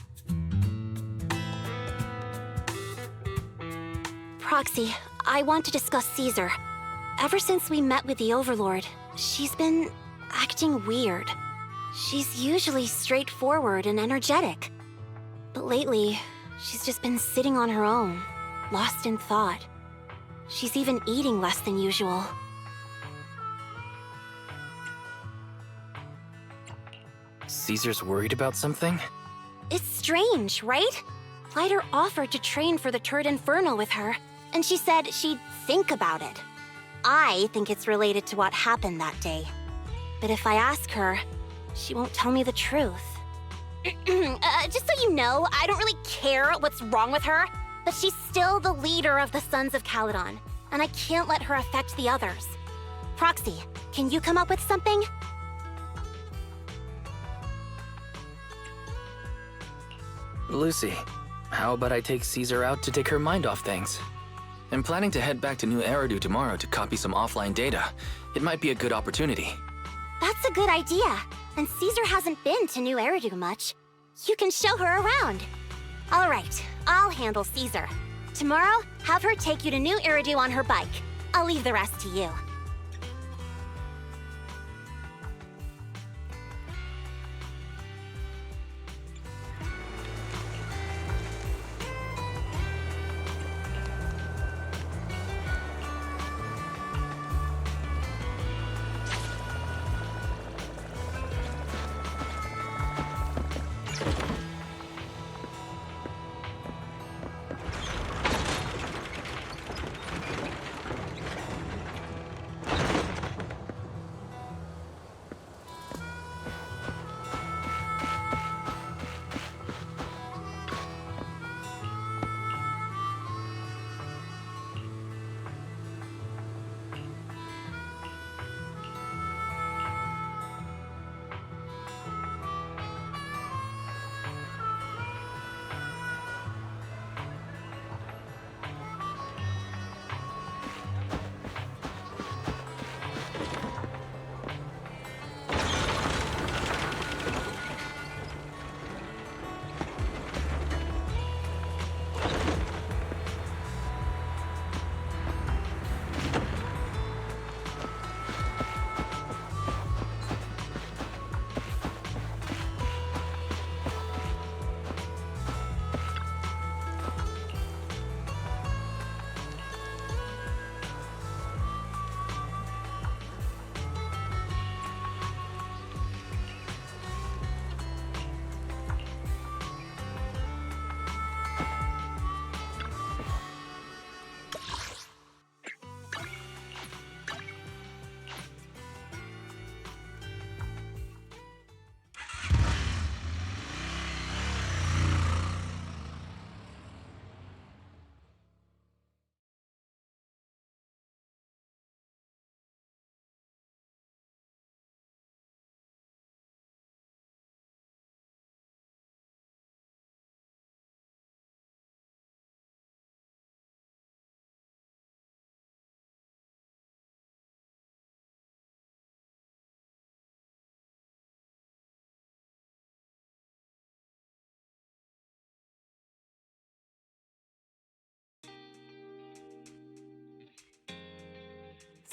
Proxy, I want to discuss Caesar. Ever since we met with the Overlord, she's been acting weird. She's usually straightforward and energetic. But lately, she's just been sitting on her own, lost in thought. She's even eating less than usual. Caesar's worried about something? It's strange, right? Lighter offered to train for the Turd Inferno with her, and she said she'd think about it. I think it's related to what happened that day. But if I ask her, she won't tell me the truth. Just so you know, I don't really care what's wrong with her, but she's still the leader of the Sons of Caledon, and I can't let her affect the others. Proxy, can you come up with something? Lucy, how about I take Caesar out to take her mind off things? I'm planning to head back to New Eridu tomorrow to copy some offline data. It might be a good opportunity. That's a good idea. And Caesar hasn't been to New Eridu much. You can show her around. All right, I'll handle Caesar. Tomorrow, have her take you to New Eridu on her bike. I'll leave the rest to you.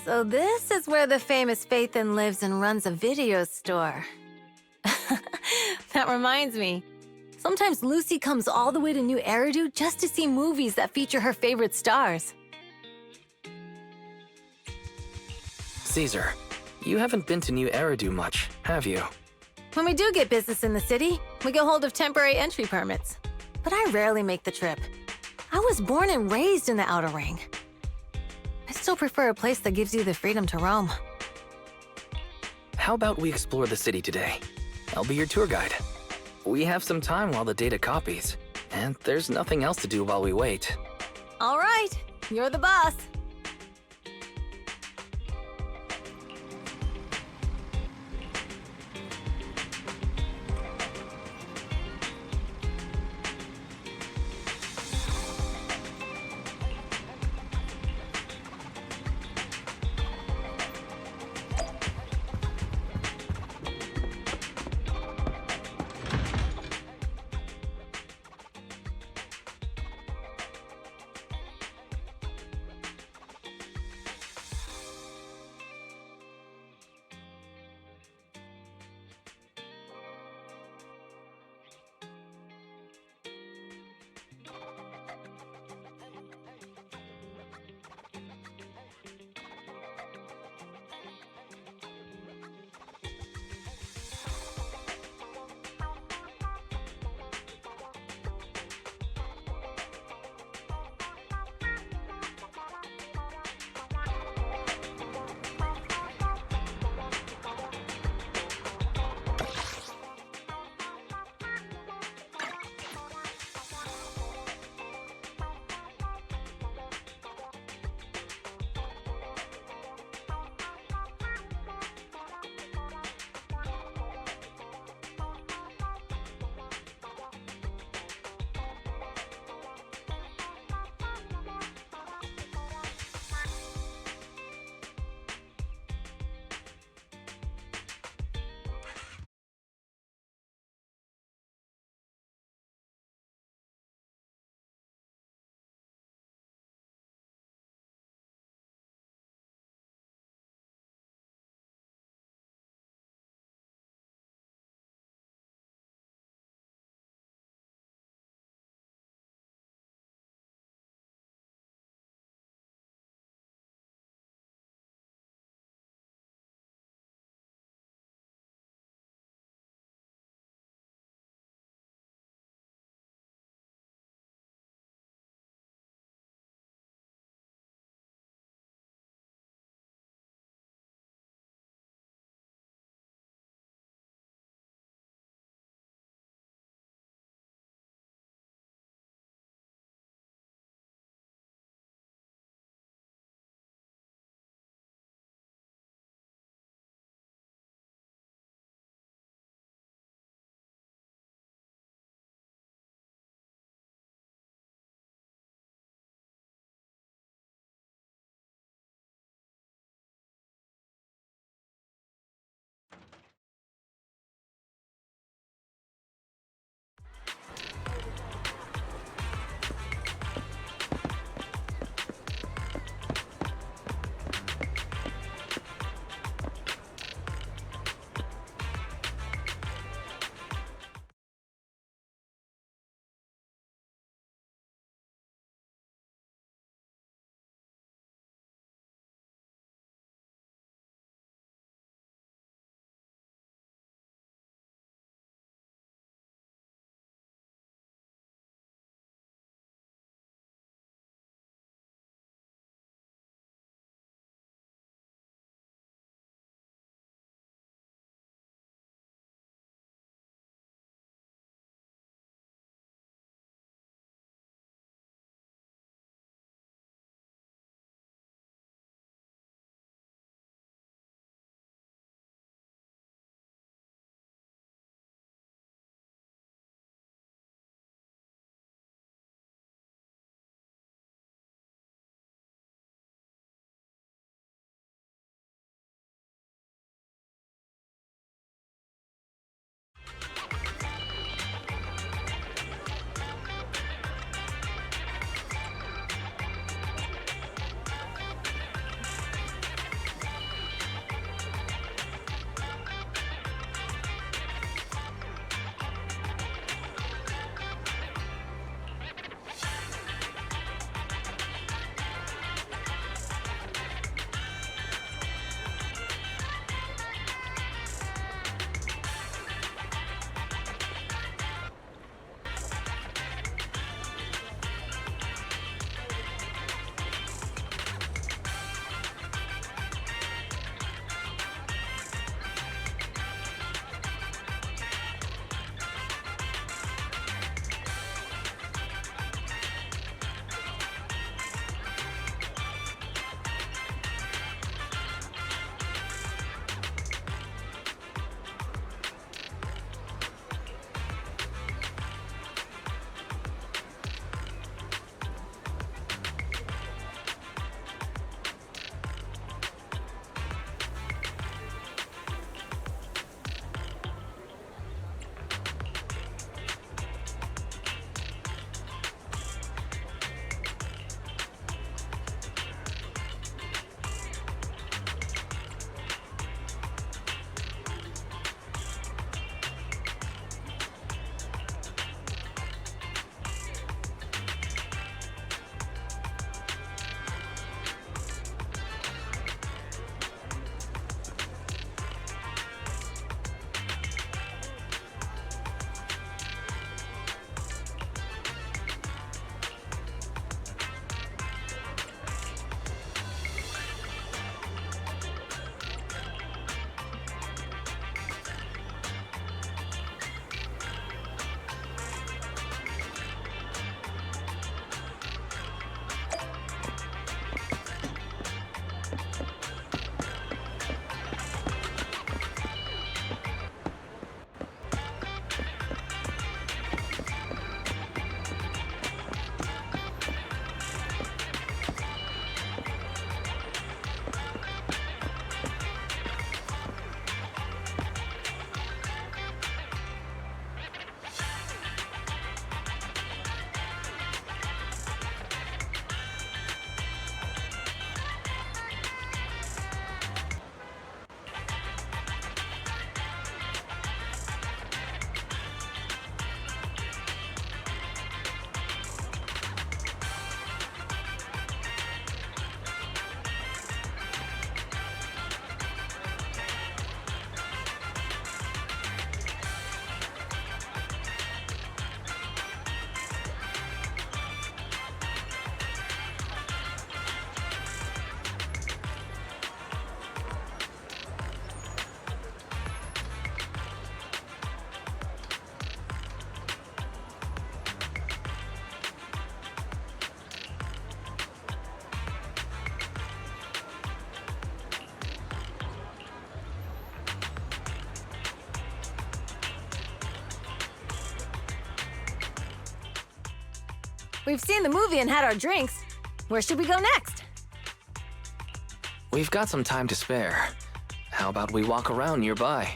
So this is where the famous Phaethon lives and runs a video store. That reminds me. Sometimes Lucy comes all the way to New Eridu just to see movies that feature her favorite stars. Caesar, you haven't been to New Eridu much, have you? When we do get business in the city, we get hold of temporary entry permits. But I rarely make the trip. I was born and raised in the Outer Ring. I still prefer a place that gives you the freedom to roam. How about we explore the city today? I'll be your tour guide. We have some time while the data copies, and there's nothing else to do while we wait. All right, you're the boss. We've seen the movie and had our drinks. Where should we go next? We've got some time to spare. How about we walk around nearby?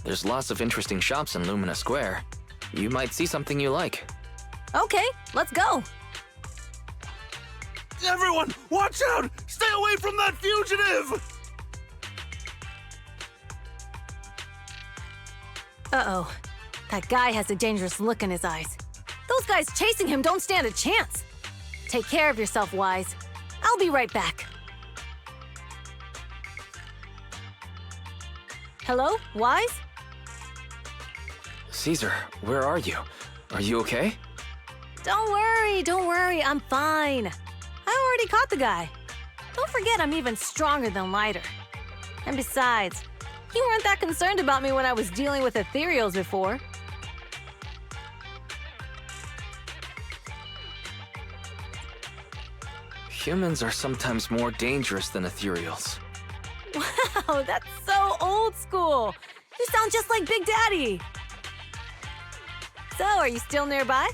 There's lots of interesting shops in Lumina Square. You might see something you like. Okay, let's go. Everyone, watch out! Stay away from that fugitive! Uh-oh. That guy has a dangerous look in his eyes. Those guys chasing him don't stand a chance. Take care of yourself, Wise. I'll be right back. Hello, Wise? Caesar, where are you? Are you okay? Don't worry, I'm fine. I already caught the guy. Don't forget I'm even stronger than Lighter. And besides, you weren't that concerned about me when I was dealing with ethereals before. Humans are sometimes more dangerous than ethereals. Wow, that's so old school. You sound just like Big Daddy. So, are you still nearby?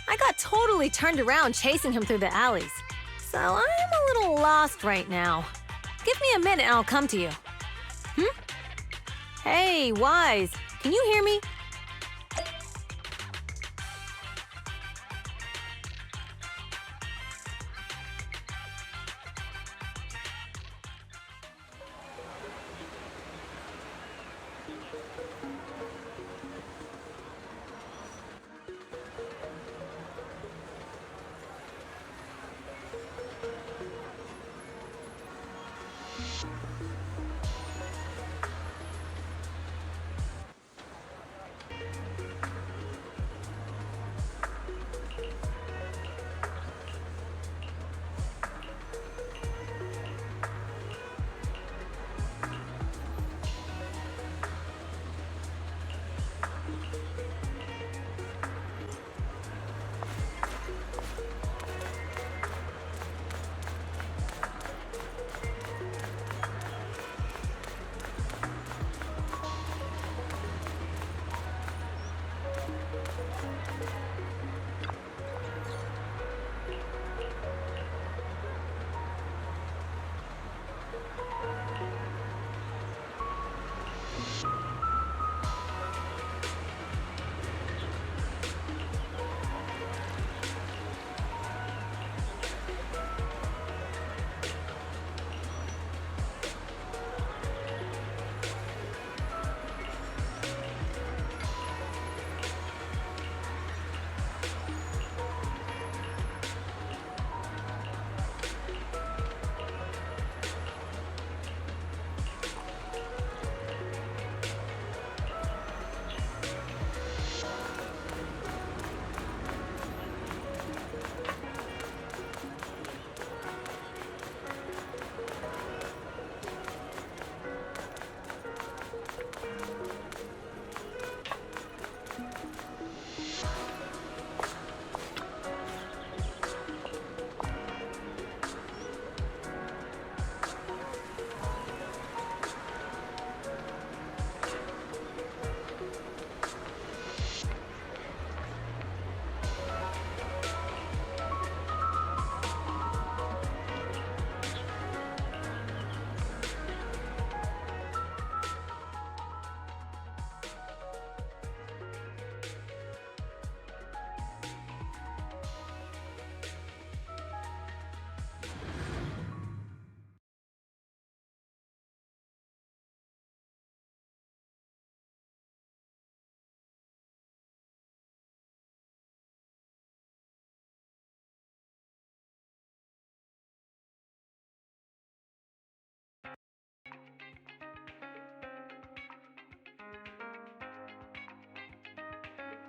I got totally turned around chasing him through the alleys. So, I'm a little lost right now. Give me a minute and I'll come to you. Hey, Wise, can you hear me?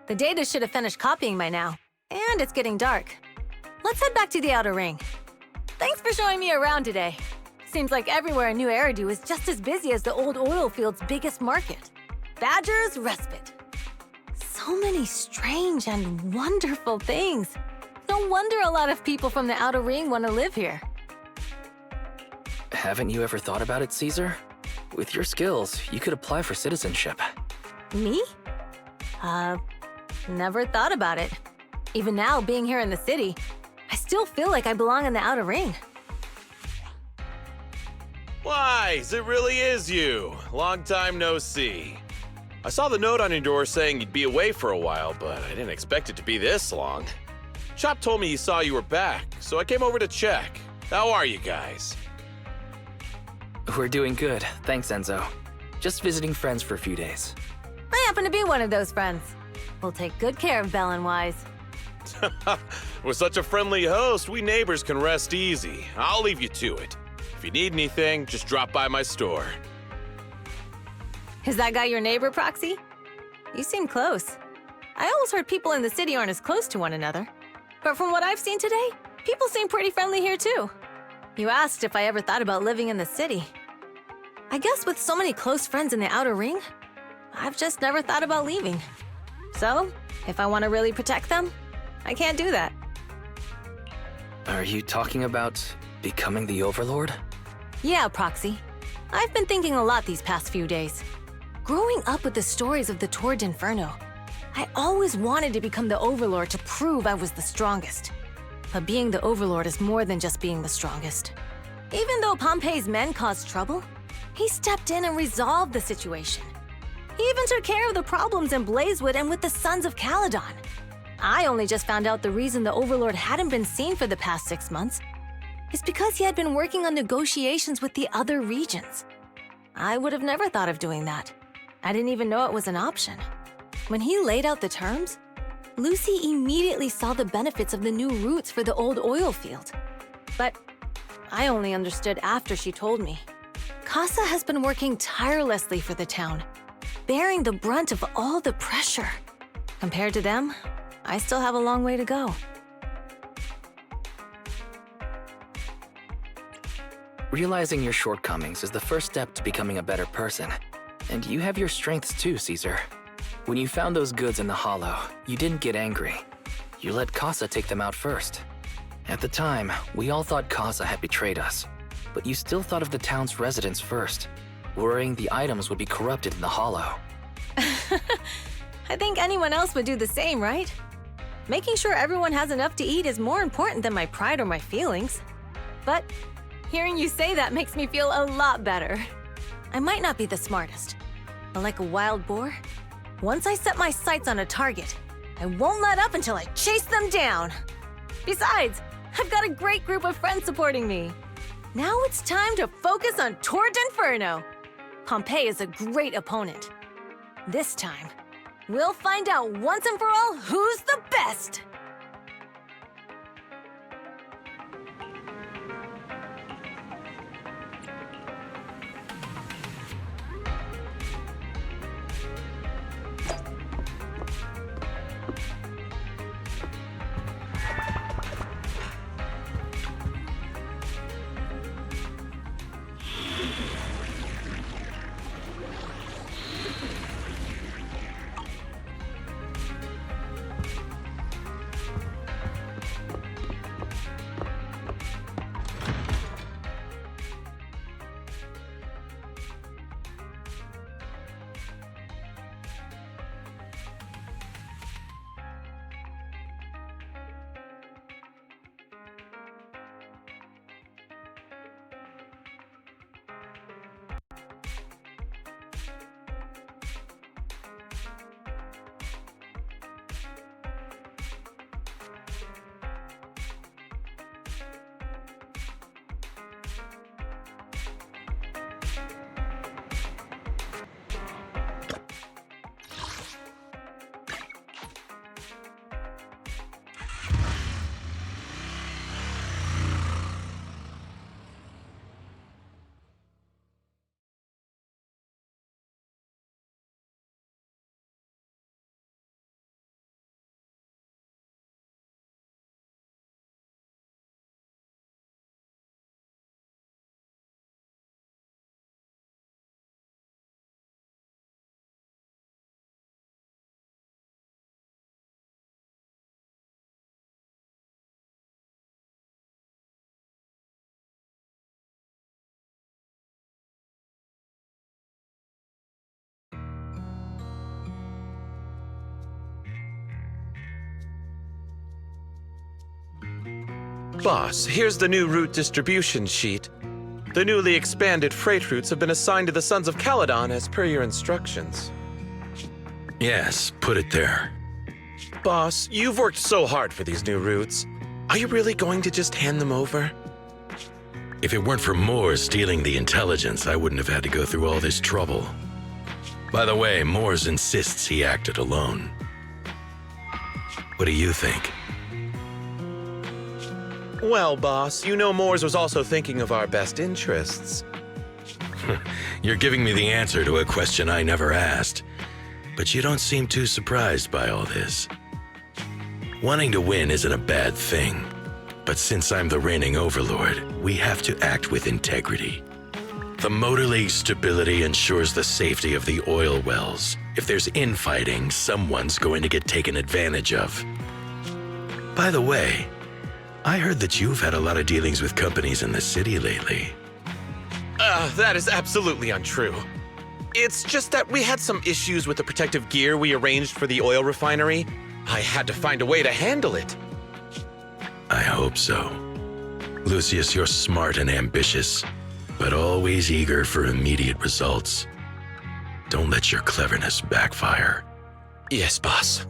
The data should have finished copying by now. And it's getting dark. Let's head back to the outer ring. Thanks for showing me around today. Seems like everywhere in New Eridu is just as busy as the old oil field's biggest market. Badger's Respite. So many strange and wonderful things. No wonder a lot of people from the outer ring want to live here. Haven't you ever thought about it, Caesar? With your skills, you could apply for citizenship. Me? Never thought about it. Even now, being here in the city, I still feel like I belong in the outer ring. Wise, it really is you. Long time no see. I saw the note on your door saying you'd be away for a while, but I didn't expect it to be this long. Chop told me he saw you were back, so I came over to check. How are you guys? We're doing good, thanks Enzo. Just visiting friends for a few days. I happen to be one of those friends. We'll take good care of Belle and Wise. With such a friendly host, we neighbors can rest easy. I'll leave you to it. If you need anything, just drop by my store. Is that guy your neighbor, Proxy? You seem close. I always heard people in the city aren't as close to one another. But from what I've seen today, people seem pretty friendly here too. You asked if I ever thought about living in the city. I guess with so many close friends in the outer ring, I've just never thought about leaving. So, if I want to really protect them, I can't do that. Are you talking about becoming the Overlord? Yeah, Proxy. I've been thinking a lot these past few days. Growing up with the stories of the Torrid Inferno, I always wanted to become the Overlord to prove I was the strongest. But being the Overlord is more than just being the strongest. Even though Pompey's men caused trouble, he stepped in and resolved the situation. He even took care of the problems in Blazewood and with the Sons of Caledon. I only just found out the reason the Overlord hadn't been seen for the past 6 months is because he had been working on negotiations with the other regions. I would have never thought of doing that. I didn't even know it was an option. When he laid out the terms, Lucy immediately saw the benefits of the new routes for the old oil field. But I only understood after she told me. Casa has been working tirelessly for the town, bearing the brunt of all the pressure. Compared to them, I still have a long way to go. Realizing your shortcomings is the first step to becoming a better person. And you have your strengths too, Caesar. When you found those goods in the hollow, you didn't get angry. You let Casa take them out first. At the time, we all thought Casa had betrayed us. But you still thought of the town's residents first, worrying the items would be corrupted in the hollow. I think anyone else would do the same, right? Making sure everyone has enough to eat is more important than my pride or my feelings. But hearing you say that makes me feel a lot better. I might not be the smartest, but like a wild boar, once I set my sights on a target, I won't let up until I chase them down. Besides, I've got a great group of friends supporting me. Now it's time to focus on Torrid Inferno. Pompey is a great opponent. This time, we'll find out once and for all who's the best! Boss, here's the new route distribution sheet. The newly expanded freight routes have been assigned to the Sons of Caledon as per your instructions. Yes, put it there. Boss, you've worked so hard for these new routes. Are you really going to just hand them over? If it weren't for Moores stealing the intelligence, I wouldn't have had to go through all this trouble. By the way, Moores insists he acted alone. What do you think? Well, boss, you know Moores was also thinking of our best interests. You're giving me the answer to a question I never asked. But you don't seem too surprised by all this. Wanting to win isn't a bad thing. But since I'm the reigning overlord, we have to act with integrity. The Motor League's stability ensures the safety of the oil wells. If there's infighting, someone's going to get taken advantage of. By the way, I heard that you've had a lot of dealings with companies in the city lately. That is absolutely untrue. It's just that we had some issues with the protective gear we arranged for the oil refinery. I had to find a way to handle it. I hope so. Lucius, you're smart and ambitious, but always eager for immediate results. Don't let your cleverness backfire. Yes, boss.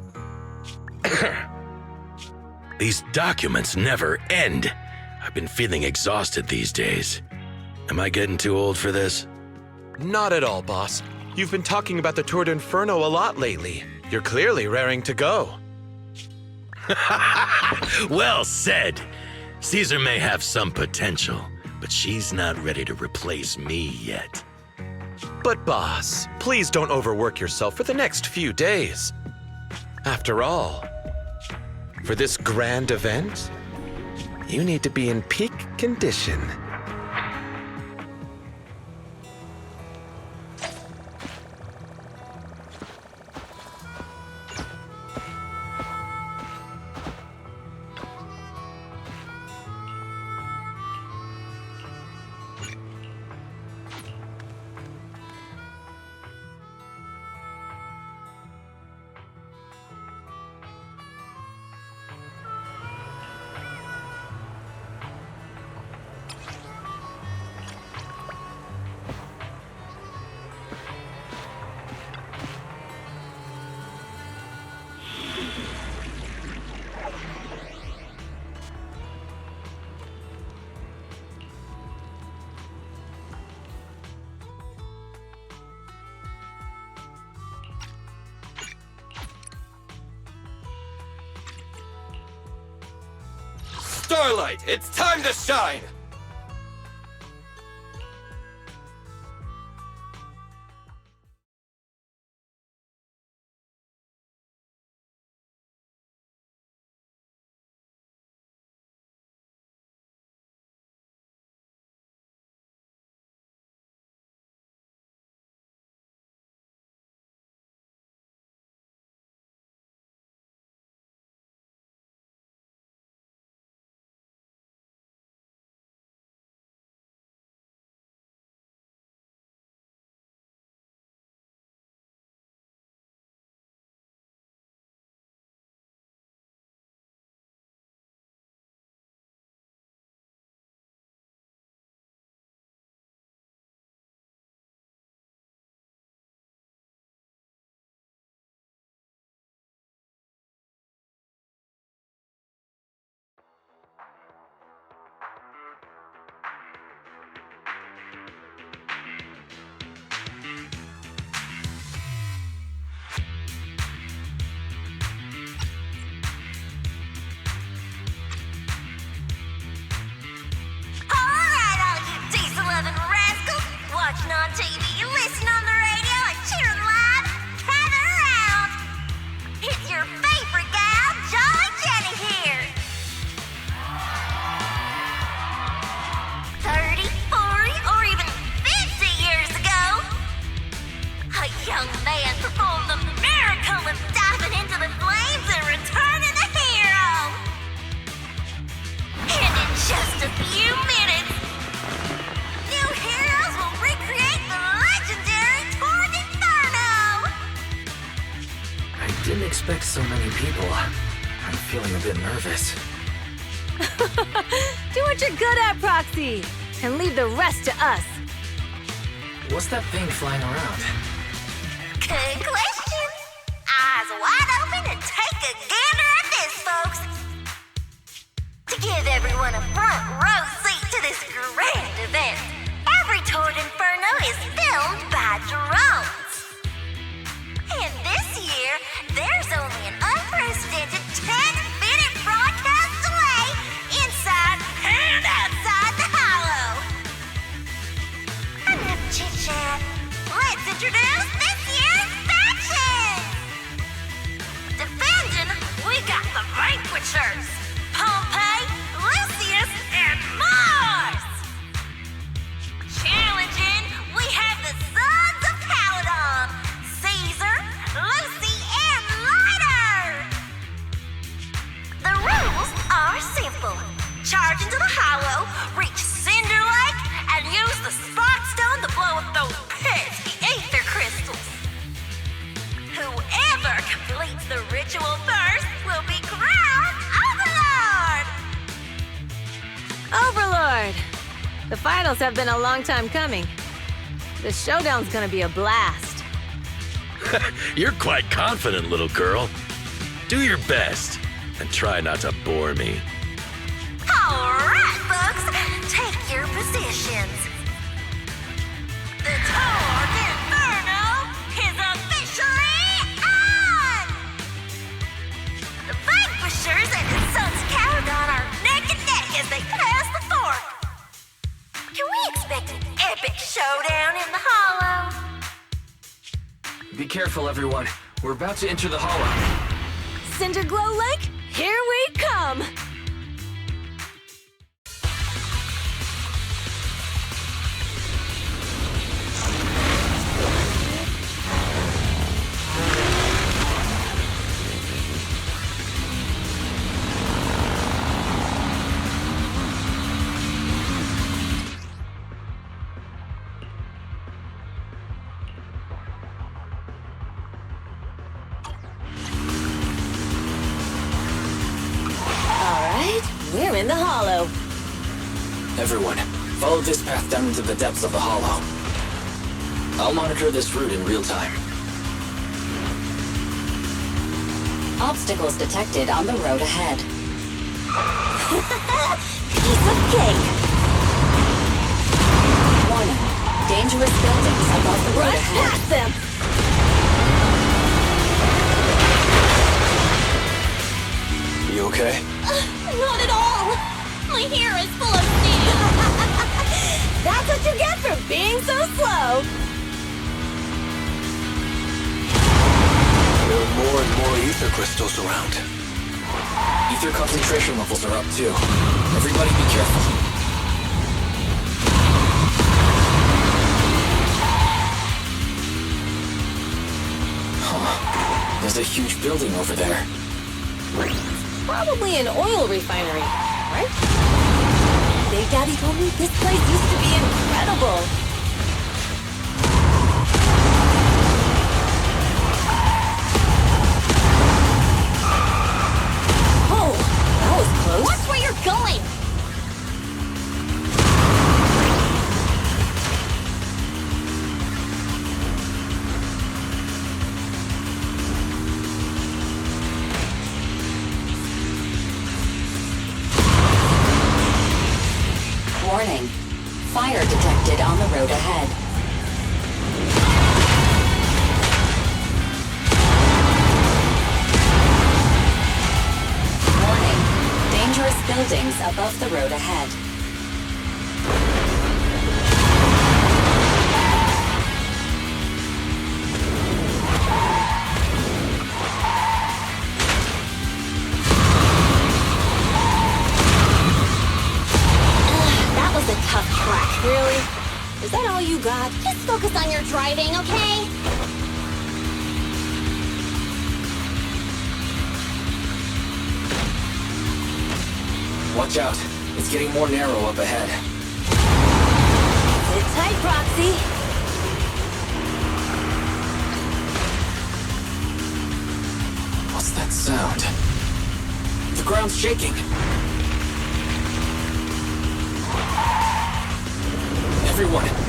These documents never end. I've been feeling exhausted these days. Am I getting too old for this? Not at all, boss. You've been talking about the Tour d'Inferno a lot lately. You're clearly raring to go. Well said. Caesar may have some potential, but she's not ready to replace me yet. But boss, please don't overwork yourself for the next few days. After all, for this grand event, you need to be in peak condition. Starlight, it's time to shine! Watching on TV, listen on the radio, and cheering live, gather around. It's your favorite gal, Jolly Jenny here. 30, 40, or even 50 years ago, a young man performed the miracle of diving into the flames and returning a hero. And in just a few minutes, new heroes will recreate the legendary Tour d'Inferno! I didn't expect so many people. I'm feeling a bit nervous. Do what you're good at, Proxy, and leave the rest to us. What's that thing flying around? Good question. Eyes wide open and take a gander at this, folks. To give everyone a front row seat to this grand event, every Tord Inferno is filmed by drones. And this year, there's only an unprecedented 10-minute broadcast delay inside and outside the Hollow. Enough chit-chat. Let's introduce this year's faction! Defending, we got the Vanquishers, Pompey, Lucius, and Mars! Challenging, we have the Sons of Caledon, Caesar, Lucy, and Lighter! The rules are simple. Charge into the Hollow, reach Cinder Lake, and use the Spark Stone to blow up those pesky ether crystals. Whoever completes the ritual first will be crowned Overlord! Overlord! The finals have been a long time coming. The showdown's gonna be a blast. You're quite confident, little girl. Do your best and try not to bore me. Alright, folks, take your positions. The Tord Inferno is officially on! The Vanquishers and the Sons of Caledon are neck and neck as they pass the fork. Can we expect an epic showdown in the Hollow? Be careful, everyone. We're about to enter the Hollow. Cinderglow Lake, here we come! We're in the Hollow. Everyone, follow this path down into the depths of the Hollow. I'll monitor this route in real time. Obstacles detected on the road ahead. Piece of cake. Warning. Dangerous buildings above the road Rush ahead. past them. You okay? Not at all. My hair is full of steam. That's what you get for being so slow. There are more and more ether crystals around. Ether concentration levels are up too. Everybody be careful. Huh. There's a huge building over there. Probably an oil refinery, right? Big Daddy told me this place used to be incredible. Oh, that was close. Watch where you're going. Warning. Fire detected on the road ahead. Warning. Dangerous buildings above the road ahead. That was a tough track. Really? Is that all you got? Just focus on your driving, okay? Watch out. It's getting more narrow up ahead. Sit tight, Proxy. What's that sound? The ground's shaking. everyone!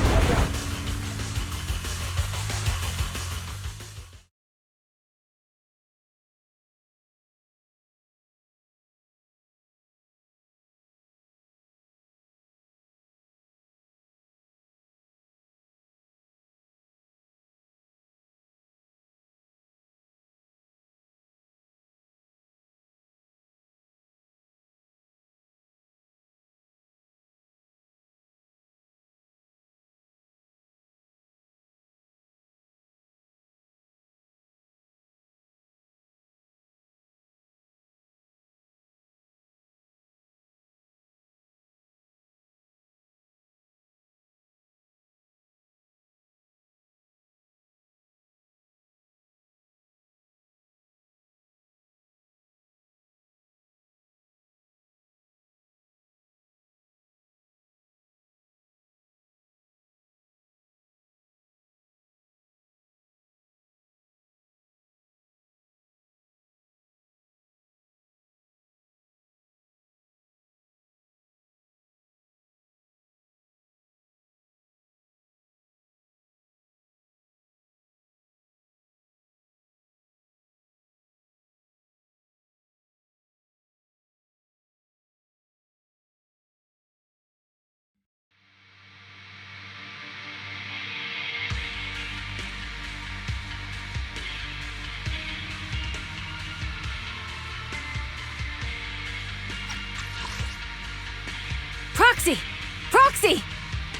Proxy! Proxy!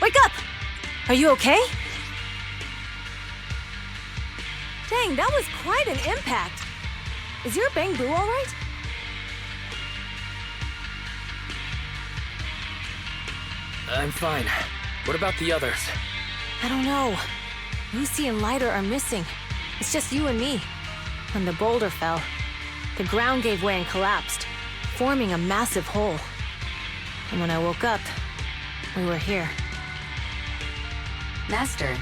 Wake up! Are you okay? Dang, that was quite an impact. Is your Bang Boo all right? I'm fine. What about the others? I don't know. Lucy and Lighter are missing. It's just you and me. When the boulder fell, the ground gave way and collapsed, forming a massive hole. And when I woke up, we were here. Master,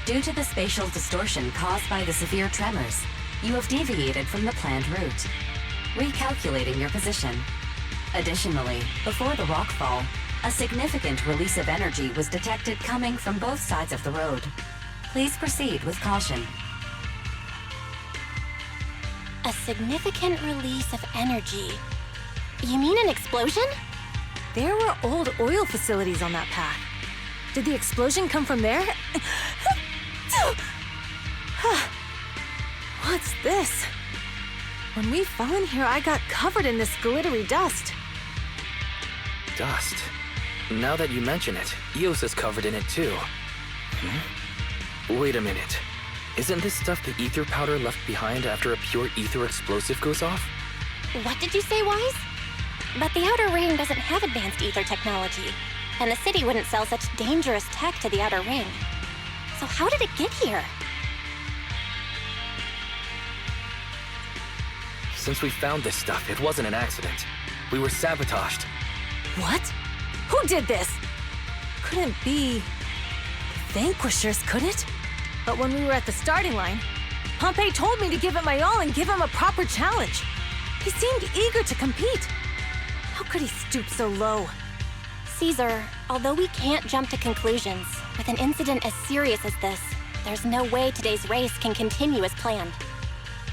due to the spatial distortion caused by the severe tremors, you have deviated from the planned route, recalculating your position. Additionally, before the rockfall, a significant release of energy was detected coming from both sides of the road. Please proceed with caution. A significant release of energy. You mean an explosion? There were old oil facilities on that path. Did the explosion come from there? What's this? When we fell in here, I got covered in this glittery dust. Dust? Now that you mention it, Eos is covered in it too. Wait a minute. Isn't this stuff the ether powder left behind after a pure ether explosive goes off? What did you say, Wise? But the Outer Ring doesn't have advanced ether technology, and the city wouldn't sell such dangerous tech to the Outer Ring. So how did it get here? Since we found this stuff, it wasn't an accident. We were sabotaged. What? Who did this? Couldn't be the Vanquishers, could it? But when we were at the starting line, Pompey told me to give it my all and give him a proper challenge. He seemed eager to compete. How could he stoop so low? Caesar, although we can't jump to conclusions, with an incident as serious as this, there's no way today's race can continue as planned.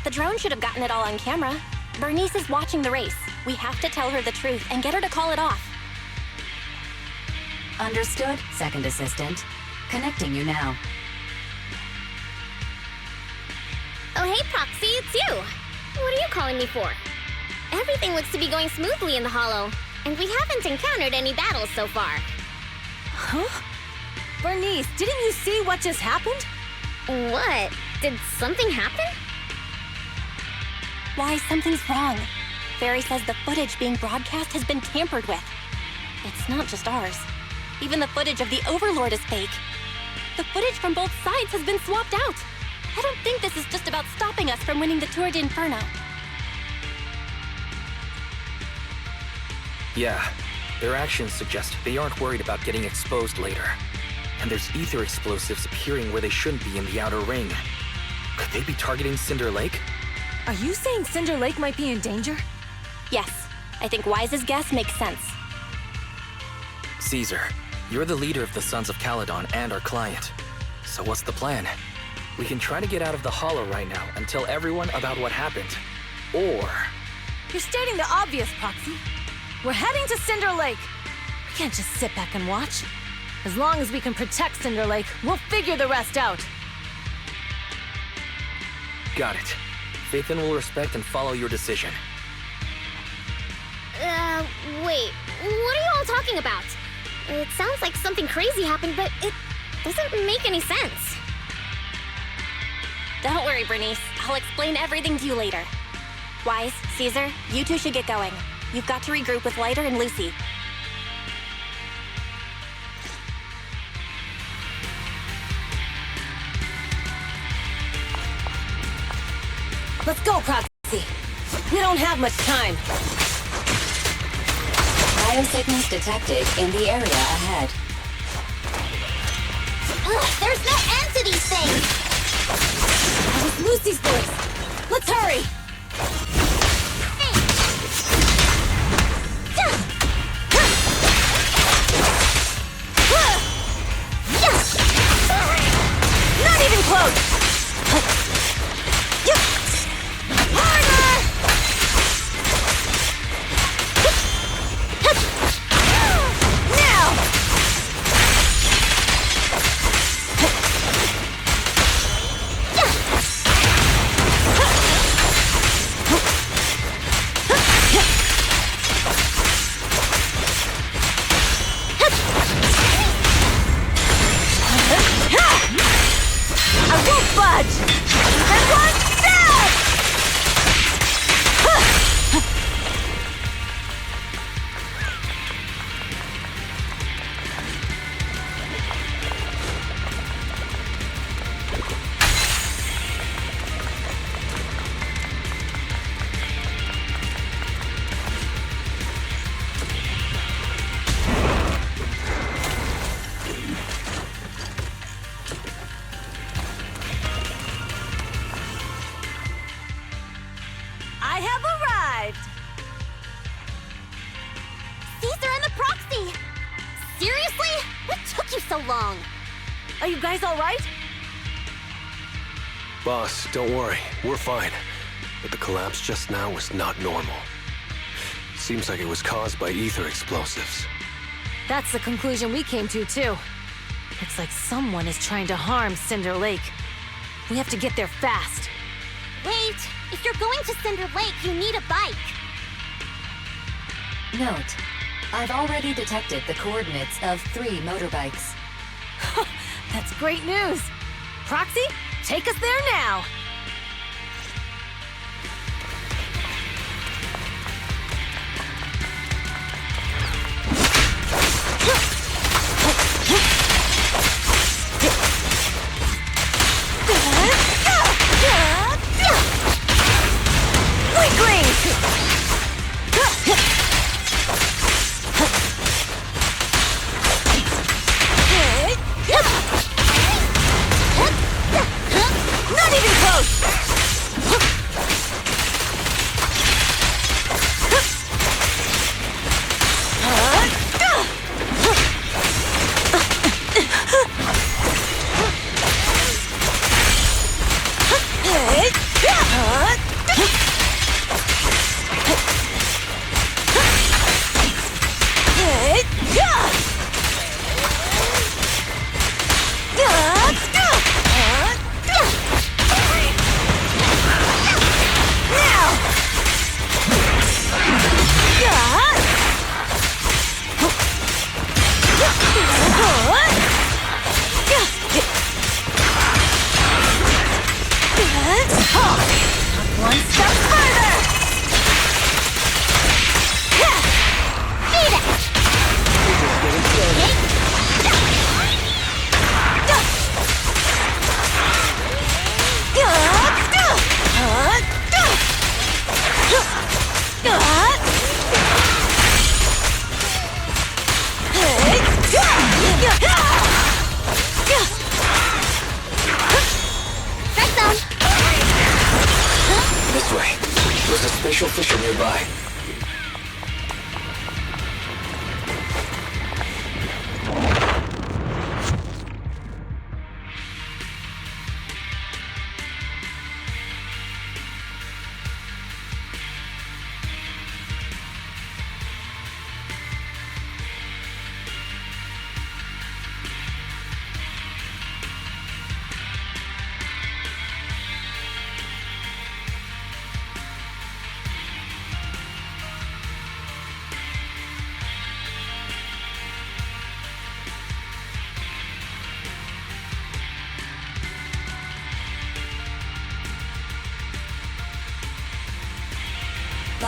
The drone should have gotten it all on camera. Bernice is watching the race. We have to tell her the truth and get her to call it off. Understood, Second Assistant. Connecting you now. Oh, hey, Proxy, it's you. What are you calling me for? Everything looks to be going smoothly in the Hollow, and we haven't encountered any battles so far. Huh? Bernice, didn't you see what just happened? What? Did something happen? Why, something's wrong. Barry says the footage being broadcast has been tampered with. It's not just ours. Even the footage of the Overlord is fake. The footage from both sides has been swapped out. I don't think this is just about stopping us from winning the Tour d'Inferno. Yeah, their actions suggest they aren't worried about getting exposed later. And there's ether explosives appearing where they shouldn't be in the Outer Ring. Could they be targeting Cinder Lake? Are you saying Cinder Lake might be in danger? Yes, I think Wise's guess makes sense. Caesar, You're the leader of the Sons of Caledon and our client. So what's the plan? We can try to get out of the hollow right now and tell everyone about what happened. Or... You're stating the obvious, Proxy. We're heading to Cinder Lake. We can't just sit back and watch. As long as we can protect Cinder Lake, we'll figure the rest out. Got it. Phaethon will respect and follow your decision. Wait. What are you all talking about? It sounds like something crazy happened, but it doesn't make any sense. Don't worry, Bernice. I'll explain everything to you later. Wise, Caesar, you two should get going. You've got to regroup with Lighter and Lucy. Let's go, Proxy. We don't have much time. Biosignals detected in the area ahead. There's no end to these things! That was Lucy's voice. Let's hurry! Not even close! I have arrived! Caesar and the Proxy! Seriously? What took you so long? Are you guys all right? Boss, don't worry. We're fine. But the collapse just now was not normal. Seems like it was caused by ether explosives. That's the conclusion we came to, too. Looks like someone is trying to harm Cinder Lake. We have to get there fast. Wait! If you're going to Cinder Lake, you need a bike! Note, I've already detected the coordinates of 3 motorbikes. That's great news! Proxy, take us there now! Not even close!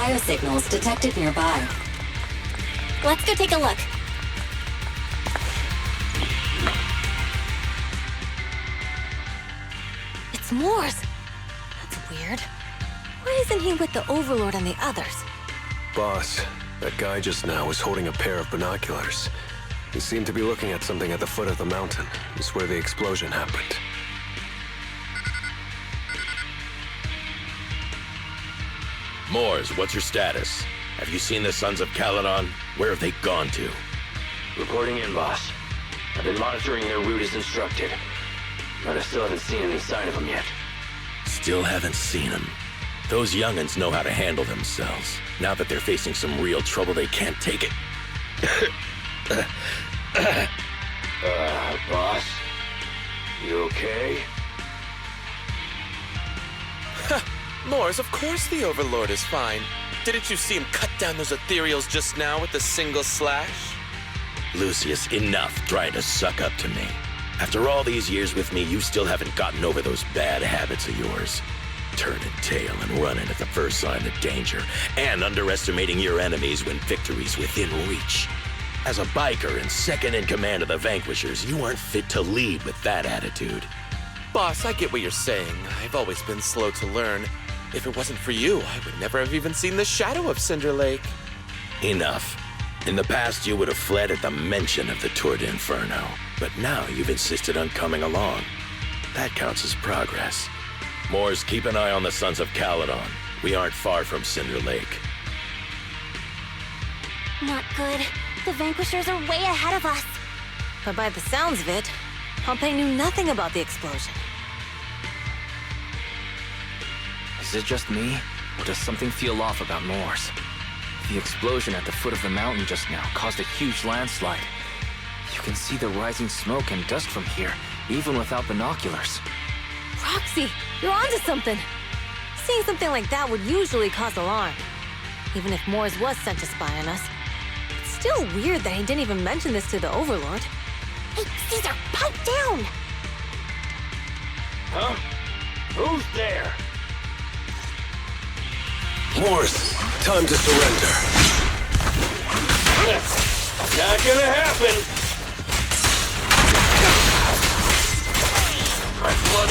biosignals detected nearby. Let's go take a look. It's Morse. That's weird. Why isn't he with the Overlord and the others? Boss, that guy just now was holding a pair of binoculars. He seemed to be looking at something at the foot of the mountain. It's where the explosion happened. Moors, what's your status? Have you seen the Sons of Caledon? Where have they gone to? Reporting in, boss. I've been monitoring their route as instructed, but I still haven't seen any sign of them yet. Still haven't seen them. Those young'uns know how to handle themselves. Now that they're facing some real trouble, they can't take it. Boss? You okay? Moors, of course the Overlord is fine. Didn't you see him cut down those ethereals just now with a single slash? Lucius, enough trying to suck up to me. After all these years with me, you still haven't gotten over those bad habits of yours. Turning tail and running at the first sign of danger, and underestimating your enemies when victory's within reach. As a biker and second in command of the Vanquishers, you aren't fit to lead with that attitude. Boss, I get what you're saying. I've always been slow to learn. If it wasn't for you, I would never have even seen the shadow of Cinder Lake. Enough. In the past, you would have fled at the mention of the Tour d'Inferno, but now you've insisted on coming along. That counts as progress. Moors, keep an eye on the Sons of Caledon. We aren't far from Cinder Lake. Not good. The Vanquishers are way ahead of us. But by the sounds of it, Pompey knew nothing about the explosion. Is it just me, or does something feel off about Moors? The explosion at the foot of the mountain just now caused a huge landslide. You can see the rising smoke and dust from here, even without binoculars. Roxy, you're onto something. Seeing something like that would usually cause alarm. Even if Moors was sent to spy on us. It's still weird that he didn't even mention this to the Overlord. Hey, Caesar, pipe down! Huh? Who's there? Moors, time to surrender. Not gonna happen! My blood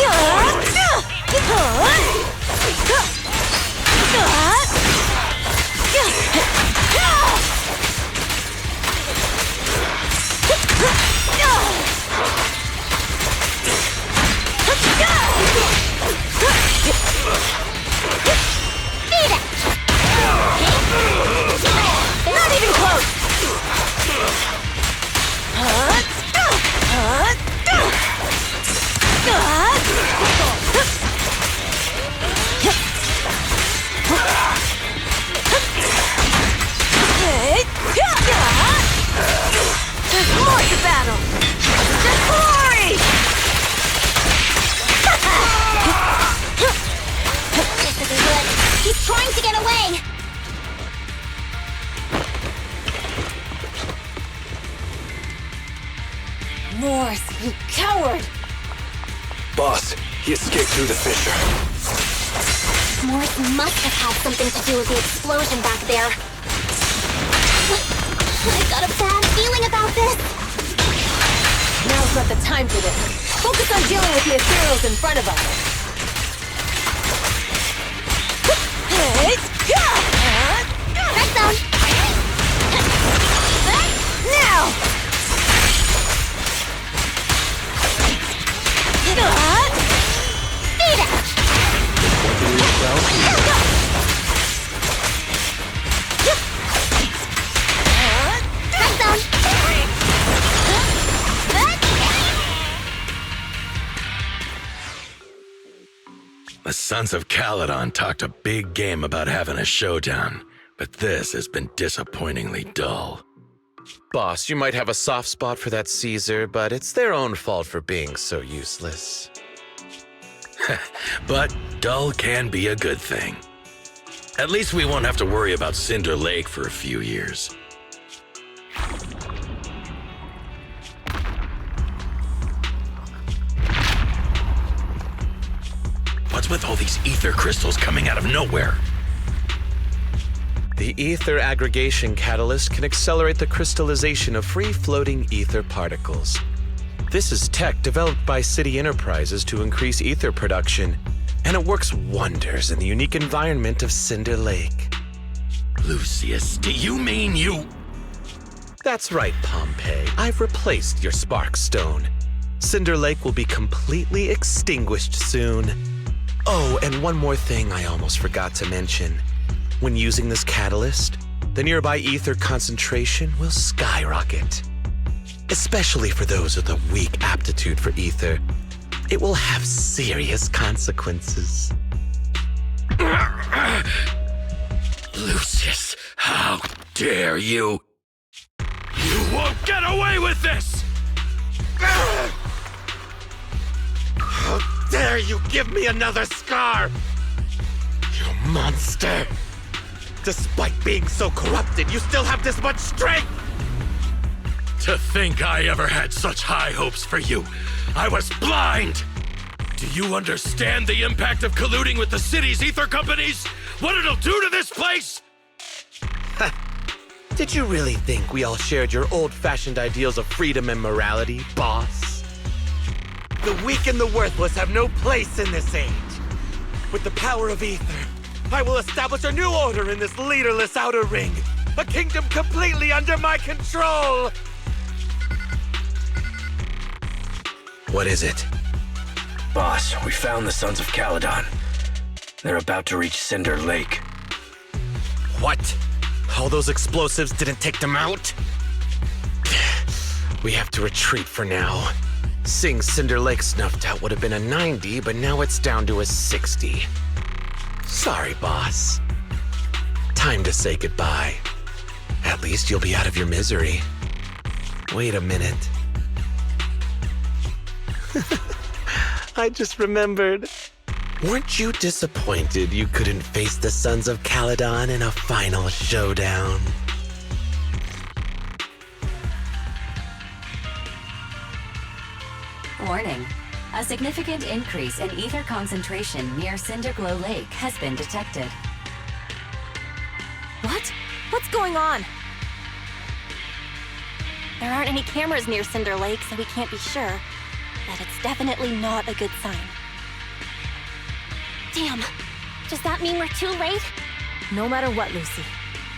Not even close! There's more to battle! There's glory! This isn't good. He's trying to get away! Moors, you coward! Boss, he escaped through the fissure. Morse must have had something to do with the explosion back there. I got a bad feeling about this. Now's not the time for this. Focus on dealing with the ethereals in front of us. Red zone! Now! Beat it! Red zone! The Sons of Caledon talked a big game about having a showdown, but this has been disappointingly dull. Boss, you might have a soft spot for that Caesar, but it's their own fault for being so useless. But dull can be a good thing. At least we won't have to worry about Cinder Lake for a few years. What's with all these ether crystals coming out of nowhere? The ether aggregation catalyst can accelerate the crystallization of free-floating ether particles. This is tech developed by City Enterprises to increase ether production, and it works wonders in the unique environment of Cinder Lake. Lucius, do you mean you... That's right, Pompeii. I've replaced your spark stone. Cinder Lake will be completely extinguished soon. Oh, and one more thing I almost forgot to mention. When using this catalyst, the nearby ether concentration will skyrocket. Especially for those with a weak aptitude for ether, it will have serious consequences. Lucius, how dare you? You won't get away with this! How dare you give me another scar! You monster! Despite being so corrupted, you still have this much strength! To think I ever had such high hopes for you. I was blind! Do you understand the impact of colluding with the city's ether companies? What it'll do to this place? Did you really think we all shared your old-fashioned ideals of freedom and morality, boss? The weak and the worthless have no place in this age. With the power of ether, I will establish a new order in this leaderless outer ring. A kingdom completely under my control! What is it? Boss, we found the Sons of Caledon. They're about to reach Cinder Lake. What? All those explosives didn't take them out? We have to retreat for now. Seeing Cinder Lake snuffed out would have been a 90, but now it's down to a 60. Sorry, boss. Time to say goodbye. At least you'll be out of your misery. Wait a minute. I just remembered. Weren't you disappointed you couldn't face the Sons of Caledon in a final showdown? Warning. A significant increase in ether concentration near Cinderglow Lake has been detected. What? What's going on? There aren't any cameras near Cinder Lake, so we can't be sure. But it's definitely not a good sign. Damn. Does that mean we're too late? No matter what, Lucy.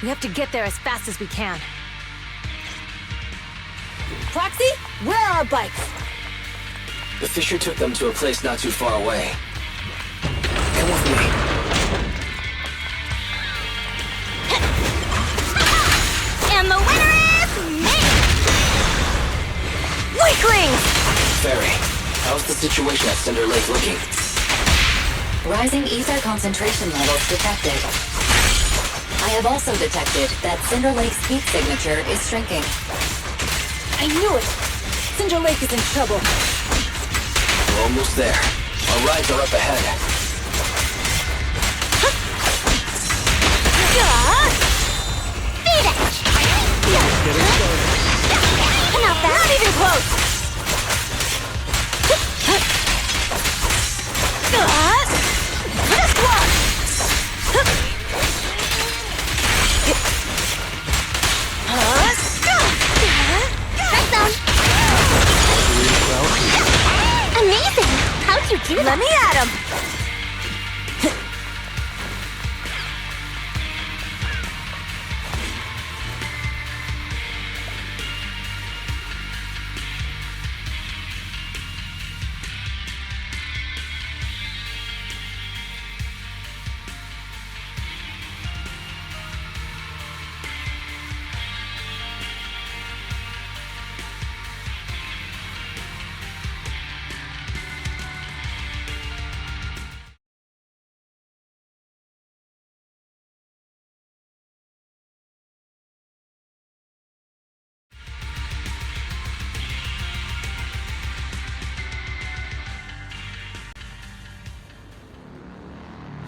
We have to get there as fast as we can. Proxy, where are our bikes? The Fisher took them to a place not too far away. Come with me. And the winner is me! Weaklings! Fairy, how's the situation at Cinder Lake looking? Rising ether concentration levels detected. I have also detected that Cinder Lake's heat signature is shrinking. I knew it! Cinder Lake is in trouble. We're almost there. Our rides are up ahead. Beat it! Not even close! Amazing! How'd you do that? Let me at him!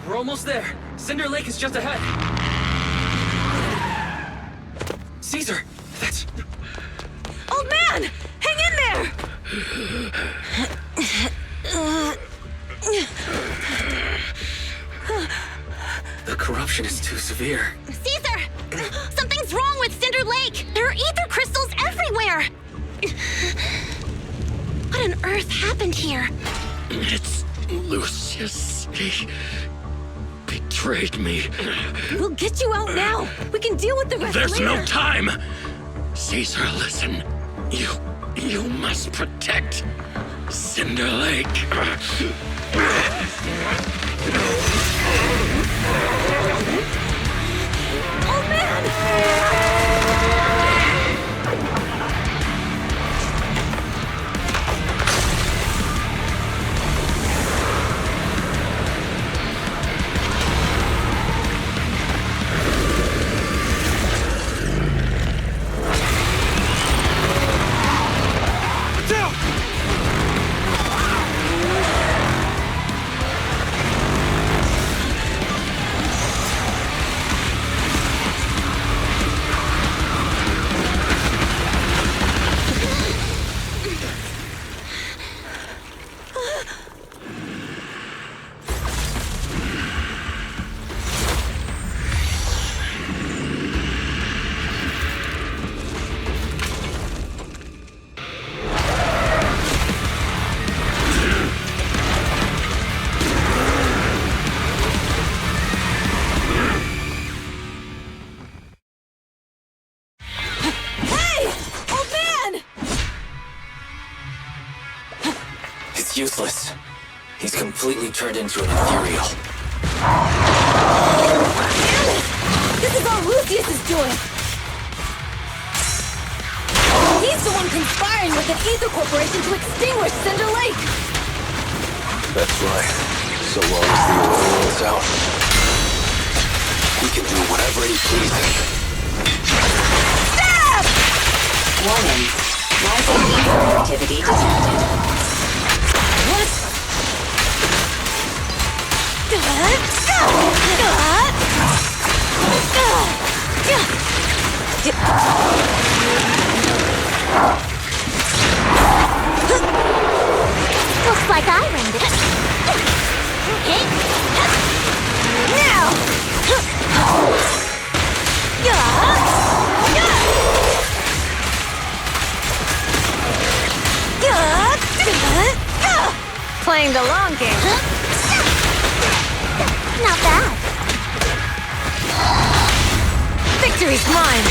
We're almost there. Cinder Lake is just ahead. Caesar, that's... Old man! Hang in there! The corruption is too severe. Caesar! ether crystals everywhere! What on earth happened here? It's Lucius. He betrayed me. We'll get you out now. We can deal with the rest There's later. no time. Caesar, listen. You must protect Cinder Lake. Oh, man! Useless. He's completely turned into an ethereal. This is all Lucius is doing! He's the one conspiring with an ether corporation to extinguish Cinder Lake! That's right. So long as the overlord's out, He can do whatever he pleases. Stop! Warning. Rising ether activity detected. What? Looks like I rendered it. Now! Playing the long game. Not bad. Victory's mine!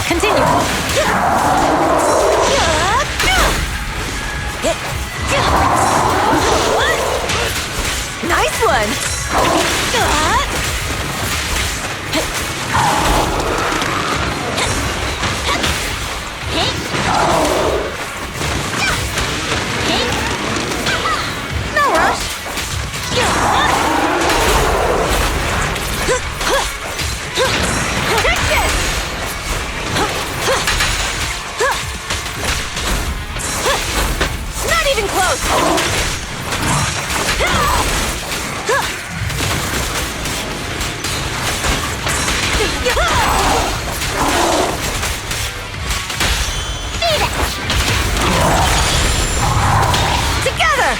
Continue. Nice one! No rush! Take this! Not even close! Together!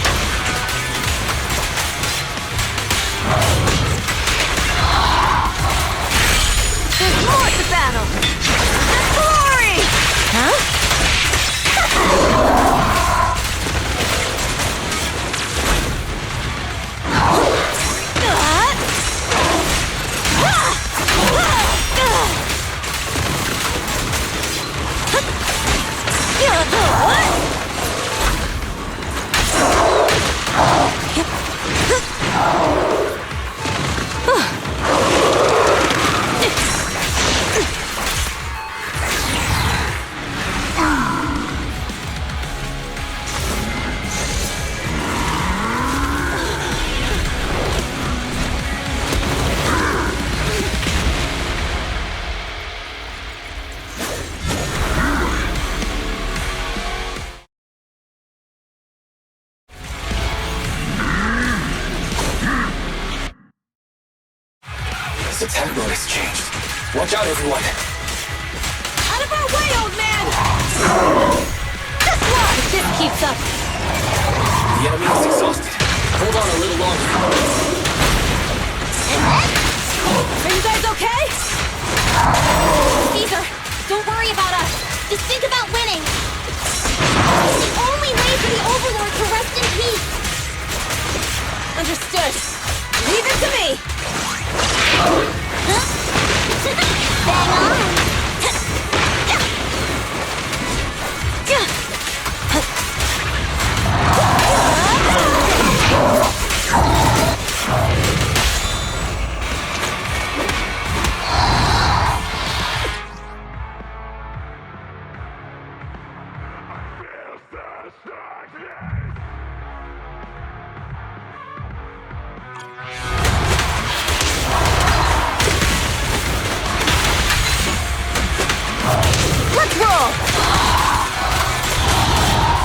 There's more to battle! Glory! Huh? His attack mode has changed. Watch out, everyone! Out of our way, old man! Just watch if this keeps up! The enemy is exhausted. Hold on a little longer. Are you guys okay? Caesar, don't worry about us. Just think about winning. It's the only way for the Overlord to rest in peace. Understood. Leave it to me. Bang on. Let's roll!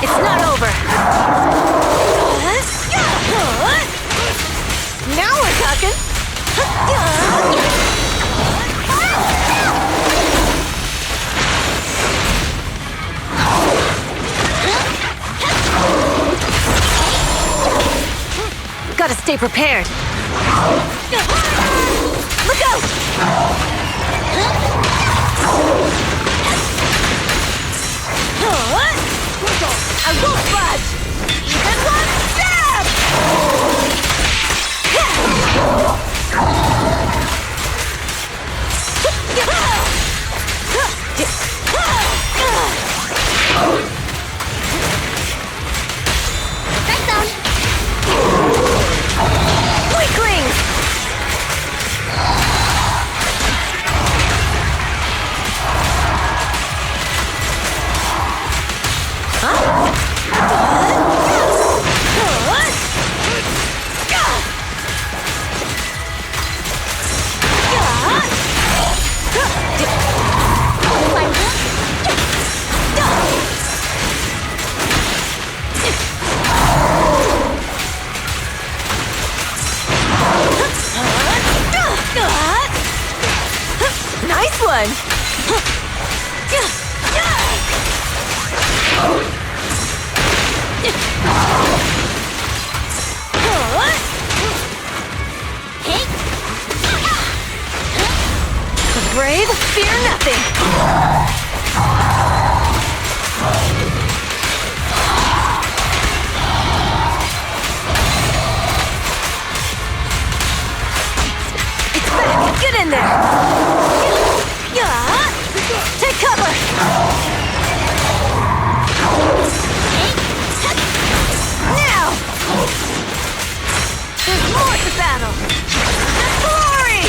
It's not over. Now we're talking. Gotta stay prepared. Look out! I won't budge! Even one step! Red zone. Weaklings! Nice one! The brave fear nothing! It's back! Get in there! Take cover! Now! There's more to battle! Glory!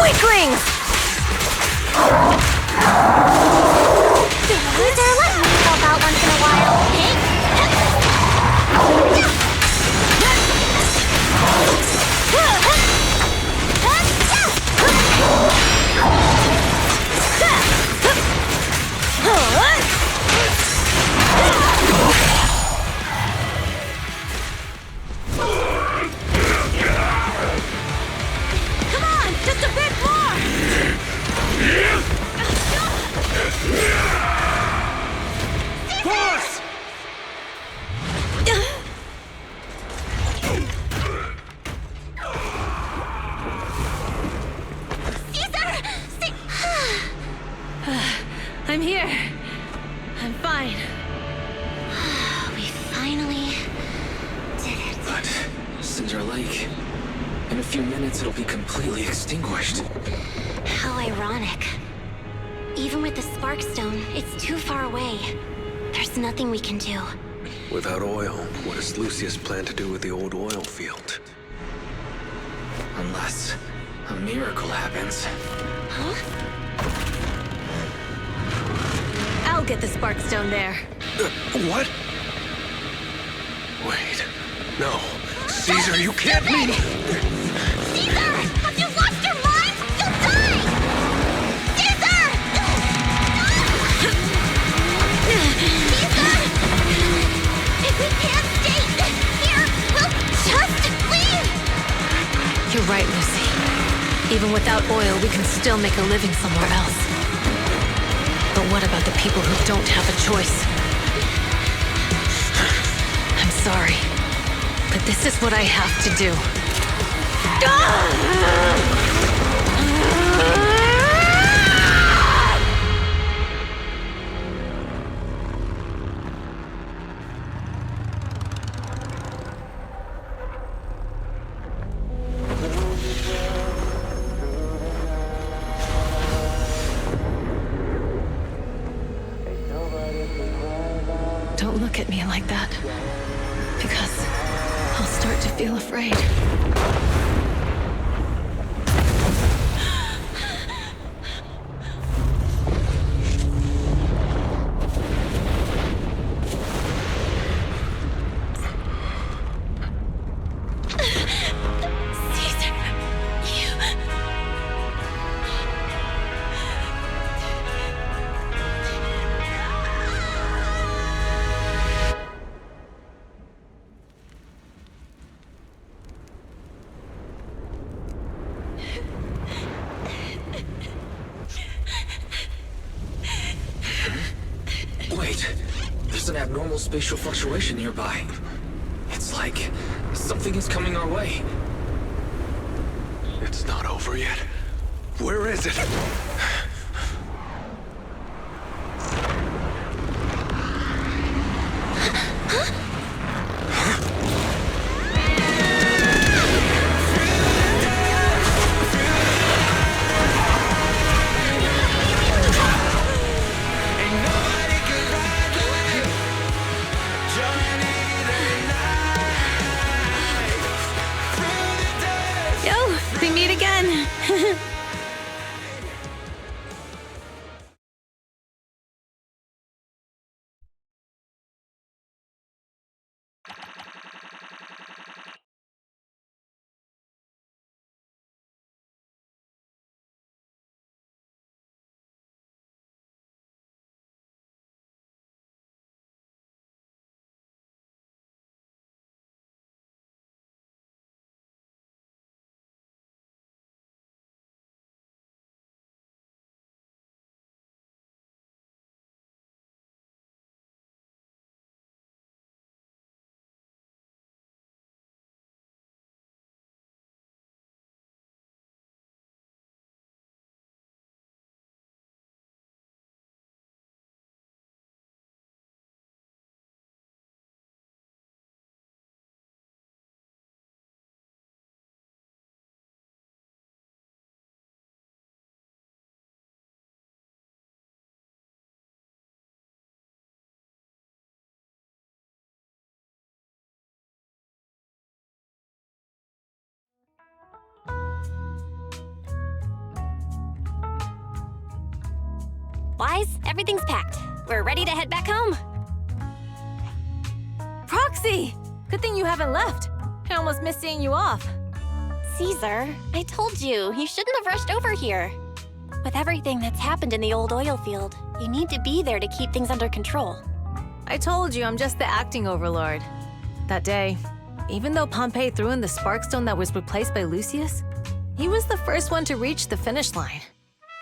Weaklings! Caesar, let me help out once in a while. Come on, just a bit more! Boss! I'm here. I'm fine. We finally did it. But Cinder Lake, in a few minutes it'll be completely extinguished. How ironic. Even with the Spark Stone, it's too far away. There's nothing we can do. Without oil, what does Lucius plan to do with the old oil field? Unless a miracle happens. Huh? I'll get the Sparkstone there. What? Wait. No. Caesar, you can't mean... Caesar! Have you lost your mind? You'll die! Caesar! Caesar! If we can't stay here, we'll just leave! You're right, Lucy. Even without oil, we can still make a living somewhere else. But what about the people who don't have a choice? I'm sorry, but this is what I have to do. Don't look at me like that, because I'll start to feel afraid. Wait, there's an abnormal spatial fluctuation nearby. It's like something is coming our way. It's not over yet. Where is it? Yo, we meet again. Wise, everything's packed. We're ready to head back home. Proxy! Good thing you haven't left. I almost missed seeing you off. Caesar, I told you, you shouldn't have rushed over here. With everything that's happened in the old oil field, you need to be there to keep things under control. I told you I'm just the acting overlord. That day, even though Pompey threw in the Sparkstone that was replaced by Lucius, he was the first one to reach the finish line.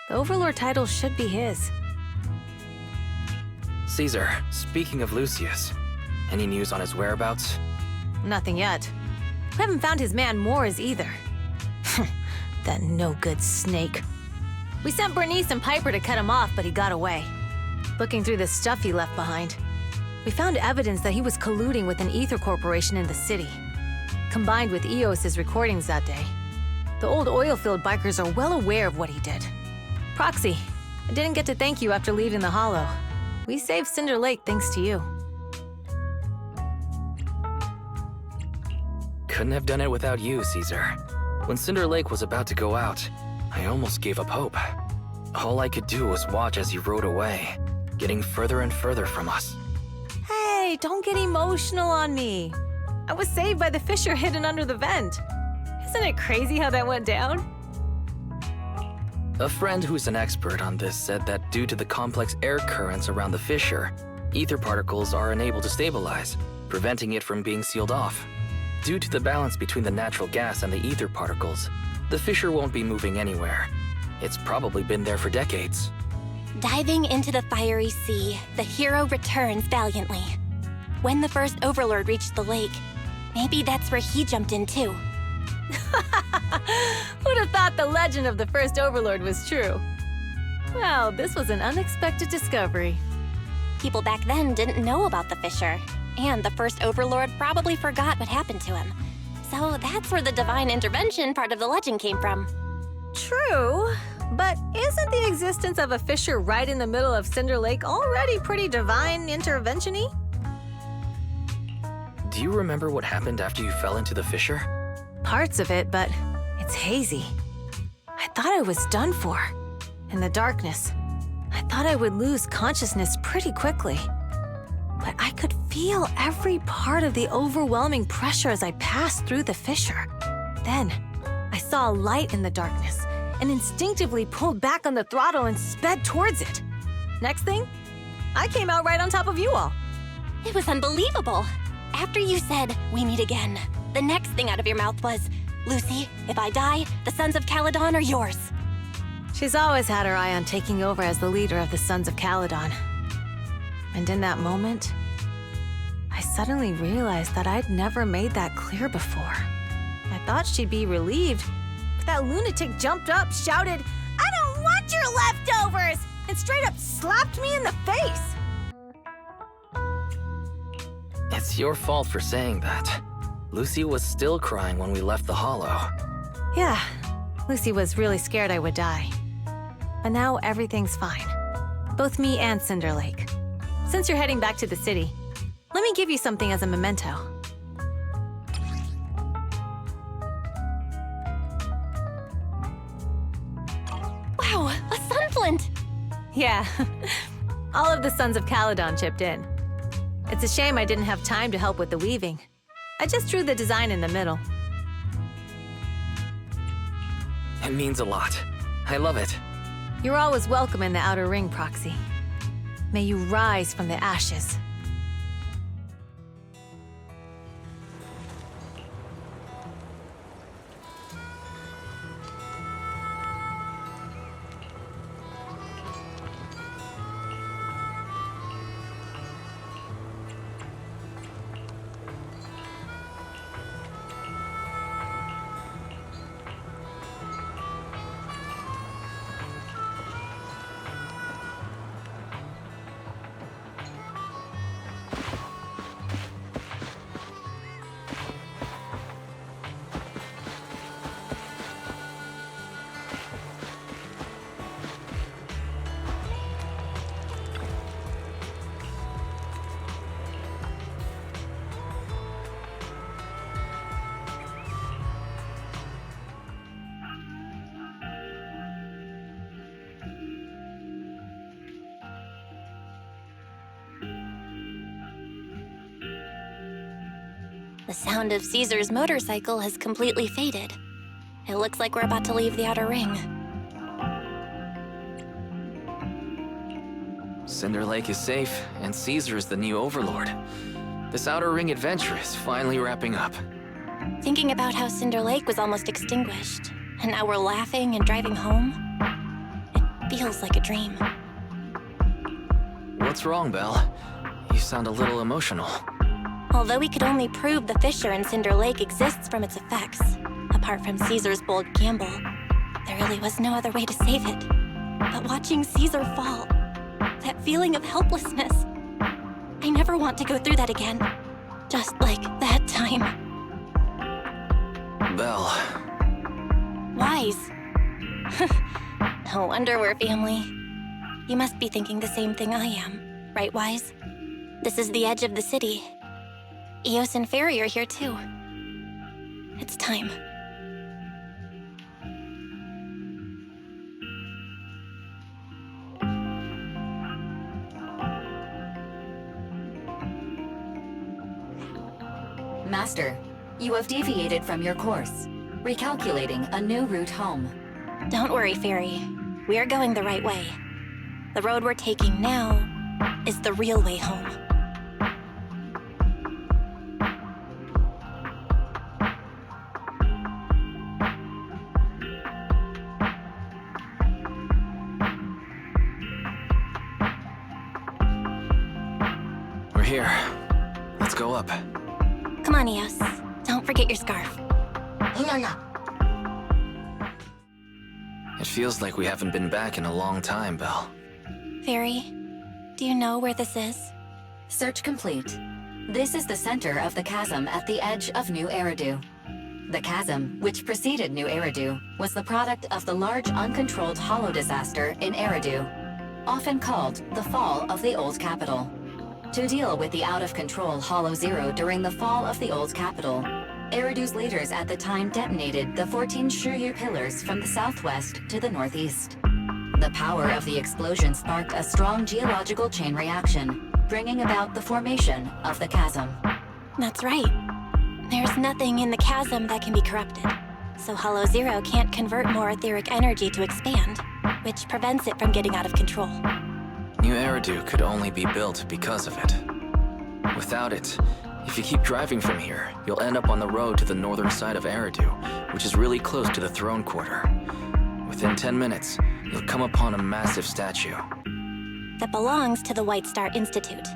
The overlord title should be his. Caesar, speaking of Lucius, any news on his whereabouts? Nothing yet. We haven't found his man Moores either. That no-good snake. We sent Bernice and Piper to cut him off, but he got away. Looking through the stuff he left behind, we found evidence that he was colluding with an ether corporation in the city, combined with Eos's recordings that day. The old oilfield bikers are well aware of what he did. Proxy, I didn't get to thank you after leaving the Hollow. We saved Cinder Lake thanks to you. Couldn't have done it without you, Caesar. When Cinder Lake was about to go out, I almost gave up hope. All I could do was watch as he rode away. getting further and further from us. Hey, don't get emotional on me. I was saved by the fissure hidden under the vent. Isn't it crazy how that went down? A friend who's an expert on this said that due to the complex air currents around the fissure, ether particles are unable to stabilize, preventing it from being sealed off. Due to the balance between the natural gas and the ether particles, the fissure won't be moving anywhere. It's probably been there for decades. Diving into the fiery sea, the hero returns valiantly. When the first Overlord reached the lake, maybe that's where he jumped in too. Who'd have thought the legend of the first Overlord was true? Well, this was an unexpected discovery. People back then didn't know about the fissure, and the first Overlord probably forgot what happened to him. So that's where the divine intervention part of the legend came from. True, but isn't the existence of a fissure right in the middle of Cinder Lake already pretty divine intervention-y? Do you remember what happened after you fell into the fissure? Parts of it, but it's hazy. I thought I was done for. In the darkness, I thought I would lose consciousness pretty quickly. But I could feel every part of the overwhelming pressure as I passed through the fissure. Then, I saw a light in the darkness and instinctively pulled back on the throttle and sped towards it. Next thing, I came out right on top of you all. It was unbelievable. After you said, "We meet again," the next thing out of your mouth was, "Lucy, if I die, the Sons of Caledon are yours." She's always had her eye on taking over as the leader of the Sons of Caledon. And in that moment, I suddenly realized that I'd never made that clear before. I thought she'd be relieved, but that lunatic jumped up, shouted, "I don't want your leftovers!" and straight up slapped me in the face. It's your fault for saying that. Lucy was still crying when we left the hollow. Yeah, Lucy was really scared I would die. But now everything's fine. Both me and Cinder Lake. Since you're heading back to the city, let me give you something as a memento. Wow, a sunflint! Yeah, all of the Sons of Caledon chipped in. It's a shame I didn't have time to help with the weaving. I just drew the design in the middle. It means a lot. I love it. You're always welcome in the Outer Ring, Proxy. May you rise from the ashes. The sound of Caesar's motorcycle has completely faded. It looks like we're about to leave the Outer Ring. Cinder Lake is safe, and Caesar is the new overlord. This Outer Ring adventure is finally wrapping up. Thinking about how Cinder Lake was almost extinguished, and now we're laughing and driving home, it feels like a dream. What's wrong, Belle? You sound a little emotional. Although we could only prove the fissure in Cinder Lake exists from its effects, apart from Caesar's bold gamble, there really was no other way to save it. But watching Caesar fall, that feeling of helplessness, I never want to go through that again. Just like that time. Belle. Wise. No wonder we're family. You must be thinking the same thing I am, right, Wise? This is the edge of the city. Eos and Fairy are here too. It's time. Master, you have deviated from your course, recalculating a new route home. Don't worry, Fairy. We are going the right way. The road we're taking now is the real way home. We're here. Let's go up. Come on, Eos. Don't forget your scarf. No. It feels like we haven't been back in a long time, Belle. Fairy, do you know where this is? Search complete. This is the center of the chasm at the edge of New Eridu. The chasm, which preceded New Eridu, was the product of the large uncontrolled hollow disaster in Eridu, often called the fall of the Old Capital. To deal with the out-of-control Hollow Zero during the fall of the Old Capital, Eridu's leaders at the time detonated the 14 Shuryu pillars from the southwest to the northeast. The power of the explosion sparked a strong geological chain reaction, bringing about the formation of the chasm. That's right. There's nothing in the chasm that can be corrupted, so Hollow Zero can't convert more etheric energy to expand, which prevents it from getting out of control. New Eridu could only be built because of it. Without it, if you keep driving from here, you'll end up on the road to the northern side of Eridu, which is really close to the throne quarter. Within 10 minutes, you'll come upon a massive statue. That belongs to the White Star Institute.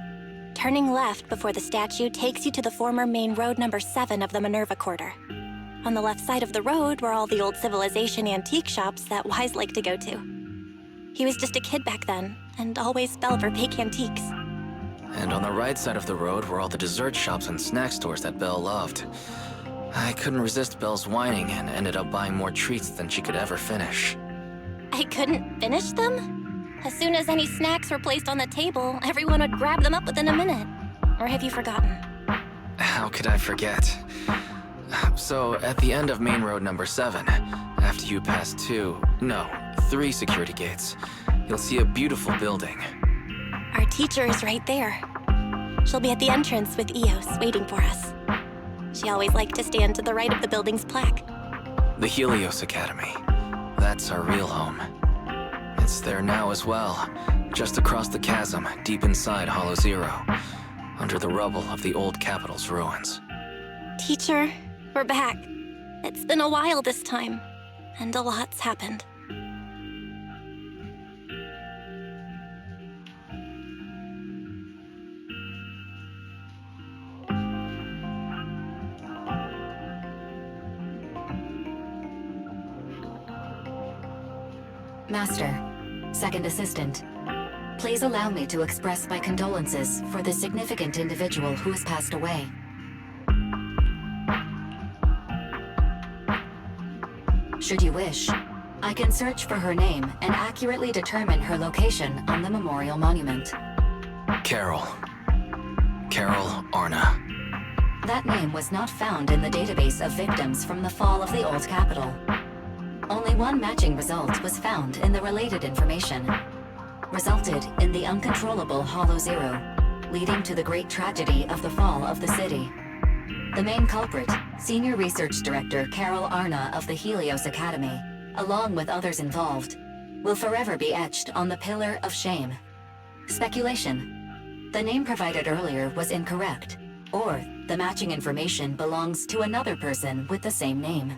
Turning left before the statue takes you to the former main road number 7 of the Minerva Quarter. On the left side of the road were all the old civilization antique shops that Wise liked to go to. He was just a kid back then, and always fell for fake antiques. And on the right side of the road were all the dessert shops and snack stores that Belle loved. I couldn't resist Belle's whining and ended up buying more treats than she could ever finish. I couldn't finish them? As soon as any snacks were placed on the table, everyone would grab them up within a minute. Or have you forgotten? How could I forget? So, at the end of main road number 7, after you pass 3 security gates, you'll see a beautiful building. Our teacher is right there. She'll be at the entrance with Eos, waiting for us. She always liked to stand to the right of the building's plaque. The Helios Academy. That's our real home. It's there now as well, just across the chasm, deep inside Hollow Zero, under the rubble of the old capital's ruins. Teacher, we're back. It's been a while this time, and a lot's happened. Master, Second Assistant, please allow me to express my condolences for the significant individual who has passed away. Should you wish, I can search for her name and accurately determine her location on the memorial monument. Carol Arna. That name was not found in the database of victims from the fall of the Old Capital. Only one matching result was found in the related information. Resulted in the uncontrollable Hollow Zero, leading to the great tragedy of the fall of the city. The main culprit, Senior Research Director Carol Arna of the Helios Academy, along with others involved, will forever be etched on the Pillar of Shame. Speculation. The name provided earlier was incorrect, or the matching information belongs to another person with the same name.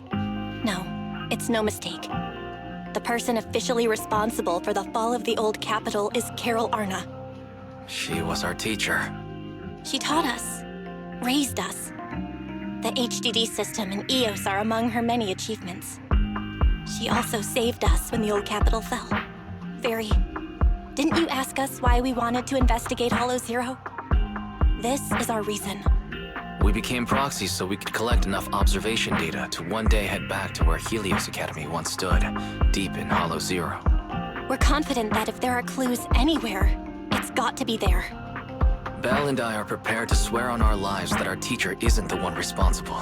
No, it's no mistake. The person officially responsible for the fall of the Old Capital is Carol Arna. She was our teacher. She taught us, raised us. The HDD system and EOS are among her many achievements. She also saved us when the Old Capital fell. Very. Didn't you ask us why we wanted to investigate Hollow Zero? This is our reason. We became proxies so we could collect enough observation data to one day head back to where Helios Academy once stood, deep in Hollow Zero. We're confident that if there are clues anywhere, it's got to be there. Belle and I are prepared to swear on our lives that our teacher isn't the one responsible.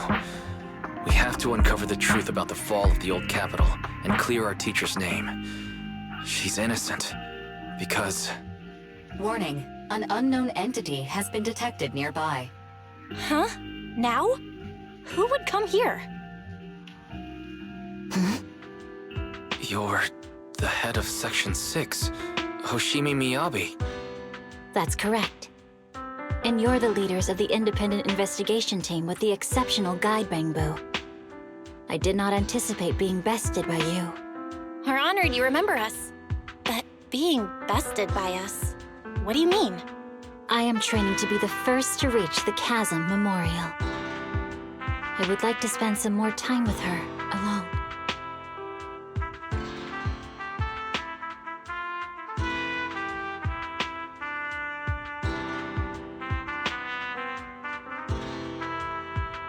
We have to uncover the truth about the fall of the Old Capital and clear our teacher's name. She's innocent, because... Warning, an unknown entity has been detected nearby. Huh? Now? Who would come here? You're the head of Section 6, Hoshimi Miyabi. That's correct. And you're the leaders of the independent investigation team with the exceptional guide, Bangbu. I did not anticipate being bested by you. We're honored you remember us. But being bested by us, what do you mean? I am training to be the first to reach the Chasm Memorial. I would like to spend some more time with her, alone.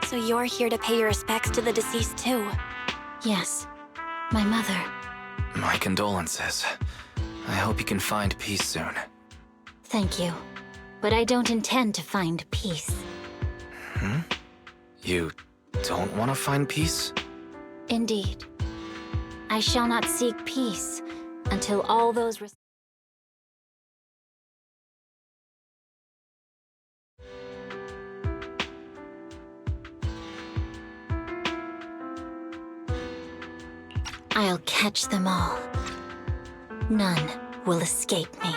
So you're here to pay your respects to the deceased too? Yes, my mother. My condolences. I hope you can find peace soon. Thank you. But I don't intend to find peace. You don't want to find peace? Indeed. I shall not seek peace until all those... I'll catch them all. None will escape me.